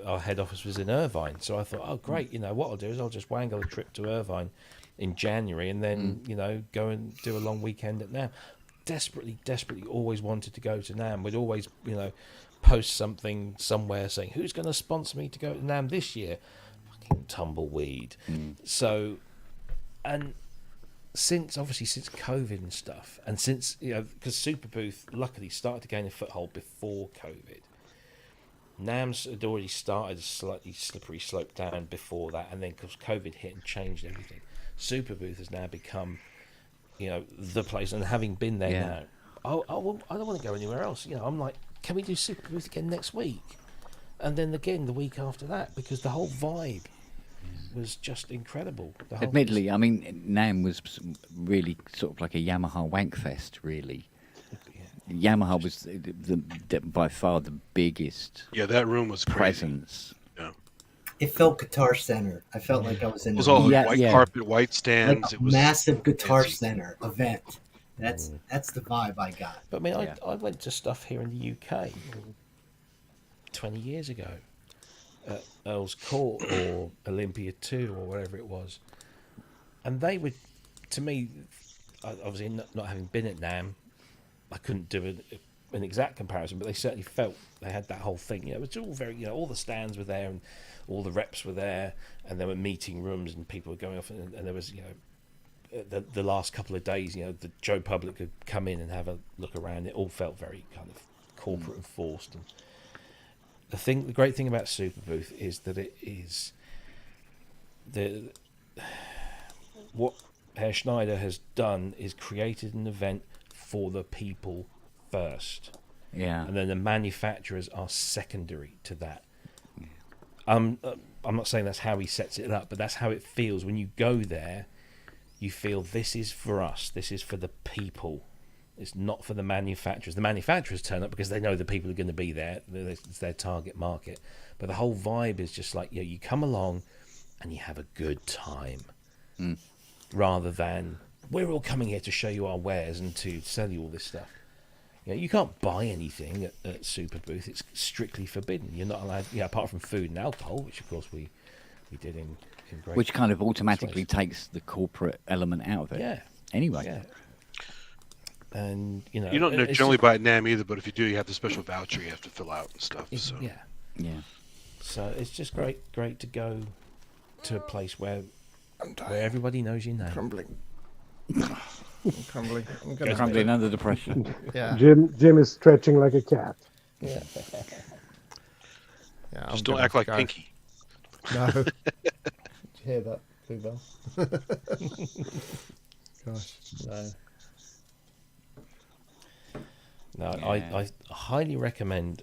our head office was in Irvine, so I thought, oh great, what I'll do is I'll just wangle a trip to Irvine in January and then go and do a long weekend at NAMM. Desperately always wanted to go to NAMM. We'd always post something somewhere saying who's going to sponsor me to go to NAMM this year. Fucking tumbleweed. So, and since COVID and stuff, and since because Super Booth luckily started to gain a foothold before COVID. NAMM's had already started a slightly slippery slope down before that, and then because COVID hit and changed everything, Super Booth has now become, the place. And having been there now, I don't want to go anywhere else. I'm like, can we do Super Booth again next week, and then again the week after that, because the whole vibe was just incredible. Admittedly, I mean, NAMM was really sort of like a Yamaha wank fest, really. Yamaha was by far the biggest. yeah, that room was crazy. presence. Yeah. It felt Guitar Center. I felt like I was in It was a all Yeah, white yeah. carpet, white like stands. a It was massive Guitar fancy. Center event. That's the vibe I got. But I mean, Yeah. I went to stuff here in the UK 20 years ago at Earl's Court or Olympia 2 or whatever it was. And they would, to me, obviously not having been at NAMM, I couldn't do an exact comparison, but they certainly felt they had that whole thing. You know, it was all very, all the stands were there and all the reps were there, and there were meeting rooms and people were going off, and there was, the last couple of days, the Joe Public could come in and have a look around. It all felt very kind of corporate and forced. And the great thing about Super Booth is that it is what Herr Schneider has done is created an event for the people first. Yeah. And then the manufacturers are secondary to that. I'm not saying that's how he sets it up, but that's how it feels when you go there. You feel this is for us. This is for the people. It's not for the manufacturers. The manufacturers turn up because they know the people are going to be there. It's their target market. But the whole vibe is just like, you come along and you have a good time. Rather than, we're all coming here to show you our wares and to sell you all this stuff. You can't buy anything at Super Booth. It's strictly forbidden. You're not allowed, apart from food and alcohol, which of course we did in great. Which kind of automatically takes the corporate element out of it. Yeah. Anyway. Yeah. And you don't generally buy at NAMM either, but if you do, you have the special voucher you have to fill out and stuff. So Yeah. So it's just great to go to a place where everybody knows your name. Crumbling. I'm crumbling. I'm gonna Crumbling under the pressure. Yeah. Jim is stretching like a cat. Yeah. Yeah. Just don't act like Pinky. No. Did you hear that, Bluebell? Gosh. No, I highly recommend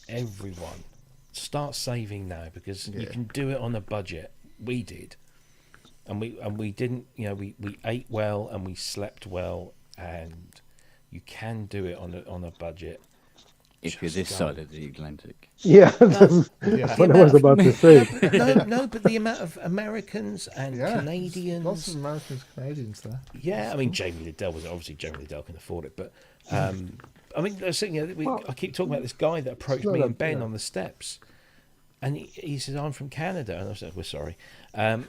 everyone start saving now because you can do it on a budget. We did, and we didn't. We ate well and we slept well, and you can do it on a budget. If you're this side of the Atlantic. Yeah, that's what I was about to say. No, but the amount of Americans and Canadians, lots of Americans, Canadians there. Yeah, I mean Jamie Liddell was obviously Jamie Liddell can afford it, but I mean, I keep talking about this guy that approached me and Ben on the steps, and he said, "I'm from Canada," and I said, "We're sorry," and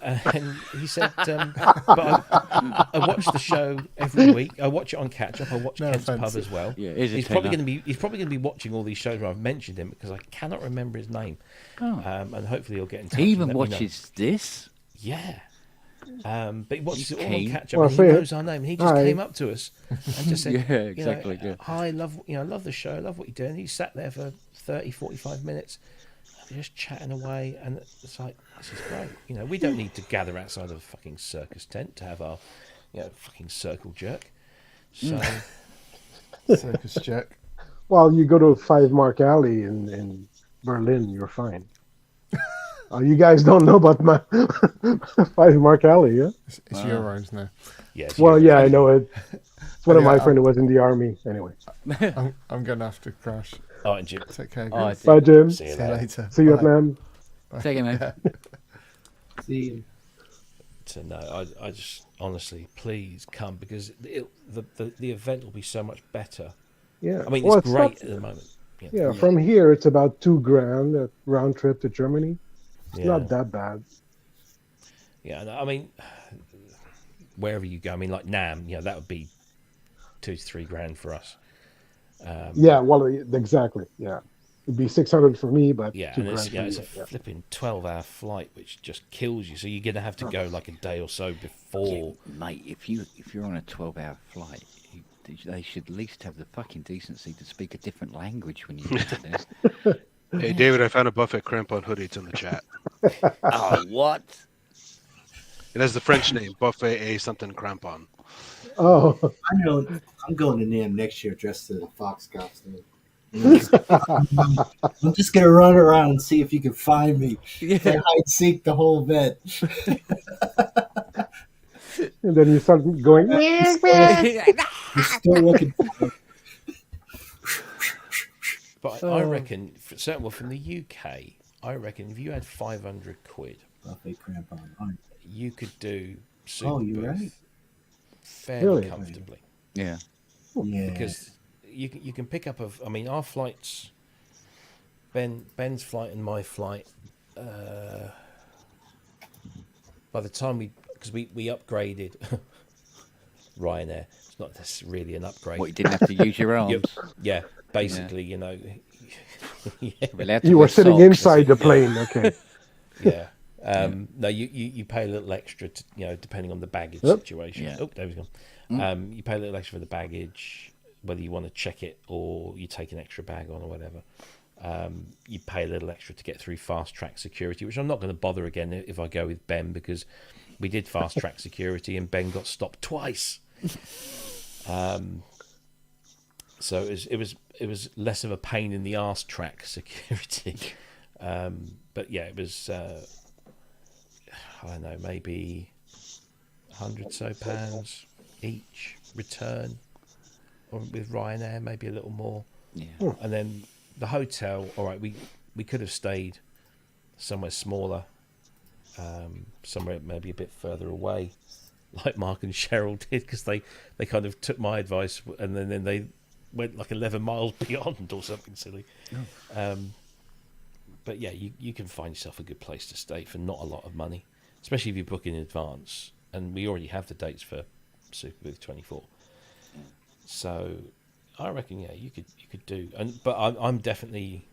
he said, "But I watch the show every week. I watch it on catch up. I watch Kent's Pub as well. Yeah, he's probably going to be watching all these shows where I've mentioned him because I cannot remember his name, and hopefully he'll get in touch. He even watches this. Yeah. But he watches it all on catch up. Well, and he knows our name. And he just came up to us and just said, Yeah, exactly. "Hi, I love the show. I love what you're doing." He sat there for 30, 45 minutes, just chatting away, and it's like, this is great. We don't need to gather outside of a fucking circus tent to have our, fucking circle jerk. So, circus jerk. Well, you go to 5 Mark Alley in Berlin, you're fine. You guys don't know about my 5 Mark Alley, yeah? It's Euros now. Yes. Well, yeah, I know it. It's one of my friends who was in the army. Anyway. I'm going to have to crash. All right, Jim. Take care. Bye, Jim. See you later. See you at NAMM. Take it, man. See you. So no, I just honestly, please come because the event will be so much better. Yeah. I mean, Well, it's great not- at the moment. Yeah, from here it's about $2,000 a round trip to Germany. It's Yeah. not that bad. Yeah, I mean, wherever you go, I mean, like NAMM, that would be $2,000 to $3,000 for us. Yeah, well, exactly. Yeah, it'd be 600 for me, but Yeah, $2,000 and it's, for it's you. a flipping 12-hour flight, which just kills you. So you're gonna have to go like a day or so before. Yeah, mate, if you're on a 12-hour flight, they should at least have the fucking decency to speak a different language when you get to this. Hey, David, I found a Buffett crampon hoodie. It's in the chat. Oh, what? It has the French name, Buffet A something crampon. Oh, I know. I'm going to NAMM next year dressed as a fox costume. I'm just gonna run around and see if you can find me. Play hide and seek the whole event. and then you start going. You're still looking for it. But I reckon, certainly from the UK, I reckon if you had 500 quid, Buffet crampon. All right. you could do super Oh, you're booth right. fairly Really? comfortably. Yeah. Yeah. Because you can pick up I mean, our flights, Ben's flight and my flight, by the time because we upgraded Ryanair. It's not really an upgrade. What, you didn't have to use your arms? Yeah, basically, you know. Yeah. You were sitting inside the plane, okay. Yeah. No, you pay a little extra, depending on the baggage Yep. situation. Yeah. Oh, there we go. You pay a little extra for the baggage, whether you want to check it or you take an extra bag on or whatever. You pay a little extra to get through fast track security, which I'm not going to bother again if I go with Ben, because we did fast track security and Ben got stopped twice. So it was less of a pain in the arse track security. But yeah, it was I don't know, maybe £100 so each return, or with Ryanair maybe a little more. Yeah. And then the hotel, all right, we could have stayed somewhere smaller, somewhere maybe a bit further away, like Mark and Cheryl did, because they kind of took my advice and then they went like 11 miles beyond or something silly. But yeah, you can find yourself a good place to stay for not a lot of money, especially if you book in advance. And we already have the dates for Superbooth 24. So I reckon, yeah, you could do. But I'm definitely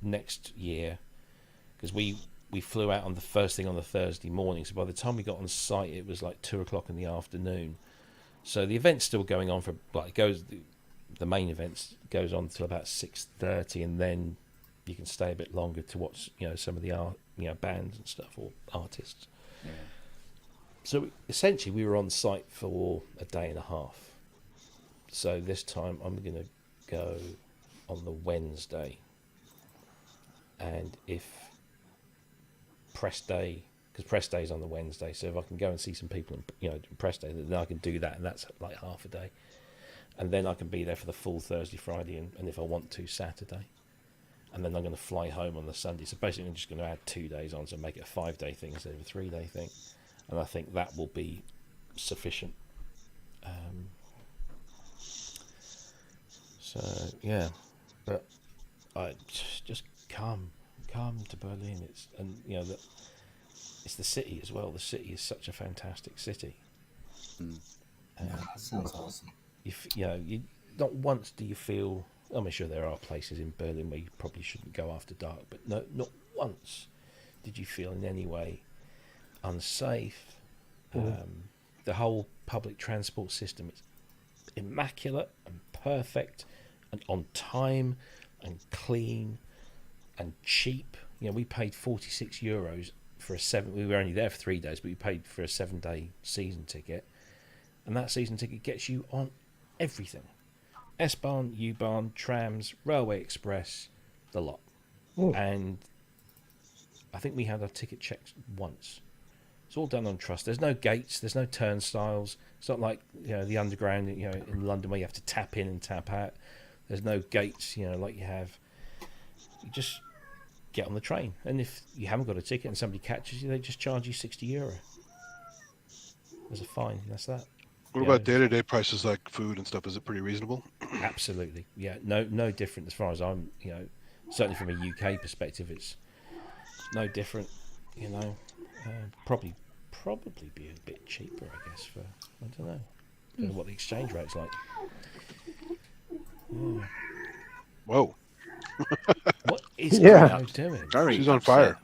next year, because we flew out on the first thing on the Thursday morning. So by the time we got on site, it was like 2:00 in the afternoon. So the event's still going on for the main event goes on till about 6:30, and then you can stay a bit longer to watch, some of the bands and stuff, or artists. Yeah. So essentially, we were on site for a day and a half. So this time, I'm going to go on the Wednesday, and if press day, because press day is on the Wednesday, so if I can go and see some people, press day, then I can do that, and that's like half a day, and then I can be there for the full Thursday, Friday, and if I want to, Saturday. And then I'm going to fly home on the Sunday. So basically, I'm just going to add 2 days on, so make it a 5-day thing instead of a 3-day thing. And I think that will be sufficient. So yeah, but I just come to Berlin. It's the city as well. The city is such a fantastic city. That sounds awesome. You not once do you feel. I'm sure there are places in Berlin where you probably shouldn't go after dark, but no, not once did you feel in any way unsafe. The whole public transport system is immaculate and perfect and on time and clean and cheap. We paid €46 for we were only there for 3 days, but we paid for a 7-day season ticket, and that season ticket gets you on everything. S-Bahn, U-Bahn, trams, Railway Express, the lot. And I think we had our ticket checked once. It's all done on trust. There's no gates, there's no turnstiles. It's not like the underground in London where you have to tap in and tap out. There's no gates, like you have. You just get on the train, and if you haven't got a ticket and somebody catches you, they just charge you €60 as a fine. That's that. What about day-to-day prices like food and stuff? Is it pretty reasonable? Absolutely, yeah. No different as far as I'm. Certainly from a UK perspective, it's no different. Probably be a bit cheaper, I guess. For I don't know what the exchange rate's like. Yeah. Whoa. What is Yeah. doing? She's on fire.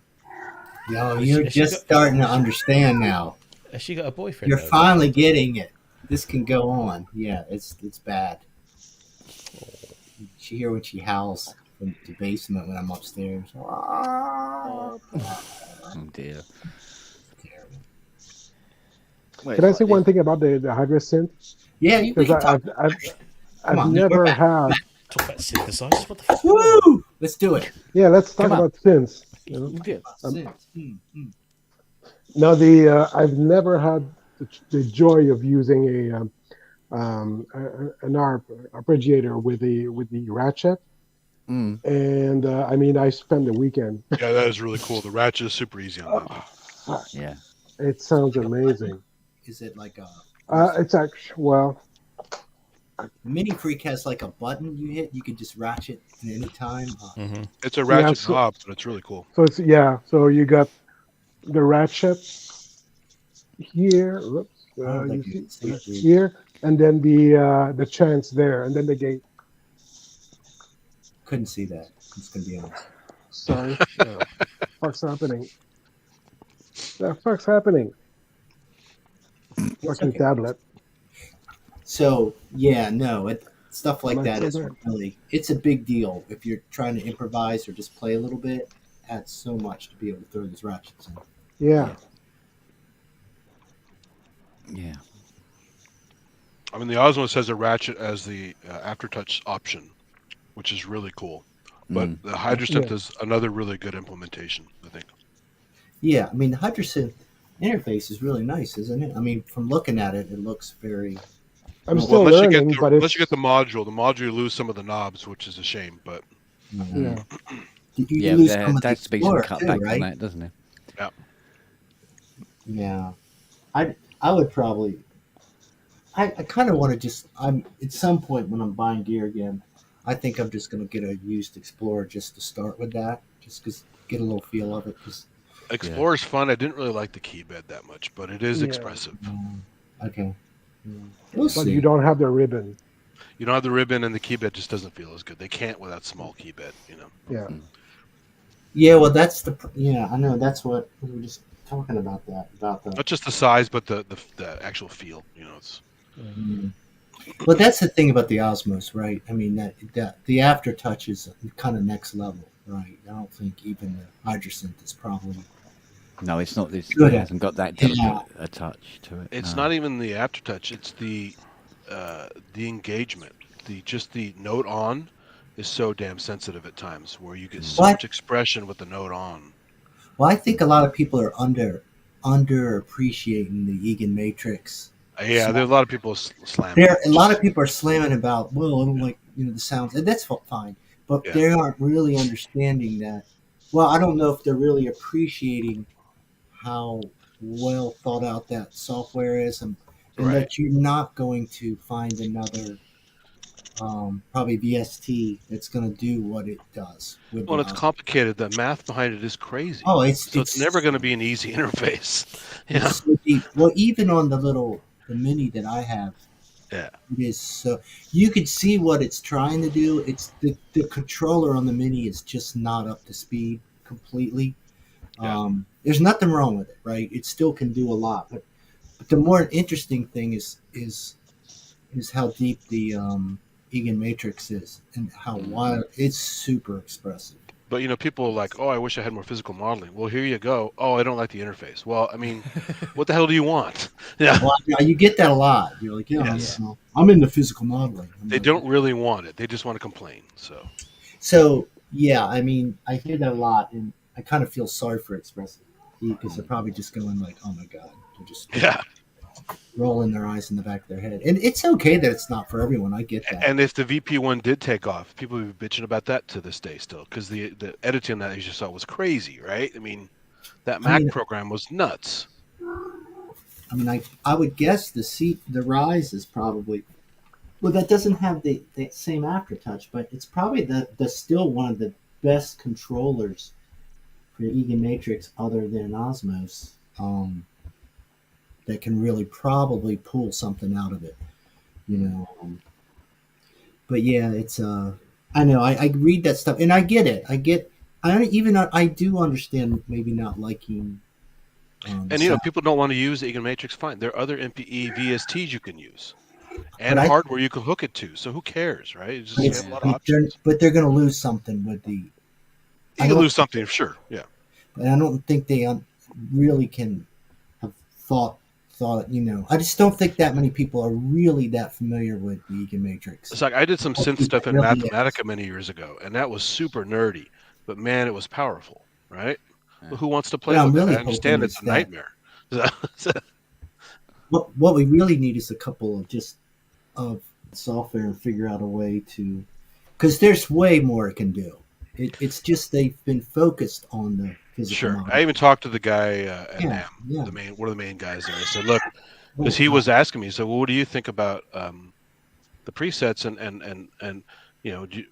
Yo, you're just starting to understand now. Has she got a boyfriend? You're finally getting it. This can go on. Yeah, it's bad. She hear when she howls from the basement when I'm upstairs. Oh dear. Wait, Can I say one thing about the Hydrosynth? Yeah, you can Because talk. I've never had. Talk about synthesizers. What the fuck? Woo! Let's do it. Yeah, let's talk about synths. Now, I've never had the joy of using an arpeggiator with the ratchet. And I mean, I spent the weekend. Yeah, that is really cool. The ratchet is super easy on that. Yeah. It sounds amazing. Is it like a It's actually, well, Mini Freak has like a button you hit, you can just ratchet at any time. It's a ratchet so- knob, but it's really cool. so it's, yeah, so you got the ratchet here, whoops, like you you see, can see it. here, and then the chance there, and then the gate. Couldn't see that. I'm just gonna be honest. Sorry. Fuck's happening? The fuck's happening? Fucking okay. tablet. So yeah, no, stuff like Am I that still is there? really, it's a big deal if you're trying to improvise or just play a little bit. Adds so much to be able to throw these ratchets in. Yeah. Yeah. I mean, the Osmos has a ratchet as the aftertouch option, which is really cool. But the Hydrosynth is another really good implementation, I think. Yeah, I mean the Hydrosynth interface is really nice, isn't it? I mean, from looking at it, it looks very. I'm still unless learning, but unless it's you get the module you lose some of the knobs, which is a shame. But yeah. You lose some of the that's to be some Explorer cut too, back right? on that, doesn't it? Yeah. Yeah, I would probably. I kind of want to just. I'm at some point when I'm buying gear again. I think I'm just going to get a used Explorer just to start with that, just because get a little feel of it. Cause, Explorer's fun. I didn't really like the key bed that much, but it is expressive. Okay. We'll But see. you don't have the ribbon. You don't have the ribbon, and the key bed just doesn't feel as good. They can't without small key bed, Yeah. Yeah, well, that's the. Yeah, I know. That's what we were just talking about. About the. Not just the size, but the actual feel. It's. Well, that's the thing about the Osmos, right? I mean, that the aftertouch is kind of next level, right? I don't think even the Hydrosynth is probably. No, it's not. It Good. hasn't got that delicate a touch to it. It's no. not even the aftertouch. It's the engagement. The note on is so damn sensitive at times, where you get so much expression with the note on. Well, I think a lot of people are underappreciating the Egan Matrix. Yeah, there are a lot of people slamming. There, a lot of people are slamming about. Well, I don't like the sounds, and that's fine. But they aren't really understanding that. Well, I don't know if they're really appreciating how well thought out that software is, and that you're not going to find another probably VST that's going to do what it does. Well, it's complicated. The math behind it is crazy. Oh, it's never going to be an easy interface. Yeah. So deep. Well, even on the mini that I have, it is so you could see what it's trying to do. It's the controller on the mini is just not up to speed completely. There's nothing wrong with it, right? It still can do a lot, but the more interesting thing is how deep the Egan Matrix is and how wide it's super expressive. But people are like, oh, I wish I had more physical modeling. Well, here you go. Oh, I don't like the interface. Well, I mean, what the hell do you want? Yeah. Well, you get that a lot. You're like, I'm into physical modeling. They don't really want it. They just want to complain. So yeah, I mean, I hear that a lot, and I kind of feel sorry for Expressive because they're probably just going like, oh my god, they're just rolling their eyes in the back of their head. And it's okay that it's not for everyone. I get that. And if the VP1 did take off, people would be bitching about that to this day still, because the editing that you just saw was crazy, right? I mean, that Mac program was nuts. I mean, I would guess the Rise is probably, well, that doesn't have the same aftertouch, but it's probably the still one of the best controllers for the Egan Matrix other than Osmos. That can really probably pull something out of it, but yeah, it's I know I read that stuff and I get it. I do understand maybe not liking. And people don't want to use the Egan Matrix. Fine, there are other MPE VSTs you can use, and hardware you can hook it to. So who cares, right? It's just, you have a lot of options. But they're going to lose something with the. You can lose something, sure, yeah. But I don't think they really can have thought. I just don't think that many people are really that familiar with the Egan Matrix. It's like I did some synth stuff in Mathematica many years ago, and that was super nerdy, but man, it was powerful, right? Well, who wants to play with it? I understand it's a nightmare. What we really need is a couple of software and figure out a way to because there's way more it can do. It's just they've been focused on the physical Sure. model. I even talked to the guy at Yeah, NAM, yeah. one of the main guys there. I said, look, Oh, because he God. was asking me, he said, well, what do you think about the presets and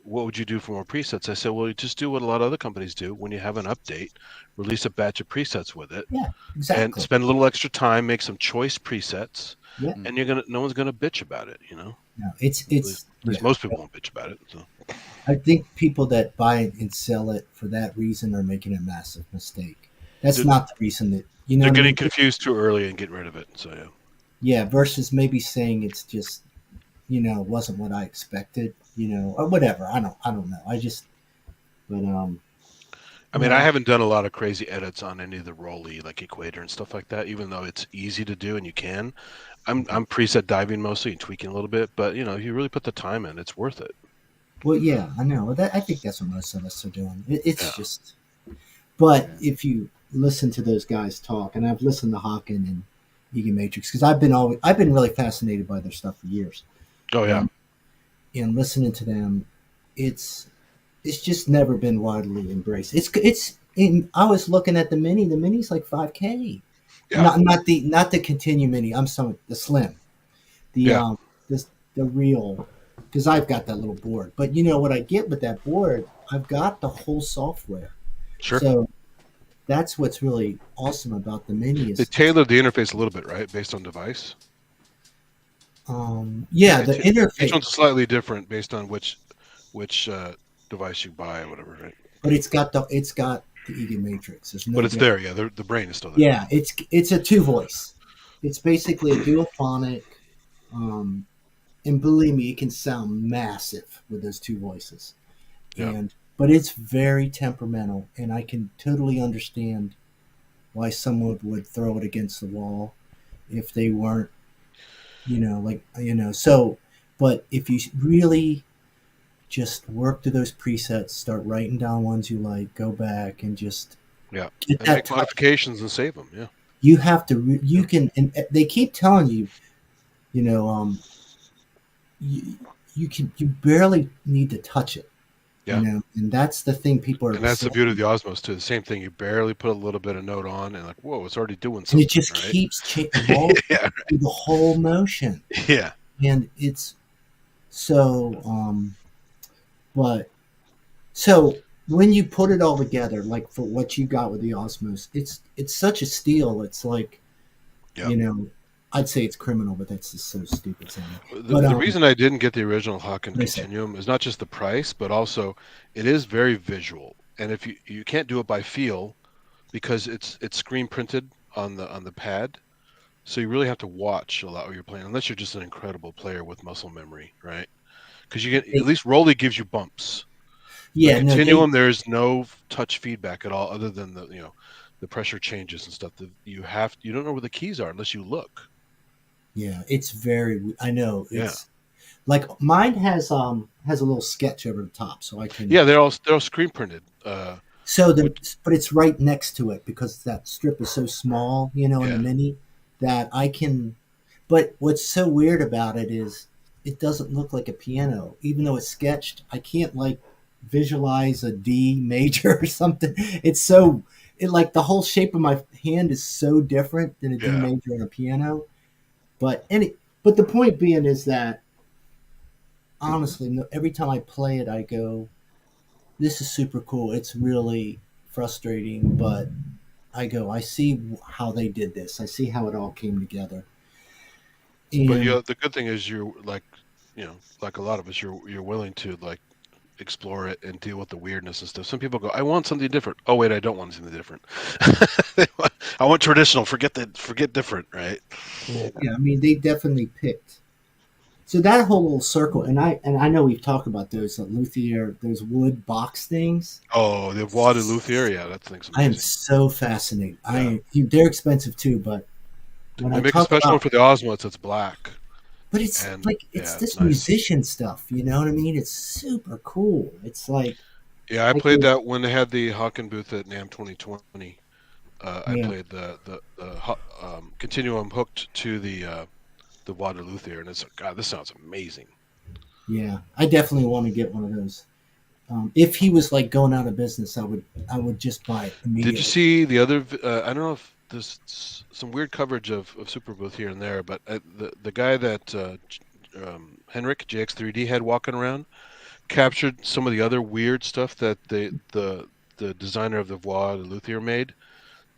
what would you do for more presets? I said, well, you just do what a lot of other companies do. When you have an update, release a batch of presets with it. Yeah, And exactly. spend a little extra time, make some choice presets, Yeah. and no one's gonna bitch about it, No, At least yeah. most people won't bitch about it. So I think people that buy it and sell it for that reason are making a massive mistake. That's They're- not the reason that you know. they're What I getting mean? confused too early and getting rid of it. So yeah. Yeah, versus maybe saying it's just wasn't what I expected, or whatever. I don't know. But I mean, I haven't done a lot of crazy edits on any of the Rolly like Equator and stuff like that, even though it's easy to do and you can. I'm preset diving mostly and tweaking a little bit, but if you really put the time in, it's worth it. Well, yeah, I know. I think that's what most of us are doing. It's Yeah. just, but if you listen to those guys talk, and I've listened to Hawken and Egan Matrix because I've been really fascinated by their stuff for years. Oh yeah. And listening to them, it's just never been widely embraced. I was looking at the Mini. The Mini's like 5K. Yeah. Not the Continue Mini. I'm sorry, the Slim. The real, because I've got that little board. But what I get with that board, I've got the whole software. Sure. So that's what's really awesome about the Mini. They tailored the interface a little bit, right, based on device. Yeah, the interface. Each one's slightly different based on which device you buy or whatever, right? But it's got the Egan Matrix. There's no But it's difference. there, yeah. The brain is still there. Yeah, it's a 2-voice. It's basically a duophonic, and believe me, it can sound massive with those 2 voices. Yeah. But it's very temperamental, and I can totally understand why someone would throw it against the wall if they weren't, So, but if you really just work to those presets, start writing down ones you like, go back and just get that make modifications and save them. Yeah. You have to. You can, and they keep telling you, you barely need to touch it. Yeah. And that's the thing people are. And that's the beauty of the Osmos too. The same thing. You barely put a little bit of note on, and like, whoa, it's already doing something. And it just right? keeps evolving through the whole motion. Yeah. And it's so. But so when you put it all together, like for what you got with the Osmos, it's such a steal. It's like, I'd say it's criminal, but that's just so stupid. The reason I didn't get the original Hawken Continuum is not just the price, but also it is very visual. And if you can't do it by feel, because it's screen printed on the pad, so you really have to watch a lot when you're playing, unless you're just an incredible player with muscle memory, right? Because you get at least Rolly gives you bumps. Yeah, Continuum, there's no touch feedback at all, other than the pressure changes and stuff. You don't know where the keys are unless you look. Yeah, it's very. I know. It's like mine has a little sketch over the top, so I can. Yeah, they're all screen printed. But it's right next to it because that strip is so small, in the Mini, that I can. But what's so weird about it is it doesn't look like a piano, even though it's sketched. I can't visualize a D major or something. It's so like the whole shape of my hand is so different than a D major on a piano. But the point being is that honestly, every time I play it, I go, "This is super cool." It's really frustrating, but I go, "I see how they did this. I see how it all came together." But the good thing is you're like a lot of us, you're willing to explore it and deal with the weirdness and stuff. Some people go, I want something different. Oh wait, I don't want something different. I want traditional. Forget different, right? Yeah, I mean they definitely picked. So that whole little circle, and I know we've talked about those luthier, those wood box things. Oh, the wadded luthier, yeah, that thing's amazing. I am so fascinated. They're expensive too, but when I make a special one for the Osmos. It's black. But it's this musician stuff, you know what I mean? It's super cool. It's like I played that when they had the Hawken booth at NAMM 2020. I played the Continuum hooked to the water luthier, and it's this sounds amazing. Yeah, I definitely want to get one of those. If he was like going out of business, I would just buy it immediately. Did you see the other? I don't know if there's some weird coverage of Super Booth here and there, but the guy that Henrik JX3D had walking around captured some of the other weird stuff that the designer of the Voix, the luthier, made.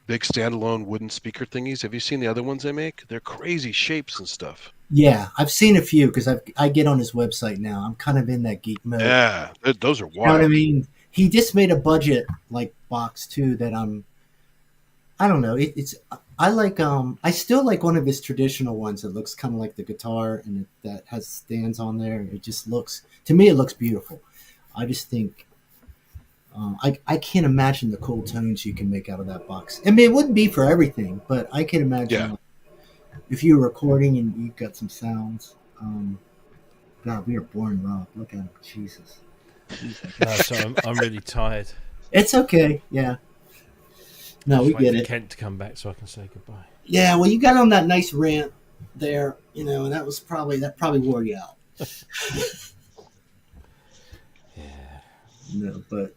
Big standalone wooden speaker thingies. Have you seen the other ones they make? They're crazy shapes and stuff. Yeah, I've seen a few because I get on his website now. I'm kind of in that geek mode. Yeah, those are wild. You know what I mean? He just made a budget like box too that I don't know. I like I still like one of his traditional ones that looks kind of like the guitar and that has stands on there. It just looks, to me, it looks beautiful. I just think I can't imagine the cool tones you can make out of that box. I mean, it wouldn't be for everything, but I can imagine like, if you were recording and you got some sounds. God, we are boring, Rob. Look at him, Jesus. No, so I'm really tired. It's okay. Yeah. No, we get it. Kent to come back so I can say goodbye. Yeah, well, you got on that nice rant there, you know, and that probably wore you out. Yeah. No, but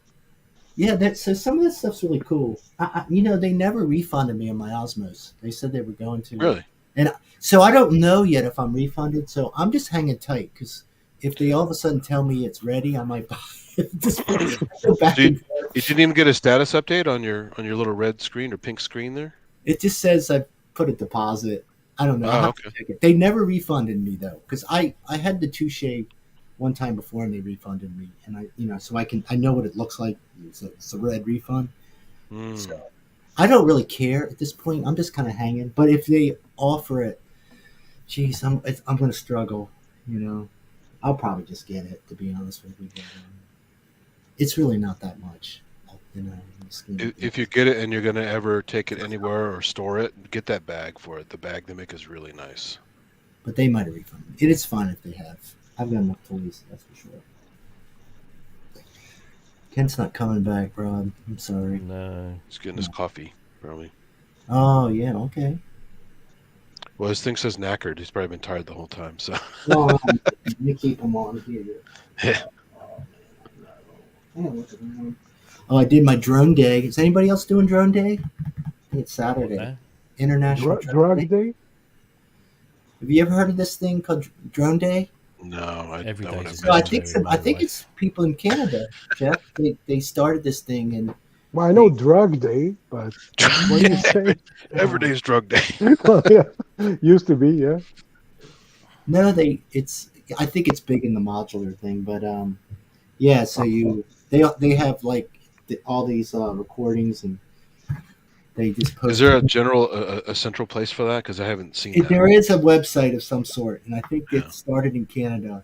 yeah, so some of that stuff's really cool. You know, they never refunded me on my Osmos. They said they were going to. Really? And so I don't know yet if I'm refunded. So I'm just hanging tight because if they all of a sudden tell me it's ready, I might buy it. Go back You and forth. didn't even get a status update on your little red screen or pink screen there? It just says I put a deposit. I don't know. I'll Oh, have to check it. They never refunded me though, because I had the Touche one time before and they refunded me, and so I know what it looks like. It's a red refund. So I don't really care at this point. I'm just kind of hanging. But if they offer it, geez, I'm going to struggle. You know, I'll probably just get it, to be honest with you. But, it's really not that much. You know, if you get it and you're going to ever take it anywhere or store it, get that bag for it. The bag they make is really nice. But they might have refunded. It is fine if they have. I've got enough toys, that's for sure. Kent's not coming back, Rob. I'm sorry. No. He's getting his coffee, probably. Oh, yeah, okay. Well, his thing says knackered. He's probably been tired the whole time. So. No, you keep him on here. Yeah. Oh, I did my drone day. Is anybody else doing drone day? I think it's Saturday. No. International Drug day? Have you ever heard of this thing called drone day? No, Every day. So I think it's people in Canada, Jeff. They started this thing and. Well, I know drug day, but what do you say? Every day's drug day. Oh, yeah, used to be, yeah. No, I think it's big in the modular thing, but yeah. So they have like all these recordings and they just post. Is there a central place for that? Because I haven't seen that. There is a website of some sort, and I think it started in Canada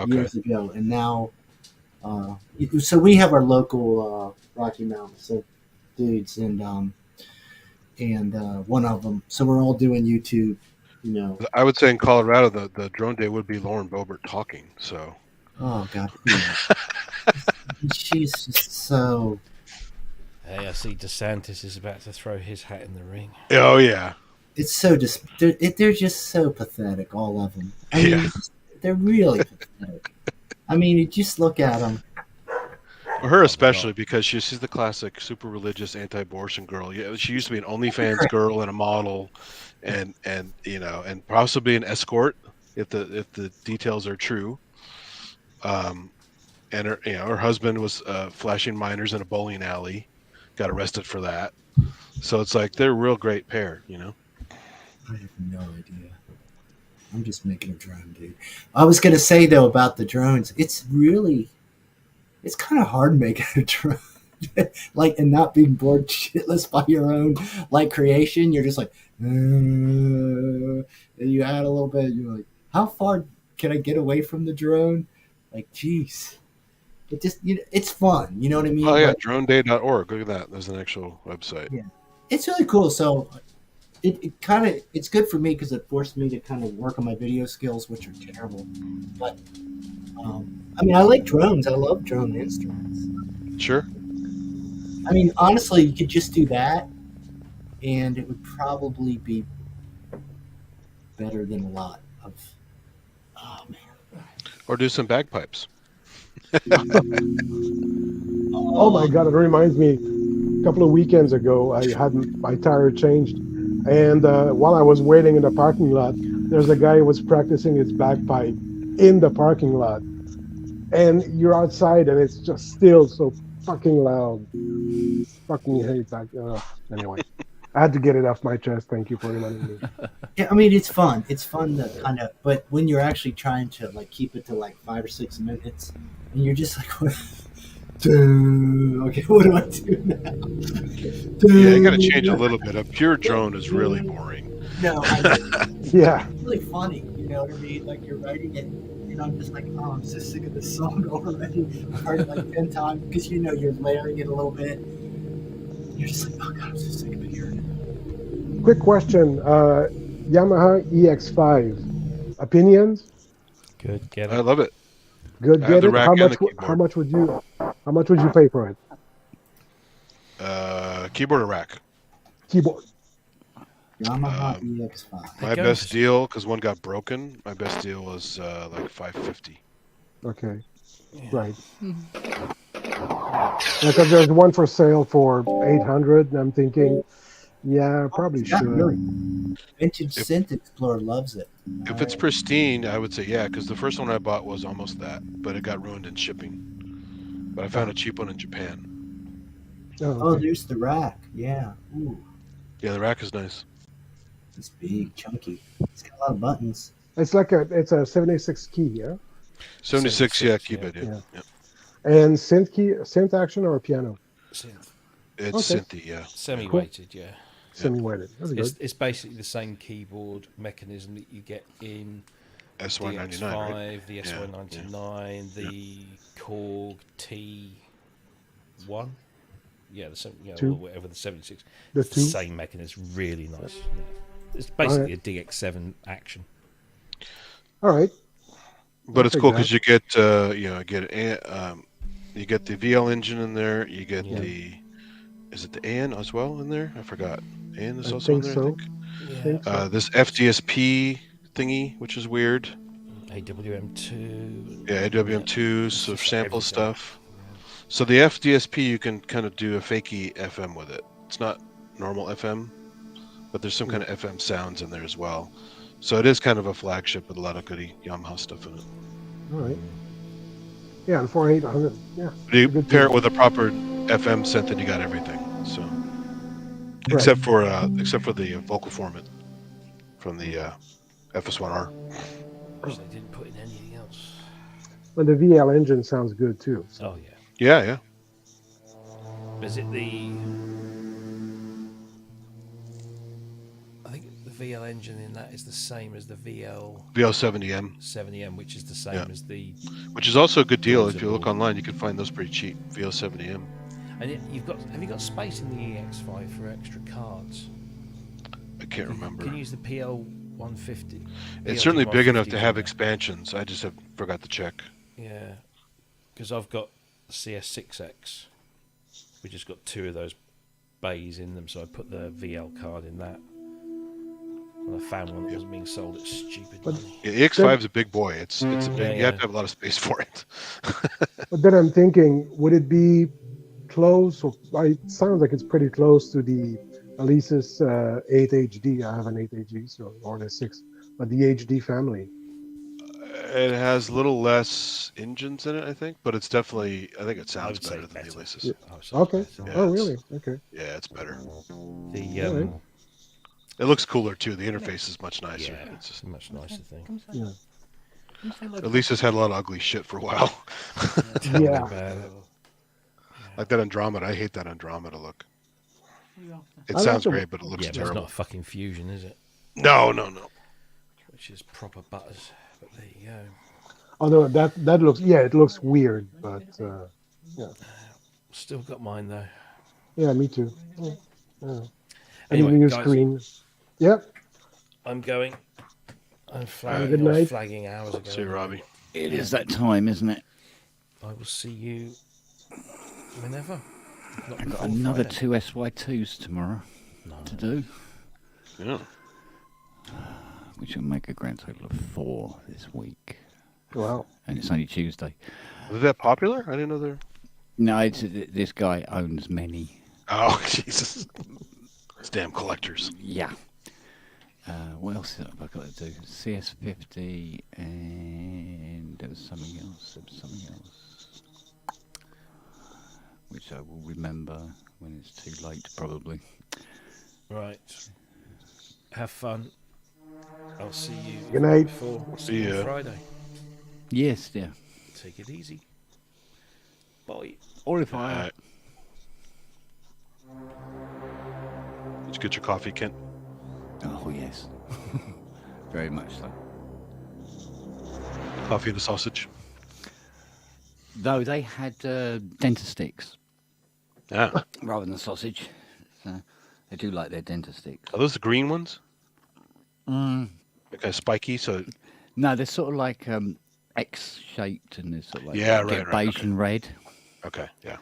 years ago, and now. So we have our local Rocky Mountain dudes, and one of them. So we're all doing YouTube. You know, I would say in Colorado, the drone day would be Lauren Boebert talking. So. Oh God. She's just so. Hey, I see DeSantis is about to throw his hat in the ring. Oh yeah. It's so they're just so pathetic, all of them. I mean, they're really pathetic. I mean, you just look at them. Well, her especially because she's the classic super religious anti-abortion girl. Yeah, she used to be an OnlyFans girl and a model, and and possibly an escort if the details are true. And her husband was flashing minors in a bowling alley, got arrested for that. So it's like they're a real great pair, you know. I have no idea. I'm just making a drone, dude. I was gonna say though about the drones, it's kind of hard making a drone, like, and not being bored shitless by your own like creation. You're just like, and you add a little bit. You're like, how far can I get away from the drone? Like, geez, it just it's fun. You know what I mean? Oh yeah, like, droneday.org. Look at that. There's an actual website. Yeah, it's really cool. So. It's good for me because it forced me to kind of work on my video skills, which are terrible. But I mean, I like drones. I love drone instruments. Sure. I mean, honestly, you could just do that, and it would probably be better than a lot of. Oh man. Or do some bagpipes. Oh my god, it reminds me. A couple of weekends ago, I had my tire changed, and while I was waiting in the parking lot, there's a guy who was practicing his bagpipe in the parking lot, and you're outside, and it's just still so fucking loud. Fucking hate that. Anyway, I had to get it off my chest. Thank you for reminding me. Yeah, I mean it's fun. It's fun to kind of, but when you're actually trying to like keep it to like 5 or 6 minutes, and you're just like, okay, what do I do now? Yeah, you got to change a little bit. A pure drone is really boring. No, Yeah. it's really funny. You know what I mean? Like you're writing it, and I'm just like, oh, I'm so sick of this song already. I've heard it like 10 times because you know you're layering it a little bit. You're just like, oh god, I'm so sick of it hearing it. Quick question: Yamaha EX5 opinions? Good, get I it. love it. Good, I have get the it. rack How and much? the keyboard. How much would you pay for it? Keyboard or rack? Keyboard. Yamaha EX5. My best deal, because one got broken. My best deal was like $550. Okay. Right. Because there's one for sale for $800, and I'm thinking, yeah, probably Yeah, should. really. Vintage Synth Explorer loves it. If it's pristine, I would say yeah, because the first one I bought was almost that, but it got ruined in shipping. But I found a cheap one in Japan. Oh, there's the rack. Yeah. Ooh, Yeah, the rack is nice. it's big, chunky. It's got a lot of buttons. It's a 76 key, yeah. 76, yeah, keyboard, yeah. Yeah. And synth action or piano? Synth. It's Okay. synthy, yeah. Semi-weighted, yeah. Semi-weighted. That's good. It's basically the same keyboard mechanism that you get in SY99, the X5, right? the SY99, the Korg T1. Yeah, Two. or whatever, the 76. The It's the two? same mechanism. It's really nice. Yeah. It's basically a DX7 action. All right. But it's take cool that. because you get you get the VL engine in there. You get is it the AN as well in there? I forgot. AN is I also in think there. so. I think. I think so. This FDSP thingy, which is weird. AWM2. Yeah, AWM2, so just sample everything. stuff. So the FDSP, you can kind of do a fakey FM with it. It's not normal FM, but there's some kind of FM sounds in there as well. So it is kind of a flagship with a lot of goody Yamaha stuff in it. All right. Yeah, and for 800, yeah. You Good pair deal. it with a proper FM synth, and you got everything. So, except for the vocal formant from the FS1R. Wish they didn't put in anything else. But the VL engine sounds good too. So. Oh, yeah. Yeah. Is it the... I think the VL engine in that is the same as the VL70M, 70M, which is the same as the... which is also a good deal. If you look online, you can find those pretty cheap. VL70M. And have you got space in the EX5 for extra cards? I can't remember. Can you use the PL150? It's certainly big enough to have PLG150s in expansions. I just forgot to check. there. Yeah, because I've got the CS6X, which has got 2 of those bays in them, so I put the VL card in that. And I found one that wasn't being sold at stupid money. Yeah, EX5 is a big boy. It's a big. Yeah, You have to have a lot of space for it. But then I'm thinking, would it be close? Or it sounds like it's pretty close to the Alesis 8HD. I have an 8HD, so or the 6, but the HD family. It has a little less engines in it, I think, but it's definitely. I think it sounds would say better than the better. Alesis. Okay. Yeah, Oh, it's- really? Okay. Yeah, it's better. The Alright. It looks cooler too. The interface is much nicer. yeah, It's just, a much nicer thing. Yeah. Alesis had a lot of ugly shit for a while. Tell me Yeah. about it. Like that Andromeda. I hate that Andromeda look. It I sounds like the- great, but it looks Yeah, but it's terrible. not a fucking Fusion, is it? No. Which is proper butters. But there you go. Although that looks, yeah, it looks weird, but yeah, Still got mine though. yeah, me too. Yeah. And Anyway, even your guys, screen. Yep. I'm going. I'm flagging. good I was night. flagging hours ago. See you, Robbie. It is that time, isn't it? I will see you whenever. Not I've got before another Friday. 2 SY2s tomorrow to do, Yeah. which will make a grand total of 4 this week. Wow. And it's only Tuesday. Was that popular? I didn't know there. No, this guy owns many. Oh, Jesus. It's damn collectors. Yeah. What else have I got to do? CS50 and there was something else. Which I will remember when it's too late, probably. Right. Have fun. I'll see you Good night. before See ya. Friday. Yes, yeah. Take it easy. Bye. Or if I... Alright. Did you get your coffee, Kent? Oh, yes. Very much so. Coffee and a sausage? Though they had dentist sticks Yeah. rather than sausage. So they do like their dentist sticks. Are those the green ones? Mm. They're kind of spiky, so... No, they're sort of like X-shaped and they're sort of like Yeah, get right, beige and red. Okay, yeah.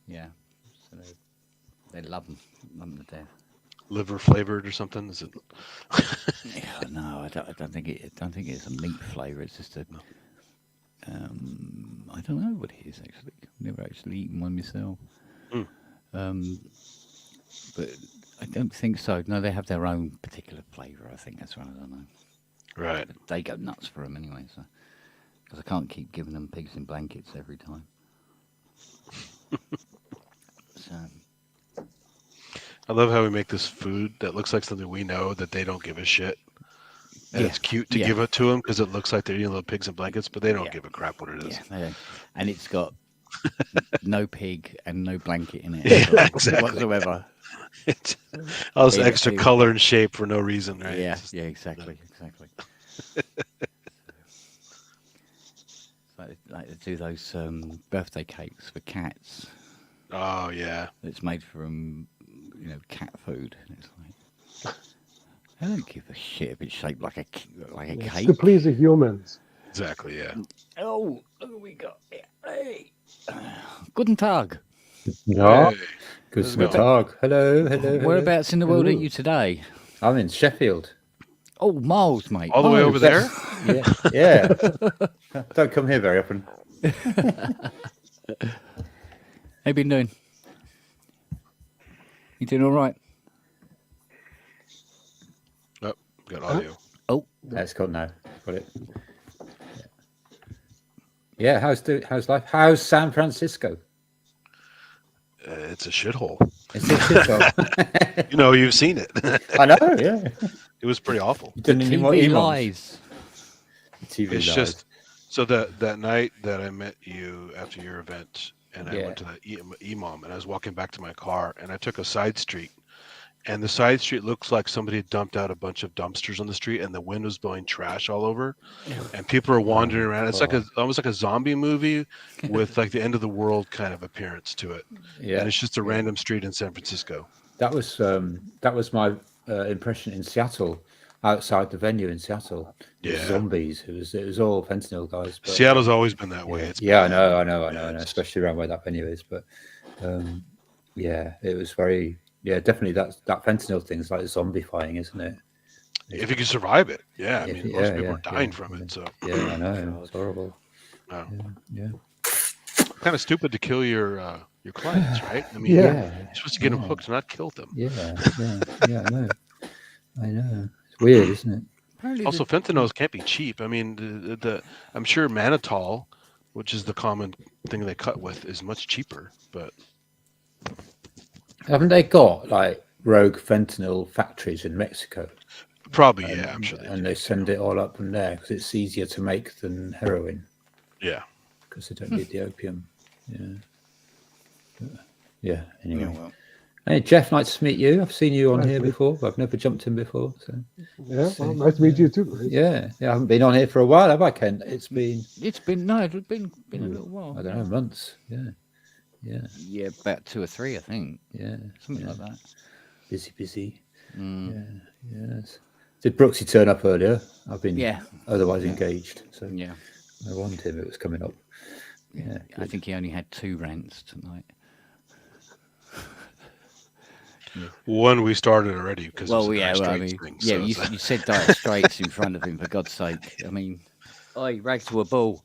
Yeah. So they love them to death. Liver flavored or something? Is it? Yeah, no, I don't think it's a meat flavour. It's just a. I don't know what it is actually. I've never actually eaten one myself. But I don't think so. No, they have their own particular flavour. I think that's right. I don't know. Right. But they go nuts for them anyway. So because I can't keep giving them pigs in blankets every time. So. I love how we make this food that looks like something we know that they don't give a shit. And it's cute to give it to them because it looks like they're eating little pigs in blankets, but they don't give a crap what it is. Yeah, they don't. And it's got no pig and no blanket in it whatsoever. All this extra color and shape for no reason, right? Yeah, yeah, exactly. Like to do those birthday cakes for cats. Oh yeah, it's made from cat food. And it's like I don't give a shit if it's shaped like a It's cake. to please the humans. Exactly. Yeah. Oh, look what we got here. Hey, guten Tag. Ja, Hey. guten Tag. Hello. Whereabouts in the world are Ooh. you today? I'm in Sheffield. Oh, miles, mate. All the way over there? Yeah. Don't come here very often. How you been doing? You doing all right? Oh, got audio. Oh, that's gone now. Got it. Yeah. How's life? How's San Francisco? It's a shithole. It's a shithole. You've seen it. I know. Yeah. It was pretty awful. TV lies. TV It's lies. just so that night that I met you after your event, and I went to the EMOM, and I was walking back to my car, and I took a side street, and the side street looks like somebody had dumped out a bunch of dumpsters on the street, and the wind was blowing trash all over, and people are wandering around. It's like almost like a zombie movie with like the end of the world kind of appearance to it. Yeah. And it's just a random street in San Francisco. That was my impression in Seattle, outside the venue in Seattle. Yeah. Zombies. It was all fentanyl guys. But, Seattle's always been that way. I know, especially around where that venue is. But it was very definitely that fentanyl thing is like zombifying, isn't it? If you can survive it, yeah. I mean, most people are dying from it. So I know it's horrible. Oh. Yeah. Kind of stupid to kill your clients, right? I mean, Yeah. you're supposed to get them hooked, not kill them. Yeah, I know. It's weird, isn't it? Also, fentanyls can't be cheap. I mean, I'm sure mannitol, which is the common thing they cut with, is much cheaper. But Haven't they got like rogue fentanyl factories in Mexico? Probably, yeah. I'm sure they do. And they send it all up from there because it's easier to make than heroin. Yeah. Because they don't need the opium. Yeah. Anyway. Yeah, well. Hey, Jeff, nice to meet you. I've seen you on here before, but I've never jumped in before. So. Yeah, well, nice to meet you too. Chris. Yeah. I haven't been on here for a while, have I, Ken? It's been a little while. I don't know, months. Yeah, about 2 or 3, I think. Yeah, something like that. Busy. Yeah. Yes. Did Brooksy turn up earlier? I've been otherwise engaged. So I warned him it was coming up. Yeah, I think he only had 2 rants tonight. One we started already because you said Dire Straits in front of him, for God's sake. I mean, Oh, rags to a bull.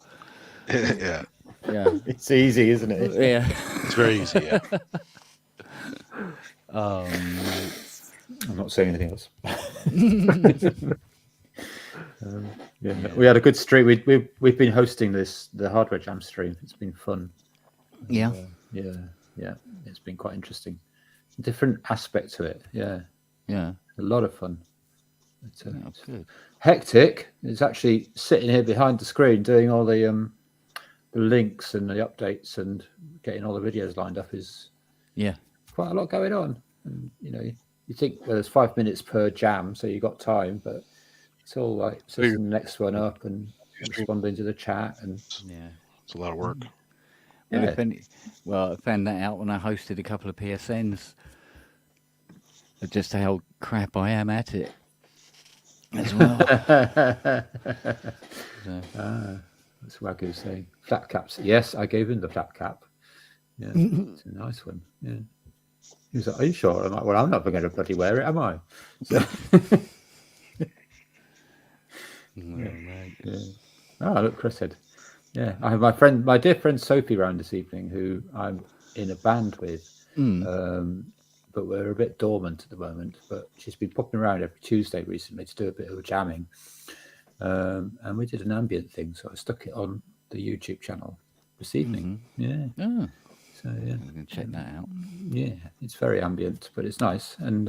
Yeah. Yeah. It's easy, isn't it? Yeah. It's very easy. Yeah. I'm not saying anything else. Yeah, we had a good stream. We've been hosting the Hardware Jam stream. It's been fun. Yeah. Yeah. It's been quite interesting. Different aspect to it. Yeah. Yeah. A lot of fun. It's good. Hectic. It's actually sitting here behind the screen doing all the links and the updates and getting all the videos lined up is quite a lot going on. And you think there's 5 minutes per jam, so you got time, but it's all like setting the next one up and responding to the chat, and it's a lot of work. Yeah. I found that out when I hosted a couple of PSNs. Just how crap I am at it as well. That's Wagyu saying. Flat caps. Yes, I gave him the flat cap. Yeah, it's a nice one. Yeah. He was like, "Are you sure?" I'm like, "Well, I'm not going to bloody wear it, am I?" So, Oh, look, Chris said. Yeah, I have my dear friend Sophie round this evening, who I'm in a band with. But we're a bit dormant at the moment. But she's been popping around every Tuesday recently to do a bit of jamming. And we did an ambient thing, so I stuck it on the YouTube channel this evening. Yeah. Oh. So yeah, you can check that out. Yeah, it's very ambient, but it's nice. And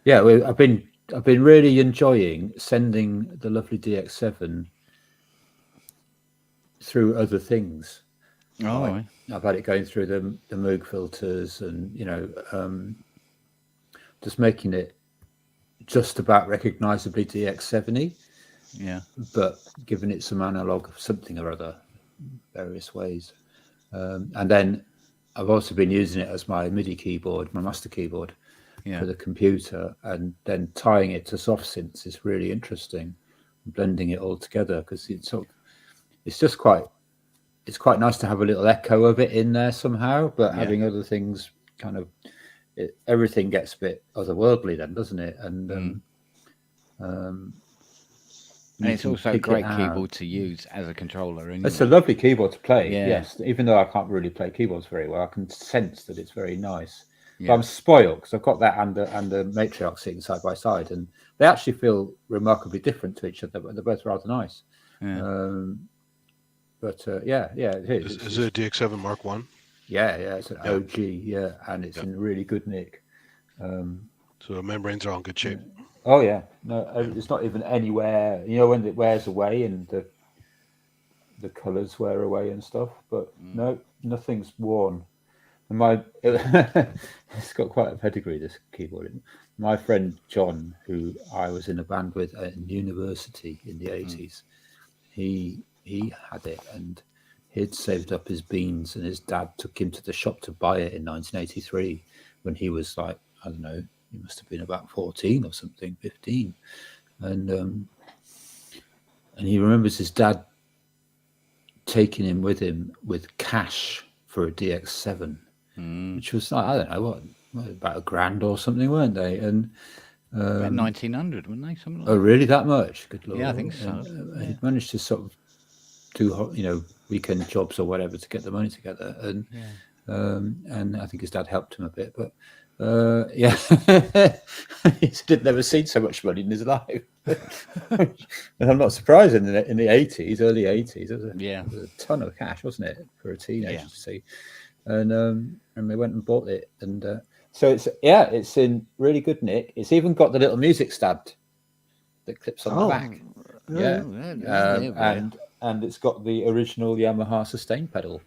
I've been really enjoying sending the lovely DX7 through other things. Oh, I've had it going through the Moog filters, and just making it just about recognisably DX7y. Yeah, but giving it some analog of something or other, various ways. And then I've also been using it as my MIDI keyboard, my master keyboard for the computer, and then tying it to soft synths is really interesting. Blending it all together, because it's quite nice to have a little echo of it in there somehow, but having other things kind of everything gets a bit otherworldly then, doesn't it? And and it's also a great keyboard to use as a controller. Anyway. It's a lovely keyboard to play. Yes, even though I can't really play keyboards very well, I can sense that it's very nice. But I'm spoiled because I've got that and the Matriarch sitting side by side, and they actually feel remarkably different to each other, but they're both rather nice. It is. Is it a DX7 Mark 1? Yeah, it's an OG, and it's in really good nick. So the membranes are all in good shape. Oh yeah, no, it's not even anywhere. When it wears away and the colours wear away and stuff, but no, nothing's worn. And it's got quite a pedigree, this keyboard. My friend John, who I was in a band with at university in the 80s, he had it, and he'd saved up his beans, and his dad took him to the shop to buy it in 1983 when he was like, I don't know, he must have been about 14 or something, 15. And he remembers his dad taking him with cash for a DX7, which was like, I don't know, what about $1,000 or something, weren't they? And about 1900, weren't they? Something like oh, really? That much? Good Lord. Yeah, I think so. He'd managed to sort of do, weekend jobs or whatever to get the money together. And I think his dad helped him a bit, but he said he'd never seen so much money in his life. And I'm not surprised in the 80s, early 80s, there was a ton of cash, wasn't it, for a teenager to see. And they went and bought it, and so it's in really good nick. It's even got the little music stand that clips on the back. And it's got the original Yamaha sustain pedal.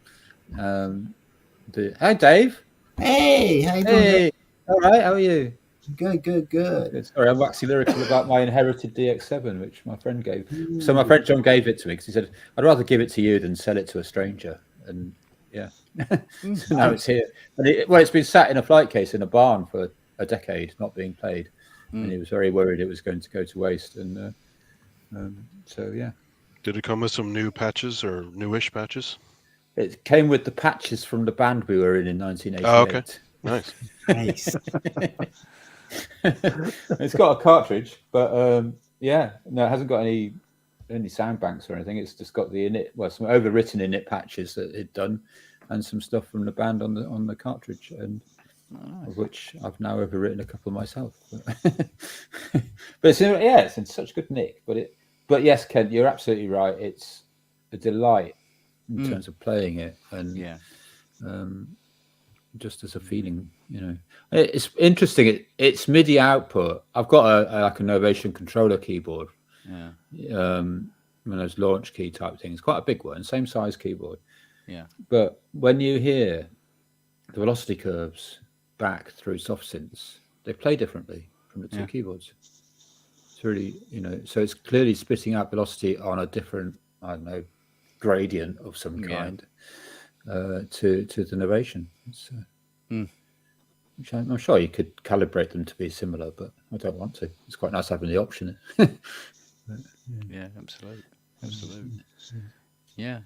Hi, Dave. Hey, how you doing? Hey, all right. How are you? Good. Sorry, I'm waxing lyrical about my inherited DX7, which my friend gave. So my friend John gave it to me because he said, "I'd rather give it to you than sell it to a stranger." And so now it's here. And it's been sat in a flight case in a barn for a decade, not being played. And he was very worried it was going to go to waste. And Did it come with some new patches or newish patches? It came with the patches from the band we were in 1988. Oh, okay. Nice. It's got a cartridge, but it hasn't got any any sound banks or anything. It's just got the init, well, some overwritten init patches that it'd done, and some stuff from the band on the cartridge, and of which I've now overwritten a couple myself. But it's it's in such good nick. But yes, Kent, you're absolutely right. It's a delight in terms of playing it, and just as a feeling, it's interesting. It's MIDI output. I've got like a Novation controller keyboard. One of those launch key type things, quite a big one, same size keyboard. But when you hear the velocity curves back through soft synths, they play differently from the two keyboards. It's really, so it's clearly spitting out velocity on a different, I don't know, gradient of some kind to the Novation. Which I'm sure you could calibrate them to be similar, but I don't want to. It's quite nice having the option. Yeah, absolutely. Yeah.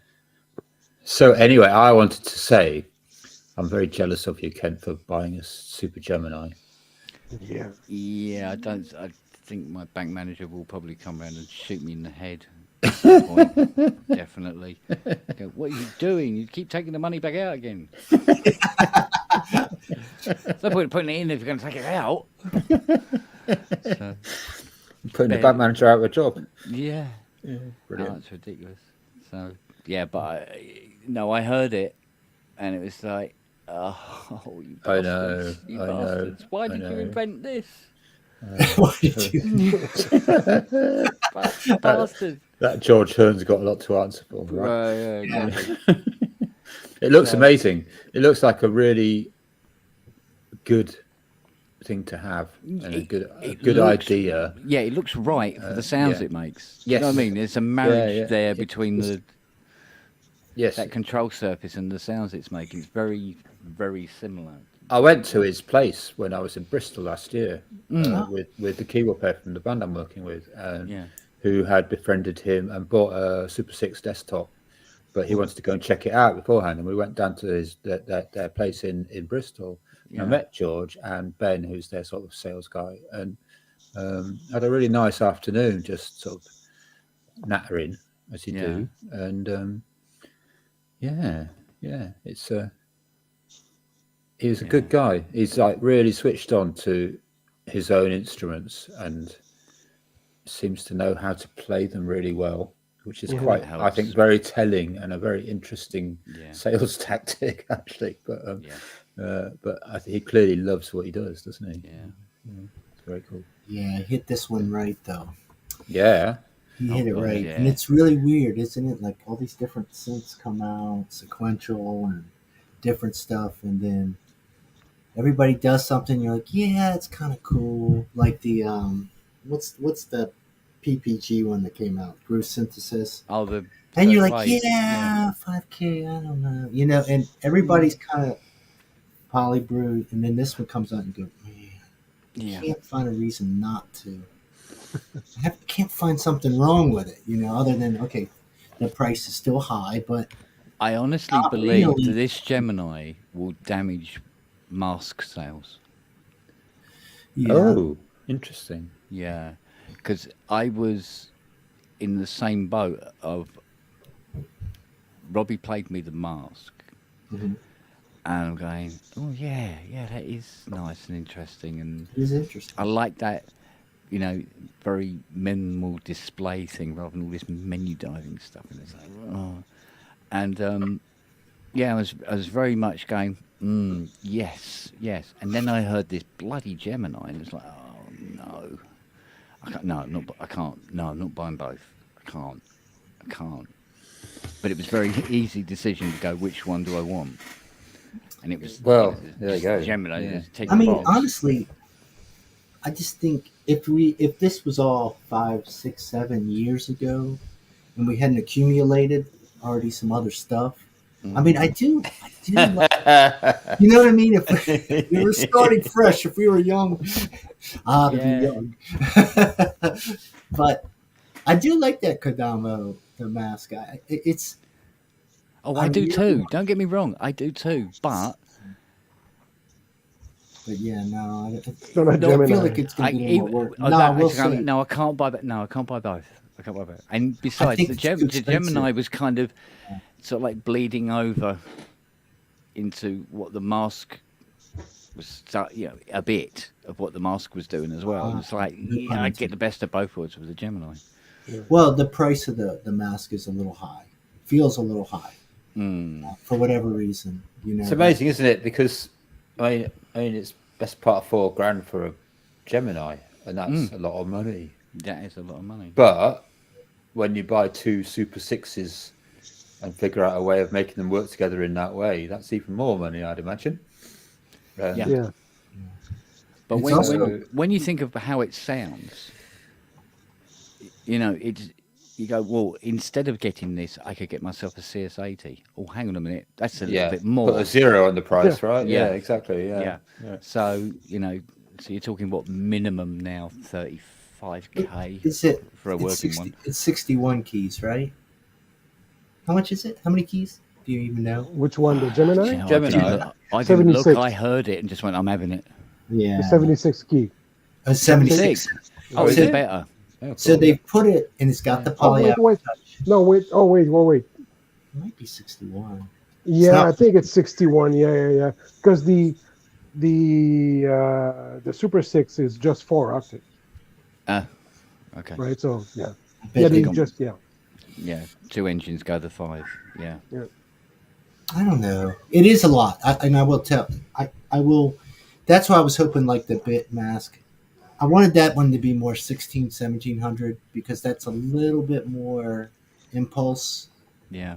So anyway, I wanted to say I'm very jealous of you, Kent, for buying a Super Gemini. Yeah, I think my bank manager will probably come around and shoot me in the head at some point. Definitely. Go, what are you doing? You keep taking the money back out again. There's no point in putting it in if you're going to take it out. So, putting the bank manager out of a job. Yeah. Brilliant. That's ridiculous. So, yeah, but I heard it and it was like, oh, you bastards. I know. Why did you invent this? Why did you? Bastard. That George Hearn's got a lot to answer for, right? Yeah, exactly. It looks amazing. It looks like a really good thing to have and a good idea. Yeah, it looks right for the sounds it makes. Yes. You know what I mean? There's a marriage there between that control surface and the sounds it's making. It's very, very similar. I went to his place when I was in Bristol last year with the keyboard player from the band I'm working with, who had befriended him and bought a Super 6 desktop, but he wanted to go and check it out beforehand. And we went down to their place in Bristol. I met George and Ben, who's their sort of sales guy, and had a really nice afternoon, just sort of nattering as you do. And it's he's a good guy. He's like really switched on to his own instruments and seems to know how to play them really well, which is quite, I think, very telling and a very interesting sales tactic, actually. But I think he clearly loves what he does, doesn't he? Yeah. It's very cool. Yeah, hit this one right, though. Yeah. He hit it right. And it's really weird, isn't it? Like all these different synths come out, sequential and different stuff, and then everybody does something, you're like, yeah, it's kind of cool. Like the what's the PPG one that came out, Groove Synthesis. And you're like, 5K, I don't know, and everybody's kind of polybrewed, and then this one comes out and you go, man, I can't find a reason not to. I can't find something wrong with it, other than the price is still high, but I honestly believe that this Gemini will damage mask sales. Yeah. Oh, interesting. Yeah, because I was in the same boat of Robbie played me the mask, and I'm going, oh yeah, that is nice and interesting, and it is interesting. I like that, very minimal display thing rather than all this menu diving stuff. And it's like, oh. And I was very much going, yes. And then I heard this bloody Gemini, and it's like, oh no, I'm not buying both. I can't. But it was a very easy decision to go, which one do I want? And it was there you go. Gemini. Yeah. I mean, honestly, I just think if this was all 5, 6, 7 years ago, and we hadn't accumulated already some other stuff. I mean, I do like, you know what I mean? If we were starting fresh, if we were young, to be young. But I do like that Kodama, the mask. It's. I do too. Don't get me wrong, I do too. But yeah, no, I feel like it's going to be more work. No, I can't buy. No, I can't buy both. I can't worry about it. And besides, think the, it's too the expensive. Gemini was kind of sort of like bleeding over into what the Mask was, a bit of what the Mask was doing as well. It's like, I get the best of both worlds with the Gemini. Well, the price of the Mask is a little high. Feels a little high for whatever reason. It's amazing, isn't it? Because I mean, it's best part of $4,000 for a Gemini, and that's a lot of money. That is a lot of money. But when you buy two Super 6s and figure out a way of making them work together in that way, that's even more money, I'd imagine. Yeah. But when you think of how it sounds, you go, well, instead of getting this, I could get myself a CS80. Oh, hang on a minute, that's a little bit more. Put a zero on the price, right? Yeah, exactly. Yeah. So so you're talking what minimum now 35k Is it for a working one? It's 61 keys, right? How much is it? How many keys? Do you even know? Which one, the Gemini? Gemini. I didn't look. 76. I heard it and just went, I'm having it. Yeah. The 76 key. 76. Oh, is it better? So they put it, and it's got the poly. Wait. No, wait. Oh, wait. It might be 61. Yeah, I think it's 61. Yeah. Because the Super 6 is just 4 octaves. Okay. Right. So yeah. bet They they just Yeah, 2 engines go to 5. Yeah. I don't know. It is a lot, and I will tell. I will. That's why I was hoping like the Bit Mask. I wanted that one to be more 1700 because that's a little bit more impulse. Yeah.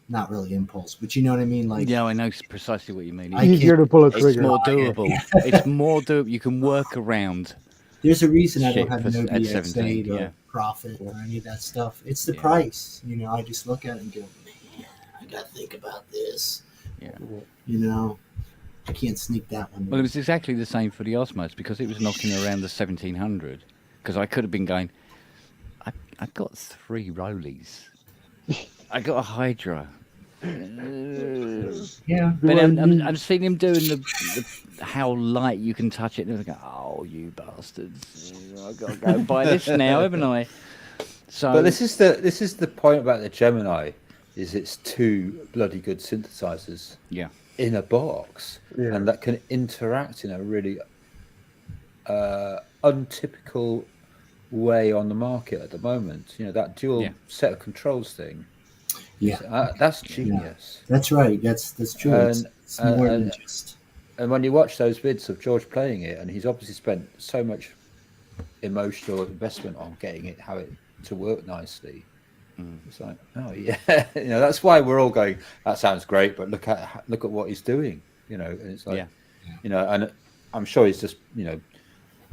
Not really impulse, but you know what I mean. Like, Yeah, I know precisely what you mean. easier to pull a It's trigger. more doable. It's more doable. You can work around. there's a reason I Shit don't have for- no at DX8 17, or yeah. Profit or any of that stuff. It's the Yeah. price. I just look at it and go, man, I got to think about this. Yeah. I can't sneak that one. Well, it was exactly the same for the Osmos because it was knocking around the 1700. Because I could have been going, I've got 3 Rollies. I got a Hydra. Yeah. But I'm seeing him doing the how light you can touch it. And I go, oh, you bastards! I've got to go buy this now, haven't I? So, But this is the point about the Gemini, is it's 2 bloody good synthesizers in a box, and that can interact in a really untypical way on the market at the moment. That dual set of controls thing. Yeah, that's genius. Yeah. That's right. That's true. It's more than just. And when you watch those vids of George playing it, and he's obviously spent so much emotional investment on getting it to work nicely. It's like, oh yeah, that's why we're all going, that sounds great, but look at what he's doing, and it's like, and I'm sure he's just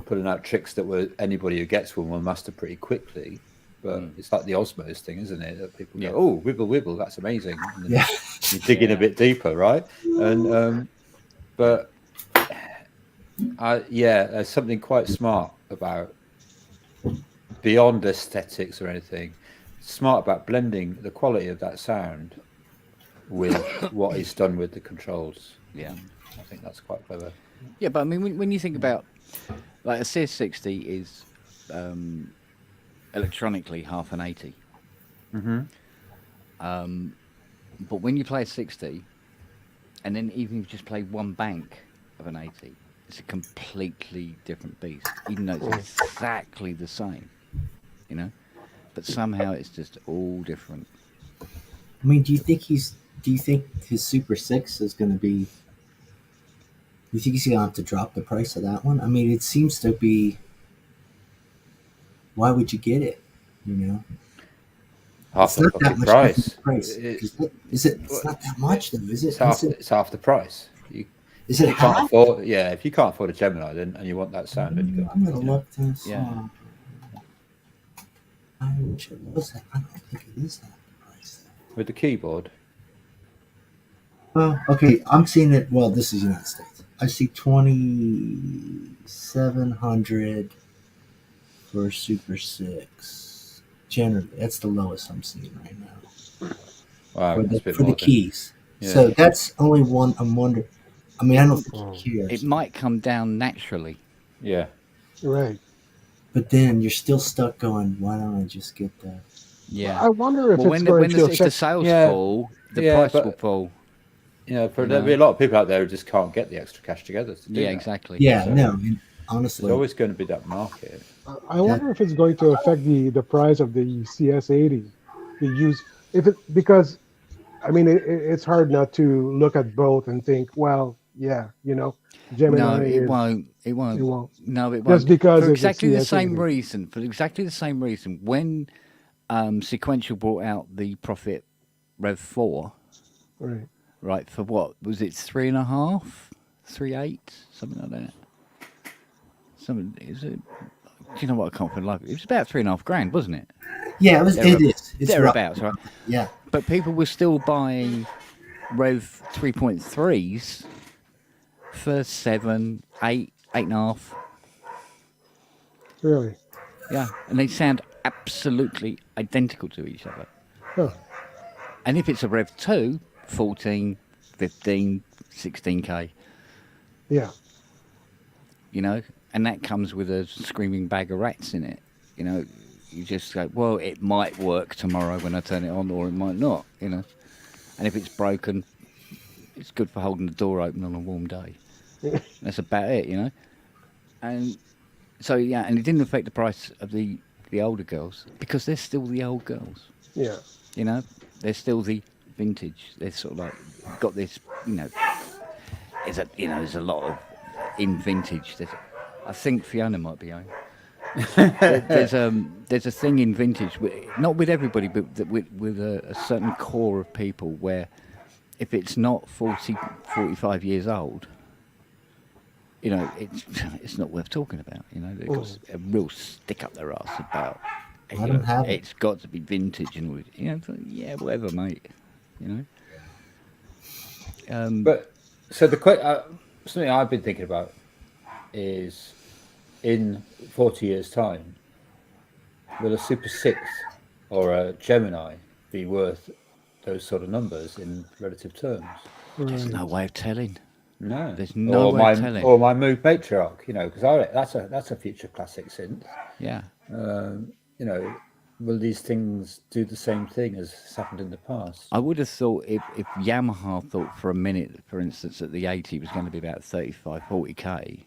putting out tricks that anybody who gets one will master pretty quickly. But it's like the Osmos thing, isn't it? That people go, oh, wibble, that's amazing. And then you dig in a bit deeper, right? And but there's something quite smart about, beyond aesthetics or anything, smart about blending the quality of that sound with what he's done with the controls. Yeah, I think that's quite clever. Yeah, but I mean, when you think about, like, a CS60 is electronically half an 80. But when you play a 60, and then even if you just play one bank of an 80, it's a completely different beast, even though it's exactly the same, But somehow it's just all different. I mean, do you think his Super 6 is going to be? Do you think he's going to have to drop the price of that one? I mean, it seems to be. Why would you get it? Half the fucking price. Is it? It's not that much, though, is it? It's half the price. Is it half? If you can't afford a Gemini, then and you want that sound, then you go. I'm going to look this. Yeah. I don't think it is half the price. With the keyboard. Well, okay, I'm seeing it. Well, this is United States. I see 2,700 for Super 6. Generally, that's the lowest I'm seeing right now. Wow, for the keys. Yeah. So that's only one. I'm wondering. I mean, I don't think he cares. It might come down naturally. Yeah. Right. but then you're still stuck going, why don't I just get that? Yeah. I wonder if Well, it's when going to if the affect. sales Yeah. fall, the Yeah, price but- will fall. Yeah, You there'll be a know? lot of people out there who just can't get the extra cash together to do Yeah, that. exactly. Yeah, So no, and there's honestly, always going to be that market. I wonder if it's going to affect the price of the CS80, the use because I mean it's hard not to look at both and think, well, yeah, Gemini No, it is won't. It won't. it won't No, it just won't. because For it's a exactly the same CS80. reason. For exactly the same reason. When Sequential brought out the Profit Rev 4, Right. right, for what? Was it 3.5? 3.8? Something like that. Is it? Do you know what? I can't for the life. It was about 3.5 grand, wasn't it? yeah, it is. It's Thereabouts, right? Yeah. But people were still buying Rev 3.3s for 7, 8, 8.5. Really? Yeah, and they sound absolutely identical to each other. Huh. And if it's a Rev 2, 14, 15, 16k, Yeah. you know, and that comes with a screaming bag of rats in it. You know, you just go, well, it might work tomorrow when I turn it on, or it might not, you know. And if it's broken, it's good for holding the door open on a warm day. That's about it, you know. And so, yeah, and it didn't affect the price of the older girls because they're still the old girls. Yeah. You know, they're still the vintage. They're sort of like got this, you know. There's a lot of in vintage. I think Fiona might be on. There's a thing in vintage, not with everybody, but with a certain core of people where if it's not 40, 45 years old, you know, it's not worth talking about. You know, they've got a real stick up their ass about. I don't have it. It's got to be vintage and all. You know, yeah, whatever, mate. You know. But so something I've been thinking about is in 40 years' time, will a Super 6 or a Gemini be worth those sort of numbers in relative terms? There's no way of telling. No, there's no way of telling. Or my Moog Matriarch, you know, because that's a future classic synth. Yeah. You know, will these things do the same thing as has happened in the past? I would have thought if Yamaha thought for a minute, for instance, that the 80 was going to be about 35, 40k.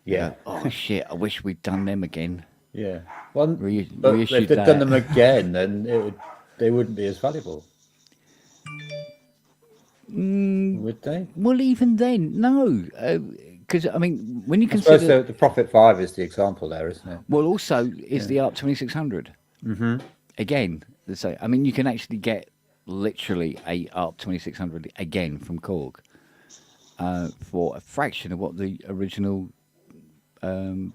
Yeah. Go, oh shit! I wish we'd done them again. Yeah. Well, but reissued if they'd done them again, then they wouldn't be as valuable. Would they? Well, even then, no, because I mean, when you I consider suppose the Profit 5 is the example there, isn't it? well, also is the ARP 2600. Mm-hmm. Again, so I mean, you can actually get literally a ARP 2600 again from Korg for a fraction of what the original. The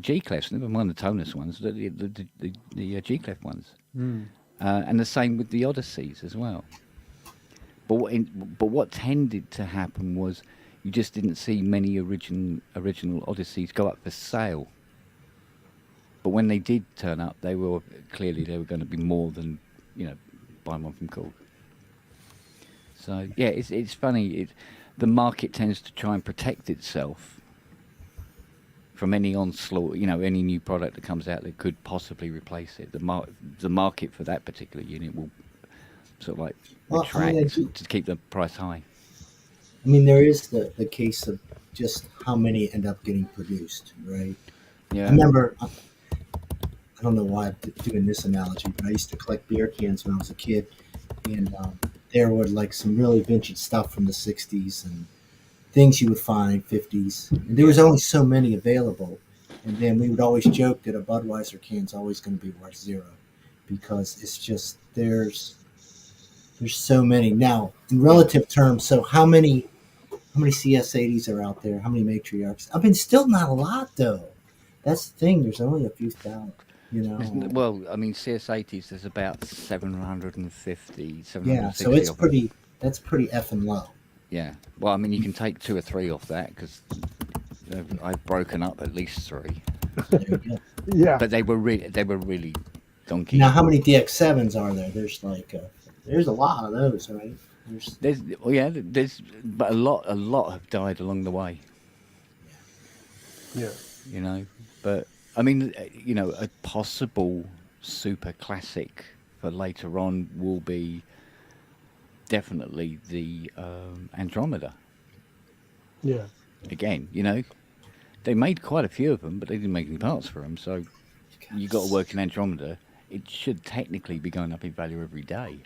G clefs, never mind the toneless ones, the G clef ones, and the same with the Odysseys as well. But what tended to happen was you just didn't see many original Odysseys go up for sale. But when they did turn up, they were going to be more than, you know, buying one from Korg. So yeah, it's funny. The market tends to try and protect itself from any onslaught, you know, any new product that comes out that could possibly replace it. The market for that particular unit will sort of like retract to keep the price high. I mean, there is the case of just how many end up getting produced, right? Yeah. I remember, I don't know why I'm doing this analogy, but I used to collect beer cans when I was a kid, and there were like some really vintage stuff from the 60s and things you would find 50s, and there was only so many available. And then we would always joke that a Budweiser can's always going to be worth zero because it's just there's so many now in relative terms. So how many CS80s are out there? How many matriarchs? I mean, still not a lot though. That's the thing. There's only a few thousand. You know. Well, I mean, CS80s there's about 750, 760. Yeah, so it's pretty. That's pretty effing low. Yeah. Well, I mean, you can take 2 or 3 off that because I've broken up at least 3. Yeah. But they were really donkey. Now, how many DX7s are there? There's like there's a lot of those, right? But a lot have died along the way. Yeah. You know, but I mean, a possible super classic for later on will be definitely the Andromeda. Yeah. Again, they made quite a few of them, but they didn't make any parts for them. So you got to work in Andromeda. It should technically be going up in value every day,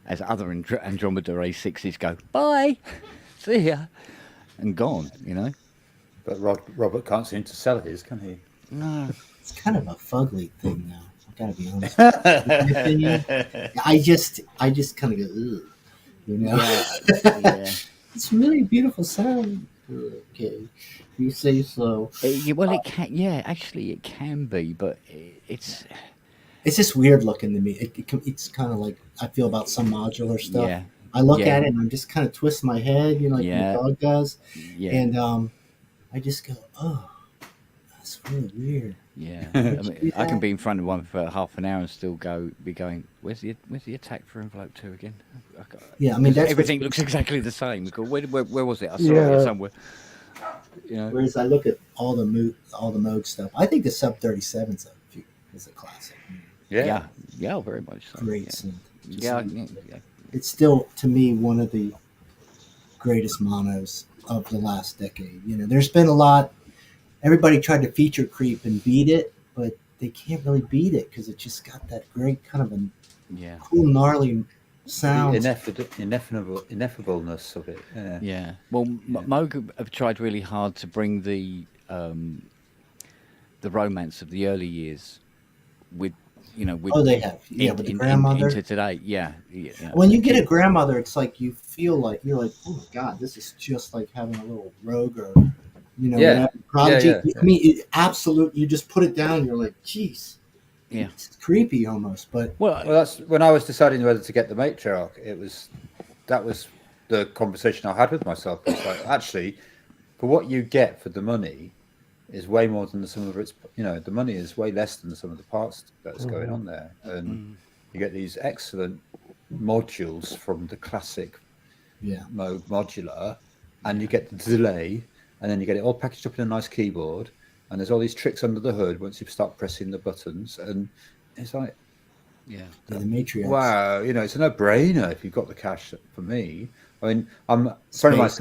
as other Andromeda A6s go bye, see ya, and gone. But Robert can't seem to sell his, can he? No. It's kind of a fugly thing now. I gotta be honest. In my opinion, I just kind of go, ugh, Yeah. It's really a beautiful sound. Okay, you say so. Well, it can. Yeah, actually, it can be, but it's just weird looking to me. It's kind of like I feel about some modular stuff. Yeah. I look Yeah. at it and I'm just kind of twist my head, like Yeah. my dog does, Yeah. and I just go, oh, that's really weird. Yeah, do I can that? be in front of one for half an hour and still be going, where's the attack for envelope 2 again? Yeah, I mean, that's everything looks exactly the same. Where was it? I saw it here somewhere. Whereas I look at all the Moog stuff, I think the Sub 37's is a classic. Yeah, very much so. Great yeah. synth. Yeah. It's still, to me, one of the greatest monos of the last decade. There's been a lot. Everybody tried to feature creep and beat it, but they can't really beat it because it just got that great kind of a cool, gnarly sound. Ineffableness of it. Yeah. Well, Moog have tried really hard to bring the romance of the early years with they have. Yeah, with the grandmother. Into today. Yeah. When you get a grandmother, it's like you feel like you're like, oh my god, this is just like having a little rogue or Prodigy. Yeah. I mean, absolute. You just put it down. You're like, geez. Yeah. It's creepy almost, but well, that's when I was deciding whether to get the matriarch. That was the conversation I had with myself. It's like, actually, for what you get for the money is way more than the sum of its. The money is way less than the sum of the parts that's going on there, and you get these excellent modules from the classic Moog modular, and you get the delay. And then you get it all packaged up in a nice keyboard, and there's all these tricks under the hood once you start pressing the buttons, and it's like, the matriarch. Wow, it's a no-brainer if you've got the cash. For me, I mean, a friend of mine's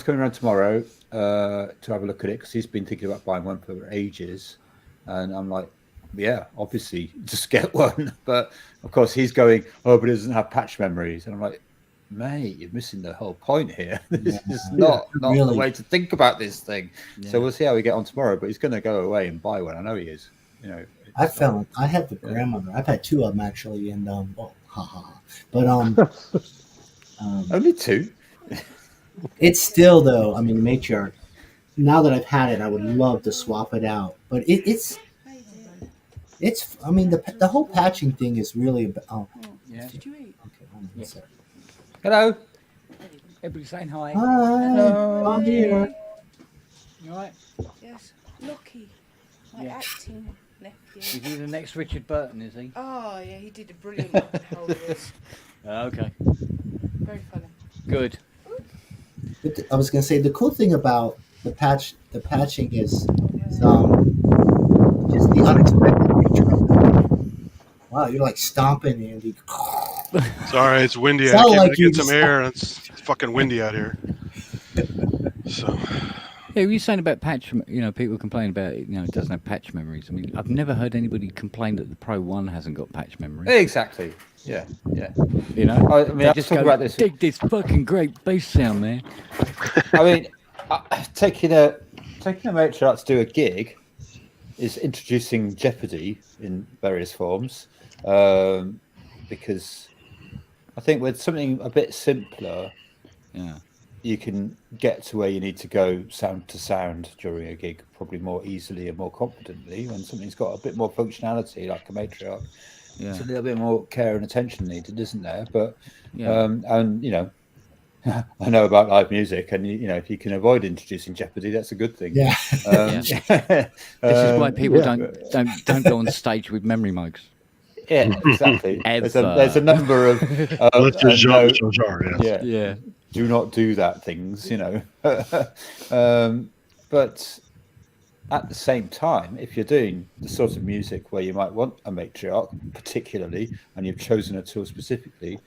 coming around tomorrow to have a look at it because he's been thinking about buying one for ages, and I'm like, yeah, obviously just get one, but of course he's going, oh, but it doesn't have patch memories, and I'm like, mate, you're missing the whole point here. This is not really the way to think about this thing. So we'll see how we get on tomorrow, but he's going to go away and buy one. I know he is. I have the grandmother. I've had 2 of them actually, and but only 2. It's still though. I mean, the matriarch. Now that I've had it, I would love to swap it out, but it's. I mean, the whole patching thing is really about. Oh, yeah. Did you eat? Okay, hold on a second. Hello. Everybody saying hi. Hi. Hello. I'm here. You all right? Yes, Lucky, my acting nephew. Is he the next Richard Burton, is he? Oh, yeah, he did a brilliant one for Hobbies. Okay. Very funny. Good. I was going to say the cool thing about the patching is just the unexpected nature of it. Wow, you're like stomping, Andy. Sorry, it's windy. I Sound came like to you get some just- air. It's fucking windy out here. So Yeah, you were saying about patch. People complain about it. It doesn't have patch memories. I mean, I've never heard anybody complain that the Pro 1 hasn't got patch memory. Exactly. Yeah. I mean, They I just just talk go, about this. dig this fucking great bass sound, man. I mean, taking a matriarch to do a gig is introducing jeopardy in various forms, because I think with something a bit simpler, you can get to where you need to go sound to sound during a gig probably more easily and more confidently. When something's got a bit more functionality, like a matriarch, it's a little bit more care and attention needed, isn't there? But and I know about live music, and if you can avoid introducing jeopardy, that's a good thing. Yeah. This is why people don't go on stage with memory mugs. Yeah, exactly. Ever. There's a number of yeah. Do not do that things, but at the same time, if you're doing the sort of music where you might want a matriarch particularly, and you've chosen a tool specifically,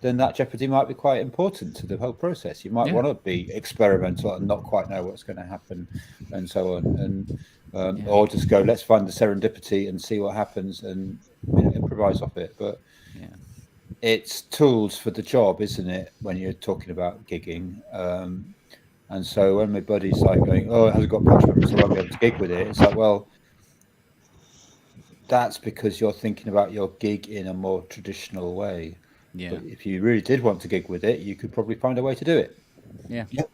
then that jeopardy might be quite important to the whole process. You might want to be experimental and not quite know what's going to happen, and so on, and or just go, let's find the serendipity and see what happens, and improvise off it. But it's tools for the job, isn't it? When you're talking about gigging, and so when my buddy's like going, "Oh, it hasn't got patch members, so I won't be able to gig with it," it's like, well, that's because you're thinking about your gig in a more traditional way. Yeah. But if you really did want to gig with it, you could probably find a way to do it. Yeah. Yep.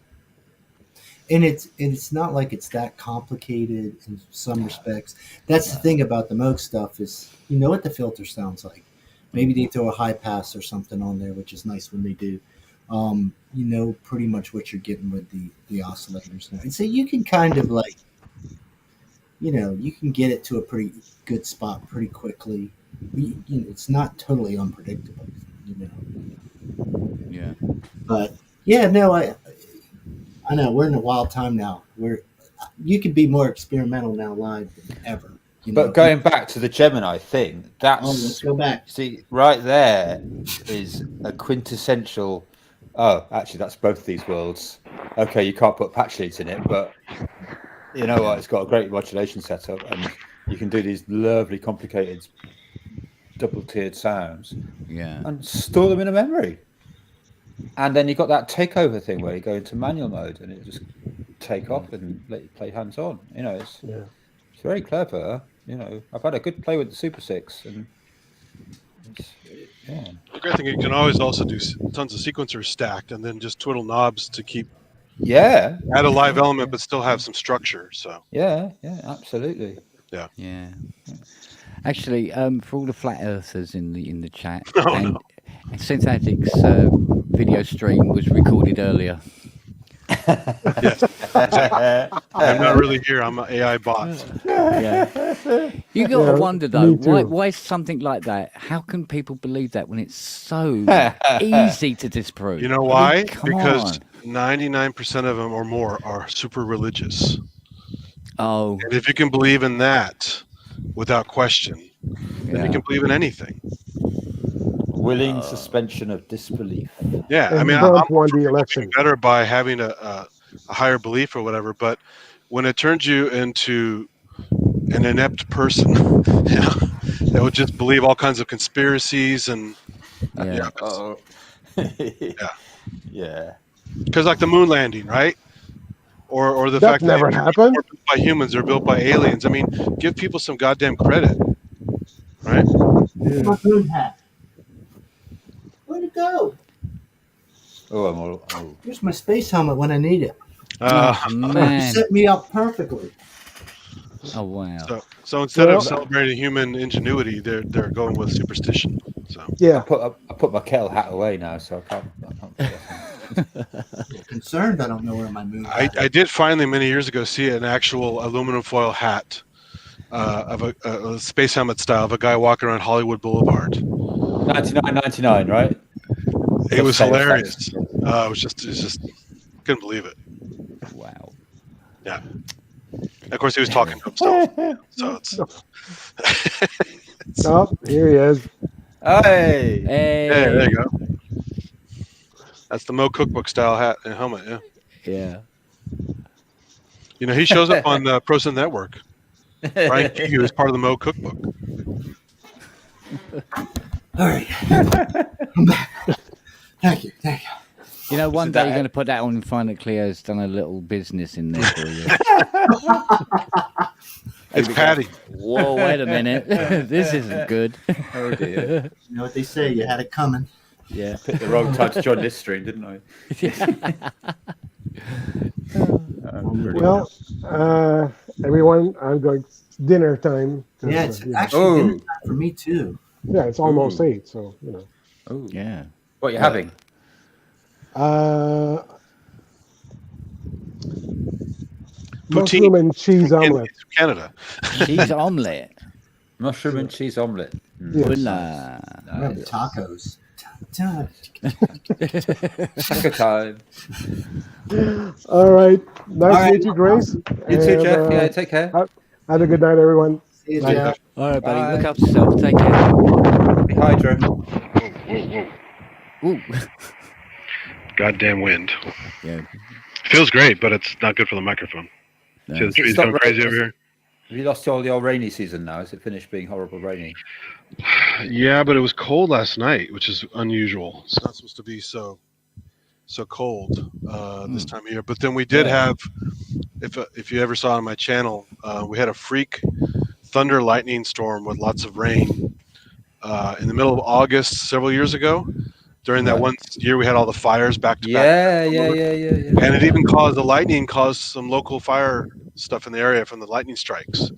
And it's not like it's that complicated in some respects. That's the thing about the Moog stuff is you know what the filter sounds like. Maybe they throw a high pass or something on there, which is nice when they do. You know pretty much what you're getting with the oscillators now. And so you can kind of like, you can get it to a pretty good spot pretty quickly. It's not totally unpredictable, Yeah. But yeah, no, I know we're in a wild time now. You can be more experimental now live than ever. But going back to the Gemini thing, let's go back. See, right there is a quintessential. Oh, actually, that's both these worlds. Okay, you can't put patch leads in it, but you know what? It's got a great modulation setup, and you can do these lovely, complicated, double-tiered sounds. Yeah. And store them in a memory. And then you've got that takeover thing where you go into manual mode and it just take off and let you play hands-on. It's very clever. I've had a good play with the Super 6, and The great thing, you can always also do tons of sequencers stacked and then just twiddle knobs to keep add a live element but still have some structure. So yeah, absolutely. Yeah. Actually, for all the flat earthers in the chat, and Synthetic's video stream was recorded earlier. Yes. I'm not really here. I'm an AI bot. Yeah. You got to wonder though, why something like that? How can people believe that when it's so easy to disprove? You know why? Because 99% of them or more are super religious. Oh. And if you can believe in that without question, then you can believe in anything. Willing suspension of disbelief. Yeah, And I mean, Trump I'm won the election. better by having a higher belief or whatever. But when it turns you into an inept person, that would just believe all kinds of conspiracies and because like the moon landing, right? Or the That fact never that happened. built by humans or built by aliens. I mean, give people some goddamn credit, right? My moon hat. Where'd it go? Oh. Here's my space helmet when I need it. Man. You set me up perfectly. Oh wow. So instead of celebrating human ingenuity, they're going with superstition. So yeah, I put my kettle hat away now, so I can't Concerned I don't know where my moon hat I did finally many years ago see an actual aluminum foil hat of a space helmet style of a guy walking around Hollywood Boulevard. $99.99, right? It was hilarious. It was just couldn't believe it. Wow. Yeah. Of course, he was talking to himself. So it's. Oh, here he is. Hey, there you go. That's the Mo Cookbook style hat and helmet. Yeah. Yeah. He shows up on the Pro Synth Network. Brian Kehoe is part of the Mo Cookbook. All right. I'm back. Thank you. One day you're going to put that on and find that Cleo's done a little business in there for you. It's Patty. Whoa, wait a minute. This isn't good. Oh dear. You know what they say, you had it coming. Yeah. Picked the wrong time to join this stream, didn't I? Well, everyone, I'm going dinner time. Yeah, it's actually dinner time for me too. Yeah, it's almost 8, so Oh yeah. What are you having? Mushroom and cheese omelet. Canada. Cheese omelet. Mushroom and cheese omelet. Hola. Tacos. Taco time. All right. Nice to meet you, Grace. You too, And, Jeff. Yeah, take care. Have a good night, everyone. See you, Bye. Jeff. All right, buddy. Look Bye. after yourself. Take care. Be hydro. Ooh. Goddamn wind. Yeah. Feels great, but it's not good for the microphone. No. See the Is it trees stopped going crazy raining? over here? Have you lost all the old rainy season now? Is it finished being horrible rainy? Yeah, but it was cold last night, which is unusual. It's not supposed to be so cold this time of year. But then we did have, if you ever saw on my channel, we had a freak thunder lightning storm with lots of rain in the middle of August several years ago. During that one year, we had all the fires back to back. Yeah. And it even caused the lightning caused some local fire stuff in the area from the lightning strikes.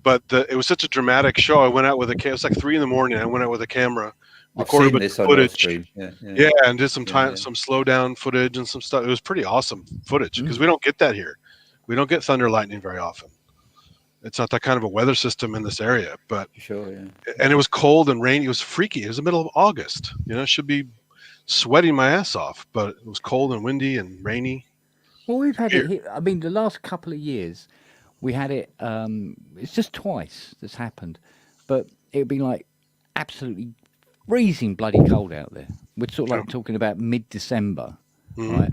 But it was such a dramatic show. I went out with it was like 3 a.m. I went out with a camera, recorded I've seen this on footage. stream. Yeah, and did some some slow down footage and some stuff. It was pretty awesome footage because we don't get that here. We don't get thunder lightning very often. It's not that kind of a weather system in this area. But sure, and it was cold and rainy. It was freaky. It was the middle of August. It should be sweating my ass off, but it was cold and windy and rainy. Well, we've had it here. I mean, the last couple of years, we had it. It's just twice that's happened, but it would be like absolutely freezing bloody cold out there. We're sort of like talking about mid-December, right?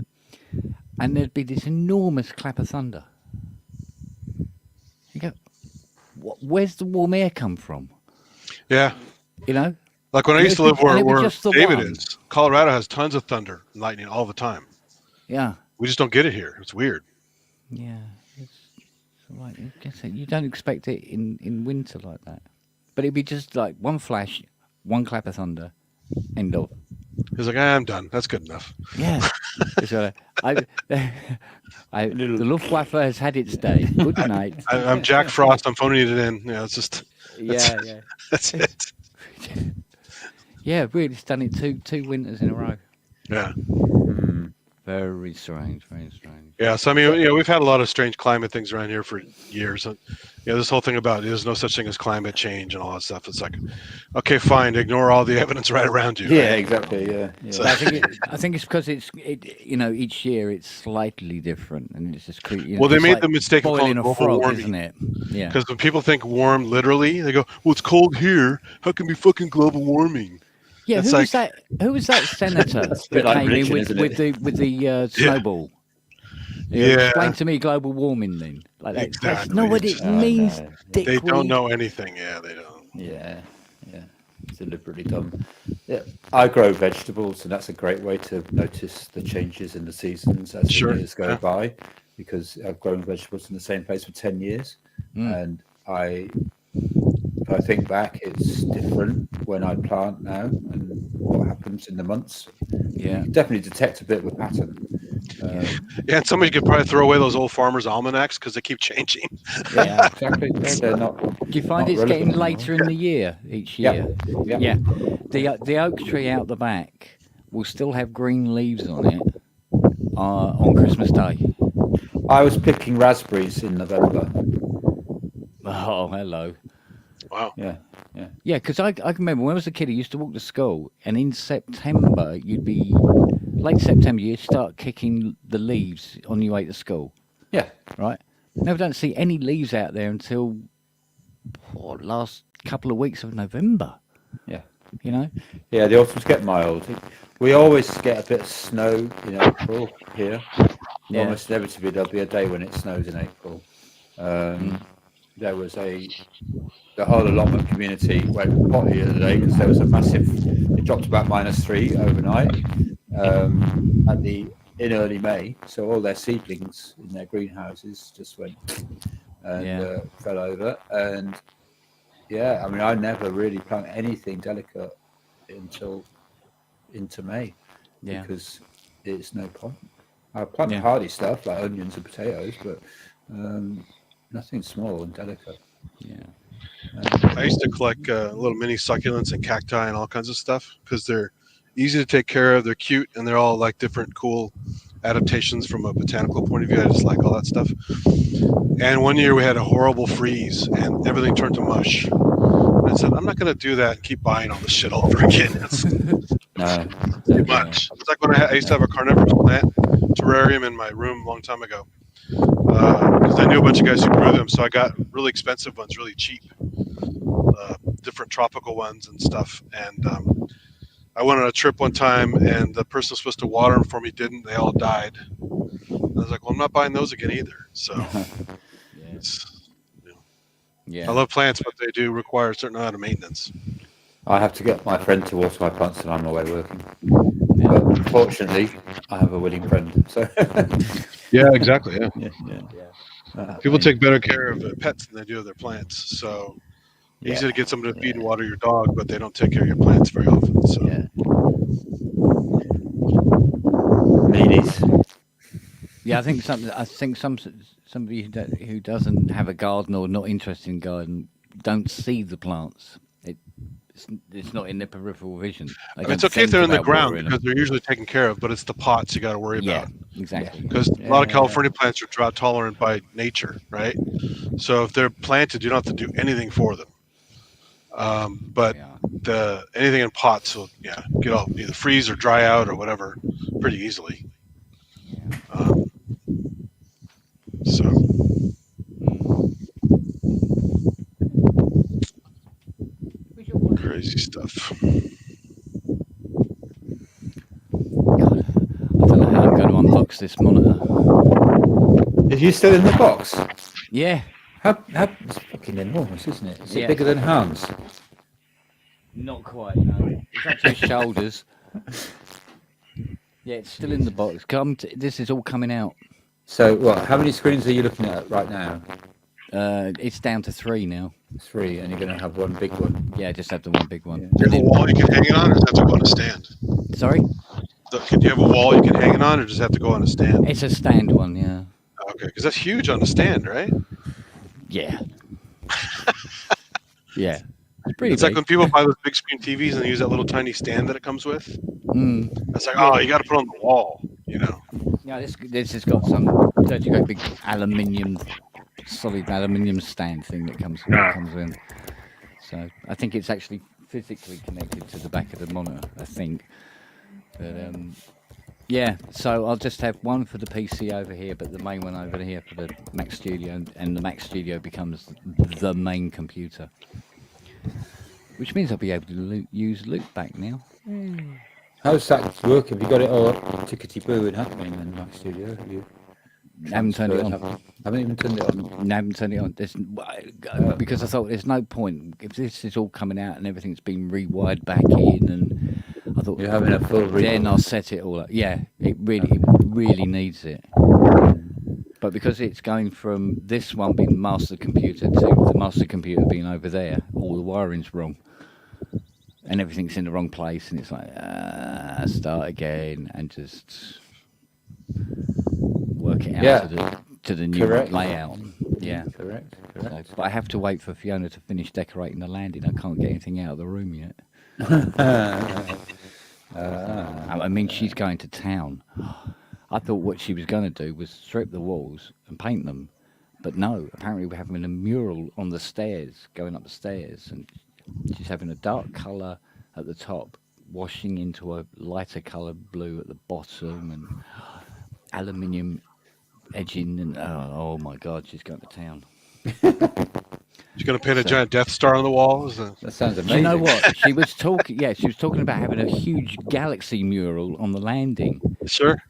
And there'd be this enormous clap of thunder. You go, where's the warm air come from? Yeah. Like when I used to live where David is, Colorado has tons of thunder and lightning all the time. Yeah. We just don't get it here. It's weird. Yeah. It's like, I guess you don't expect it in winter like that. But it'd be just like one flash, one clap of thunder, end of. He's like, I'm done. That's good enough. Yeah. The Luftwaffe has had its day. Good night. I'm Jack Frost. I'm phoning it in. It's just. Yeah. That's it. Yeah, really, it's done it two winters in a row. Yeah. Very strange, very strange. Yeah, so I mean, we've had a lot of strange climate things around here for years. And, this whole thing about there's no such thing as climate change and all that stuff. It's like, okay, fine, ignore all the evidence right around you. Yeah, right? exactly. Yeah. So, I think it's because each year it's slightly different, and it's just well, they made the mistake of calling it global frog, warming, isn't it? Yeah. Because when people think warm literally, they go, "Well, it's cold here. How can it be fucking global warming?" Yeah, it's who was that senator that came in with the snowball? Yeah. Explain to me global warming then. Like that. Exactly. That's not what it means, dick. They don't know anything. Yeah, they don't. Yeah. It's deliberately done. Yeah, I grow vegetables, and that's a great way to notice the changes in the seasons as the years go by, because I've grown vegetables in the same place for 10 years, and if I think back, it's different when I plant now and what happens in the months. Yeah, you can definitely detect a bit of a pattern. Yeah, and somebody could probably throw away those old farmers' almanacs because they keep changing. Yeah, exactly. They're not. Do you find it's getting later in the year each year? Yeah. The oak tree out the back will still have green leaves on it on Christmas Day. I was picking raspberries in November. Oh, hello. Wow. Yeah. Yeah, because I can remember when I was a kid, I used to walk to school, and in September, late September, you'd start kicking the leaves on your way to school. Yeah. Right? Now we don't see any leaves out there until last couple of weeks of November. Yeah. Yeah, the autumns get mild. We always get a bit of snow in April here. Yeah. Almost inevitably, there'll be a day when it snows in April. There was the whole allotment community went potty the other day because there was a massive. It dropped about -3 overnight in early May. So all their seedlings in their greenhouses just went and fell over. And I mean, I never really plant anything delicate until into May because it's no point. I plant hardy stuff like onions and potatoes, but nothing small and delicate. Yeah. I used to collect little mini succulents and cacti and all kinds of stuff because they're easy to take care of. They're cute and they're all like different cool adaptations from a botanical point of view. I just like all that stuff. And one year we had a horrible freeze and everything turned to mush. And I said, I'm not going to do that and keep buying all this shit all over again. It's too much. It's like when I used to have a carnivorous plant terrarium in my room a long time ago. because I knew a bunch of guys who grew them, so I got really expensive ones, really cheap, different tropical ones and stuff. And I went on a trip one time, and the person was supposed to water them for me didn't. They all died. I was like, well, I'm not buying those again either. So, Yeah. I love plants, but they do require a certain amount of maintenance. I have to get my friend to water my plants when I'm away working. But unfortunately, I have a willing friend. So Yeah, exactly. Yeah. yeah. People take better care of their pets than they do of their plants. So easy to get someone to feed and water your dog, but they don't take care of your plants very often. So ladies. Yeah, I think somebody who doesn't have a garden or not interested in garden don't see the plants. It's not in their peripheral vision. I mean, it's okay if they're in the ground because they're usually taken care of, but it's the pots you got to worry about. Exactly. Because a lot of California plants are drought tolerant by nature, right? So if they're planted, you don't have to do anything for them. But anything in pots will get all either freeze or dry out or whatever pretty easily. Crazy stuff. God, I don't know how I'm going to unbox this monitor. Is you still in the box? Yeah. It's fucking enormous, isn't it? Is it bigger than Hans? Not quite, no. It's up to his shoulders. Yeah, it's still in the box. This is all coming out. So, what? How many screens are you looking at right now? It's down to 3 now. 3, and you're going to have one big one. Yeah, just have the one big one. Do you have a wall you can hang it on, or does it have to go on a stand? Sorry? Do you have a wall you can hang it on, or does it have to go on a stand? It's a stand one, yeah. Okay, because that's huge on a stand, right? Yeah. Yeah. It's like when people buy those big screen TVs and they use that little tiny stand that it comes with. It's like, oh, you got to put on the wall, you know. Yeah, this has got some big solid aluminium stand thing that comes in. So I think it's actually physically connected to the back of the monitor, I think. But yeah, so I'll just have one for the PC over here, but the main one over here for the Mac Studio, and the Mac Studio becomes the main computer. Which means I'll be able to use Loopback now. How's that work? Have you got it all tickety-boo and happening in Mac Studio? Have you? Haven't turned it on. Haven't even turned it on. No, haven't turned it on. Because I thought there's no point if this is all coming out and everything's been rewired back in, and I thought you're having a full. Then I'll set it all up. Yeah, it really needs it. But because it's going from this one being master computer to the master computer being over there, all the wiring's wrong. And everything's in the wrong place, and it's like, start again and just work it out to the new layout. Yeah. Correct. So, but I have to wait for Fiona to finish decorating the landing. I can't get anything out of the room yet. I mean, she's going to town. I thought what she was going to do was strip the walls and paint them. But no, apparently we're having a mural on the stairs, going up the stairs, and she's having a dark colour at the top, washing into a lighter colour blue at the bottom, and aluminium edging, and oh my God, she's going to town. She's going to paint a giant Death Star on the wall. That sounds amazing. You know what? She was talking. Yeah, she was talking about having a huge galaxy mural on the landing. Sure.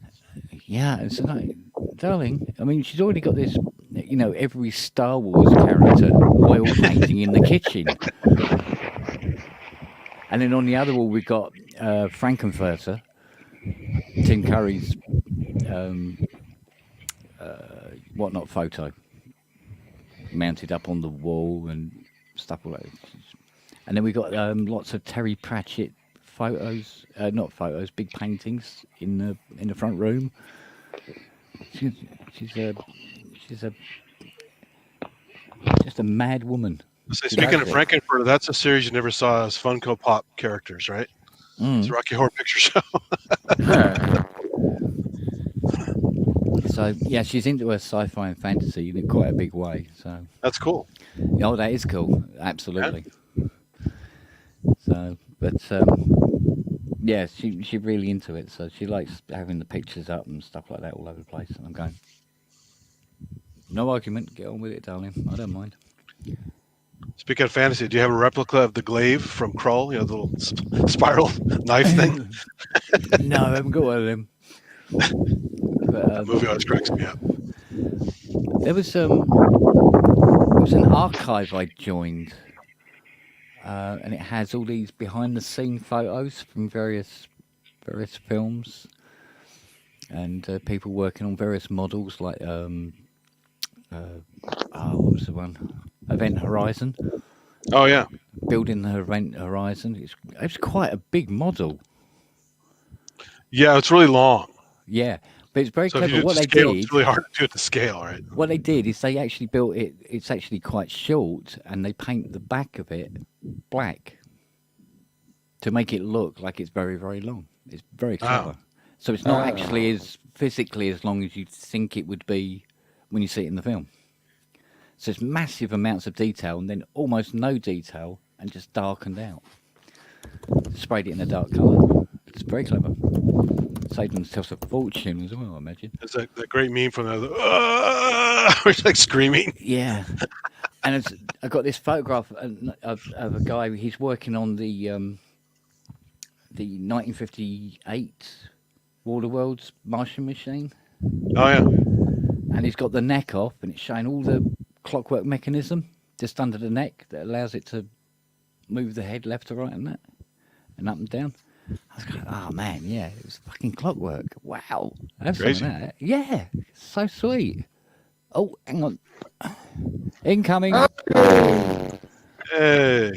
Yeah, it's like, darling. I mean, she's already got this. You know, every Star Wars character oil painting in the kitchen. And then on the other wall, we've got Frankenfurter, Tim Curry's whatnot photo, mounted up on the wall and stuff like that. And then we've got lots of Terry Pratchett photos, big paintings in the front room. She's just a mad woman. So speaking of Frankenfurter, that's a series you never saw as Funko Pop characters, right? It's a Rocky Horror Picture Show. So yeah, she's into her sci-fi and fantasy in quite a big way. So that's cool. Oh, that is cool. Absolutely. Yeah. So, but yeah, she's really into it. So she likes having the pictures up and stuff like that all over the place. And I'm going, No argument. Get on with it, darling. I don't mind. Speaking of fantasy, do you have a replica of the glaive from Krull? You know, the little spiral knife thing? No, I haven't got one of them. But, That movie always cracks me up. There was an archive I joined, and it has all these behind-the-scene photos from various films, and people working on various models like what was the one? Event Horizon. Oh yeah, building the Event Horizon. It's quite a big model. Yeah, it's really long. Yeah, but it's very So if clever. you do it What to they scale, did, it's really hard to do it to scale, right? what they did is they actually built it. It's actually quite short, and they paint the back of it black to make it look like it's very, very long. It's very clever. So it's not actually as physically as long as you think it would be when you see it in the film. So it's massive amounts of detail, and then almost no detail, and just darkened out. Sprayed it in a dark colour. It's very clever. Saved themselves a fortune as well, I imagine. It's that great meme from the where it's like screaming. Yeah. And I got this photograph of a guy. He's working on the 1958 Waterworld's Martian machine. Oh yeah. And he's got the neck off, and it's showing all the clockwork mechanism just under the neck that allows it to move the head left to right and that, and up and down. I was going, oh man, yeah, it was fucking clockwork. Wow. Have some of Crazy. that. Yeah, so sweet. Oh, hang on. Incoming. Hey.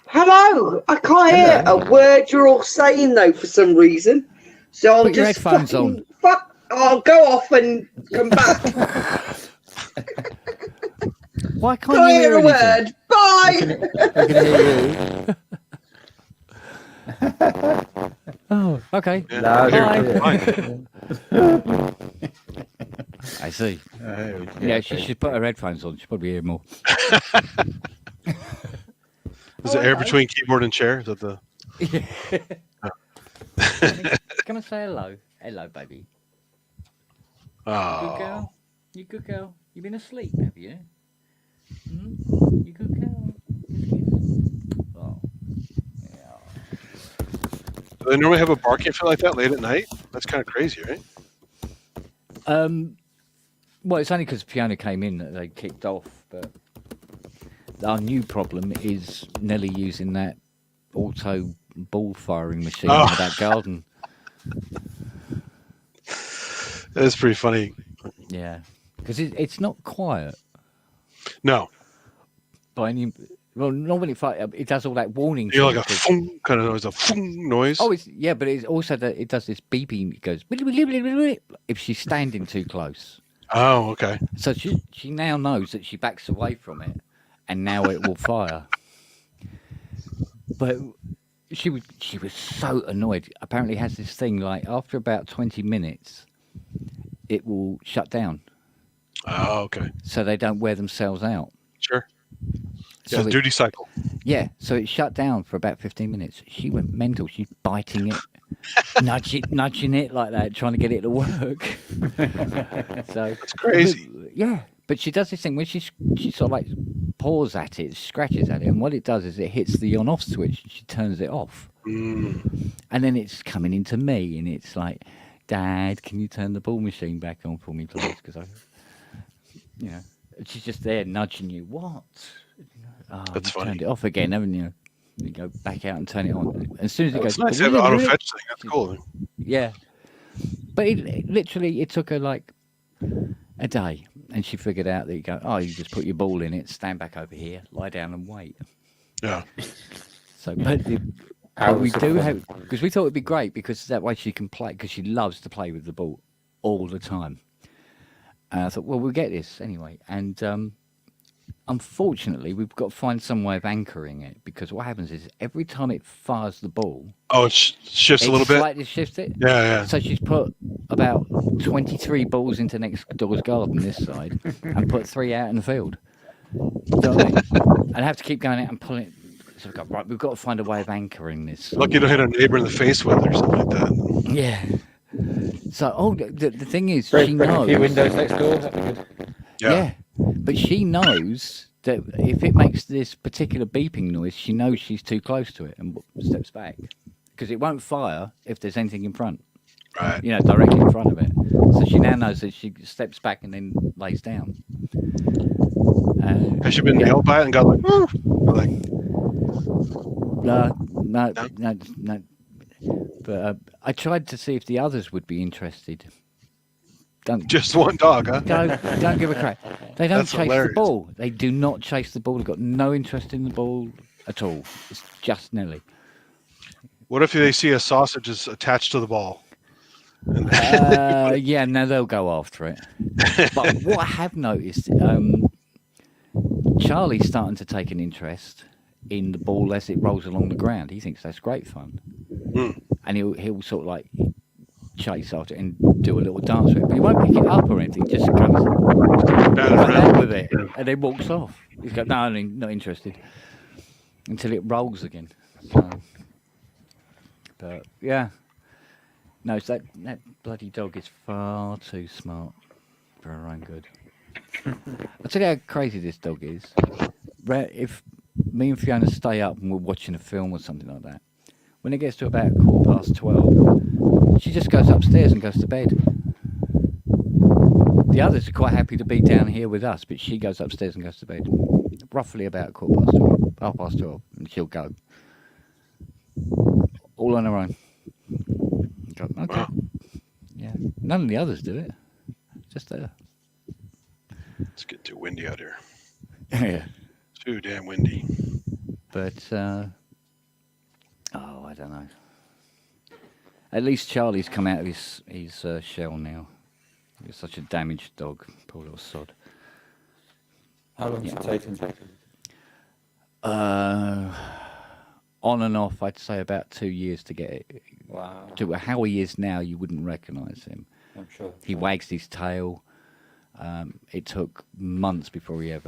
Hello. I can't hear a word you're all saying though for some reason. So I'll Put your just headphones on. I'll go off and come back. Why can't Can't you hear a anything? word. Bye. I can hear you. Oh, okay. Loud and Bye. clear. I see. Yeah, she should put her headphones on. She'll probably hear more. Is the air between keyboard and chair? Is that the? Come and say hello. Hello, baby. Oh. Good girl. You good girl. You been asleep, have you? Hmm? You good girl. Oh. Do they normally have a barking fit like that late at night? That's kind of crazy, right? Well, it's only because Fiona came in that they kicked off. But our new problem is Nelly using that auto ball firing machine in that garden. That's pretty funny. Yeah, because it's not quiet. No. By any, well, not when it does all that warning. You know, like a thing, fung kind of noise, a fung noise. Oh, yeah, but it's also that it does this beeping. It goes if she's standing too close. Oh, okay. So she now knows that she backs away from it, and now it will fire. But she was so annoyed. Apparently, it has this thing like after about 20 minutes, it will shut down. Oh, okay. So they don't wear themselves out. Sure. So Yeah, duty cycle. Yeah, so it shut down for about 15 minutes. She went mental. She's biting it, nudging it like that, trying to get it to work. So that's crazy. Yeah, but she does this thing when she sort of like paws at it, scratches at it, and what it does is it hits the on-off switch and she turns it off. Mm. And then it's coming into me, and it's like, Dad, can you turn the ball machine back on for me, please? Because she's just there nudging you. What? Oh, That's funny. Turned it off again, haven't you? You go back out and turn it on. As soon as it goes, It's nice to have the auto fetch thing. That's cool. Yeah, but it took her like a day, and she figured out that you just put your ball in it, stand back over here, lie down, and wait. Yeah. So, but we do have, because we thought it'd be great because that way she can play, because she loves to play with the ball all the time. And I thought, well, we'll get this anyway. And unfortunately, we've got to find some way of anchoring it, because what happens is every time it fires the ball, it shifts a little bit. Slightly shifts it. Yeah. So she's put about 23 balls into next door's garden this side, and put 3 out in the field. You know what I mean? And I have to keep going out and pulling it. So we've got to find a way of anchoring this. Lucky you don't hit a neighbor in the face with it or something like that. Yeah. So, the thing is, Break she a knows. few windows next door. That'd be good. Yeah. But she knows that if it makes this particular beeping noise, she knows she's too close to it and steps back. Because it won't fire if there's anything in front. Right. You know, directly in front of it. So she now knows that she steps back and then lays down. Has she been nailed by it and got like, "Woo!" Or like, no. But I tried to see if the others would be interested. Just one dog, huh? Don't give a crap. They don't That's chase hilarious. the ball. They do not chase the ball. They've got no interest in the ball at all. It's just Nelly. What if they see a sausage is attached to the ball? Yeah, no, they'll go after it. But what I have noticed, Charlie's starting to take an interest in the ball as it rolls along the ground. He thinks that's great fun, and he'll sort of like chase after it and do a little dance with it. But he won't pick it up or anything. Just goes around with it and then walks off. He's got no, I'm not interested until it rolls again. So, but yeah. No, it's that bloody dog is far too smart for her own good. I'll tell you how crazy this dog is. If me and Fiona stay up and we're watching a film or something like that, when it gets to about 12:15, she just goes upstairs and goes to bed. The others are quite happy to be down here with us, but she goes upstairs and goes to bed. Roughly about 12:15, 12:30, and she'll go. All on her own. Okay. Yeah. None of the others do it. Just her. It's getting too windy out here. Yeah. Too damn windy. But I don't know. At least Charlie's come out of his shell now. He's such a damaged dog, poor little sod. How long has it taken? On and off, I'd say about 2 years to get it. Wow. To how he is now, you wouldn't recognise him. I'm sure. He wags his tail. It took months before he'd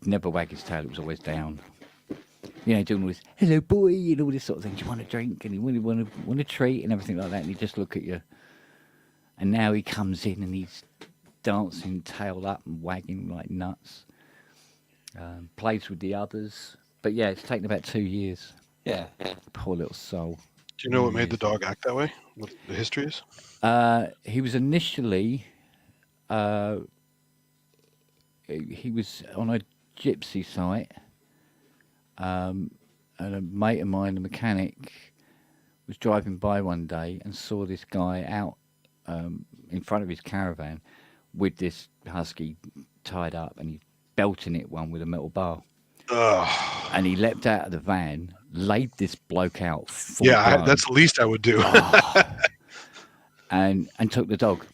never wag his tail, it was always down. You know, doing all this, hello boy, and all this sort of thing. Do you want a drink? And he want a treat and everything like that. And he'd just look at you. And now he comes in and he's dancing tail up and wagging like nuts. Plays with the others. But yeah, it's taken about 2 years. Yeah. Poor little soul. Do you know what made the dog act that way? What the history is? He was initially, he was on a gypsy site, and a mate of mine, a mechanic, was driving by one day and saw this guy out in front of his caravan with this husky tied up, and he's belting it one with a metal bar. And he leapt out of the van, laid this bloke out. That's the least I would do. and took the dog.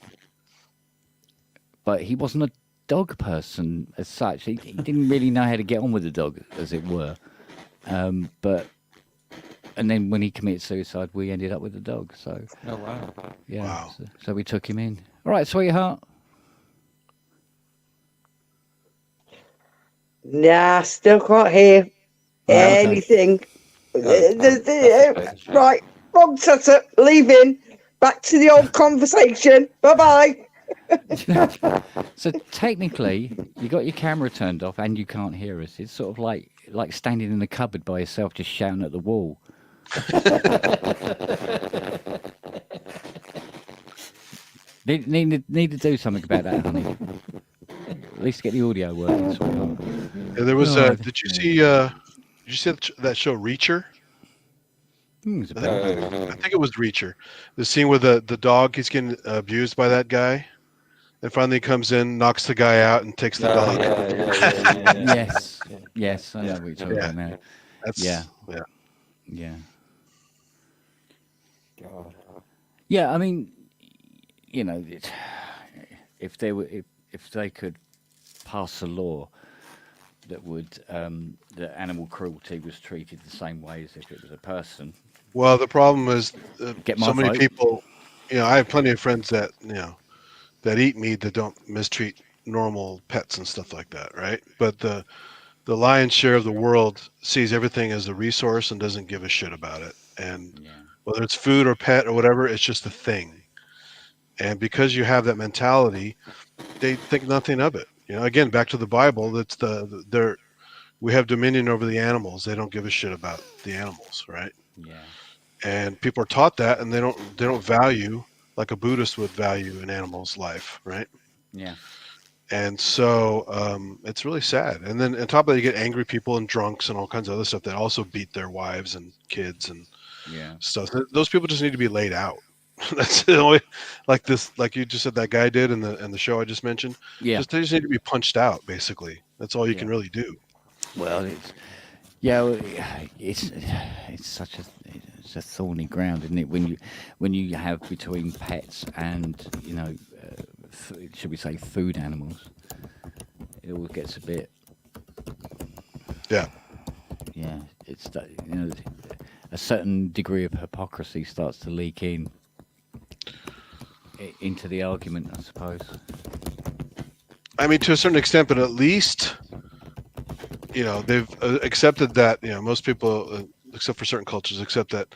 But he wasn't a dog person as such. He didn't really know how to get on with the dog, as it were. And then when he committed suicide, we ended up with the dog. So, oh wow, yeah. Wow. So we took him in. All right, sweetheart. Nah, still can't hear anything. Right, wrong setup, leaving. Back to the old conversation. Bye-bye. So technically, you got your camera turned off and you can't hear us. It's sort of like standing in the cupboard by yourself, just shouting at the wall. Need to do something about that, honey. At least get the audio working. Yeah, there was. Did you see that show Reacher? I think it was Reacher. The scene where the dog, he's getting abused by that guy, and finally comes in, knocks the guy out, and takes the dog. Yes, I know what you're talking about now. Yeah. God. Yeah, I mean, you know, if they could pass a law that would that animal cruelty was treated the same way as if it was a person. Well, the problem is so many vote. people. You know, I have plenty of friends that that eat meat that don't mistreat normal pets and stuff like that, right? But the lion's share of the world sees everything as a resource and doesn't give a shit about it. And whether it's food or pet or whatever, it's just a thing. And because you have that mentality, they think nothing of it. You know, again, back to the Bible. That's we have dominion over the animals. They don't give a shit about the animals, right? Yeah. And people are taught that, and they don't value like a Buddhist would value an animal's life, right? Yeah. And so it's really sad. And then on top of that, you get angry people and drunks and all kinds of other stuff that also beat their wives and kids and stuff. Those people just need to be laid out. That's the only, like you just said that guy did in the show I just mentioned. Yeah. They just need to be punched out, basically. That's all you can really do. Well, it's such a thorny ground, isn't it? When you have between pets and should we say food animals, it all gets a bit. Yeah. Yeah, it's a certain degree of hypocrisy starts to leak into the argument, I suppose. I mean, to a certain extent, but at least, they've accepted that, most people, except for certain cultures, accept that,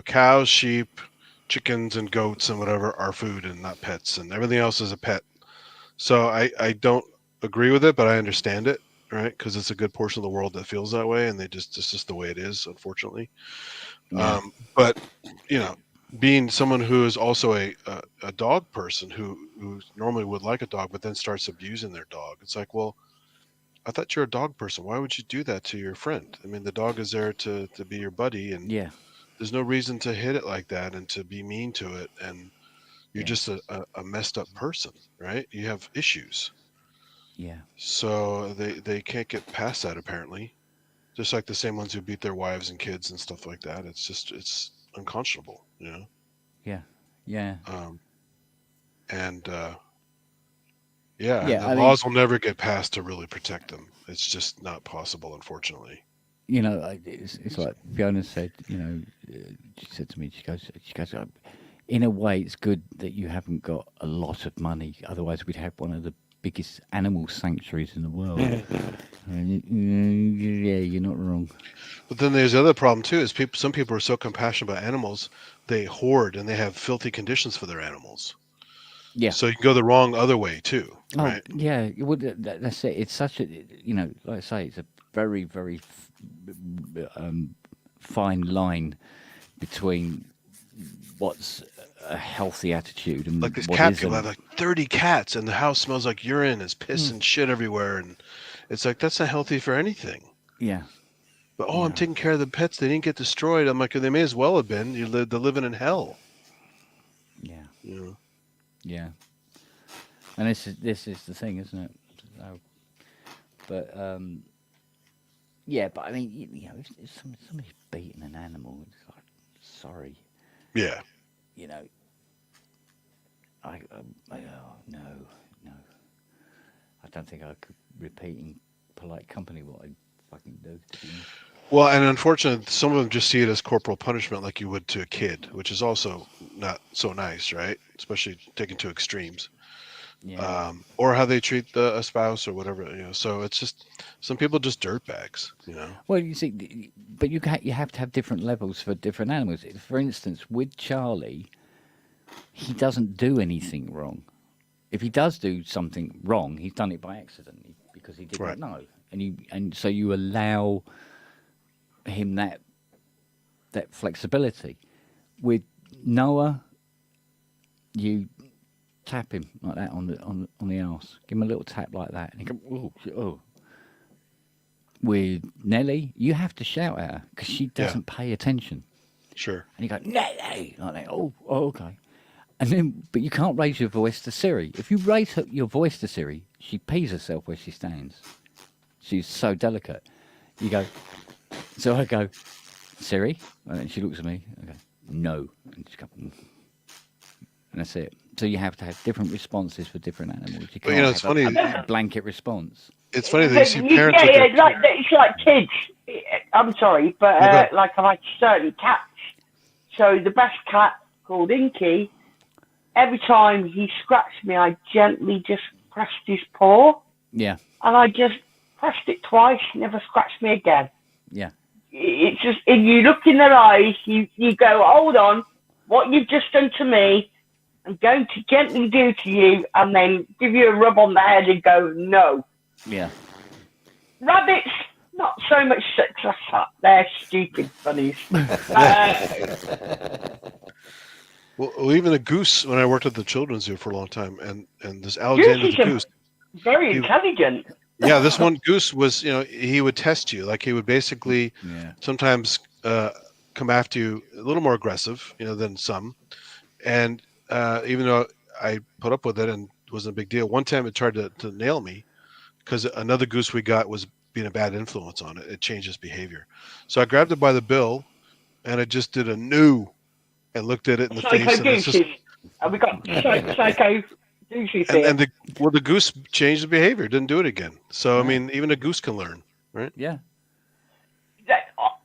cows, sheep, chickens, and goats and whatever are food and not pets, and everything else is a pet. So I don't agree with it, but I understand it, right? Because it's a good portion of the world that feels that way, and it's just the way it is, unfortunately. Yeah. But, being someone who is also a dog person who normally would like a dog, but then starts abusing their dog. It's like, well, I thought you're a dog person. Why would you do that to your friend? I mean, the dog is there to be your buddy, and there's no reason to hit it like that and to be mean to it. And you're just a messed up person, right? You have issues. Yeah. So they can't get past that, apparently. Just like the same ones who beat their wives and kids and stuff like that. It's unconscionable, Yeah. And Yeah, the laws will never get passed to really protect them. It's just not possible, unfortunately. It's like Fiona said. She said to me, she goes, in a way, it's good that you haven't got a lot of money. Otherwise, we'd have one of the biggest animal sanctuaries in the world. Yeah, you're not wrong. But then there's the other problem too. Is some people are so compassionate about animals, they hoard and they have filthy conditions for their animals. Yeah. So you can go the wrong other way too, right? Yeah. That's it. It's such a, like I say, it's a very, very fine line between what's a healthy attitude and like this what cat isn't. people have like 30 cats and the house smells like urine, it's piss and shit everywhere, and it's like that's not healthy for anything. Yeah. But I'm taking care of the pets, they didn't get destroyed. I'm like, they may as well have been. They're living in hell. Yeah. Yeah. And this is the thing, isn't it? So, but but I mean, if somebody's beating an animal, it's like, sorry. Yeah. No. I don't think I could repeat in polite company what I fucking do. Well, and unfortunately, some of them just see it as corporal punishment like you would to a kid, which is also not so nice, right? Especially taken to extremes. Yeah. Or how they treat a spouse or whatever, So it's just, some people just dirtbags, Well, you see, but you have to have different levels for different animals. For instance, with Charlie, he doesn't do anything wrong. If he does do something wrong, he's done it by accident because he didn't know, and so you allow him that flexibility. With Noah, you tap him like that on the arse. Give him a little tap like that, and he go, oh. With Nelly, you have to shout at her because she doesn't pay attention. Sure. And you go, Nelly, like that. Oh, okay. And then, but you can't raise your voice to Siri. If you raise your voice to Siri, she pees herself where she stands. She's so delicate. You go, so I go, Siri, and then she looks at me. I go, no, and she goes, and that's it. So you have to have different responses for different animals. You can't it's funny. a blanket response. It's funny that you see parents. It's like kids. I'm sorry, but like I like certain cats. So the best cat called Inky. Every time he scratched me, I gently just pressed his paw. Yeah. And I just pressed it twice. He never scratched me again. Yeah. It's just, if you look in their eyes, you go, hold on, what you've just done to me, I'm going to gently do to you and then give you a rub on the head and go, no. Yeah. Rabbits, not so much success. They're stupid bunnies. Well, even a goose, when I worked at the children's zoo for a long time, and this Alexander the goose. Very intelligent. Yeah, this one goose was, he would test you. Like he would basically sometimes come after you a little more aggressive, than some. And even though I put up with it and it wasn't a big deal, one time it tried to nail me because another goose we got was being a bad influence on it. It changed its behavior. So I grabbed it by the bill and I just did a no and looked at it in the face. And we got psycho gooses here. And the goose changed the behavior, didn't do it again. So, I mean, even a goose can learn, right? Yeah.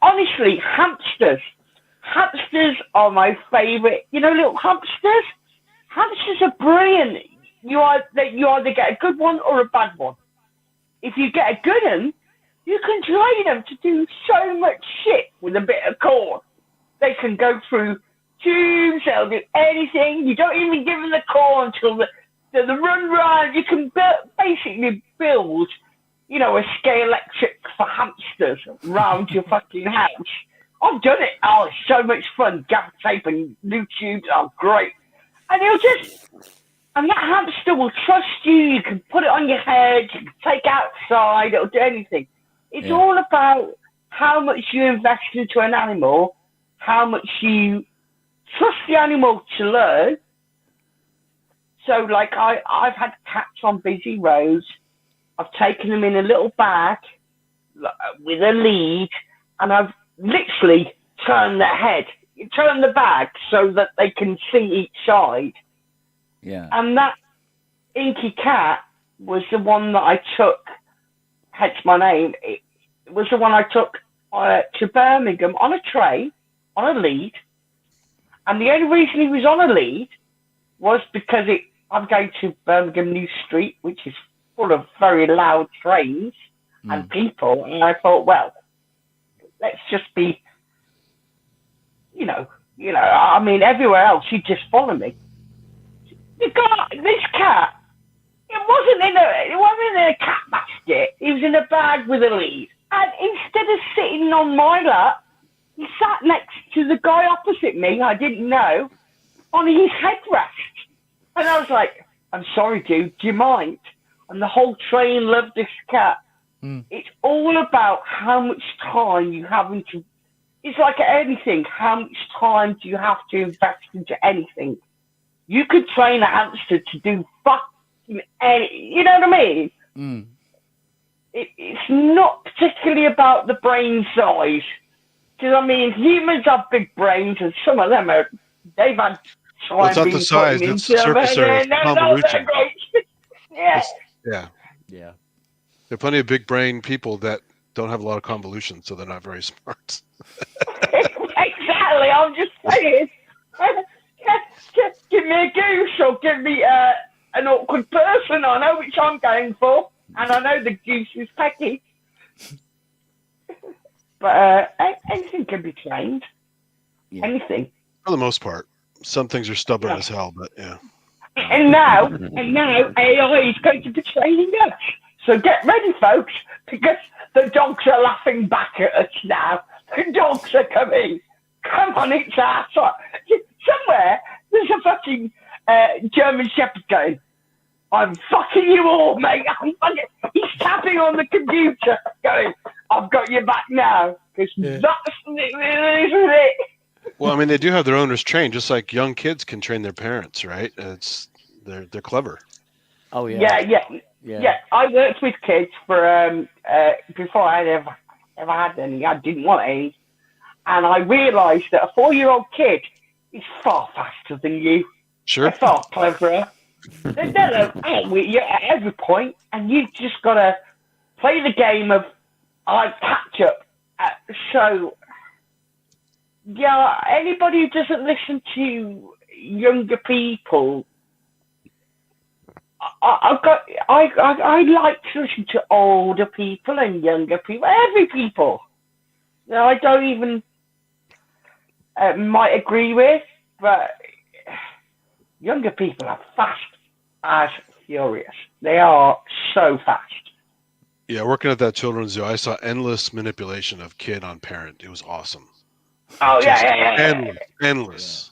Honestly, hamsters. Hamsters are my favourite. Little hamsters? Hamsters are brilliant. You either get a good one or a bad one. If you get a good one, you can train them to do so much shit with a bit of cord. They can go through tubes, they'll do anything. You don't even give them the cord until the run round. You can basically build, a scale electric for hamsters round your fucking house. I've done it. Oh, it's so much fun. Gaffer tape and new tubes are great. And and that hamster will trust you. You can put it on your head. You can take it outside. It'll do anything. It's all about how much you invest into an animal, how much you trust the animal to learn. So, like, I've had cats on busy roads. I've taken them in a little bag with a lead, and I've literally turned the bag so that they can see each side. Yeah. And that Inky cat was the one that I took, hence my name. It was the one I took to Birmingham on a tray, on a lead. And the only reason he was on a lead was because I'm going to Birmingham New Street, which is full of very loud trains and people. And I thought, well, let's just be, I mean, everywhere else, he'd just follow me. This cat, it wasn't in a cat basket. He was in a bag with a lead. And instead of sitting on my lap, he sat next to the guy opposite me, I didn't know, on his headrest. And I was like, I'm sorry, dude, do you mind? And the whole train loved this cat. It's all about how much time you have into. It's like anything. How much time do you have to invest into anything? You could train a hamster to do fucking any. You know what I mean? It's not particularly about the brain size. Because, I mean, humans have big brains, and some of them they've had time it's not the size, it's the surface area of convolution. Yeah. Yeah. Yeah. There are plenty of big brain people that don't have a lot of convolution, so they're not very smart. Exactly. I'm just saying. Give me a goose or give me an awkward person. I know which I'm going for, and I know the goose is pecky. But anything can be trained. Yeah. Anything. For the most part. Some things are stubborn as hell, but yeah. And now AI is going to be training us. So get ready, folks, because the dogs are laughing back at us now. The dogs are coming. Come on, it's our time. Somewhere there's a fucking German Shepherd going, I'm fucking you all, mate. He's tapping on the computer going, I've got your back now. Because that's it. Well, I mean, they do have their owners trained, just like young kids can train their parents, right? They're clever. Oh yeah. Yeah. I worked with kids for before I ever had any. I didn't want any, and I realised that a 4-year-old kid is far faster than you. Sure. They're far cleverer. They're with you at every point, and you've just got to play the game of catch up. So. Yeah, anybody who doesn't listen to younger people, I like to listen to older people and younger people, every people. I don't even might agree with, but younger people are fast as furious. They are so fast. Yeah, working at that children's zoo, I saw endless manipulation of kid on parent. It was awesome. Oh, Just yeah. endless.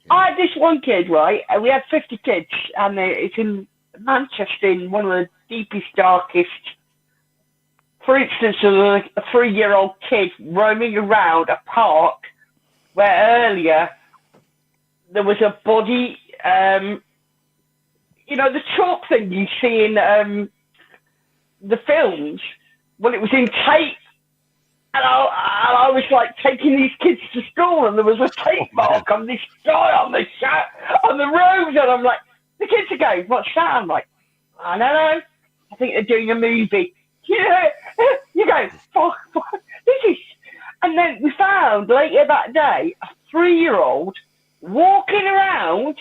I had this one kid, right? And we had 50 kids, and it's in Manchester, in one of the deepest, darkest. For instance, there was a 3-year-old kid roaming around a park where earlier there was a body, the chalk thing you see in the films. Well, it was in tape. And I was like taking these kids to school, and there was a tape mark on this guy on the robes, and I'm like, the kids are going, what's that? I'm like, I don't know. I think they're doing a movie. Yeah, you go, fuck, this is. And then we found later that day a 3-year-old walking around,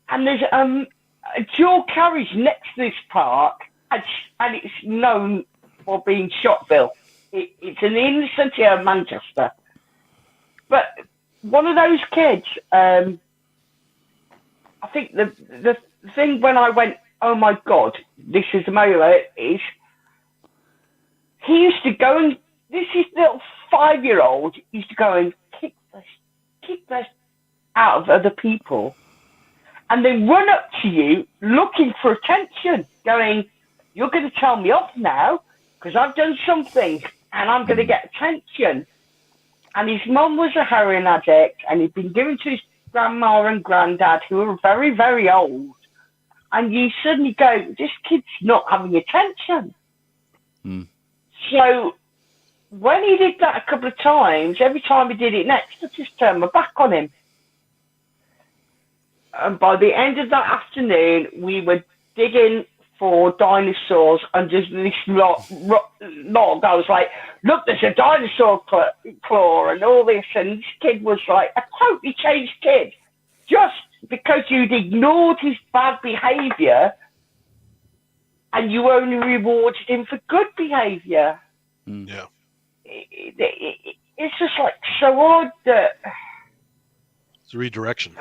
and there's a dual carriage next to this park, and it's known for being Shotville. It's in the inner city of Manchester. But one of those kids, I think the thing when I went, oh my God, this is a motor, is he used to go and, this is little 5-year-old, used to go and kick this out of other people, and then run up to you looking for attention, going, you're going to tell me off now because I've done something and I'm going to get attention. And his mum was a heroin addict, and he'd been given to his grandma and granddad, who were very, very old. And you suddenly go, this kid's not having attention. So when he did that a couple of times, every time he did it next, I just turned my back on him. And by the end of that afternoon, we were digging for dinosaurs under this log. I was like, look, there's a dinosaur claw and all this. And this kid was like a totally changed kid. Just because you'd ignored his bad behaviour and you only rewarded him for good behaviour. Yeah. It's just like so odd that... It's a redirection.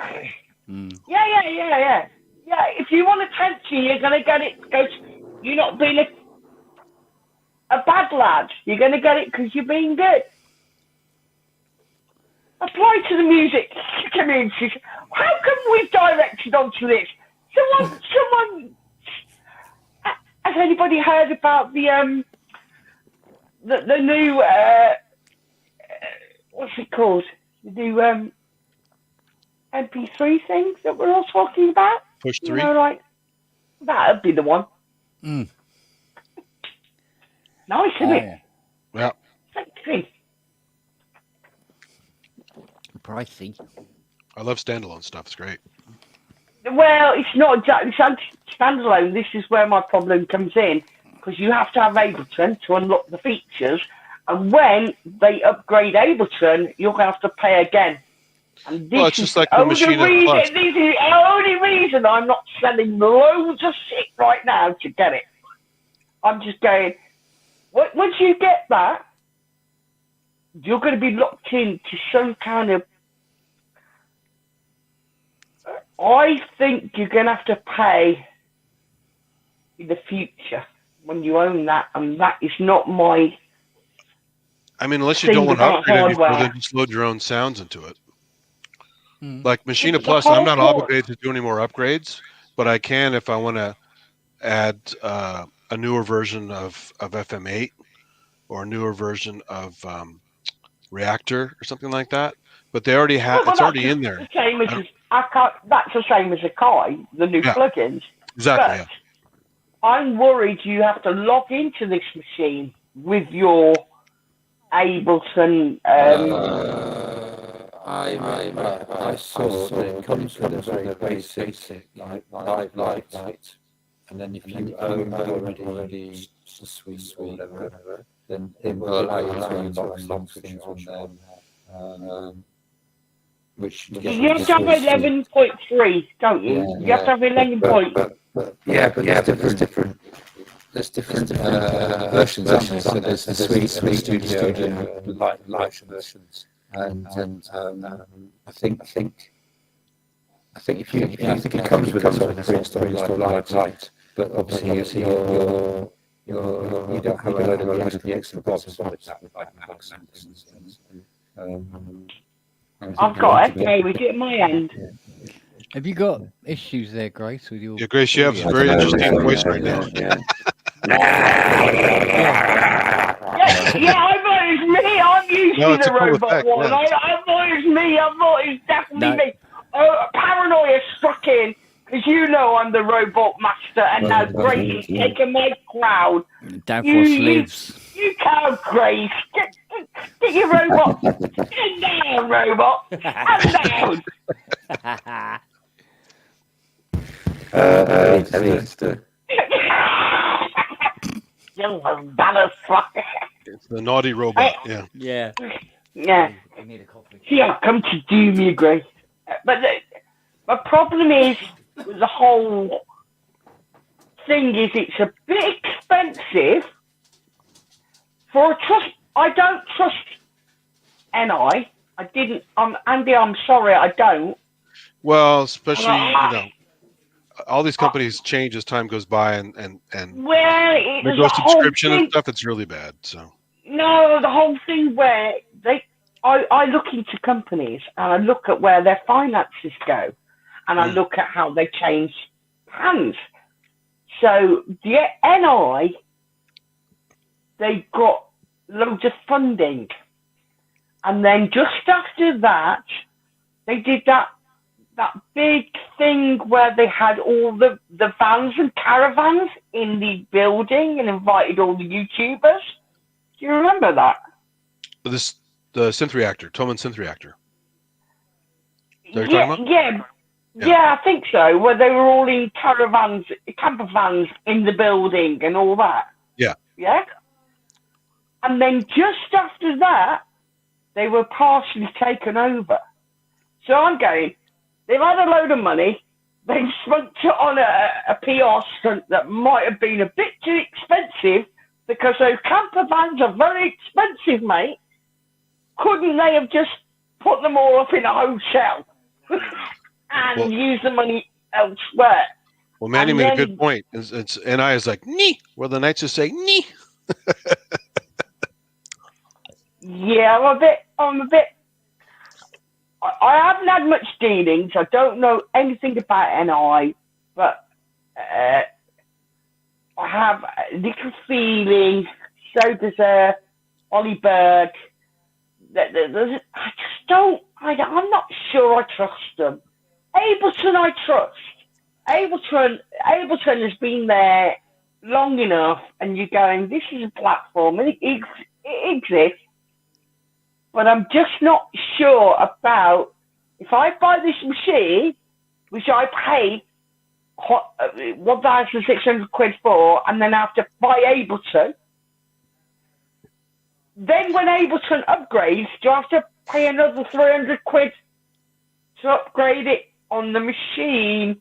Yeah. Yeah, if you want attention, you're going to get it because you're not being a bad lad. You're going to get it because you're being good. Apply to the music community. How come we've directed onto this? Someone, has anybody heard about the new, what's it called? The new MP3 things that we're all talking about? Push 3? That'd be the one. Nice, isn't it? Yeah. Sexy. Pricey. I love standalone stuff. It's great. Well, it's not exactly standalone. This is where my problem comes in, because you have to have Ableton to unlock the features, and when they upgrade Ableton, you're going to have to pay again. And this it's just like the Machine Plus. This is the only reason I'm not selling loads of shit right now to get it. I'm just going, once you get that, you're going to be locked into some kind of... I think you're going to have to pay in the future when you own that, and that is not my... I mean, unless you don't want to upgrade any further, just load your own sounds into it. Like Machine Plus, I'm not obligated to do any more upgrades, but I can if I want to add a newer version of FM8 or a newer version of Reactor or something like that. But they already have it's already in there. That's the same as Akai, the new plugins. Exactly. But I'm worried you have to log into this machine with your Ableton. I saw that it comes with a very basic live light, and then if you own already the suite or whatever, then it will allow you to unlock things on there. Which you have to have 11.3, don't you? Yeah, you have to have 11. There's different versions of it. So there's the suite studio, light versions. And I think I think if you, I think it comes with a sort of pre-installed light, but obviously you don't have a load of the extra bobs with like Macs and things. I've got echo with it at my end. Have you got issues there, Grace, with your? Yeah, Grace, you have a very interesting voice right now. Yeah, I thought it was me. I'm used No, to it's the a cool robot effect, one. yeah. I thought it was me. I thought it was definitely No. me. Paranoia struck in because you know I'm the robot master, and now Grace has taken my crown. Down for sleeves. You can't, Grace. Get your robot. Get down, robot. Stand down. You motherfucker. It's the naughty robot. Yeah. Yeah. Yeah. I need a coffee. See, I've come to do me, Grace. But the problem is with the whole thing is it's a bit expensive for a trust. I don't trust NI. I didn't. Andy, I'm sorry, I don't. Well, especially all these companies change as time goes by, and Well, they there's go a whole subscription and thing. stuff. It's really bad. So No, the whole thing where I look into companies and I look at where their finances go, and I look at how they change hands. So the NI, they got loads of funding, and then just after that, they did that big thing where they had all the vans and caravans in the building and invited all the YouTubers. Do you remember that? the synth reactor, Toman synth reactor. Is that what you're talking about? Yeah, I think so. Where they were all in caravans, camper vans in the building and all that. Yeah. Yeah. And then just after that, they were partially taken over. So I'm going, they've had a load of money. They've spent it on a PR stunt that might have been a bit too expensive because those camper vans are very expensive, mate. Couldn't they have just put them all up in a hotel and use the money elsewhere? Well, Manny made a good point. It's NI is like, nee, where the Knights just say, nee. Yeah, I'm a bit. I haven't had much dealings. I don't know anything about NI, but I have a little feeling. So does Ollie Berg. I just don't. I'm not sure I trust them. Ableton, I trust. Ableton has been there long enough, and you're going, this is a platform, and it exists. But I'm just not sure about if I buy this machine, which I pay 1,600 quid for, and then I have to buy Ableton. Then when Ableton upgrades, do I have to pay another 300 quid to upgrade it on the machine?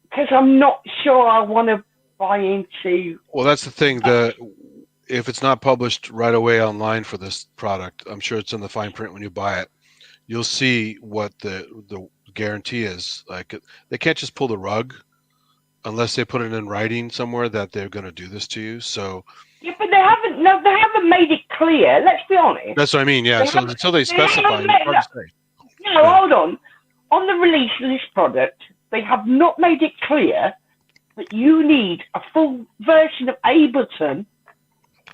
Because I'm not sure I want to buy into. Well, that's the thing. If it's not published right away online for this product, I'm sure it's in the fine print when you buy it. You'll see what the guarantee is. Like, they can't just pull the rug unless they put it in writing somewhere that they're going to do this to you. So yeah, but they haven't. No, they haven't made it clear. Let's be honest. that's what I mean. Yeah. So until they specify, it's hard to say. No, hold on. On the release of this product, they have not made it clear that you need a full version of Ableton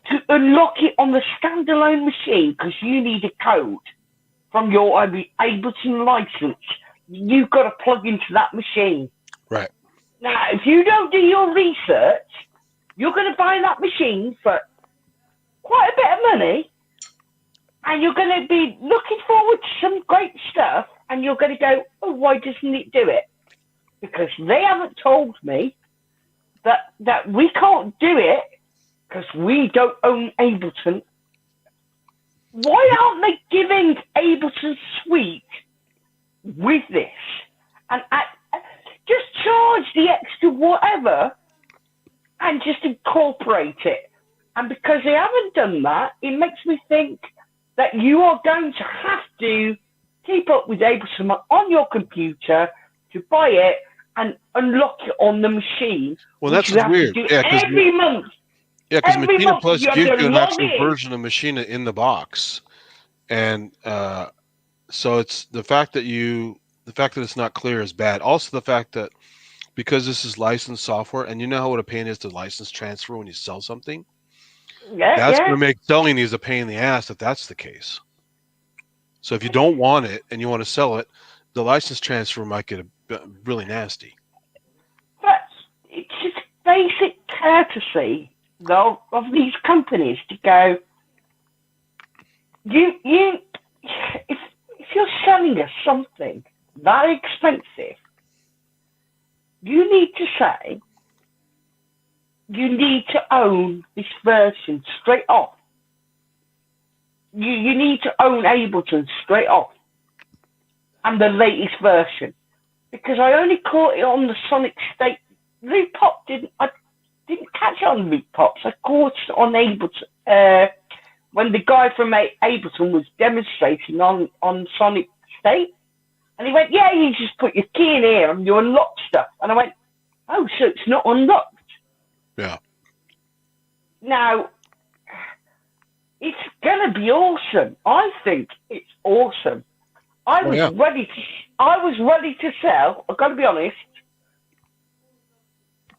to unlock it on the standalone machine, because you need a code from your Ableton license. You've got to plug into that machine. Right. Now, if you don't do your research, you're going to buy that machine for quite a bit of money, and you're going to be looking forward to some great stuff, and you're going to go, oh, why doesn't it do it? Because they haven't told me that we can't do it because we don't own Ableton. Why aren't they giving Ableton Suite with this? And just charge the extra whatever and just incorporate it. And because they haven't done that, it makes me think that you are going to have to keep up with Ableton on your computer to buy it and unlock it on the machine. Well, that's which you what's have weird. to do Yeah, every month. Yeah, because Every Machina month Plus you have gives to you an log actual in. version of Machina in the box, and so it's the fact that it's not clear is bad. Also, the fact that because this is licensed software, and you know what a pain is to license transfer when you sell something. That's going to make selling these a pain in the ass if that's the case. So if you don't want it and you want to sell it, the license transfer might get really nasty. But it's just basic courtesy, though, of these companies to go. If you're selling us something that expensive, you need to say you need to own this version straight off. You need to own Ableton straight off, and the latest version, because I only caught it on the Sonic State. Loop Pop I didn't catch it on Loop Pops. I caught it on Ableton when the guy from Ableton was demonstrating on Sonic State, and he went, "Yeah, you just put your key in here and you unlock stuff." And I went, "Oh, so it's not unlocked?" Yeah. Now, it's gonna be awesome. I think it's awesome. I was ready to sell. I've got to be honest.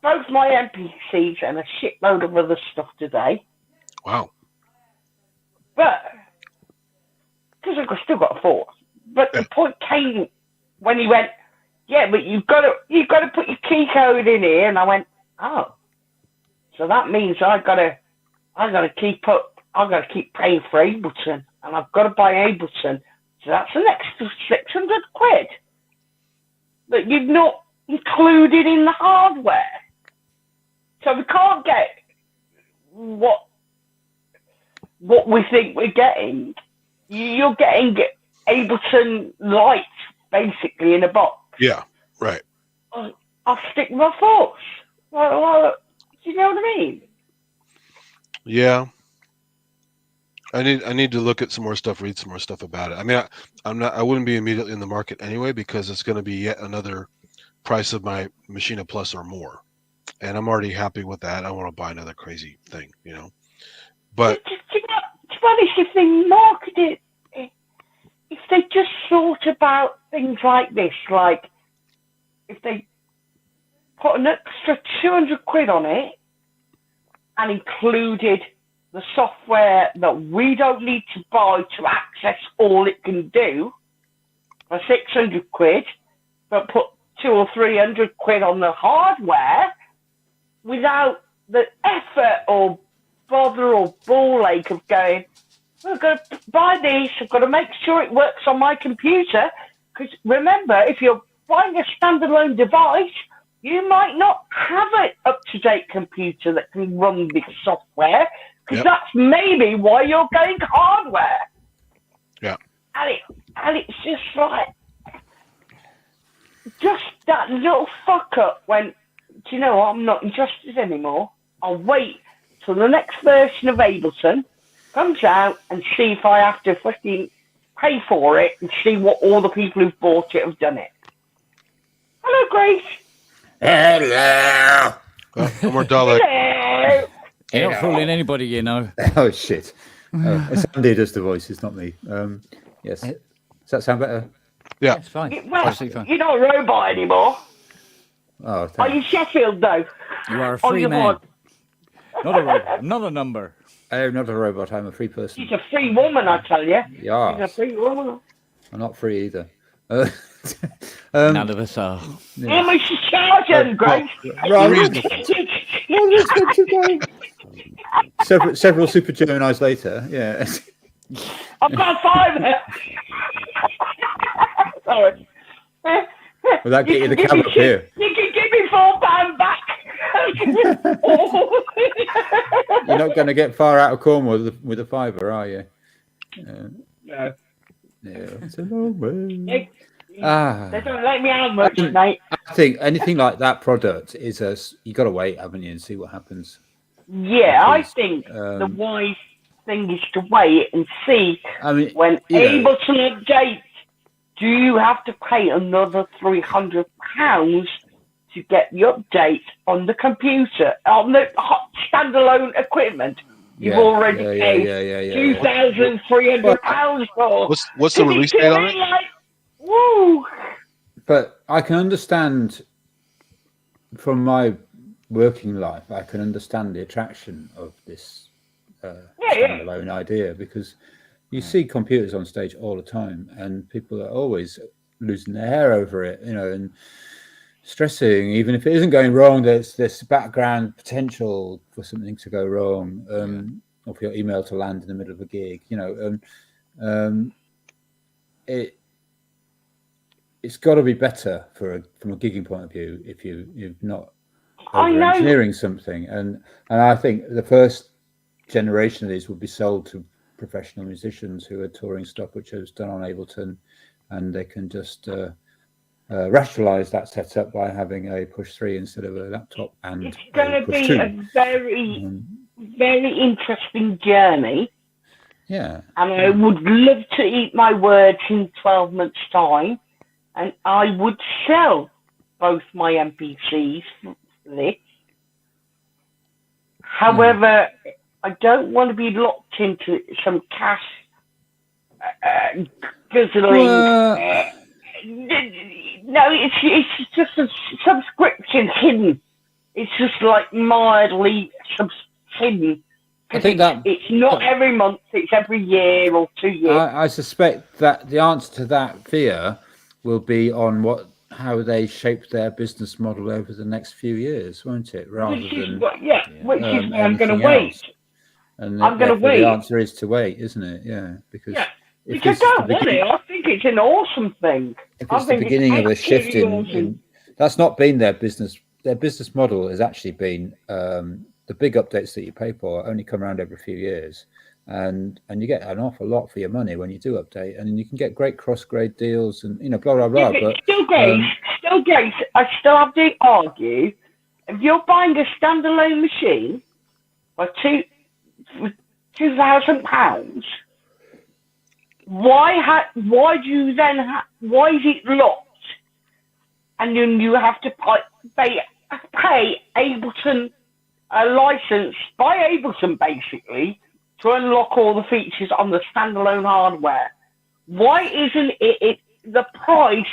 Both my MPCs and a shitload of other stuff today. Wow. But because I've still got a 4. But the point came when he went, "Yeah, but you've got to put your key code in here," and I went, "Oh, so that means I gotta keep paying for Ableton, and I've got to buy Ableton. So that's an extra £600 that you've not included in the hardware. So we can't get what we think we're getting. You're getting Ableton Light basically in a box." Yeah, right. I'll stick my force. Well, do you know what I mean? Yeah. I need to look at some more stuff, read some more stuff about it. I mean, I wouldn't be immediately in the market anyway because it's going to be yet another price of my Machina Plus or more, and I'm already happy with that. I want to buy another crazy thing, But to be honest, if they marketed it, if they just thought about things like this, like if they put an extra £200 on it and included the software that we don't need to buy to access all it can do for £600, but put £200 or £300 on the hardware without the effort or bother or ball ache of going, "I've got to buy this, I've got to make sure it works on my computer." Because remember, if you're buying a standalone device, you might not have an up-to-date computer that can run this software, because that's maybe why you're getting hardware. Yeah. And it's just like, just that little fuck up when, do you know what, I'm not interested anymore. I'll wait till the next version of Ableton comes out and see if I have to fucking pay for it and see what all the people who've bought it have done it. Hello, Grace. Hello. No more Dalek. Hello. You're not fooling anybody, Oh, shit. It's Andy does the voices, not me. Yes. Does that sound better? Yeah. It's fine. Well, Absolutely fine. you're not a robot anymore. Oh, Are you Sheffield, though? You are a On free your man. one. Not a robot. I'm not a number. I am not a robot. I'm a free person. She's a free woman, I tell you. Yeah. She's a free woman. I'm not free either. None of us are. How much is charging, Grace? Several Super Geminis later, yeah. I've got 5. Sorry. Will that get you the can cab give up me here? You can give me £4 back. You're not going to get far out of Cornwall with a fiver, are you? No. Yeah, it's a long way. They don't let me out much, mate. I think anything like that product is you got to wait, haven't you, and see what happens. Yeah, Because, I think the wise thing is to wait and see I mean, when Ableton updates do you have to pay another £300 to get the update on the computer, on the standalone equipment? You've already paid £2,300 for. What's the release date on it? Like, woo! But I can understand from my working life, I can understand the attraction of this standalone idea, because you see computers on stage all the time and people are always losing their hair over it, you know, and stressing. Even if it isn't going wrong, there's this background potential for something to go wrong, or for your email to land in the middle of a gig, you know. It's got to be better from a gigging point of view if you're not over-engineering something. And I think the first generation of these would be sold to professional musicians who are touring stuff which is done on Ableton, and they can just rationalize that setup by having a push 3 instead of a laptop and it's going to be 2. a very, very interesting journey. Yeah. And I would love to eat my words in 12 months' time, and I would sell both my MPCs for this. However, I don't want to be locked into some cash guzzling. No, it's just a subscription hidden. It's just like mildly hidden. I think it's not every month, it's every year or 2 years. I suspect that the answer to that fear will be on how they shape their business model over the next few years, won't it? Rather Which is than why I'm going to wait. else. And I'm going to wait. The answer is to wait, isn't it? Yeah, because I don't want it. I think it's an awesome thing. If it's the beginning of a shift in that's not been their business. Their business model has actually been the big updates that you pay for only come around every few years, and you get an awful lot for your money when you do update, and you can get great cross-grade deals and blah blah blah. But still great. I still have to argue, if you're buying a standalone machine for £2,000, why do you then why is it locked, and then you have to pay Ableton a license by Ableton basically to unlock all the features on the standalone hardware? Why isn't it the price?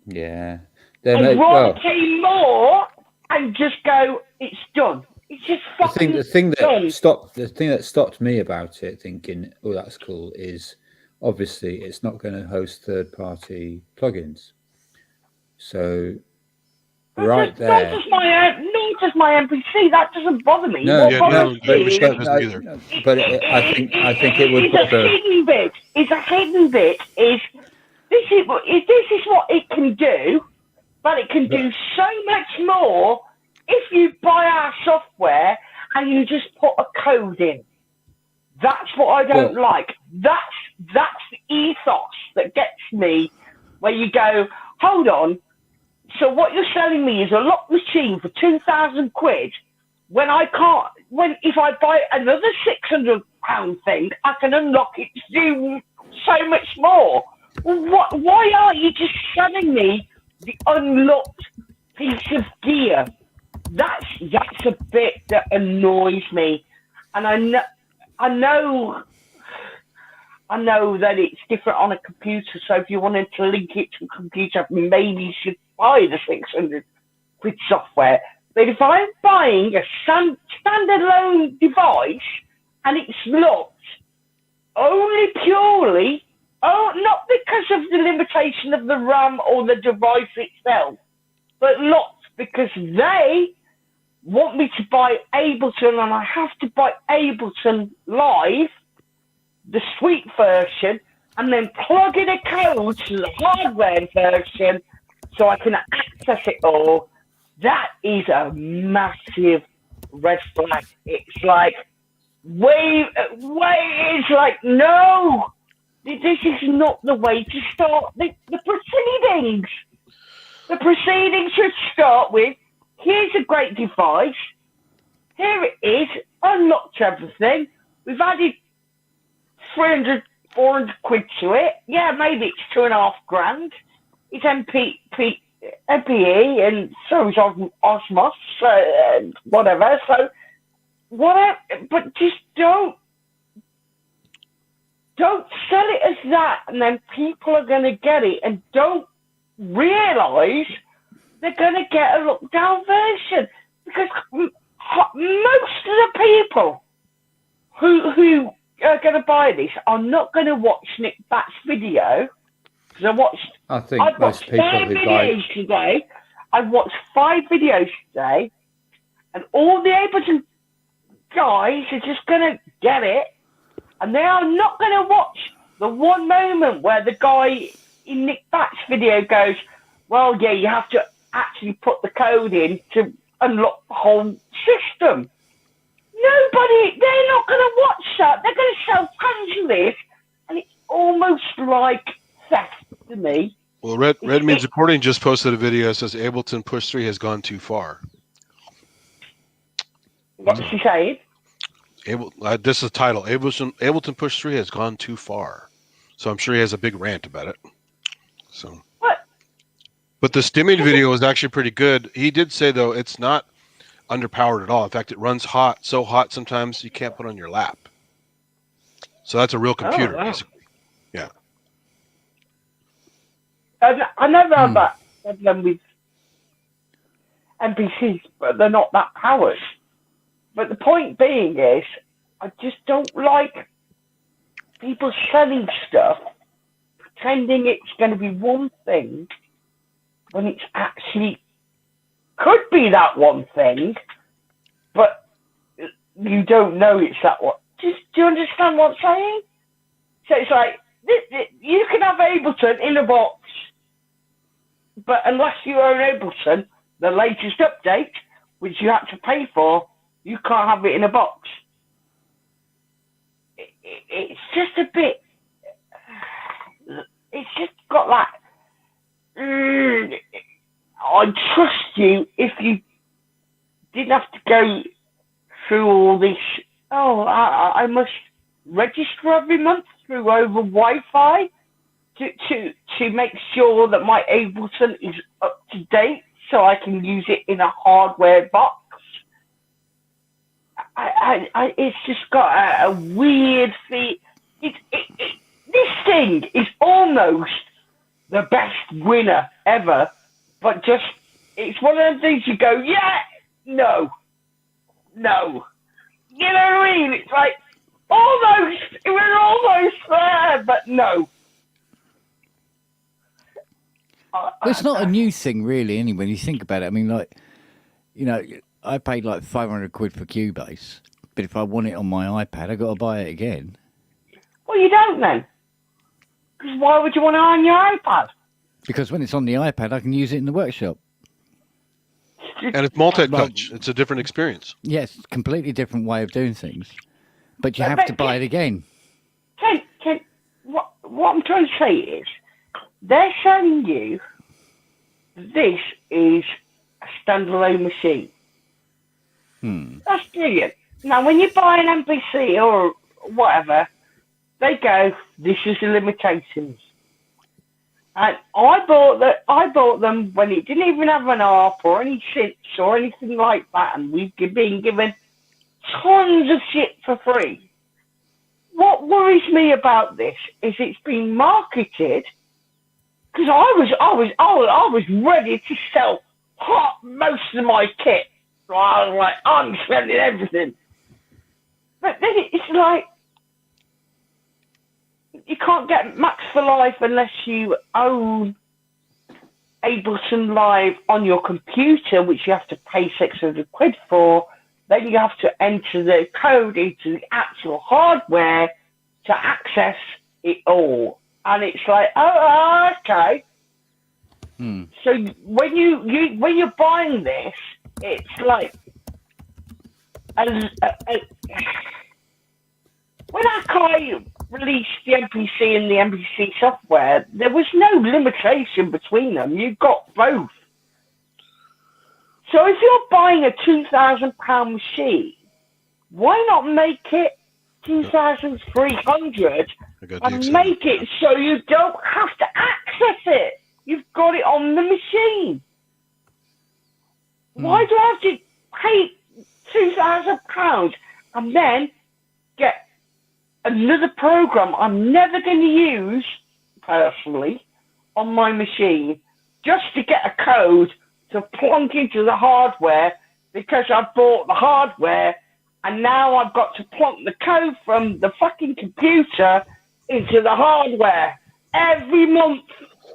Yeah, I'd rather pay more and just go, it's done. It's just fucking the thing done. that stopped me about it, thinking, oh, that's cool, is obviously it's not going to host third-party plugins. So nor does my MPC. That doesn't bother me. No, But I think it would. It's a hidden bit. It's a hidden bit. This is what it can do, but it can do so much more if you buy our software and you just put a code in. That's what I don't like. That's the ethos that gets me, where you go, hold on. So what you're selling me is a lock machine for £2,000 when I can't. If I buy another £600 thing, I can unlock it to do so much more. Why aren't you just selling me the unlocked piece of gear? That's a bit that annoys me, and I know that it's different on a computer. So if you wanted to link it to a computer, maybe you should buy the £600 software. But if I'm buying a standalone device and it's locked only purely, not because of the limitation of the RAM or the device itself, but locked because they want me to buy Ableton, and I have to buy Ableton Live, the suite version, and then plug in a code to the hardware version so I can access it all. That is a massive red flag. It's like, it's like, no, this is not the way to start the proceedings. The proceedings should start with, here's a great device, here it is, unlocked everything, we've added 300 400 quid to it. Yeah, maybe it's $2,500. It's MPE and so is Osmos, whatever. So whatever, but just don't sell it as that, and then people are going to get it and don't realise they're going to get a look-down version, because most of the people who are going to buy this are not going to watch Nick Bat's video, because I've watched 5 videos today. I've watched 5 videos today, and all the Ableton guys are just going to get it, and they are not going to watch the one moment where the guy in Nick Bat's video goes, well, yeah, you have to actually put the code in to unlock the whole system. They're not going to watch that. They're going to sell fans of this, and it's almost like theft to me. Well, Red Means Recording just posted a video that says Ableton Push 3 has gone too far. What's she saying? This is the title. Ableton Push 3 has gone too far. So I'm sure he has a big rant about it. So. What? But the stimming video was actually pretty good. He did say, though, it's not underpowered at all. In fact, it runs so hot sometimes you can't put it on your lap. So that's a real computer, basically. Yeah. I never have that problem with NPCs, but they're not that powered. But the point being is, I just don't like people selling stuff, pretending it's going to be one thing, when it's actually could be that one thing, but you don't know it's that one. Do you understand what I'm saying? So it's like, you can have Ableton in a box, but unless you own Ableton, the latest update, which you have to pay for, you can't have it in a box. It's just a bit... It's just got that... I'd trust you if you didn't have to go through all this. I must register every month through over Wi-Fi to make sure that my Ableton is up to date, so I can use it in a hardware box. It's just got a weird feel. This thing is almost the best winner ever, but just, it's one of the things you go, yeah, no. You know what I mean? It's like, we're almost there, but no. Well, it's not a new thing, really, anyway, when you think about it. I mean, like, you know, I paid like 500 quid for Cubase, but if I want it on my iPad, I've got to buy it again. Well, you don't then. Because why would you want it on your iPad? Because when it's on the iPad, I can use it in the workshop. And it's multi-touch. It's a different experience. Yes, completely different way of doing things. But you have to buy it again. What I'm trying to say is, they're showing you this is a standalone machine. That's brilliant. Now, when you buy an MPC or whatever, they go, this is the limitations. And I bought them when it didn't even have an ARP or any synths or anything like that, and we've been given tons of shit for free. What worries me about this is it's been marketed, because I was ready to sell most of my kit. So I was like, I'm selling everything. But then it's like, you can't get Max for Life unless you own Ableton Live on your computer, which you have to pay 600 quid for. Then you have to enter the code into the actual hardware to access it all. And it's like, okay. So when you're buying this, it's like, when Akai released the MPC and the MPC software, there was no limitation between them. You got both. So if you're buying a £2,000 machine, why not make it 2,300 I got And DX7. make it so you don't have to access it. You've got it on the machine. Why do I have to pay £2,000 and then get another program I'm never going to use personally on my machine just to get a code to plonk into the hardware because I bought the hardware and now I've got to plonk the code from the fucking computer into the hardware. Every month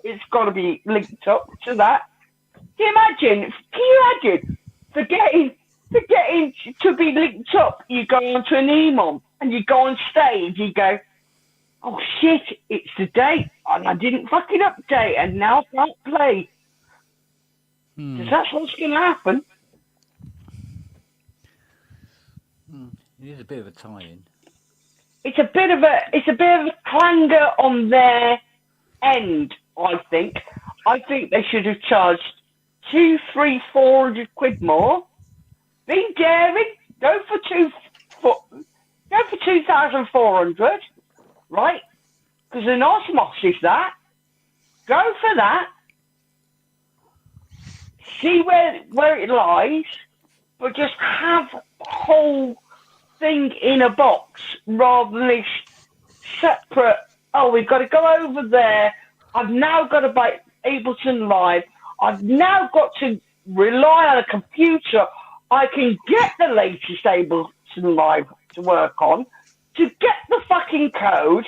it's got to be linked up to that. Can you imagine forgetting to be linked up? You go onto an email and you go on stage, you go, oh shit, it's the date and I didn't fucking update and now I can't play. Because that's what's going to happen. It is a bit of a tie-in. It's a bit of a clanger on their end, I think. I think they should have charged 200, 300, 400 quid more. Be daring, go for 2,400, right? Because an Osmos is that. Go for that. See where it lies, but just have the whole thing in a box rather than this separate. Oh, we've got to go over there. I've now got to buy Ableton Live. I've now got to rely on a computer I can get the latest Ableton Live to work on to get the fucking code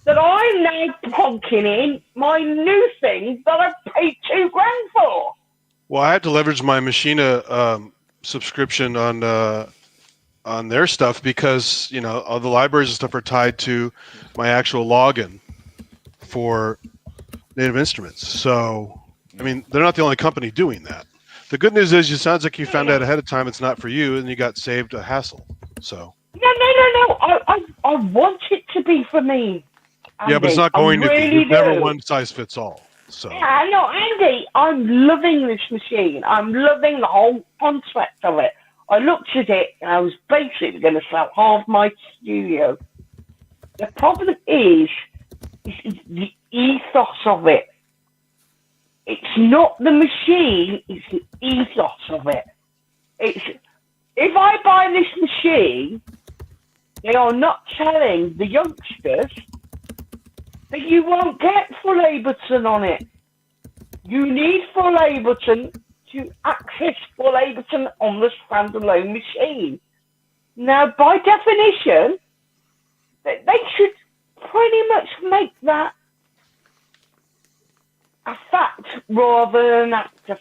that I'm now plonking in my new thing that I've paid $2,000 for. Well, I had to leverage my Machina subscription on their stuff because all the libraries and stuff are tied to my actual login for Native Instruments. So, I mean, they're not the only company doing that. The good news is, it sounds like you found out ahead of time it's not for you, and you got saved a hassle. So. No. I want it to be for me. Andy. Yeah, but it's not going to be. Really Never one size fits all. So. Yeah, no, Andy, I'm loving this machine. I'm loving the whole concept of it. I looked at it and I was basically going to sell half my studio. The problem is the ethos of it. It's not the machine, it's the ethos of it. If I buy this machine, they are not telling the youngsters that you won't get full Ableton on it. You need full Ableton to access full Ableton on the standalone machine. Now, by definition, they should pretty much make that a fact rather than after.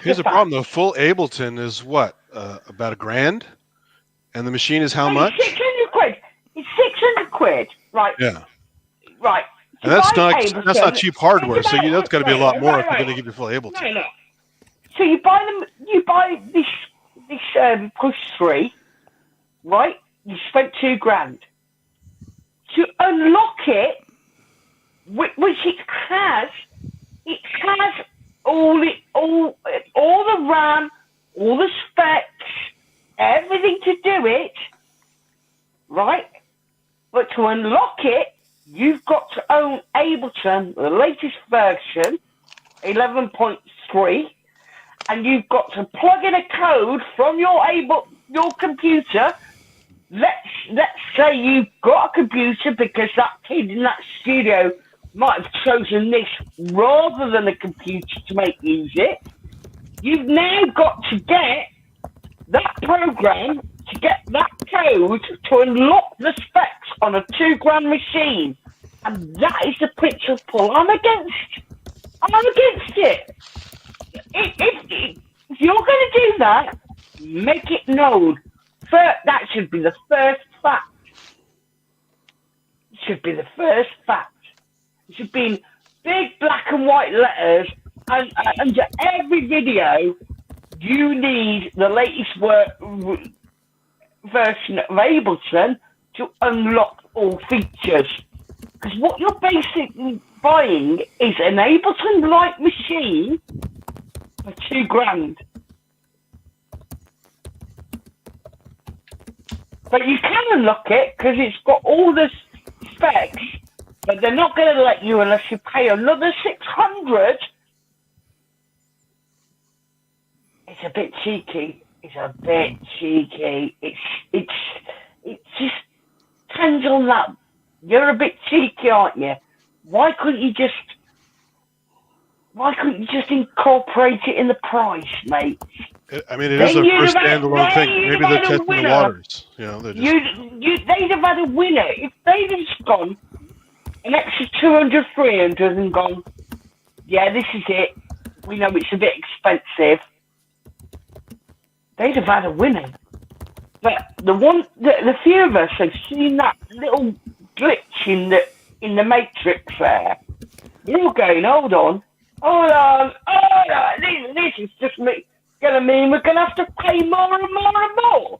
Here's the problem, though. Full Ableton is what? About $1,000? And the machine is how much? 600 quid. It's 600 quid. Right. Yeah. Right. And that's not cheap hardware, so that's got to be a lot more if you're going to give you full Ableton. No. So you buy this push 3, right? You spent $2,000 to unlock it, which it has all the RAM, all the specs, everything to do it, right? But to unlock it, you've got to own Ableton, the latest version, 11.3, and you've got to plug in a code from your computer. Let's say you've got a computer because that kid in that studio might have chosen this rather than a computer to make music. You've now got to get that program to get that code to unlock the specs on a $2,000 machine. And that is the principle I'm against. I'm against it. If you're going to do that, make it known. That should be the first fact. It should be the first fact. It should be in big black and white letters, and under every video, you need the latest version of Ableton to unlock all features. Because what you're basically buying is an Ableton-like machine for $2,000. But you can unlock it because it's got all the specs but they're not going to let you unless you pay another 600. It's a bit cheeky. It's a bit cheeky. It just depends on that. You're a bit cheeky, aren't you? Why couldn't you just incorporate it in the price, mate? I mean, it is their first standalone thing. Maybe they're testing the waters. You know, they're just... They'd have had a winner if they'd have gone an extra 200, 300 and gone, yeah, this is it. We know it's a bit expensive. They'd have had a winner. But the few of us have seen that little glitch in the matrix there. We're all going, hold on. This is just gonna mean we're gonna have to pay more and more and more.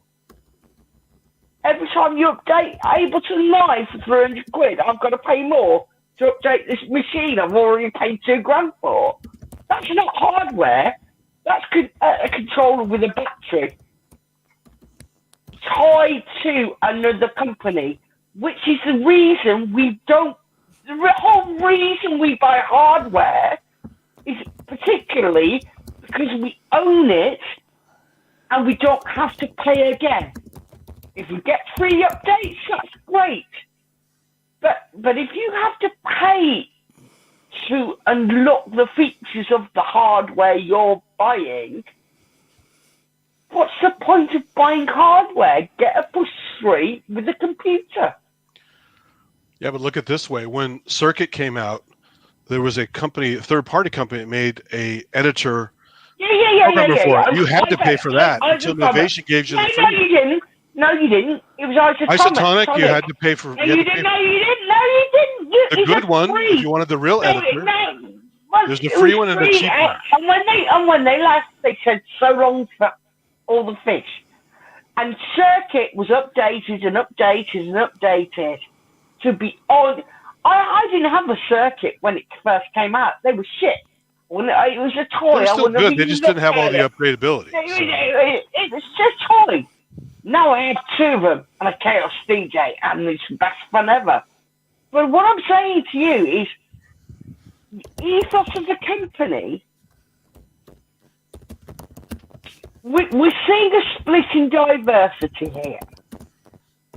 Every time you update Ableton Live for 300 quid, I've got to pay more to update this machine I've already paid $2,000 for. That's not hardware. That's a controller with a battery tied to another company, which is the reason the whole reason we buy hardware is particularly because we own it and we don't have to pay again. If we get free updates, that's great. But if you have to pay to unlock the features of the hardware you're buying, what's the point of buying hardware? Get a push 3 with a computer. Yeah, but look at it this way. When Circuit came out, there was a third-party company that made a editor programmer for it. You had to pay for that until Novation gave you the free. No, you didn't. No, you didn't. It was Isotonic. You had to pay for. No, you didn't. No, you didn't. The good one, if you wanted the real editor. There's the free one and the cheap one. And when they left, they said so long for all the fish. And Circuit was updated and updated and updated to be on. I didn't have a Circuit when it first came out. They were shit. When it was a toy. They were still good. They just didn't have all the upgradability. It was just a toy. Now I have 2 of them and a Chaos DJ, and it's the best fun ever. But what I'm saying to you is, ethos of the company, we're seeing a split in diversity here.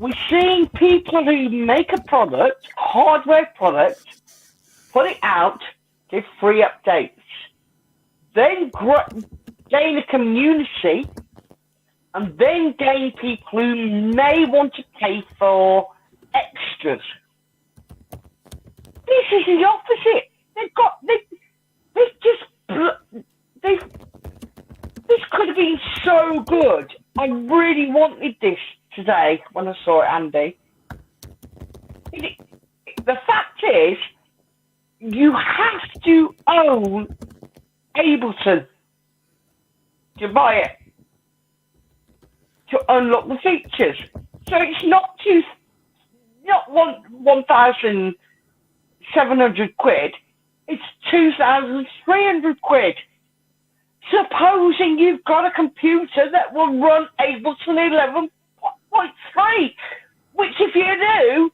We're seeing people who make a product, hardware product, put it out, give free updates, then gain a community, and then gain people who may want to pay for extras. This is the opposite. This could have been so good. I really wanted this today when I saw it, Andy. The fact is, you have to own Ableton to buy it, to unlock the features. So it's not 1,700 quid, it's 2,300 quid. Supposing you've got a computer that will run Ableton 11.3, which if you do,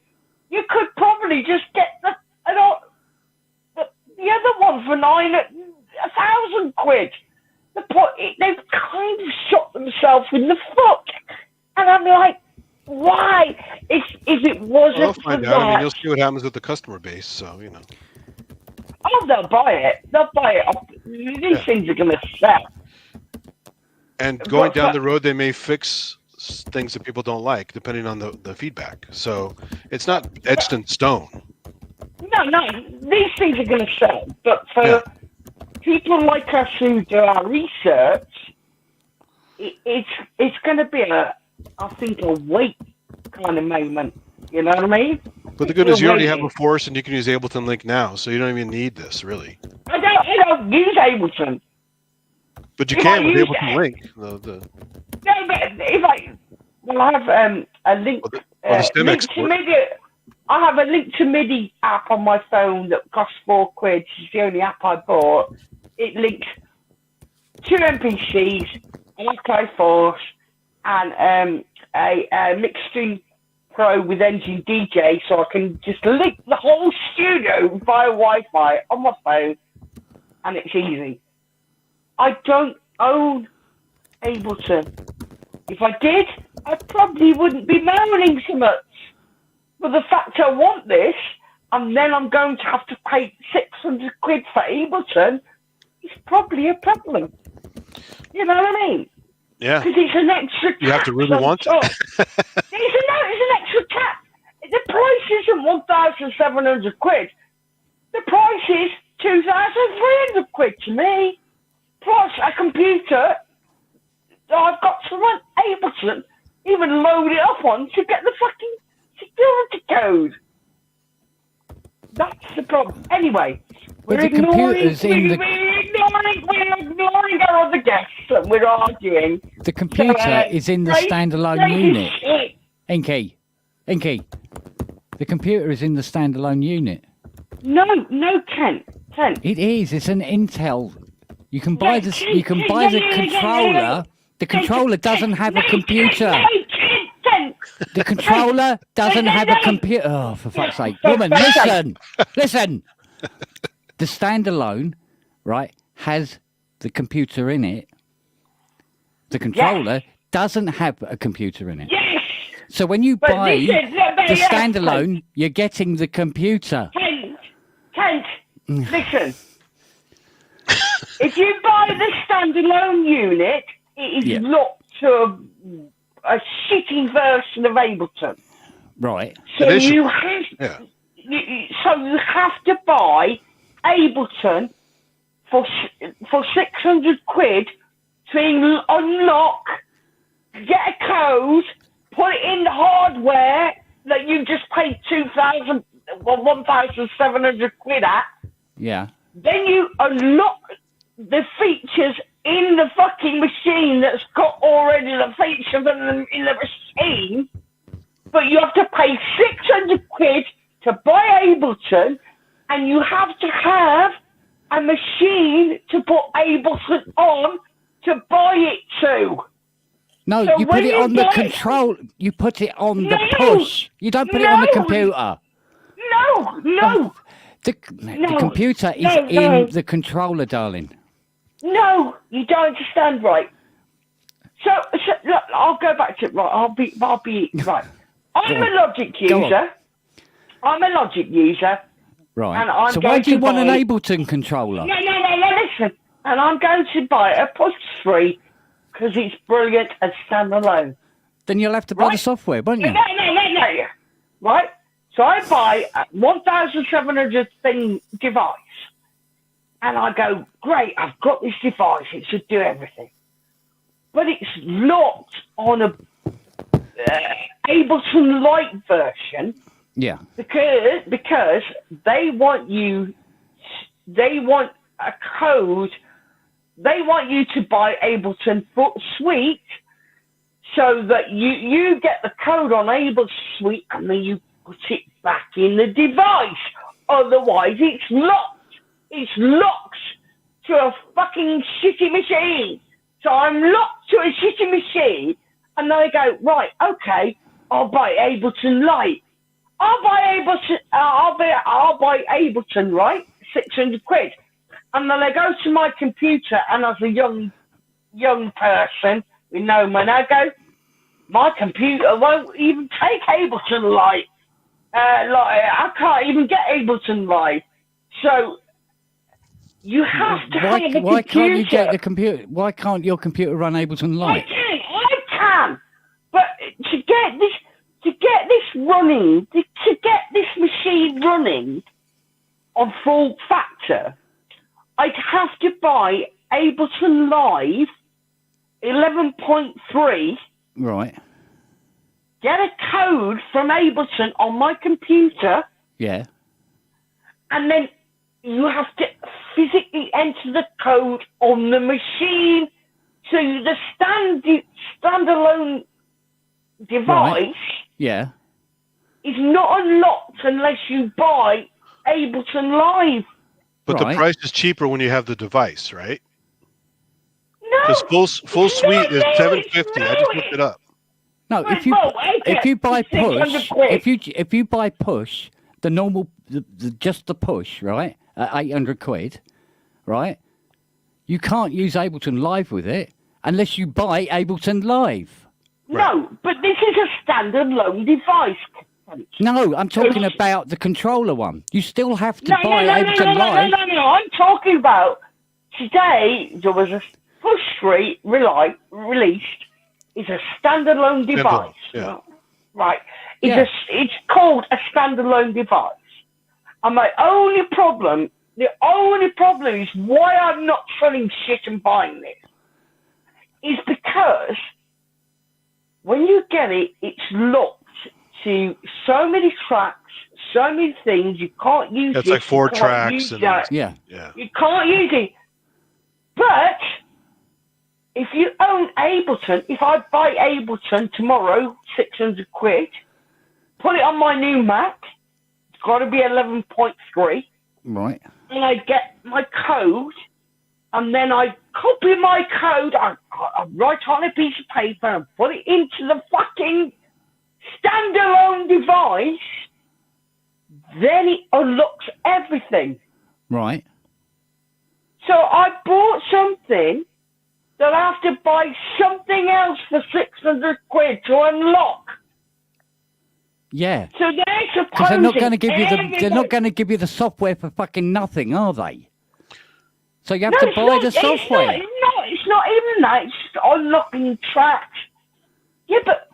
you could probably just get the other one for 1,000 quid. They've kind of shot themselves in the foot. And I'm like, why? If it wasn't we'll find out. I mean, you'll see what happens with the customer base, so, you know. Oh, they'll buy it. They'll buy it. These things are going to sell. And going down the road, they may fix things that people don't like, depending on the feedback. So it's not etched in stone. No. These things are going to sell. But for people like us who do our research, it's going to be a wait kind of moment. You know what I mean? But the good is you already have a force, and you can use Ableton Link now, so you don't even need this, really. I don't use Ableton. But you can with Ableton Link. No, but if I have a link, link to MIDI. I have a link to MIDI app on my phone that costs £4. It's the only app I bought. It links 2 MPCs, an Echo Force, and a mixed string Pro with Engine DJ, so I can just link the whole studio via Wi-Fi on my phone, and it's easy. I don't own Ableton. If I did, I probably wouldn't be moaning so much. But the fact I want this, and then I'm going to have to pay 600 quid for Ableton, is probably a problem. You know what I mean? Yeah. Because it's an extra tax. You have to really want it. It's an extra tax. The price isn't 1,700 quid. The price is 2,300 quid to me. Plus a computer I've got to run Ableton, even load it up on to get the fucking security code. That's the problem. Anyway, we're ignoring our other guests and we're arguing. The computer is in the standalone unit. Inky. The computer is in the standalone unit. No, Kent. It is. It's an Intel. You can buy the controller. The controller doesn't have a computer. The controller doesn't have a computer. Oh, for fuck's sake. Woman, listen. The standalone, right, has the computer in it. The controller doesn't have a computer in it. Yes. So when you buy the standalone, you're getting the computer. Kent, listen. If you buy the standalone unit, it is locked to a shitty version of Ableton. Right. So you have to buy Ableton for 600 quid to unlock, get a code, put it in the hardware that you just paid 1,700 quid at. Yeah. Then you unlock the features in the fucking machine that's got already the features in the machine, but you have to pay 600 quid to buy Ableton, and you have to have a machine to put Ableton on to buy it to. No, So you put when it you on the buy- control. You put it on the No. push. You don't put it on the No. computer. No. The computer is in the controller, darling. No, you don't understand, right? So look, I'll go back to it. Right, I'll be right. I'm a Logic user. Right. And I'm So why going do you to want an buy- Ableton controller? No, listen. And I'm going to buy a Push 3 because it's brilliant and standalone. Then you'll have to buy the software, won't you? No. Right? So I buy a 1,700 thing device. And I go, great, I've got this device. It should do everything. But it's locked on a Ableton Lite version. Yeah. Because they want a code. They want you to buy Ableton Suite so that you get the code on Ableton Suite and then you put it back in the device. Otherwise, it's locked. It's locked to a fucking shitty machine. So I'm locked to a shitty machine, and then I go, right, okay, I'll buy Ableton Lite. I'll buy Ableton, right? 600 quid. And then I go to my computer, and as a young person with no money, I go, my computer won't even take Ableton Lite. I can't even get Ableton Lite. So you have to have a computer. Why can't you get the computer? Why can't your computer run Ableton Lite? I can. But to get this running, to get this machine running on full factor, I'd have to buy Ableton Live 11.3. Right. Get a code from Ableton on my computer. Yeah. And then you have to physically enter the code on the machine. So the standalone device Yeah. is not unlocked unless you buy Ableton Live. But the price is cheaper when you have the device, right? No. Because full suite is $750. I just looked it up. No, Right, if you well, okay, if you buy 600 push, quid. if you buy push, the normal just the push, right, at 800 quid, right, you can't use Ableton Live with it unless you buy Ableton Live. No, but this is a standalone device. No, I'm talking about the controller one. You still have to No, buy Ableton Live. no. I'm talking about today. There was a push 3 released. It's a standalone device. Yeah. Right. Yeah. It's called a standalone device. And the only problem is why I'm not selling shit and buying this is because when you get it, it's locked to so many tracks, so many things. You can't use it. It's like 4 tracks. And, yeah. You can't use it. But if you own Ableton, if I buy Ableton tomorrow, 600 quid, put it on my new Mac, it's got to be 11.3. Right. And I get my code, and then I copy my code, I write on a piece of paper and put it into the fucking standalone device, then it unlocks everything. Right. So I bought something that I have to buy something else for 600 quid to unlock. Yeah. So they're supposed Because they're not going to give you everybody- they're not going to give you the software for fucking nothing, are they? So you have No, to it's buy not- the software. It's not even that. It's just unlocking tracks. Yeah, but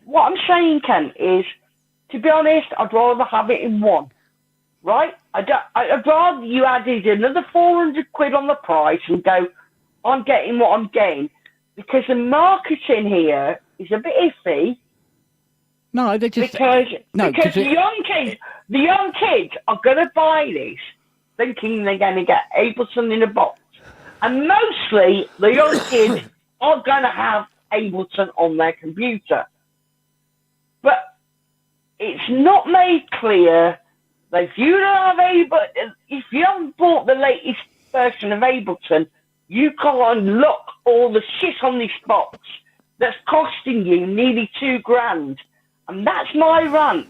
what I'm saying, Ken, is, to be honest, I'd rather have it in one, right? I'd rather you added another 400 quid on the price and go, I'm getting what I'm getting, because the marketing here is a bit iffy. No, they just because it- the young kids are going to buy this thinking they're going to get Ableton in a box, and mostly the young kids are going to have Ableton on their computer, but it's not made clear that if you haven't bought the latest version of Ableton, you can't unlock all the shit on this box that's costing you nearly $2,000. And that's my rant.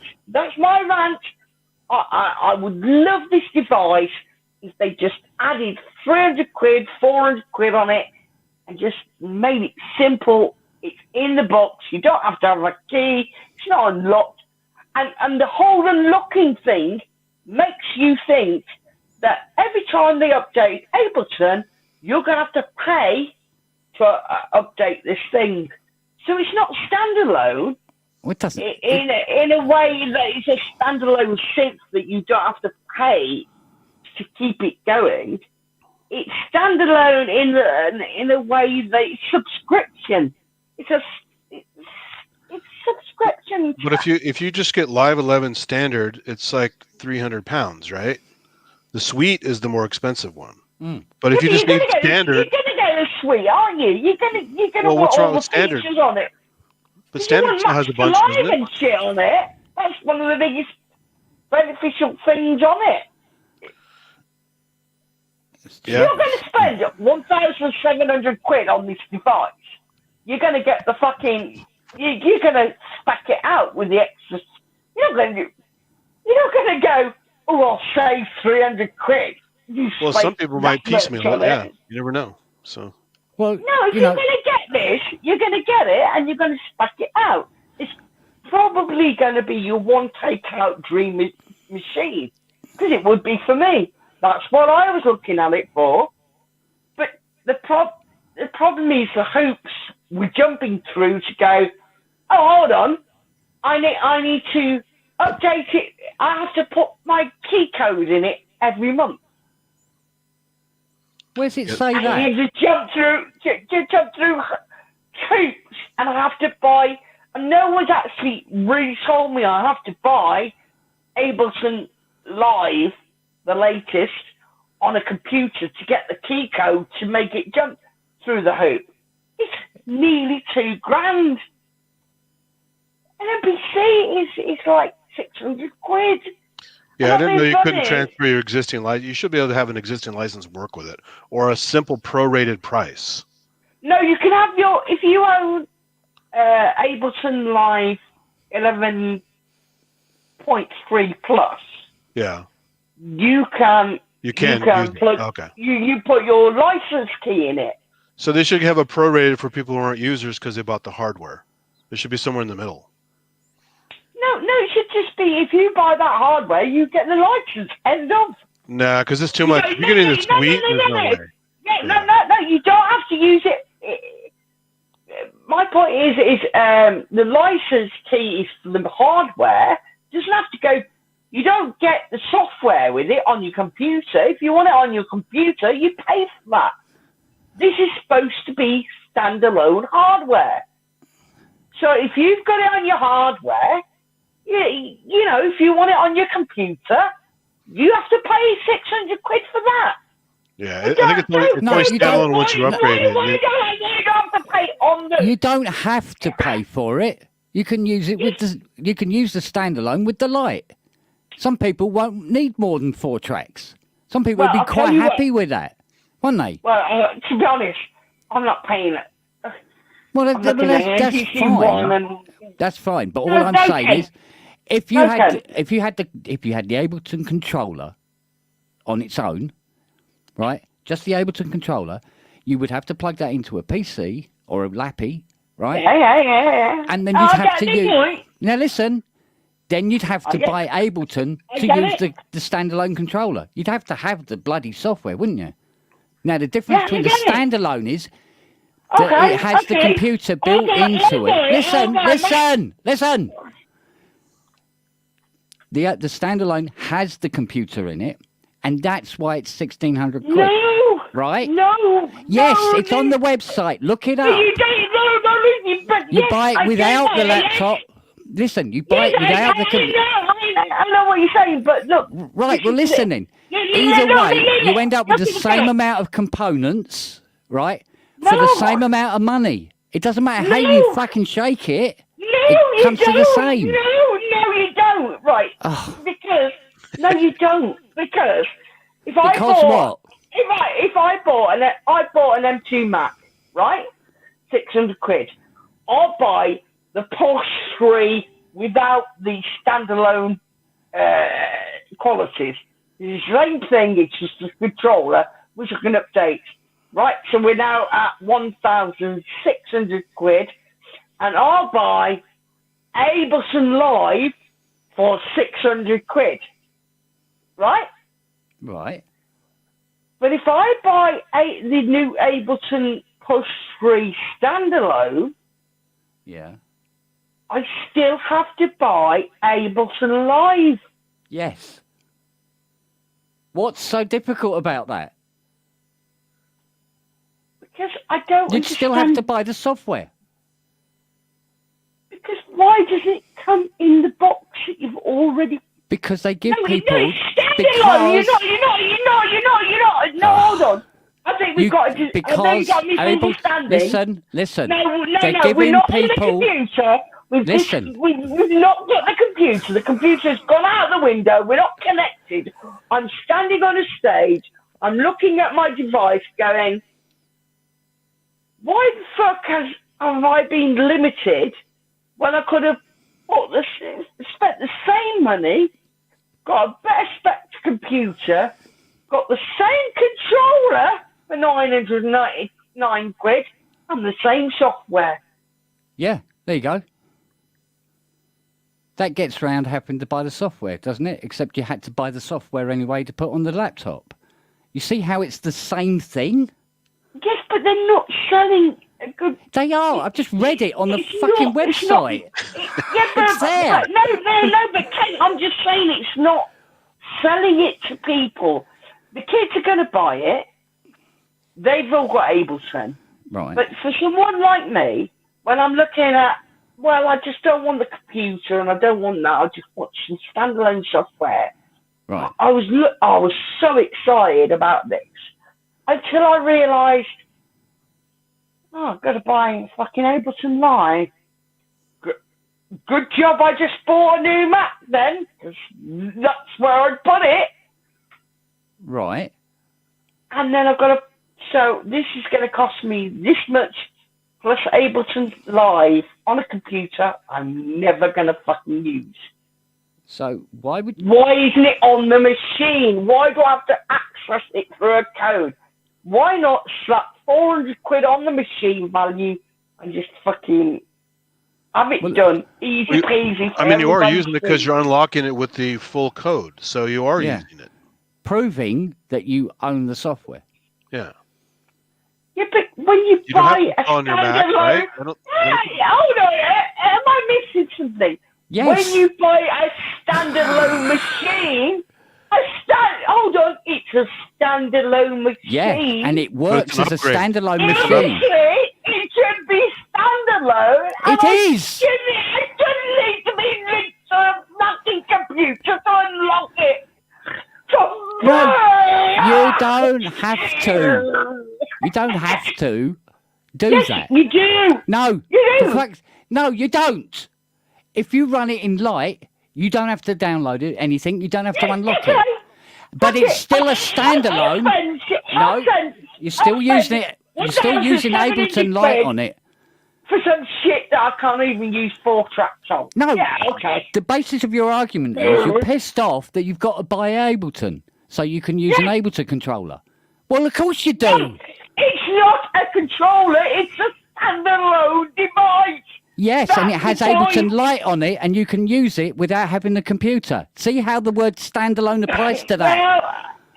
I would love this device if they just added 300 quid, 400 quid on it and just made it simple. It's in the box. You don't have to have a key. It's not unlocked. And the whole unlocking thing makes you think that every time they update Ableton, you're going to have to pay to update this thing. So it's not standalone. It doesn't. In a way that it's a standalone synth that you don't have to pay to keep it going. It's standalone in a way that it's subscription. It's subscription. But if you just get Live 11 standard, it's like £300, right? The suite is the more expensive one. But if you just need standard, you're gonna get a suite, aren't you? You're gonna well, put what's wrong all with the standard? features on it. But standard still has a bunch, Live doesn't it? and shit on it. That's one of the biggest beneficial things on it. Yeah. You're going to spend 1,700 quid on this device. You're going to get the fucking. You're going to spec it out with the extras. You're not going to go. Oh, I'll save 300 quid. Well, some people might piecemeal it. Yeah, you never know. So. Well, no, if you're going to get this, you're going to get it, and you're going to spec it out. It's probably going to be your one takeout dream machine, because it would be for me. That's what I was looking at it for. But the problem is the hoops we're jumping through to go, oh, hold on, I need to update it. I have to put my key code in it every month. Where's it say that? I need to jump through hoops, and I have to buy. And no one's actually really told me I have to buy Ableton Live, the latest, on a computer to get the key code to make it jump through the hoop. It's nearly $2,000. And NBC is like 600 quid. Yeah, I didn't know you couldn't transfer your existing license. You should be able to have an existing license work with it, or a simple prorated price. No, you can have if you own Ableton Live 11.3 Plus, Yeah. you can You can use it. plug. Okay. You put your license key in it. So they should have a prorated for people who aren't users because they bought the hardware. It should be somewhere in the middle. No, it should just be if you buy that hardware, you get the license. End of. Nah, because it's too much. If you're getting the suite, there's no way. Yeah, no, you don't have to use it. My point is the license key is for the hardware. It doesn't have to go. You don't get the software with it on your computer. If you want it on your computer, you pay for that. This is supposed to be standalone hardware. So if you've got it on your hardware, you know, if you want it on your computer, you have to pay 600 quid for that. Yeah, I think it's only standalone once you upgrade it. You don't have to pay on the. You don't have to pay for it. You can use it with the. You can use the standalone with the light. Some people won't need more than 4 tracks. Some people would be quite happy with that, won't they? Well, to be honest, I'm not paying it. Well, that's fine. That's fine. But all I'm saying is, if you had the Ableton controller on its own, right? Just the Ableton controller, you would have to plug that into a PC or a Lappy, right? Yeah. And then you'd have to use. Now listen. Then you'd have to buy Ableton to use the standalone controller. You'd have to have the bloody software, wouldn't you? Now, the difference between the standalone is that it has the computer built into it. Listen. The standalone has the computer in it, and that's why it's 1,600 quid. No! Right? No! Yes, it's on the website. Look it up. You don't, you buy it without the laptop. Listen, you buy it without the computer. I know what you're saying, but look. Right, well, listen then. Either way, you end up with the same amount of components, right, for the same amount of money. It doesn't matter how you fucking shake it. It comes to the same. No, you don't. Right. Because, no, you don't. Because if I bought an M2 Mac, right, 600 quid, I'll buy the Pulse 3 without the standalone qualities. It's the same thing, it's just a controller which I can update. Right, so we're now at 1,600 quid, and I'll buy Ableton Live for 600 quid. Right? Right. But if I buy the new Ableton Push 3 standalone, yeah, I still have to buy Ableton Live. Yes. What's so difficult about that? Because I don't You'd still have to buy the software. Because why does it come in the box that you've already... Because they give people... No, standalone! You're not. No, hold on. I think we've got to... Because I think you've got misunderstanding. Listen. No, They're we're not people... on the computer. We've not got the computer. The computer's gone out the window. We're not connected. I'm standing on a stage. I'm looking at my device going, why the fuck have I been limited when I could have spent the same money, got a better spec computer, got the same controller for 999 quid and the same software? Yeah, there you go. That gets round having to buy the software, doesn't it? Except you had to buy the software anyway to put on the laptop. You see how it's the same thing? Yes, but they're not selling a good... They are. I've just read it on the fucking website. It's there. No, but Kate, I'm just saying it's not selling it to people. The kids are going to buy it. They've all got Ableton. Right. But for someone like me, when I'm looking at, well, I just don't want the computer and I don't want that. I just want some standalone software. Right. I was so excited about this until I realised, I've got to buy fucking Ableton Live. Good job I just bought a new Mac then, because that's where I'd put it. Right. And then I've got to, so this is going to cost me this much plus Ableton Live on a computer I'm never going to fucking use. So why isn't it on the machine? Why do I have to access it through a code? Why not slap 400 quid on the machine value and just fucking have it done easy peasy? I mean, you are using it because you're unlocking it with the full code, so you are using it. Proving that you own the software. Yeah. Yeah, but when you buy a on your Mac, standalone, right? hold on, am I missing something? Yes. When you buy a standalone machine, hold on, it's a standalone machine. Yeah, and it works as a standalone machine. Obviously, it should be standalone. It is. It doesn't need to be linked to a fucking computer to unlock it. You don't have to. You don't have to do that. You do. No. You do. No, you don't. If you run it in light, you don't have to download it, anything. You don't have to unlock it. But it's still a standalone. No, you're still using it. You're still using Ableton Light on it. For some shit that I can't even use 4 tracks on. No. Yeah, okay. The basis of your argument is you're pissed off that you've got to buy Ableton so you can use an Ableton controller. Well, of course you do. It's not a controller. It's a standalone device. Yes, and it has Ableton Light on it, and you can use it without having the computer. See how the word standalone applies to that?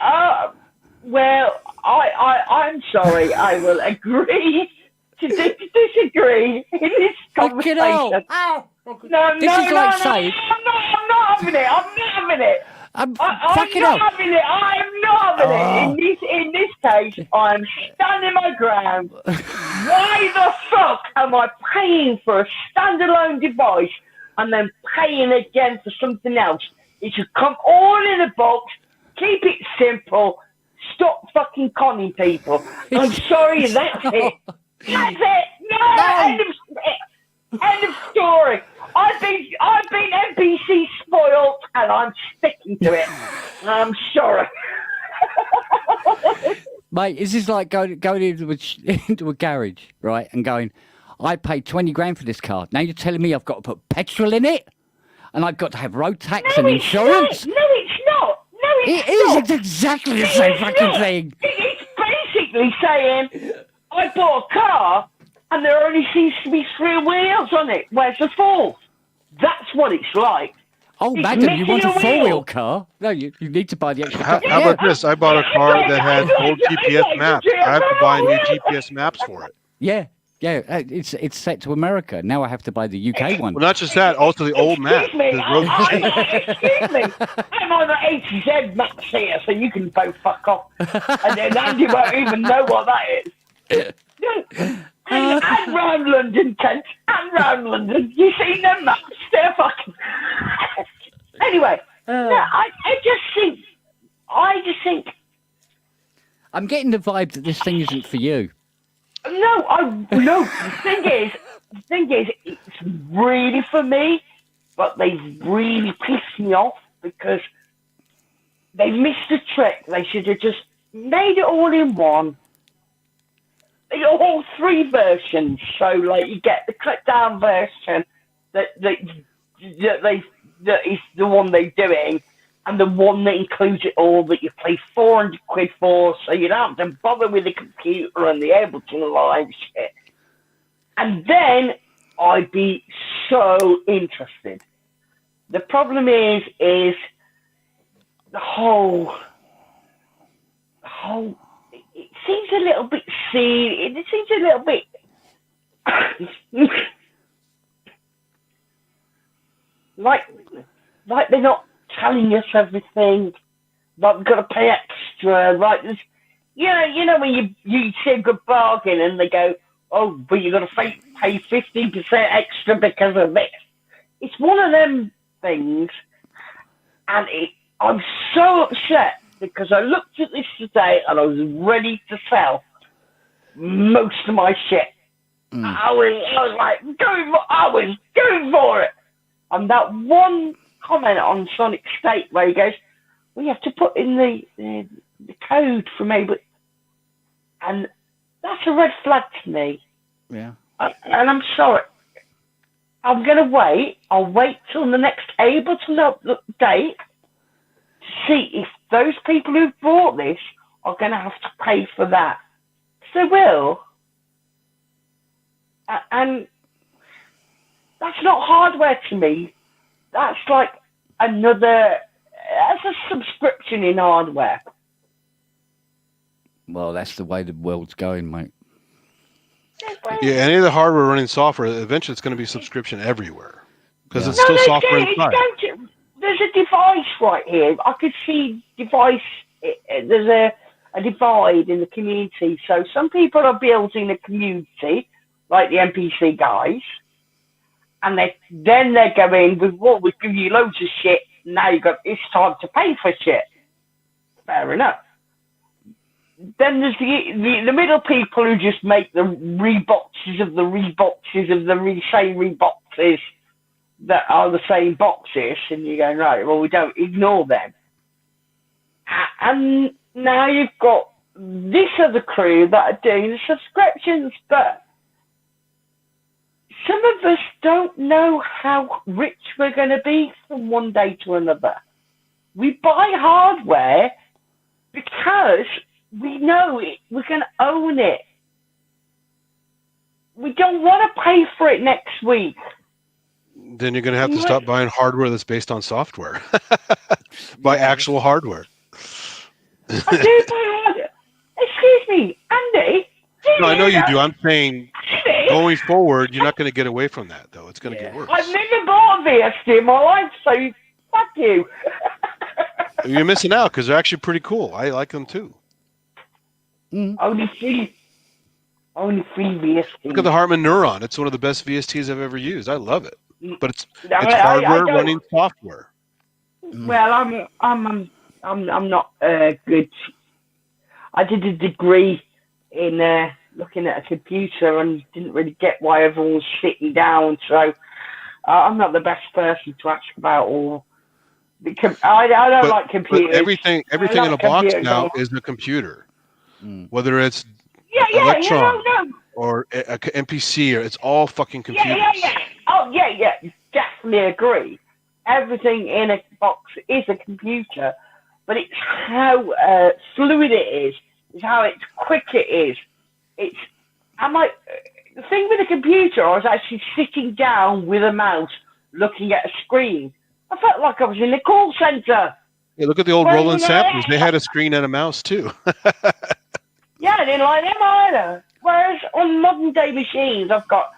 I'm sorry. I will agree to disagree in this conversation. No, This is like saying... I'm not having it. I'm not having it. I'm not having it. I'm not having it. In this case, I'm standing my ground. Why the fuck am I paying for a standalone device and then paying again for something else? It should come all in a box. Keep it simple. Stop fucking conning people. I'm sorry, that's it. That's it. No. End of story. I've been NPC spoiled, and I'm sticking to it. I'm sorry. Mate, this is like going into a garage, right, and going, I paid 20 grand for this car. Now you're telling me I've got to put petrol in it? And I've got to have road tax and insurance? No, it's not. It is. It's exactly the same fucking thing. It's basically saying, I bought a car, and there only seems to be 3 wheels on it. Where's the 4th? That's what it's like. Oh, It's madam, you want a missing a 4-wheel car? No, you need to buy the extra How about this? I bought a car that had old GPS maps. I have to buy new GPS maps for it. Yeah. It's set to America. Now I have to buy the UK one. Well, not just that, also the old map. Excuse me. Excuse me. I'm on the HZ maps here, so you can both fuck off. And then Andy won't even know what that is. And round London, Kent. And round London. You seen them maps? They're fucking... Anyway, I just think... I'm getting the vibe that this thing isn't for you. No. The thing is, it's really for me, but they've really pissed me off because they missed a trick. They should have just made it all in one. All 3 versions. So, like, you get the click down version that is the one they're doing, and the one that includes it all that you pay 400 quid for, so you don't have to bother with the computer and the Ableton Live shit. And then I'd be so interested. The problem is the whole it seems a little bit serious. It seems a little bit like they're not telling us everything. Like we've got to pay extra. Like this, you know when you see a good bargain and they go, oh, but you got to pay 15% extra because of this. It's one of them things, and I'm so upset because I looked at this today and I was ready to sell most of my shit. I was going for it. And that one comment on Sonic State where he goes, we have to put in the code for me, and that's a red flag to me. Yeah. And I'm sorry. I'm going to wait. I'll wait till the next Ableton update to see if those people who've bought this are going to have to pay for that. Because they will. And that's not hardware to me. That's like that's a subscription in hardware. Well, that's the way the world's going, mate. Yeah, any of the hardware running software, eventually it's going to be subscription everywhere because it's still software inside. There's a device right here. I could see device. There's a divide in the community. So some people are building a community, like the NPC guys, and then they're going with, well, we give you loads of shit. Now it's time to pay for shit. Fair enough. Then there's the middle people who just make the reboxes of the same reboxes that are the same boxes, and you're going, right, well, we don't ignore them. And now you've got this other crew that are doing the subscriptions, but some of us don't know how rich we're going to be from one day to another. We buy hardware because we know it. We can own it. We don't want to pay for it next week. Then you're going to have to stop buying hardware that's based on software. Buy actual hardware. I do buy hardware. Excuse me, Andy. No, I know you do. I'm saying going forward, you're not going to get away from that, though. It's going to get worse. I've never bought a VST in my life, so fuck you. You're missing out because they're actually pretty cool. I like them too. Only three VSTs. Look at the Harman Neuron. It's one of the best VSTs I've ever used. I love it. But it's I hardware running software. Well, I'm not good. I did a degree in looking at a computer and didn't really get why everyone was sitting down. So I'm not the best person to ask about all. I don't like computers. But everything in a box now is a computer. Whether it's Electron or a MPC, or it's all fucking computers. Oh, yeah, definitely agree. Everything in a box is a computer, but it's how fluid it is. It's how it's quick it is. The thing with a computer, I was actually sitting down with a mouse looking at a screen. I felt like I was in a call center. Yeah, look at the old Roland samplers. They had a screen and a mouse too. Yeah, I didn't like them either. Whereas on modern day machines, I've got,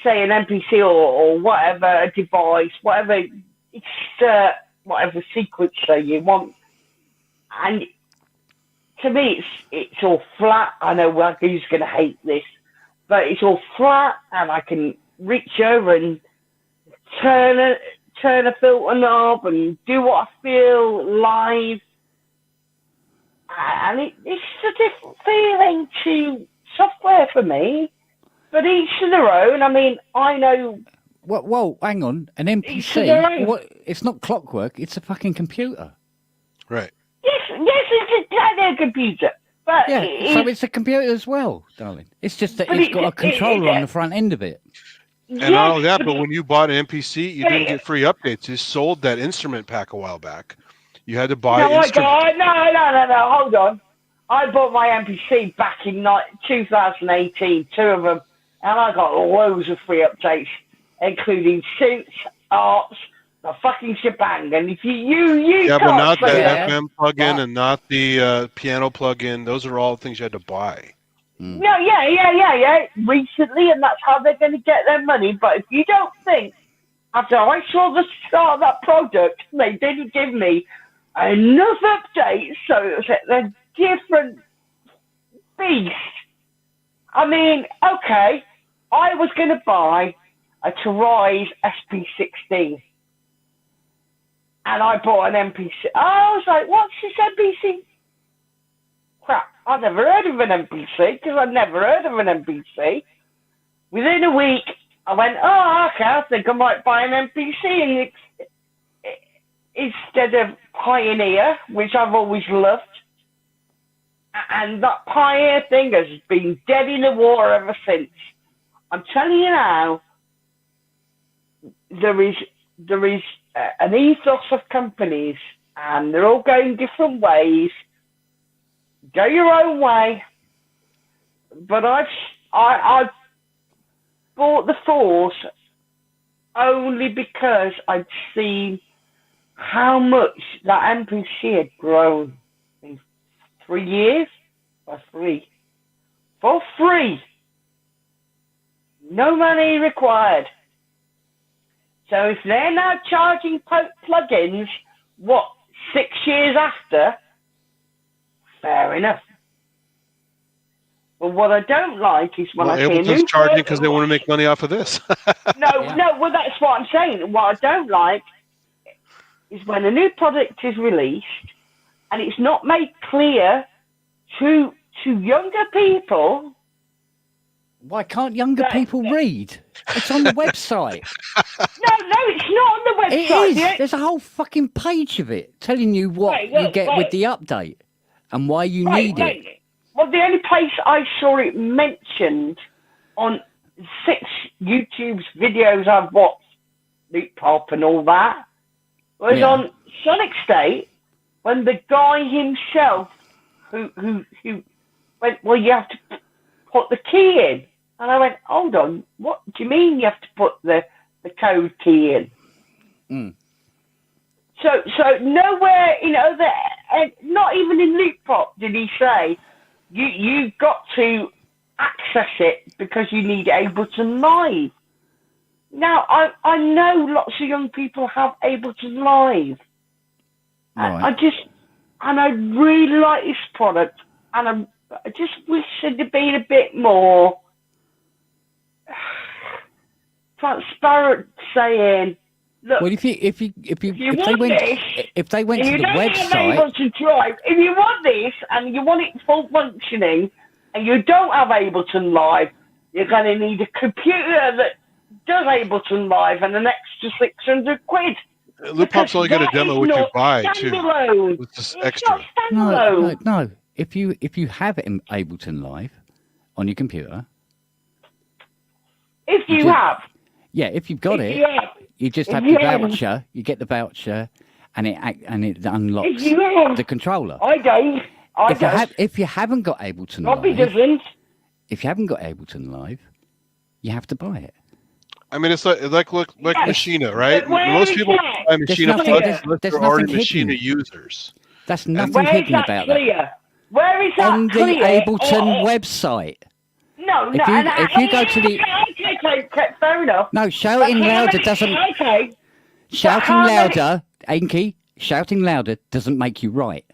say, an MPC or whatever, a device, whatever sequencer you want. And to me, it's all flat. I know who's going to hate this, but it's all flat, and I can reach over and turn a filter knob and do what I feel live. And it's a different feeling to software for me, but each to their own. I mean, I know. Well, hang on. An MPC, it's not clockwork, it's a fucking computer. Right. Yes, it's exactly a computer. But so it's a computer as well, darling. It's just that it's got a controller on the front end of it. And not only that, but when you bought an MPC, you didn't get free updates. You sold that instrument pack a while back. You had to buy instruments. No, hold on. I bought my MPC back in 2018, 2 of them, and I got loads of free updates, including suits, arts, the fucking shebang. And if you but not the FM plugin and not the piano plugin. Those are all things you had to buy. No, yeah. Recently, and that's how they're going to get their money. But if you don't think, after I saw the start of that product, they didn't give me enough updates, so it was a different beast. I mean, okay, I was going to buy a Tarise SP16, and I bought an MPC. I was like, what's this MPC? Crap, I've never heard of an MPC, because I've never heard of an MPC. Within a week, I went, oh, okay, I think I might buy an MPC instead of Pioneer, which I've always loved. And that Pioneer thing has been dead in the water ever since. I'm telling you now, there is an ethos of companies, and they're all going different ways. Go your own way. But I've bought the Force only because I'd seen how much that MPC had grown in 3 years. For free. No money required. So if they're now charging plugins, 6 years after? Fair enough. But what I don't like is when I see a Ableton's new charging because they want to make money off of this. No, well, that's what I'm saying. What I don't like is when a new product is released and it's not made clear to younger people. Why can't younger people read? It's on the website. No, it's not on the website. It is. There's a whole fucking page of it telling you what you get with the update and why you need it. Well, the only place I saw it mentioned on 6 YouTube's videos I've watched, Loop Pop and all that, was on Sonic State, when the guy himself who went, well, you have to put the key in. And I went, hold on, what do you mean you have to put the code key in? So nowhere, not even in Loop Pop did he say, you've got to access it because you need Ableton Live. Now, I know lots of young people have Ableton Live. Right. I really like this product, and I just wish there'd been a bit more transparent saying, look, well, if they went to the website, Ableton Drive, if you want this and you want it full functioning, and you don't have Ableton Live, you're going to need a computer that does Ableton Live and an extra 600 quid. Loop Pop's only got a demo what you buy too. It's just extra. No. If you have Ableton Live on your computer, if you've got you just have the voucher. You get the voucher, and it unlocks the controller. I don't. If you haven't got Ableton Robbie Live, doesn't. If you haven't got Ableton Live, you have to buy it. I mean, it's like Machina, right? Most people buy Machina unless they're already Machina users. That's nothing hidden about that. Where is that on the Ableton website? No, if you go to the okay, fair enough. No, shouting louder doesn't. Okay. Shouting louder, Anki. Shouting louder doesn't make you right.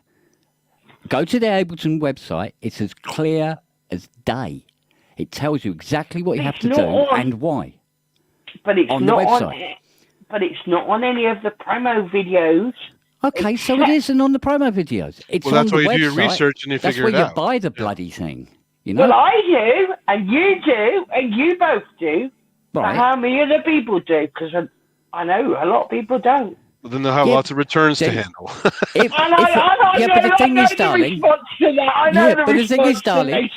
Go to the Ableton website. It's as clear as day. It tells you exactly what you have to do and why. But it's on not the website. But it's not on any of the promo videos. Okay, so it isn't on the promo videos. It's on that's the why you website. do your research and you figure it out. That's where you buy the bloody thing. You know? Well, I do, and you do, and you both do. Right. But how many other people do? Because I know a lot of people don't. Well, then they'll have lots of returns to handle. But the thing is, darling. But the thing is, darling.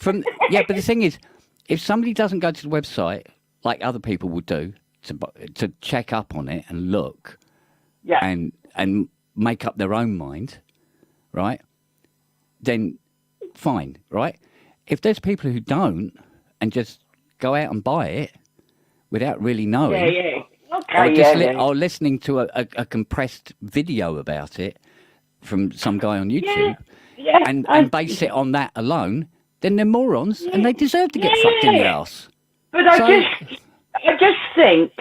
But the thing is, if somebody doesn't go to the website like other people would do to check up on it and look, and make up their own mind, right? Then fine, right? If there's people who don't and just go out and buy it without really knowing, or listening to a compressed video about it from some guy on YouTube, and base it on that alone, then they're morons and they deserve to get fucked in the ass. But I just think,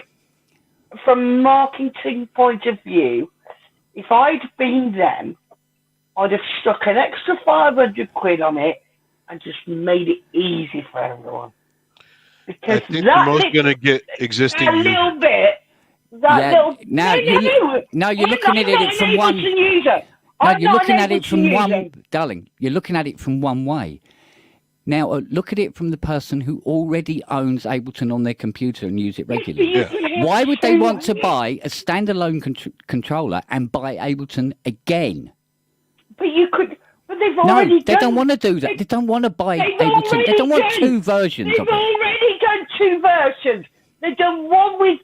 from a marketing point of view, if I'd been them, I'd have stuck an extra 500 quid on it and just made it easy for everyone. Because I think the most going to get existing a little bit. Now you're looking at it from one. No, you're looking at it from one, darling. You're looking at it from one way. Now look at it from the person who already owns Ableton on their computer and use it regularly. Why would they want to buy a standalone controller and buy Ableton again? But you could. But they've already they don't want to do that. They don't want to buy Ableton. They don't want two versions of it. They've already done two versions. They've done one with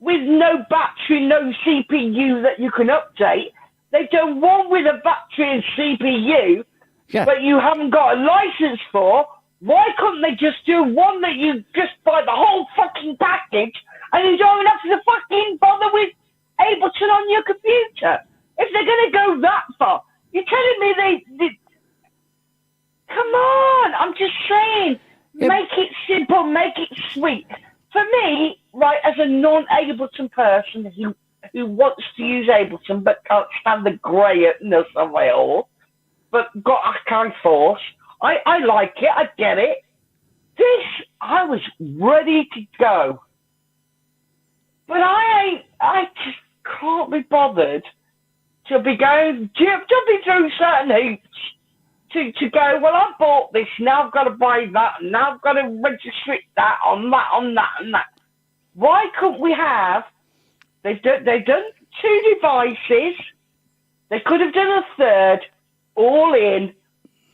with no battery, no CPU that you can update. They've done one with a battery and CPU, but you haven't got a license for. Why couldn't they just do one that you just buy the whole fucking package and you don't have to fucking bother with Ableton on your computer? If they're going to go that far, you're telling me they come on, I'm just saying, make it simple, make it sweet. For me, right, as a non-Ableton person who wants to use Ableton but can't stand the greyness of it all, but got Akai Force, I like it, I get it. This, I was ready to go. But I just can't be bothered to be going, jumping through certain hoops to go, well, I bought this, now I've got to buy that, now I've got to register that on that. Why couldn't we have, they've done 2 devices, they could have done a third, all in,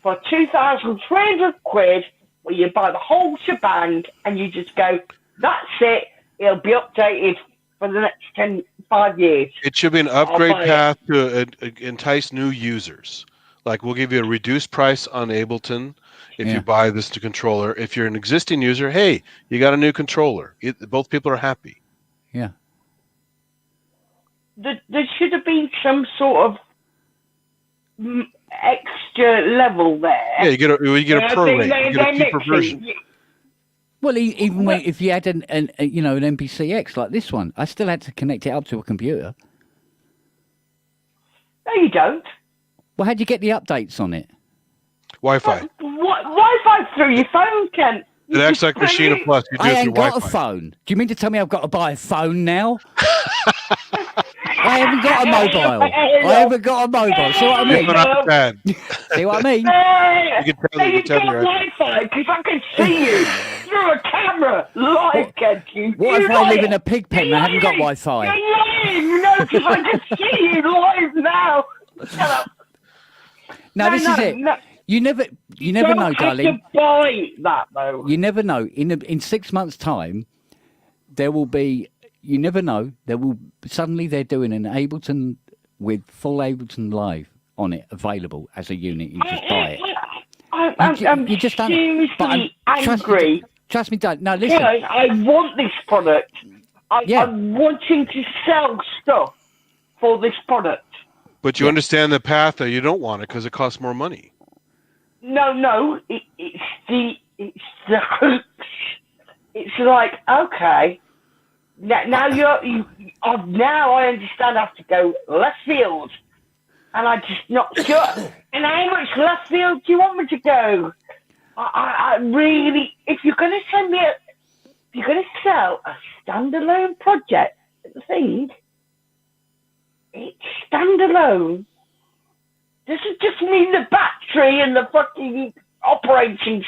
for 2,300 quid, where you buy the whole shebang, and you just go, that's it, it'll be updated for the next 5 years. It should be an upgrade path to entice new users. Like, we'll give you a reduced price on Ableton if you buy this to controller. If you're an existing user, hey, you got a new controller. Both people are happy. Yeah. There should have been some sort of extra level there. Yeah, you get a pro rate. You get a cheaper version. Well, even if you had an MPCX like this one, I still had to connect it up to a computer. No, you don't. Well, how'd you get the updates on it? Wi-Fi. Wi-Fi through your phone, Kent. It acts like Machina Plus. You do I it ain't through got Wi-Fi. a phone. Do you mean to tell me I've got to buy a phone now? I haven't got a mobile. I haven't got a mobile. See what I mean? See what I mean? You can tell You've got Wi-Fi because I can see you through a camera live, Kent. What if I live in a pig pen and I haven't got Wi-Fi? You're lying, no, because I can see you live now. Shut up. No, this is it. No. You never know, darling. You have to buy that, though. You never know. In 6 months' time, there will be. You never know. Suddenly they're doing an Ableton with full Ableton Live on it available as a unit. You just buy it. I'm you just don't. seriously angry. Trust me, don't. No, listen. Yeah, I want this product. I'm wanting to sell stuff for this product. But you understand the path that you don't want it because it costs more money. No, it's the hoops. It's like, okay, now now I understand I have to go left field, and I just not sure. And how much left field do you want me to go? I really, if you're going to send me if you're going to sell a standalone project thing, it's standalone. Doesn't just mean the battery and the fucking operating.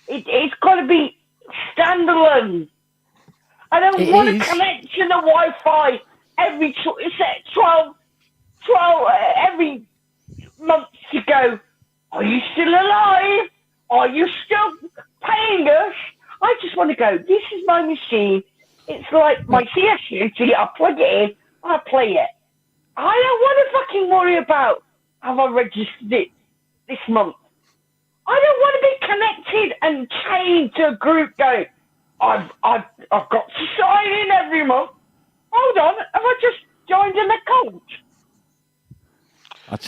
It's got to be standalone. I don't want to connect to the Wi-Fi every 12 every month to go. Are you still alive? Are you still paying us? I just want to go. This is my machine. It's like my CS50. I plug it in. I play it. I don't want to fucking worry about have I registered it this month. I don't want to be connected and chained to a group going, I've got to sign in every month. Hold on, have I just joined an account?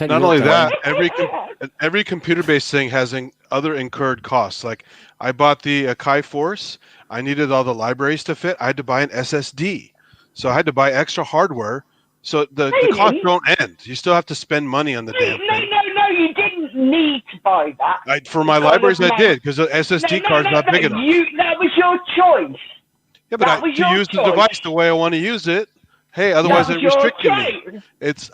Not only that, every computer-based thing has other incurred costs. Like, I bought the Akai Force. I needed all the libraries to fit. I had to buy an SSD. So I had to buy extra hardware. So the costs don't end. You still have to spend money on the damn thing. No, you didn't need to buy that. For my libraries, I did, because the SSD card's not big enough. That was your choice. Yeah, but to use the device the way I want to use it, hey, otherwise it restricted me.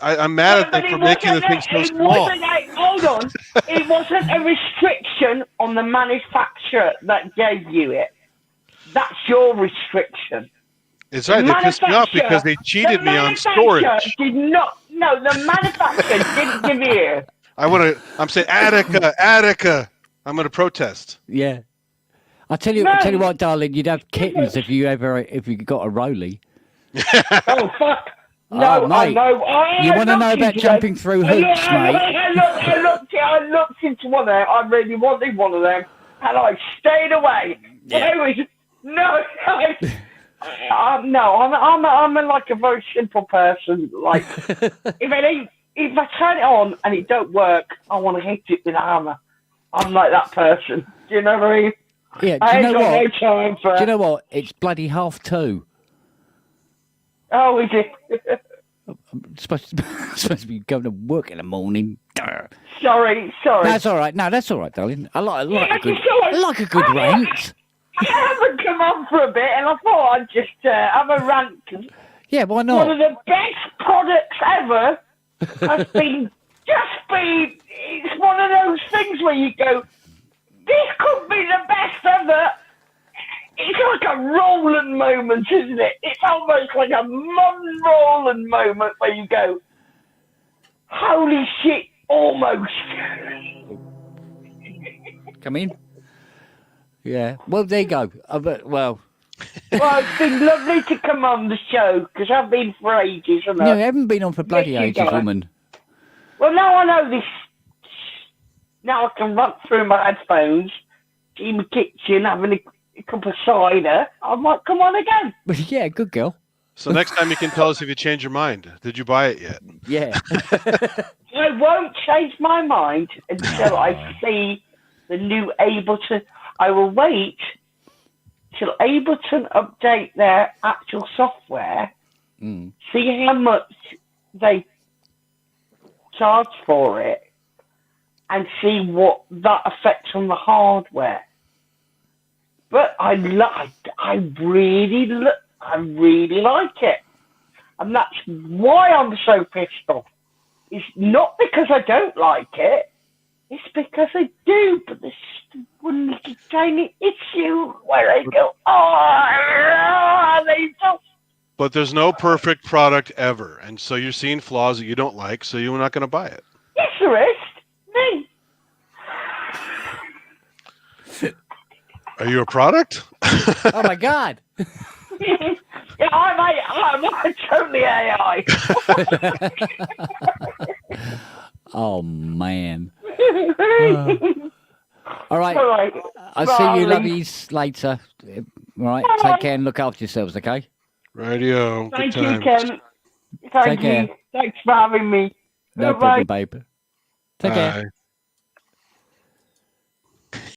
I'm mad at them for making the thing so small. Hold on. It wasn't a restriction on the manufacturer that gave you it. That's your restriction. It's right. They pissed me off because they cheated me on storage. Did not. No, the manufacturer didn't give you. I'm saying Attica. I'm going to protest. Yeah. I tell you what, darling. You'd have kittens if you got a Rolly. Oh fuck! No, Oh, mate. You want to know about jumping through hoops, mate? I looked into one of them. I really wanted one of them, and I stayed away. Yeah. No, I'm like a very simple person. Like, if I turn it on and it don't work, I want to hit it with a hammer. I'm like that person. Do you know what I mean? Yeah. I ain't got no time for. Do you know what? It's bloody 2:30. Oh, is it? I'm supposed to be going to work in the morning. Sorry. That's all right. No, that's all right, darling. I like a good rant. I haven't come on for a bit, and I thought I'd just have a rant. Yeah, why not? One of the best products ever has been. It's one of those things where you go, this could be the best ever. It's like a Roland moment, isn't it? It's almost like a modern Roland moment where you go, holy shit, almost. Come in. Yeah. Well, there you go. Well, it's been lovely to come on the show, because I've been for ages. No, you haven't been on for bloody ages, woman. Well, now I know this. Now I can run through my headphones, in the kitchen, having a cup of cider. I might come on again. Yeah, good girl. So next time you can tell us if you change your mind. Did you buy it yet? Yeah. I won't change my mind until I see the new Ableton. I will wait till Ableton update their actual software, see how much they charge for it, and see what that affects on the hardware. But I really like it, and that's why I'm so pissed off. It's not because I don't like it; it's because I do. But there's one little tiny issue where I go, they just. But there's no perfect product ever, and so you're seeing flaws that you don't like, so you're not going to buy it. Yes, there is. Me. Are you a product? Oh my God. Yeah, I'm totally AI. Oh man. All right. All right. I'll see you lovelies later. All right. Take care and look after yourselves, okay? Radio. Thank you, Ken. Thank Take care. you. Thanks for having me. No Bye-bye. problem, babe. Take care.